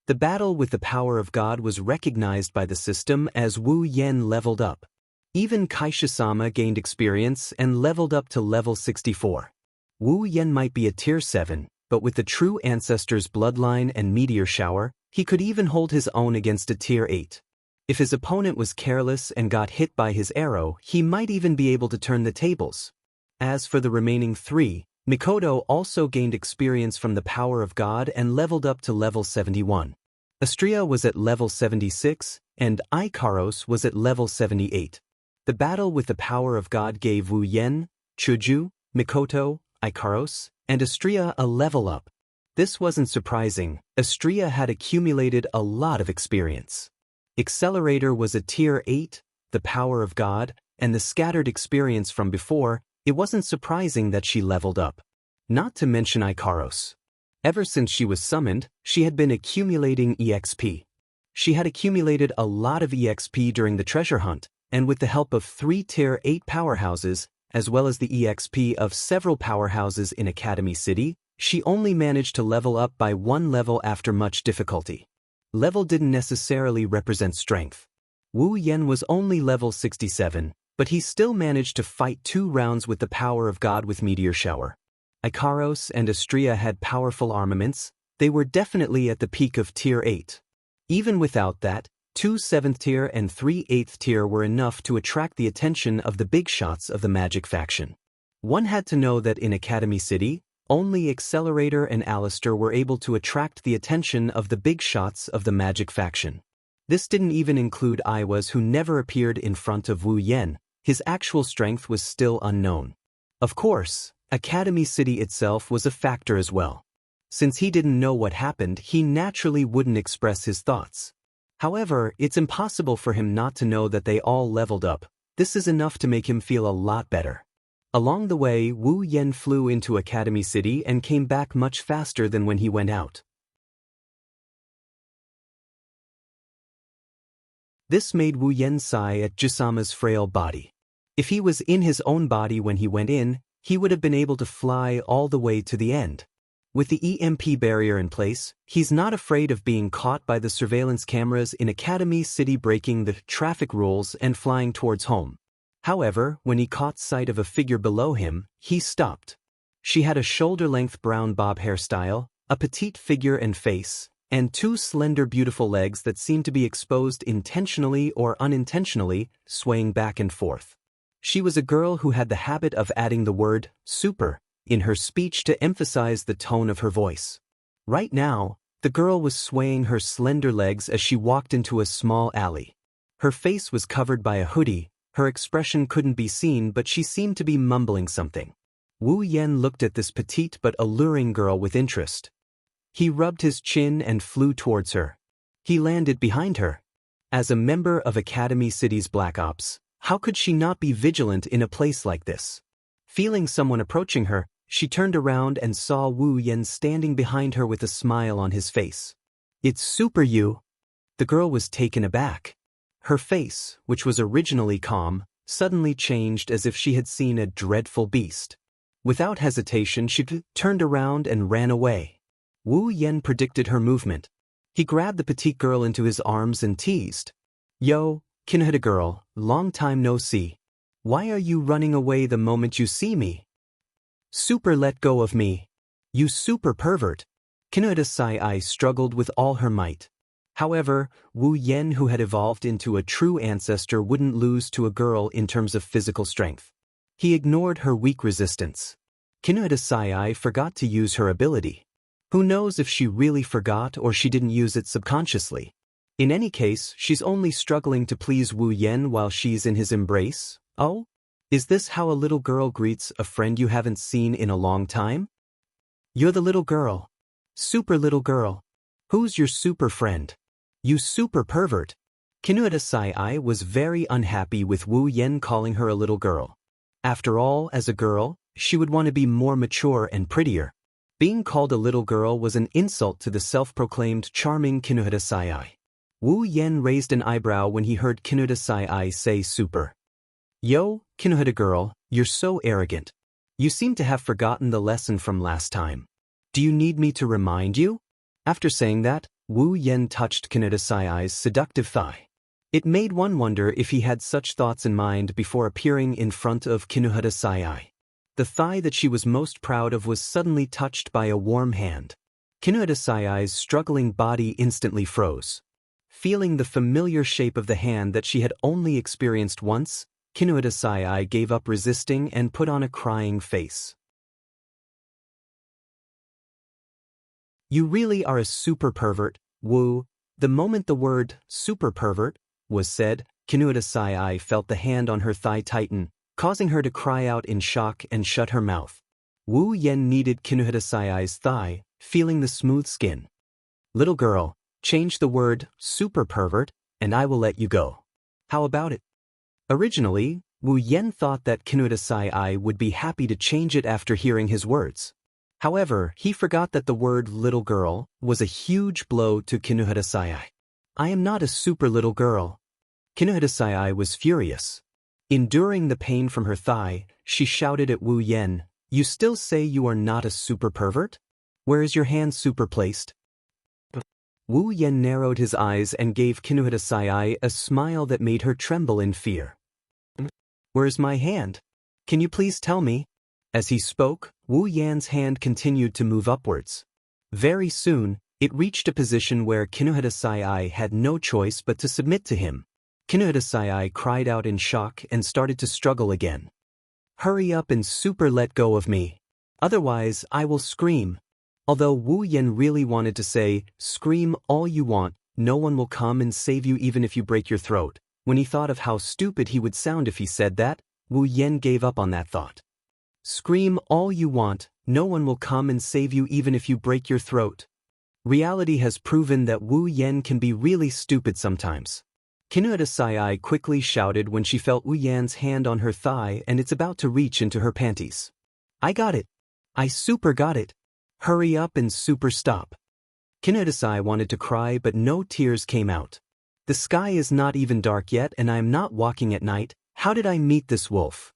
The battle with the power of God was recognized by the system as Wu Yen leveled up. Even Kaisha-sama gained experience and leveled up to level 64. Wu Yen might be a Tier 7, but with the true ancestor's bloodline and meteor shower, he could even hold his own against a Tier 8. If his opponent was careless and got hit by his arrow, he might even be able to turn the tables. As for the remaining 3, Mikoto also gained experience from the power of God and leveled up to level 71. Astria was at level 76, and Ikaros was at level 78. The battle with the power of God gave Wu Yen, Chuju, Mikoto, Ikaros, and Astria a level up. This wasn't surprising. Astria had accumulated a lot of experience. Accelerator was a Tier 8, the power of God, and the scattered experience from before. It wasn't surprising that she leveled up. Not to mention Ikaros. Ever since she was summoned, she had been accumulating EXP. She had accumulated a lot of EXP during the treasure hunt, and with the help of 3 Tier 8 powerhouses, as well as the EXP of several powerhouses in Academy City, she only managed to level up by 1 level after much difficulty. Level didn't necessarily represent strength. Wu Yen was only level 67, but he still managed to fight 2 rounds with the power of God with Meteor Shower. Ikaros and Astria had powerful armaments. They were definitely at the peak of Tier 8. Even without that, 2 7th tier and 3 8th tier were enough to attract the attention of the big shots of the magic faction. One had to know that in Academy City, only Accelerator and Alistair were able to attract the attention of the big shots of the magic faction. This didn't even include Iwas, who never appeared in front of Wu Yen. His actual strength was still unknown. Of course, Academy City itself was a factor as well. Since he didn't know what happened, he naturally wouldn't express his thoughts. However, it's impossible for him not to know that they all leveled up. This is enough to make him feel a lot better. Along the way, Wu Yen flew into Academy City and came back much faster than when he went out. This made Wu Yen sigh at Jusama's frail body. If he was in his own body when he went in, he would have been able to fly all the way to the end. With the EMP barrier in place, he's not afraid of being caught by the surveillance cameras in Academy City, breaking the traffic rules and flying towards home. However, when he caught sight of a figure below him, he stopped. She had a shoulder-length brown bob hairstyle, a petite figure and face, and 2 slender beautiful legs that seemed to be exposed intentionally or unintentionally, swaying back and forth. She was a girl who had the habit of adding the word super in her speech to emphasize the tone of her voice. Right now, the girl was swaying her slender legs as she walked into a small alley. Her face was covered by a hoodie. Her expression couldn't be seen, but she seemed to be mumbling something. Wu Yen looked at this petite but alluring girl with interest. He rubbed his chin and flew towards her. He landed behind her. As a member of Academy City's Black Ops, how could she not be vigilant in a place like this? Feeling someone approaching her, she turned around and saw Wu Yen standing behind her with a smile on his face. "It's Super You." The girl was taken aback. Her face, which was originally calm, suddenly changed as if she had seen a dreadful beast. Without hesitation, she turned around and ran away. Wu Yen predicted her movement. He grabbed the petite girl into his arms and teased. "Yo, Kinohita girl, long time no see. Why are you running away the moment you see me? Super, let go of me. You super pervert." Kinohita Sai struggled with all her might. However, Wu Yen, who had evolved into a true ancestor, wouldn't lose to a girl in terms of physical strength. He ignored her weak resistance. Kinohita Sai forgot to use her ability. Who knows if she really forgot or she didn't use it subconsciously. In any case, she's only struggling to please Wu Yen while she's in his embrace. Oh? Is this how a little girl greets a friend you haven't seen in a long time? You're the little girl. Super little girl. Who's your super friend? You super pervert. Kinuhata Sai was very unhappy with Wu Yen calling her a little girl. After all, as a girl, she would want to be more mature and prettier. Being called a little girl was an insult to the self-proclaimed charming Kinuhata Sai. Wu Yen raised an eyebrow when he heard Kinuhata Sai say super. Yo, Kinuhata girl, you're so arrogant. You seem to have forgotten the lesson from last time. Do you need me to remind you? After saying that, Wu Yen touched Kinuhata Sai's seductive thigh. It made one wonder if he had such thoughts in mind before appearing in front of Kinuhata Sai. The thigh that she was most proud of was suddenly touched by a warm hand. Kinuhata Sai's struggling body instantly froze. Feeling the familiar shape of the hand that she had only experienced once, Kinuhata Sai gave up resisting and put on a crying face. You really are a super pervert, Wu. The moment the word super pervert was said, Kinuhata Sai felt the hand on her thigh tighten, causing her to cry out in shock and shut her mouth. Wu Yen kneaded Kinuhata Sai's thigh, feeling the smooth skin. Little girl, change the word super pervert, and I will let you go. How about it? Originally, Wu Yen thought that Kinuhata Sai would be happy to change it after hearing his words. However, he forgot that the word little girl was a huge blow to Kinuhata Sai. I am not a super little girl. Kinuhata Sai was furious. Enduring the pain from her thigh, she shouted at Wu Yen, You still say you are not a super pervert? Where is your hand super placed? Wu Yen narrowed his eyes and gave Kinuhata Sai a smile that made her tremble in fear. Where's my hand? Can you please tell me? As he spoke, Wu Yan's hand continued to move upwards. Very soon, it reached a position where Kinuhata Sai had no choice but to submit to him. Kinuhata Sai cried out in shock and started to struggle again. Hurry up and super let go of me. Otherwise, I will scream. Although Wu Yen really wanted to say, scream all you want, no one will come and save you even if you break your throat. When he thought of how stupid he would sound if he said that, Wu Yen gave up on that thought. Scream all you want, no one will come and save you even if you break your throat. Reality has proven that Wu Yen can be really stupid sometimes. Kinuhata Sai quickly shouted when she felt Wu Yan's hand on her thigh and it's about to reach into her panties. I got it. I super got it. Hurry up and super stop. Kinuhata Sai wanted to cry but no tears came out. The sky is not even dark yet and I am not walking at night. How did I meet this wolf?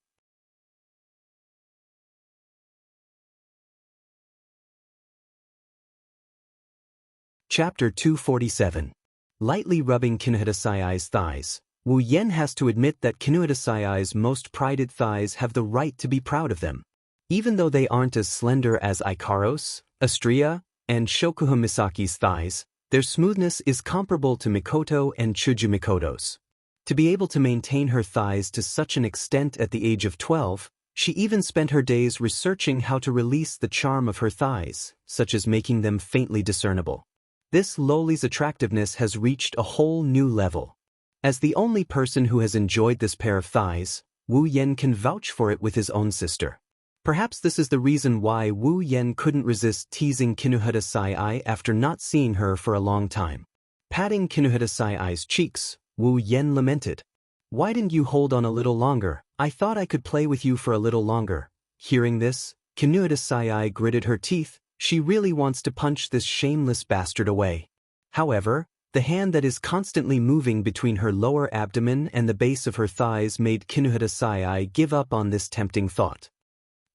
Chapter 247. Lightly rubbing Kinuhata Sai's thighs, Wu Yen has to admit that Kinuhata Sai's most prided thighs have the right to be proud of them. Even though they aren't as slender as Ikaros, Astria, and Shokuha Misaki's thighs, their smoothness is comparable to Mikoto and Chuju Mikoto's. To be able to maintain her thighs to such an extent at the age of 12, she even spent her days researching how to release the charm of her thighs, such as making them faintly discernible. This lowly's attractiveness has reached a whole new level. As the only person who has enjoyed this pair of thighs, Wu Yen can vouch for it with his own sister. Perhaps this is the reason why Wu Yen couldn't resist teasing Kinuhata Sai after not seeing her for a long time. Patting Kinuhata Sai's cheeks, Wu Yen lamented. Why didn't you hold on a little longer? I thought I could play with you for a little longer. Hearing this, Kinuhata Sai gritted her teeth. She really wants to punch this shameless bastard away. However, the hand that is constantly moving between her lower abdomen and the base of her thighs made Kinuhata Sai give up on this tempting thought.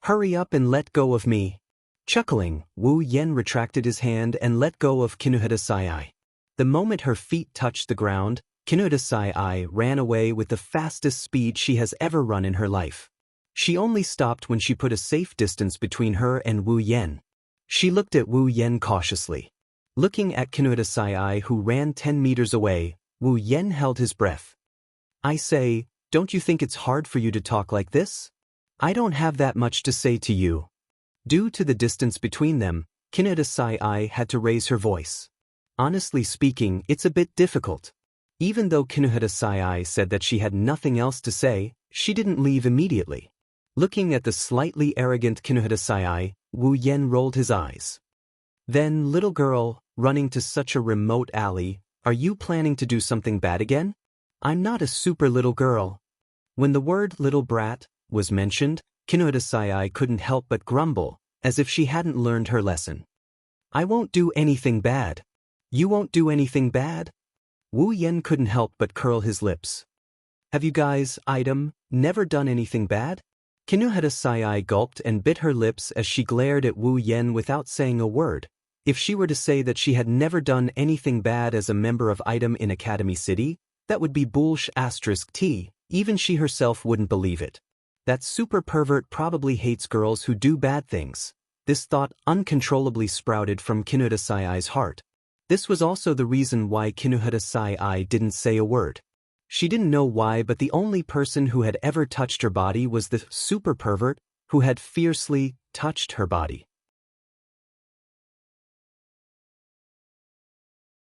Hurry up and let go of me. Chuckling, Wu Yen retracted his hand and let go of Kinuhata Sai. The moment her feet touched the ground, Kinuhata Sai ran away with the fastest speed she has ever run in her life. She only stopped when she put a safe distance between her and Wu Yen. She looked at Wu Yen cautiously. Looking at Kinuhata Sai who ran 10 meters away, Wu Yen held his breath. I say, don't you think it's hard for you to talk like this? I don't have that much to say to you. Due to the distance between them, Kinuhata Sai had to raise her voice. Honestly speaking, it's a bit difficult. Even though Kinohara Sai said that she had nothing else to say, she didn't leave immediately. Looking at the slightly arrogant Kinohara Sai, Wu Yen rolled his eyes. Then, little girl, running to such a remote alley, are you planning to do something bad again? I'm not a super little girl. When the word little brat was mentioned, Kinohara Sai couldn't help but grumble, as if she hadn't learned her lesson. I won't do anything bad. You won't do anything bad? Wu Yen couldn't help but curl his lips. Have you guys, never done anything bad? Kinohara Sai gulped and bit her lips as she glared at Wu Yen without saying a word. If she were to say that she had never done anything bad as a member of Item in Academy City, that would be *T, even she herself wouldn't believe it. That super pervert probably hates girls who do bad things. This thought uncontrollably sprouted from Kinohara Sai's heart. This was also the reason why Kinohara Sai didn't say a word. She didn't know why, but the only person who had ever touched her body was the super pervert who had fiercely touched her body.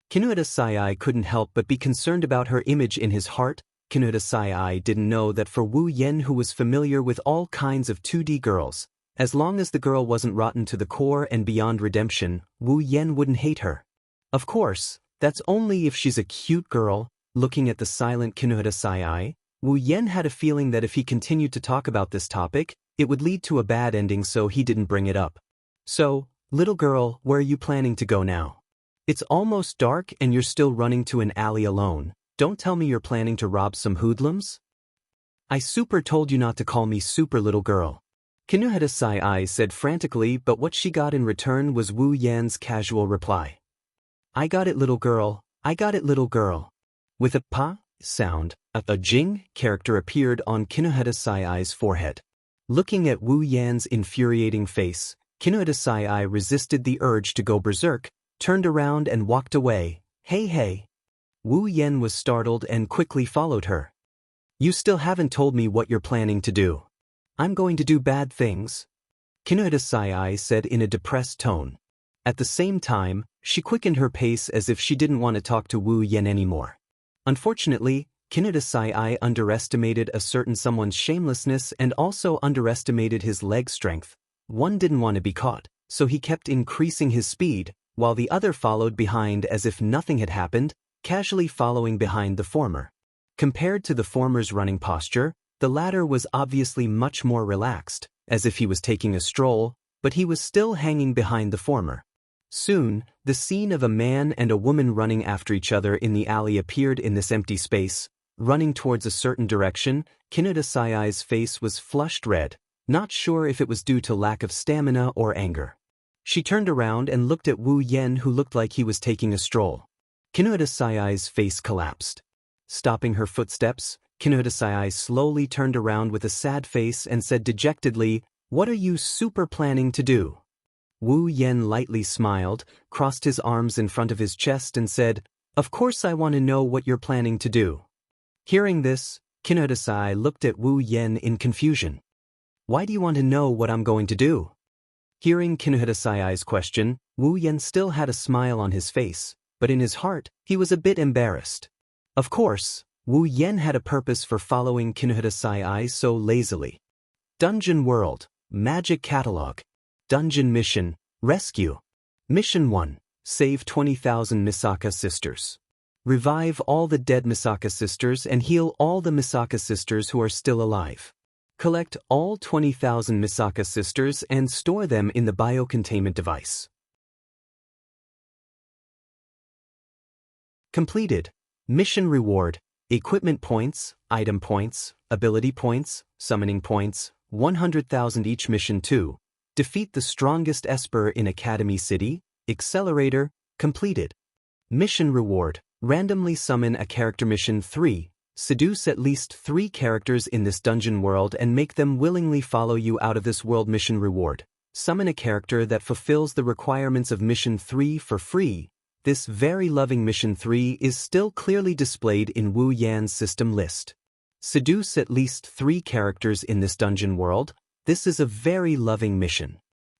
Kinohara Sai couldn't help but be concerned about her image in his heart. Kinohara Sai didn't know that for Wu Yen, who was familiar with all kinds of 2D girls, as long as the girl wasn't rotten to the core and beyond redemption, Wu Yen wouldn't hate her. Of course, that's only if she's a cute girl. Looking at the silent Kinohara Sai, Wu Yen had a feeling that if he continued to talk about this topic, it would lead to a bad ending, so he didn't bring it up. So, little girl, where are you planning to go now? It's almost dark and you're still running to an alley alone. Don't tell me you're planning to rob some hoodlums? I super told you not to call me super little girl. Kinohara Sai said frantically, but what she got in return was Wu Yen's casual reply. I got it, little girl. I got it, little girl. With a pa sound, a jing character appeared on Kinohara Sai's forehead. Looking at Wu Yen's infuriating face, Kinohara Sai resisted the urge to go berserk, turned around and walked away. Hey. Wu Yen was startled and quickly followed her. You still haven't told me what you're planning to do. I'm going to do bad things, Kinohara Sai said in a depressed tone. At the same time, she quickened her pace as if she didn't want to talk to Wu Yen anymore. Unfortunately, Kinohara Sai underestimated a certain someone's shamelessness and also underestimated his leg strength. One didn't want to be caught, so he kept increasing his speed, while the other followed behind as if nothing had happened, casually following behind the former. Compared to the former's running posture, the latter was obviously much more relaxed, as if he was taking a stroll, but he was still hanging behind the former. Soon, the scene of a man and a woman running after each other in the alley appeared in this empty space. Running towards a certain direction, Kinohara Sai's face was flushed red, not sure if it was due to lack of stamina or anger. She turned around and looked at Wu Yen, who looked like he was taking a stroll. Kinohara Sai's face collapsed. Stopping her footsteps, Kinohara Sai slowly turned around with a sad face and said dejectedly, "What are you super planning to do?" Wu Yen lightly smiled, crossed his arms in front of his chest and said, "Of course I want to know what you're planning to do." Hearing this, Kinohara Sai looked at Wu Yen in confusion. "Why do you want to know what I'm going to do?" Hearing Kinohara Sai's question, Wu Yen still had a smile on his face, but in his heart, he was a bit embarrassed. Of course, Wu Yen had a purpose for following Kinohara Sai so lazily. Dungeon World, Magic Catalog. Dungeon Mission, Rescue. Mission 1, Save 20,000 Misaka Sisters. Revive all the dead Misaka sisters and heal all the Misaka sisters who are still alive. Collect all 20,000 Misaka sisters and store them in the biocontainment device. Completed. Mission reward, equipment points, item points, ability points, summoning points, 100,000 each. Mission 2. Defeat the strongest Esper in Academy City. Accelerator, completed. Mission reward, randomly summon a character. Mission 3. Seduce at least 3 characters in this dungeon world and make them willingly follow you out of this world. Mission reward, summon a character that fulfills the requirements of Mission 3 for free. This very loving Mission 3 is still clearly displayed in Wu Yan's system list. Seduce at least 3 characters in this dungeon world. This is a very loving mission.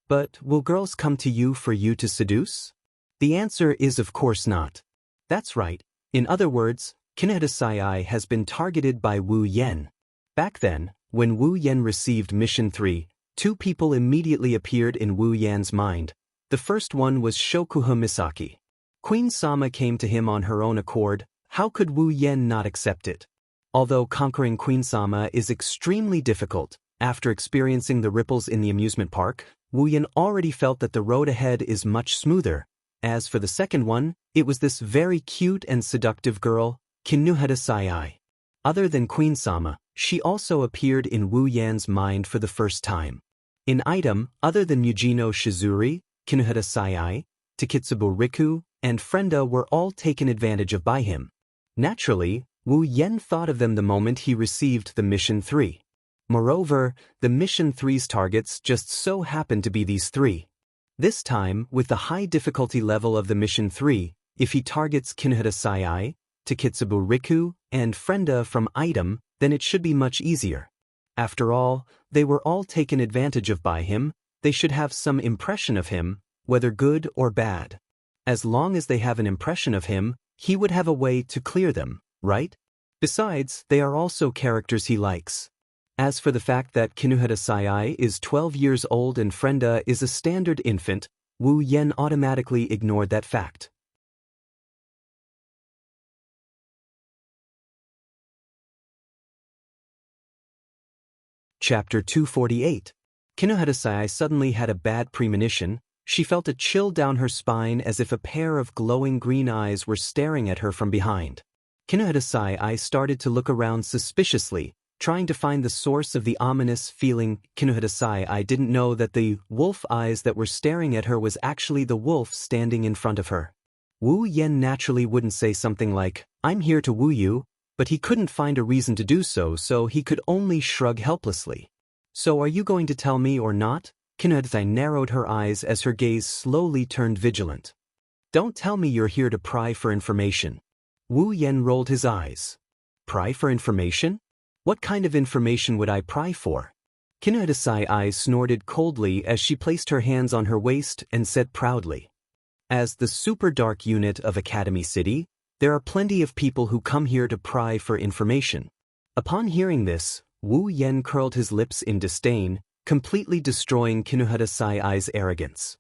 But will girls come to you for you to seduce? The answer is of course not. That's right. In other words, Kinohara Sai has been targeted by Wu Yen. Back then, when Wu Yen received Mission 3, two people immediately appeared in Wu Yan's mind. The first one was Shokuha Misaki. Queen Sama came to him on her own accord. How could Wu Yen not accept it? Although conquering Queen Sama is extremely difficult, after experiencing the ripples in the amusement park, Wu Yen already felt that the road ahead is much smoother. As for the second one, it was this very cute and seductive girl, Kinohara Sai. Other than Queen Sama, she also appeared in Wu Yan's mind for the first time. In item, other than Mujino Shizuri, Kinohara Sai, Takitsubo Riku, and Frenda were all taken advantage of by him. Naturally, Wu Yen thought of them the moment he received the Mission 3. Moreover, the Mission 3's targets just so happened to be these three. This time, with the high difficulty level of the Mission 3, if he targets Kinohara Sai, Takitsubo Riku, and Frenda from item, then it should be much easier. After all, they were all taken advantage of by him. They should have some impression of him, whether good or bad. As long as they have an impression of him, he would have a way to clear them, right? Besides, they are also characters he likes. As for the fact that Kinohara Sai is 12 years old and Frenda is a standard infant, Wu Yen automatically ignored that fact. Chapter 248. Kinohara Sai suddenly had a bad premonition. She felt a chill down her spine as if a pair of glowing green eyes were staring at her from behind. Kinohara Sai started to look around suspiciously, trying to find the source of the ominous feeling. Kinohara Sai didn't know that the wolf eyes that were staring at her was actually the wolf standing in front of her. Wu Yen naturally wouldn't say something like, "I'm here to woo you," but he couldn't find a reason to do so, so he could only shrug helplessly. "So are you going to tell me or not?" Kinohara Sai narrowed her eyes as her gaze slowly turned vigilant. "Don't tell me you're here to pry for information." Wu Yen rolled his eyes. "Pry for information? What kind of information would I pry for?" Kinohara Sai snorted coldly as she placed her hands on her waist and said proudly, "As the super dark unit of Academy City, there are plenty of people who come here to pry for information." Upon hearing this, Wu Yen curled his lips in disdain, completely destroying Kinohara Sai's arrogance.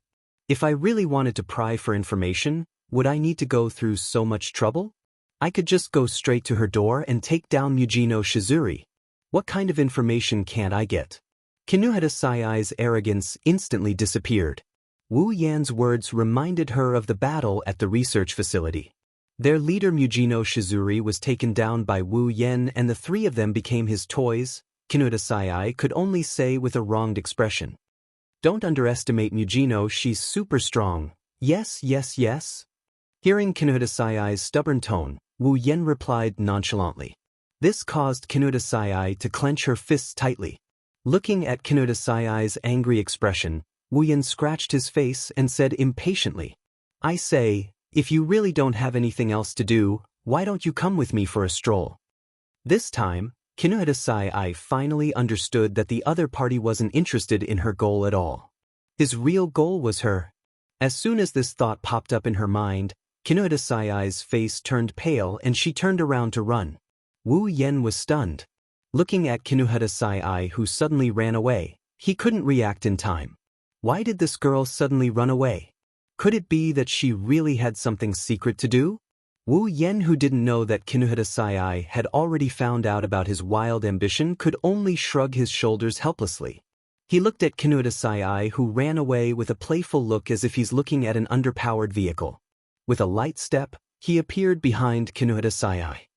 "If I really wanted to pry for information, would I need to go through so much trouble? I could just go straight to her door and take down Mujino Shizuri. What kind of information can't I get?" Kinohara Sai's arrogance instantly disappeared. Wu Yan's words reminded her of the battle at the research facility. Their leader Mujino Shizuri was taken down by Wu Yen and the three of them became his toys. Kinohara Sai could only say with a wronged expression, "Don't underestimate Mujino, she's super strong. Yes, yes, yes." Hearing Kinohara Sai's stubborn tone, Wu Yen replied nonchalantly. This caused Kinohara Sai to clench her fists tightly. Looking at Kinohara Sai's angry expression, Wu Yen scratched his face and said impatiently, "I say, if you really don't have anything else to do, why don't you come with me for a stroll?" This time, Kinohara Sai finally understood that the other party wasn't interested in her goal at all. His real goal was her. As soon as this thought popped up in her mind, Kinohara Sai's face turned pale and she turned around to run. Wu Yen was stunned. Looking at Kinohara Sai who suddenly ran away, he couldn't react in time. Why did this girl suddenly run away? Could it be that she really had something secret to do? Wu Yen, who didn't know that Kinohara Sai had already found out about his wild ambition, could only shrug his shoulders helplessly. He looked at Kinohara Sai who ran away with a playful look as if he's looking at an underpowered vehicle. With a light step, he appeared behind Kinohara Sai.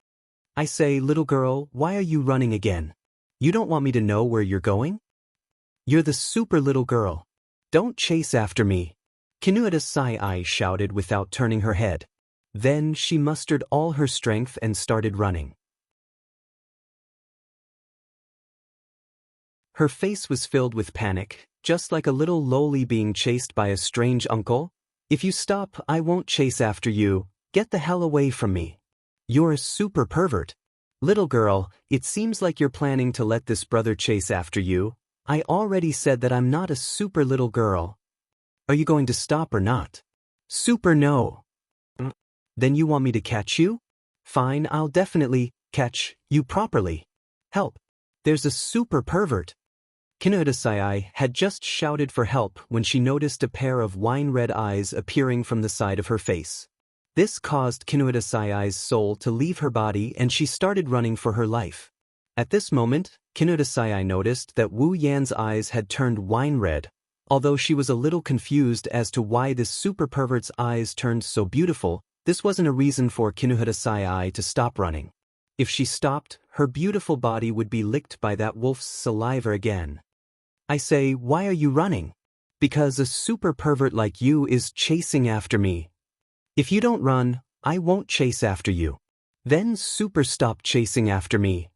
"I say, little girl, why are you running again? You don't want me to know where you're going? You're the super little girl. Don't chase after me." Kinohara Sai shouted without turning her head. Then she mustered all her strength and started running. Her face was filled with panic, just like a little loli being chased by a strange uncle. "If you stop, I won't chase after you. Get the hell away from me. You're a super pervert. Little girl, it seems like you're planning to let this brother chase after you. I already said that I'm not a super little girl. Are you going to stop or not?" Super no. Then you want me to catch you? Fine, I'll definitely catch you properly. Help. There's a super pervert. Kinuhadasai had just shouted for help when she noticed a pair of wine-red eyes appearing from the side of her face. This caused Kinuhadasai's soul to leave her body and she started running for her life. At this moment, Kinuhadasai noticed that Wu Yan's eyes had turned wine-red, although she was a little confused as to why this super pervert's eyes turned so beautiful. This wasn't a reason for Kinuhadasai to stop running. If she stopped, her beautiful body would be licked by that wolf's saliva again. I say, why are you running? Because a super pervert like you is chasing after me. If you don't run, I won't chase after you. Then super stop chasing after me.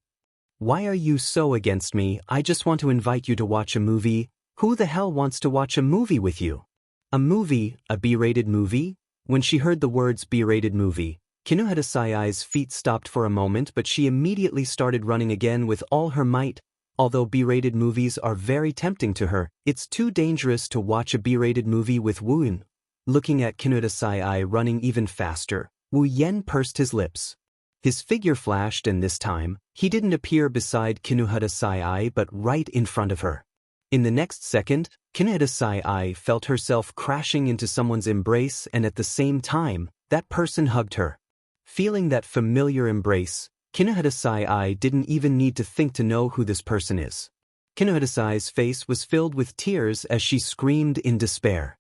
Why are you so against me? I just want to invite you to watch a movie. Who the hell wants to watch a movie with you? A movie, a B-rated movie? When she heard the words B-rated movie, Kinuhadasai's feet stopped for a moment, but she immediately started running again with all her might. Although B-rated movies are very tempting to her, it's too dangerous to watch a B-rated movie with Wu Yan. Looking at Kinuhadasai running even faster, Wu Yan pursed his lips. His figure flashed and this time, he didn't appear beside Kinuhadasai but right in front of her. In the next second, Kinuhadasai felt herself crashing into someone's embrace and at the same time, that person hugged her. Feeling that familiar embrace, Kinuhadasai didn't even need to think to know who this person is. Kinuhadasai's face was filled with tears as she screamed in despair.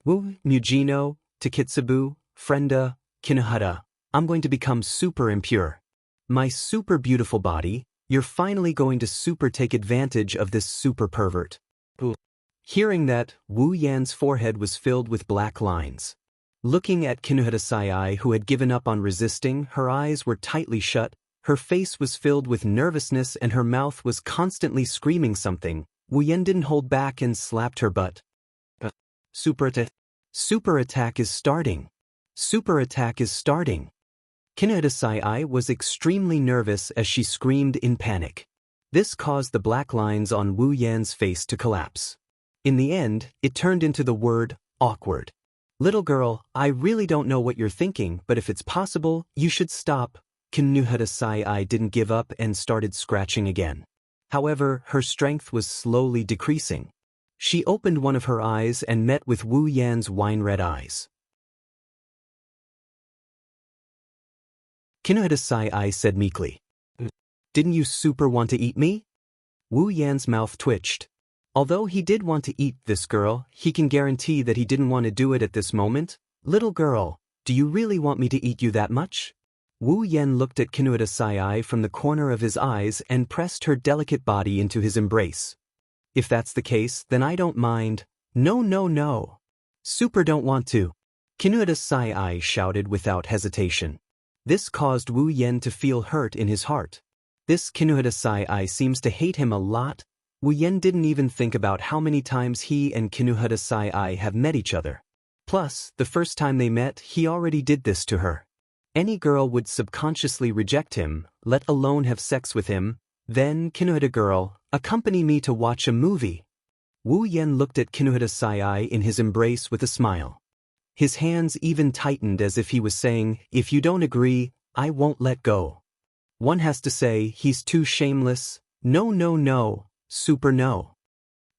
Wu, Mujino, Takitsubu, Frenda, Kinuhada, I'm going to become super impure. My super beautiful body, you're finally going to super take advantage of this super pervert. Hearing that, Wu Yan's forehead was filled with black lines. Looking at Kinuhadasai who had given up on resisting, her eyes were tightly shut, her face was filled with nervousness and her mouth was constantly screaming something. Wu Yan didn't hold back and slapped her butt. Super attack is starting. Super attack is starting. Kinuhadasai was extremely nervous as she screamed in panic. This caused the black lines on Wu Yan's face to collapse. In the end, it turned into the word, awkward. Little girl, I really don't know what you're thinking, but if it's possible, you should stop. Kinuhadasai didn't give up and started scratching again. However, her strength was slowly decreasing. She opened one of her eyes and met with Wu Yan's wine-red eyes. Kinuhadasai said meekly, Didn't you super want to eat me? Wu Yan's mouth twitched. Although he did want to eat this girl, he can guarantee that he didn't want to do it at this moment. Little girl, do you really want me to eat you that much? Wu Yan looked at Kinuhadasai from the corner of his eyes and pressed her delicate body into his embrace. If that's the case, then I don't mind. No, no, no. Super don't want to. Kinuhadasai shouted without hesitation. This caused Wu Yan to feel hurt in his heart. This Kinuhadasai seems to hate him a lot. Wu Yan didn't even think about how many times he and Kinuhadasai have met each other. Plus, the first time they met, he already did this to her. Any girl would subconsciously reject him, let alone have sex with him. Then, Kinuhada girl, accompany me to watch a movie. Wu Yan looked at Kinuhadasai in his embrace with a smile. His hands even tightened as if he was saying, if you don't agree, I won't let go. One has to say, he's too shameless. No, no, no, super no.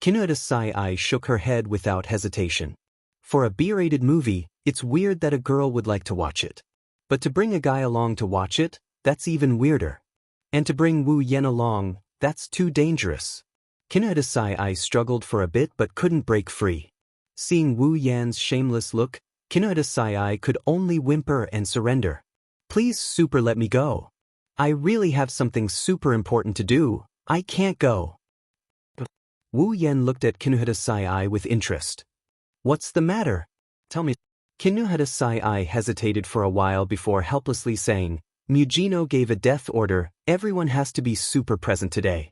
Kinuhadasai shook her head without hesitation. For a B-rated movie, it's weird that a girl would like to watch it. But to bring a guy along to watch it, that's even weirder. And to bring Wu Yan along, that's too dangerous. Kinuhadasai struggled for a bit but couldn't break free. Seeing Wu Yan's shameless look, Kinuhadasai could only whimper and surrender. Please super let me go. I really have something super important to do, I can't go. Wu Yan looked at Kinuhadasai with interest. What's the matter? Tell me. Kinuhadasai hesitated for a while before helplessly saying, Mujino gave a death order, everyone has to be super present today.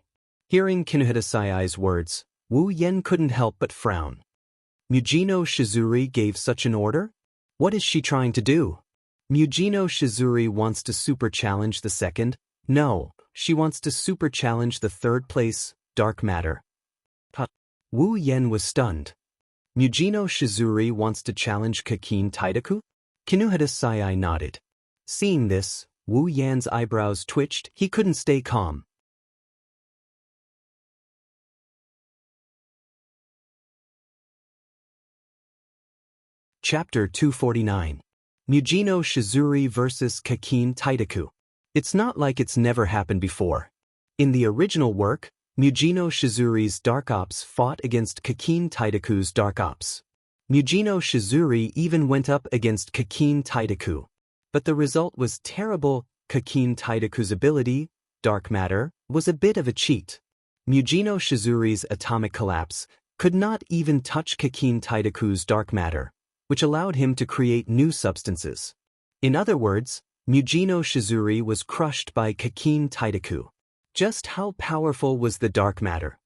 Hearing Kinuhadasai's words, Wu Yan couldn't help but frown. Mujino Shizuri gave such an order? What is she trying to do? Mujino Shizuri wants to super challenge the second? No, she wants to super challenge the third place, dark matter. Wu Yan was stunned. Mujino Shizuri wants to challenge Kakin Taidaku? Kinuhata Sai nodded. Seeing this, Wu Yan's eyebrows twitched. He couldn't stay calm. Chapter 249. Mujino Shizuri vs. Kakin Taidaku. It's not like it's never happened before. In the original work, Mujino Shizuri's Dark Ops fought against Kakin Taidaku's Dark Ops. Mujino Shizuri even went up against Kakin Taidaku. But the result was terrible. Kakin Taidaku's ability, Dark Matter, was a bit of a cheat. Mujino Shizuri's Atomic Collapse could not even touch Kakin Taidaku's Dark Matter, which allowed him to create new substances. In other words, Mujino Shizuri was crushed by Kakin Taidaku. Just how powerful was the dark matter?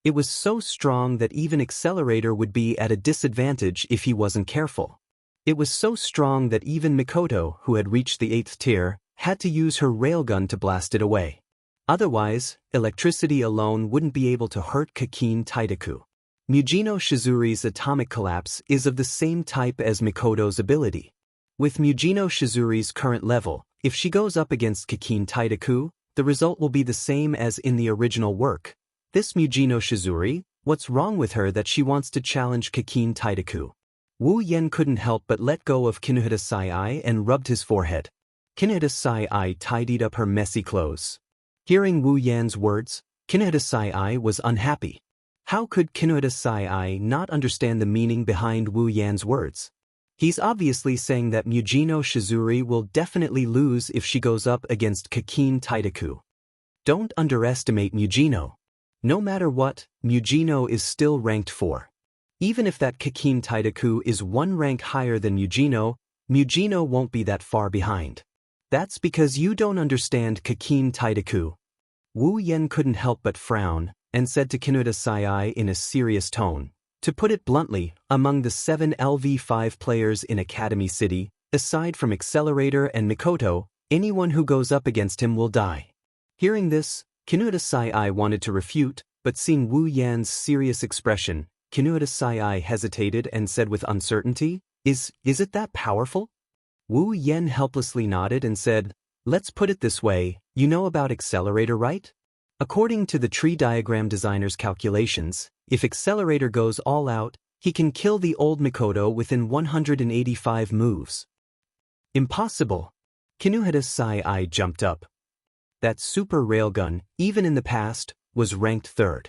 It was so strong that even Accelerator would be at a disadvantage if he wasn't careful. It was so strong that even Mikoto, who had reached the 8th tier, had to use her railgun to blast it away. Otherwise, electricity alone wouldn't be able to hurt Kakin Taidaku. Mujino Shizuri's Atomic Collapse is of the same type as Mikoto's ability. With Mujino Shizuri's current level, if she goes up against Kakin Taidaku, the result will be the same as in the original work. This Mujino Shizuri, what's wrong with her that she wants to challenge Kakin Taidaku? Wu Yen couldn't help but let go of Kinuhata Sai and rubbed his forehead. Kinuhata Sai tidied up her messy clothes. Hearing Wu Yan's words, Kinuhata Sai was unhappy. How could Kinuhata Sai not understand the meaning behind Wu Yan's words? He's obviously saying that Mujino Shizuri will definitely lose if she goes up against Kakin Taidaku. Don't underestimate Mujino. No matter what, Mujino is still ranked 4. Even if that Kakin Taidaku is 1 rank higher than Mujino, Mujino won't be that far behind. That's because you don't understand Kakin Taidaku. Wu Yen couldn't help but frown, and said to Kinuhata Sai in a serious tone, to put it bluntly, among the 7 LV5 players in Academy City, aside from Accelerator and Mikoto, anyone who goes up against him will die. Hearing this, Kinuhata Sai wanted to refute, but seeing Wu Yan's serious expression, Kinuhata Sai hesitated and said with uncertainty, Is it that powerful? Wu Yen helplessly nodded and said, let's put it this way, you know about Accelerator, right? According to the tree diagram designer's calculations, if Accelerator goes all out, he can kill the old Mikoto within 185 moves. Impossible! Kinuhata Sai jumped up. That super railgun, even in the past, was ranked 3rd.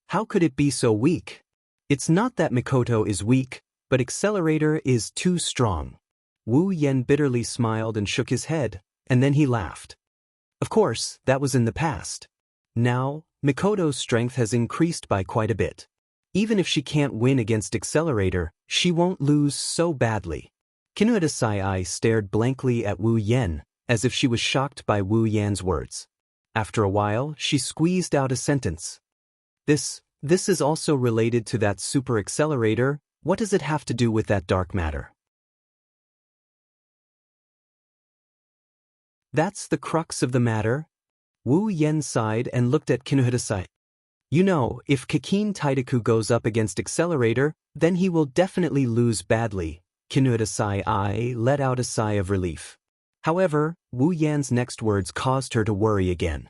How could it be so weak? It's not that Mikoto is weak, but Accelerator is too strong. Wu Yen bitterly smiled and shook his head, and then he laughed. Of course, that was in the past. Now, Mikoto's strength has increased by quite a bit. Even if she can't win against Accelerator, she won't lose so badly. Kinuhata Sai stared blankly at Wu Yen, as if she was shocked by Wu Yan's words. After a while, she squeezed out a sentence. This is also related to that super Accelerator. What does it have to do with that dark matter? That's the crux of the matter. Wu Yen sighed and looked at Kinuhata Sai. You know, if Kakin Taidaku goes up against Accelerator, then he will definitely lose badly. Kinuhata Sai let out a sigh of relief. However, Wu Yan's next words caused her to worry again.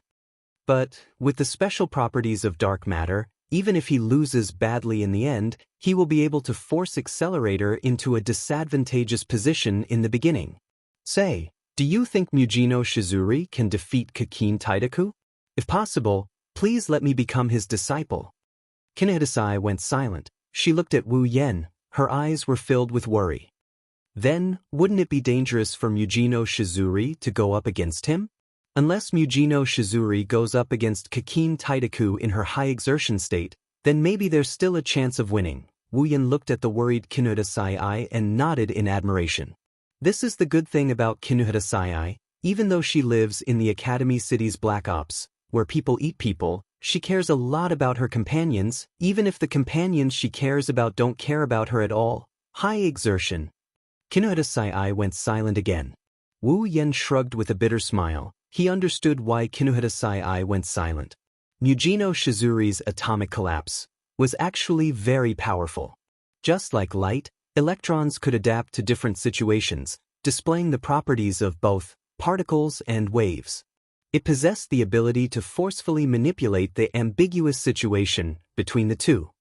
But, with the special properties of dark matter, even if he loses badly in the end, he will be able to force Accelerator into a disadvantageous position in the beginning. Say, do you think Mujino Shizuri can defeat Kakin Taidaku? If possible, please let me become his disciple. Kinuhata Sai went silent. She looked at Wu Yen. Her eyes were filled with worry. Then, wouldn't it be dangerous for Mujino Shizuri to go up against him? Unless Mujino Shizuri goes up against Kakin Taidaku in her high exertion state, then maybe there's still a chance of winning. Wu Yen looked at the worried Kinuhata Sai and nodded in admiration. This is the good thing about Kinuhata Sai. Even though she lives in the Academy City's Black Ops, where people eat people, she cares a lot about her companions, even if the companions she cares about don't care about her at all. High exertion. Kinuhata Sai went silent again. Wu Yen shrugged with a bitter smile. He understood why Kinuhata Sai went silent. Mujino Shizuri's Atomic Collapse was actually very powerful. Just like light, electrons could adapt to different situations, displaying the properties of both particles and waves. It possessed the ability to forcefully manipulate the ambiguous situation between the two.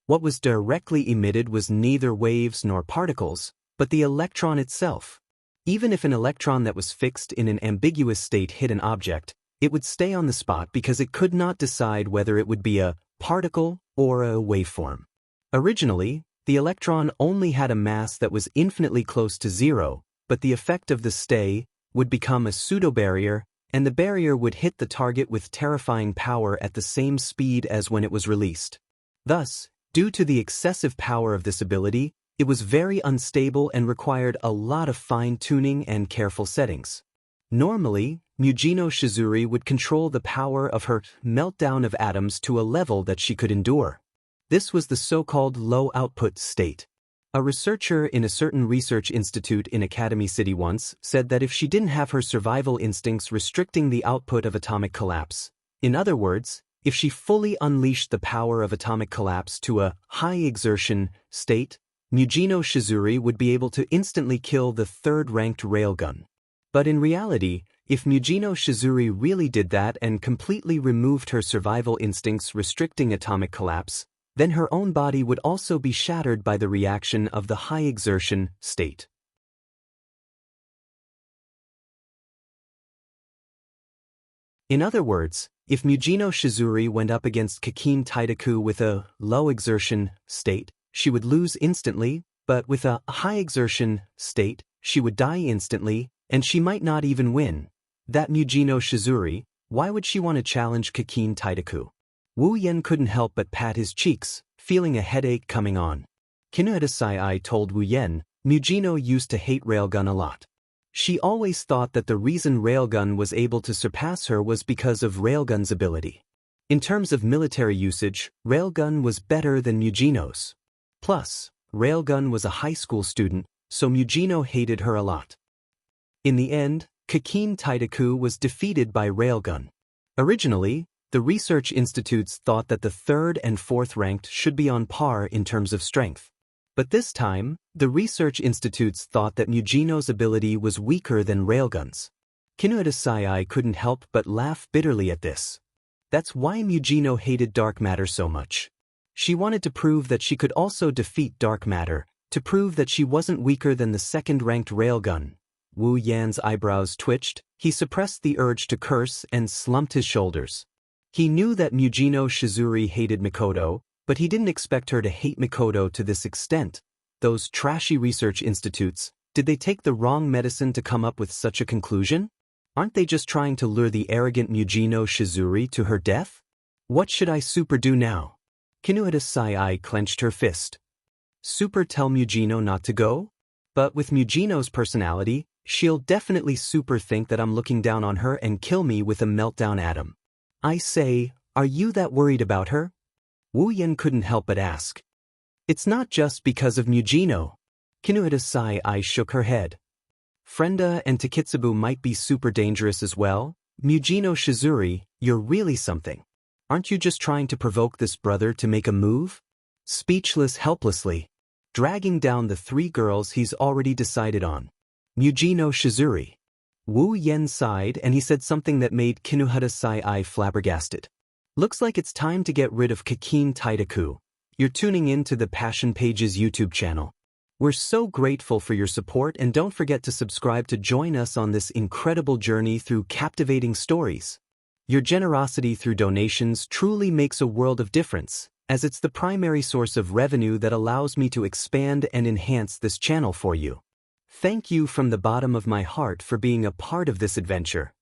What was directly emitted was neither waves nor particles, but the electron itself. Even if an electron that was fixed in an ambiguous state hit an object, it would stay on the spot because it could not decide whether it would be a particle or a waveform. Originally, the electron only had a mass that was infinitely close to zero, but the effect of the stay would become a pseudo-barrier, and the barrier would hit the target with terrifying power at the same speed as when it was released. Thus, due to the excessive power of this ability, it was very unstable and required a lot of fine-tuning and careful settings. Normally, Mujino Shizuri would control the power of her meltdown of atoms to a level that she could endure. This was the so-called low-output state. A researcher in a certain research institute in Academy City once said that if she didn't have her survival instincts restricting the output of atomic collapse, in other words, if she fully unleashed the power of atomic collapse to a high-exertion state, Mujino Shizuri would be able to instantly kill the third-ranked railgun. But in reality, if Mujino Shizuri really did that and completely removed her survival instincts restricting atomic collapse, then her own body would also be shattered by the reaction of the high-exertion state. In other words, if Mujino Shizuri went up against Kakin Taidaku with a low-exertion state, she would lose instantly, but with a high-exertion state, she would die instantly, and she might not even win. That Mujino Shizuri, why would she want to challenge Kakin Taidaku? Wu Yen couldn't help but pat his cheeks, feeling a headache coming on. Kinuhata Sai told Wu Yen, Mujino used to hate Railgun a lot. She always thought that the reason Railgun was able to surpass her was because of Railgun's ability. In terms of military usage, Railgun was better than Mujino's. Plus, Railgun was a high school student, so Mujino hated her a lot. In the end, Kakin Taidaku was defeated by Railgun. Originally, the research institutes thought that the third and fourth ranked should be on par in terms of strength. But this time, the research institutes thought that Mujino's ability was weaker than Railgun's. Kinuhata Sai couldn't help but laugh bitterly at this. That's why Mujino hated dark matter so much. She wanted to prove that she could also defeat dark matter, to prove that she wasn't weaker than the second-ranked Railgun. Wu Yan's eyebrows twitched, he suppressed the urge to curse and slumped his shoulders. He knew that Mujino Shizuri hated Mikoto, but he didn't expect her to hate Mikoto to this extent. Those trashy research institutes, did they take the wrong medicine to come up with such a conclusion? Aren't they just trying to lure the arrogant Mujino Shizuri to her death? What should I super do now? Kinuhata Sai clenched her fist. Super tell Mujino not to go? But with Mujino's personality, she'll definitely super think that I'm looking down on her and kill me with a meltdown atom. I say, are you that worried about her? Wu Yen couldn't help but ask. It's not just because of Mujino. Kinuhata Sai shook her head. Frenda and Takitsubu might be super dangerous as well. Mujino Shizuri, you're really something. Aren't you just trying to provoke this brother to make a move? Speechless helplessly, dragging down the three girls he's already decided on. Mujino Shizuri. Wu Yen sighed and he said something that made Kinuhata Sai flabbergasted. Looks like it's time to get rid of Kakin Taidaku. You're tuning in to the Passion Pages YouTube channel. We're so grateful for your support and don't forget to subscribe to join us on this incredible journey through captivating stories. Your generosity through donations truly makes a world of difference, as it's the primary source of revenue that allows me to expand and enhance this channel for you. Thank you from the bottom of my heart for being a part of this adventure.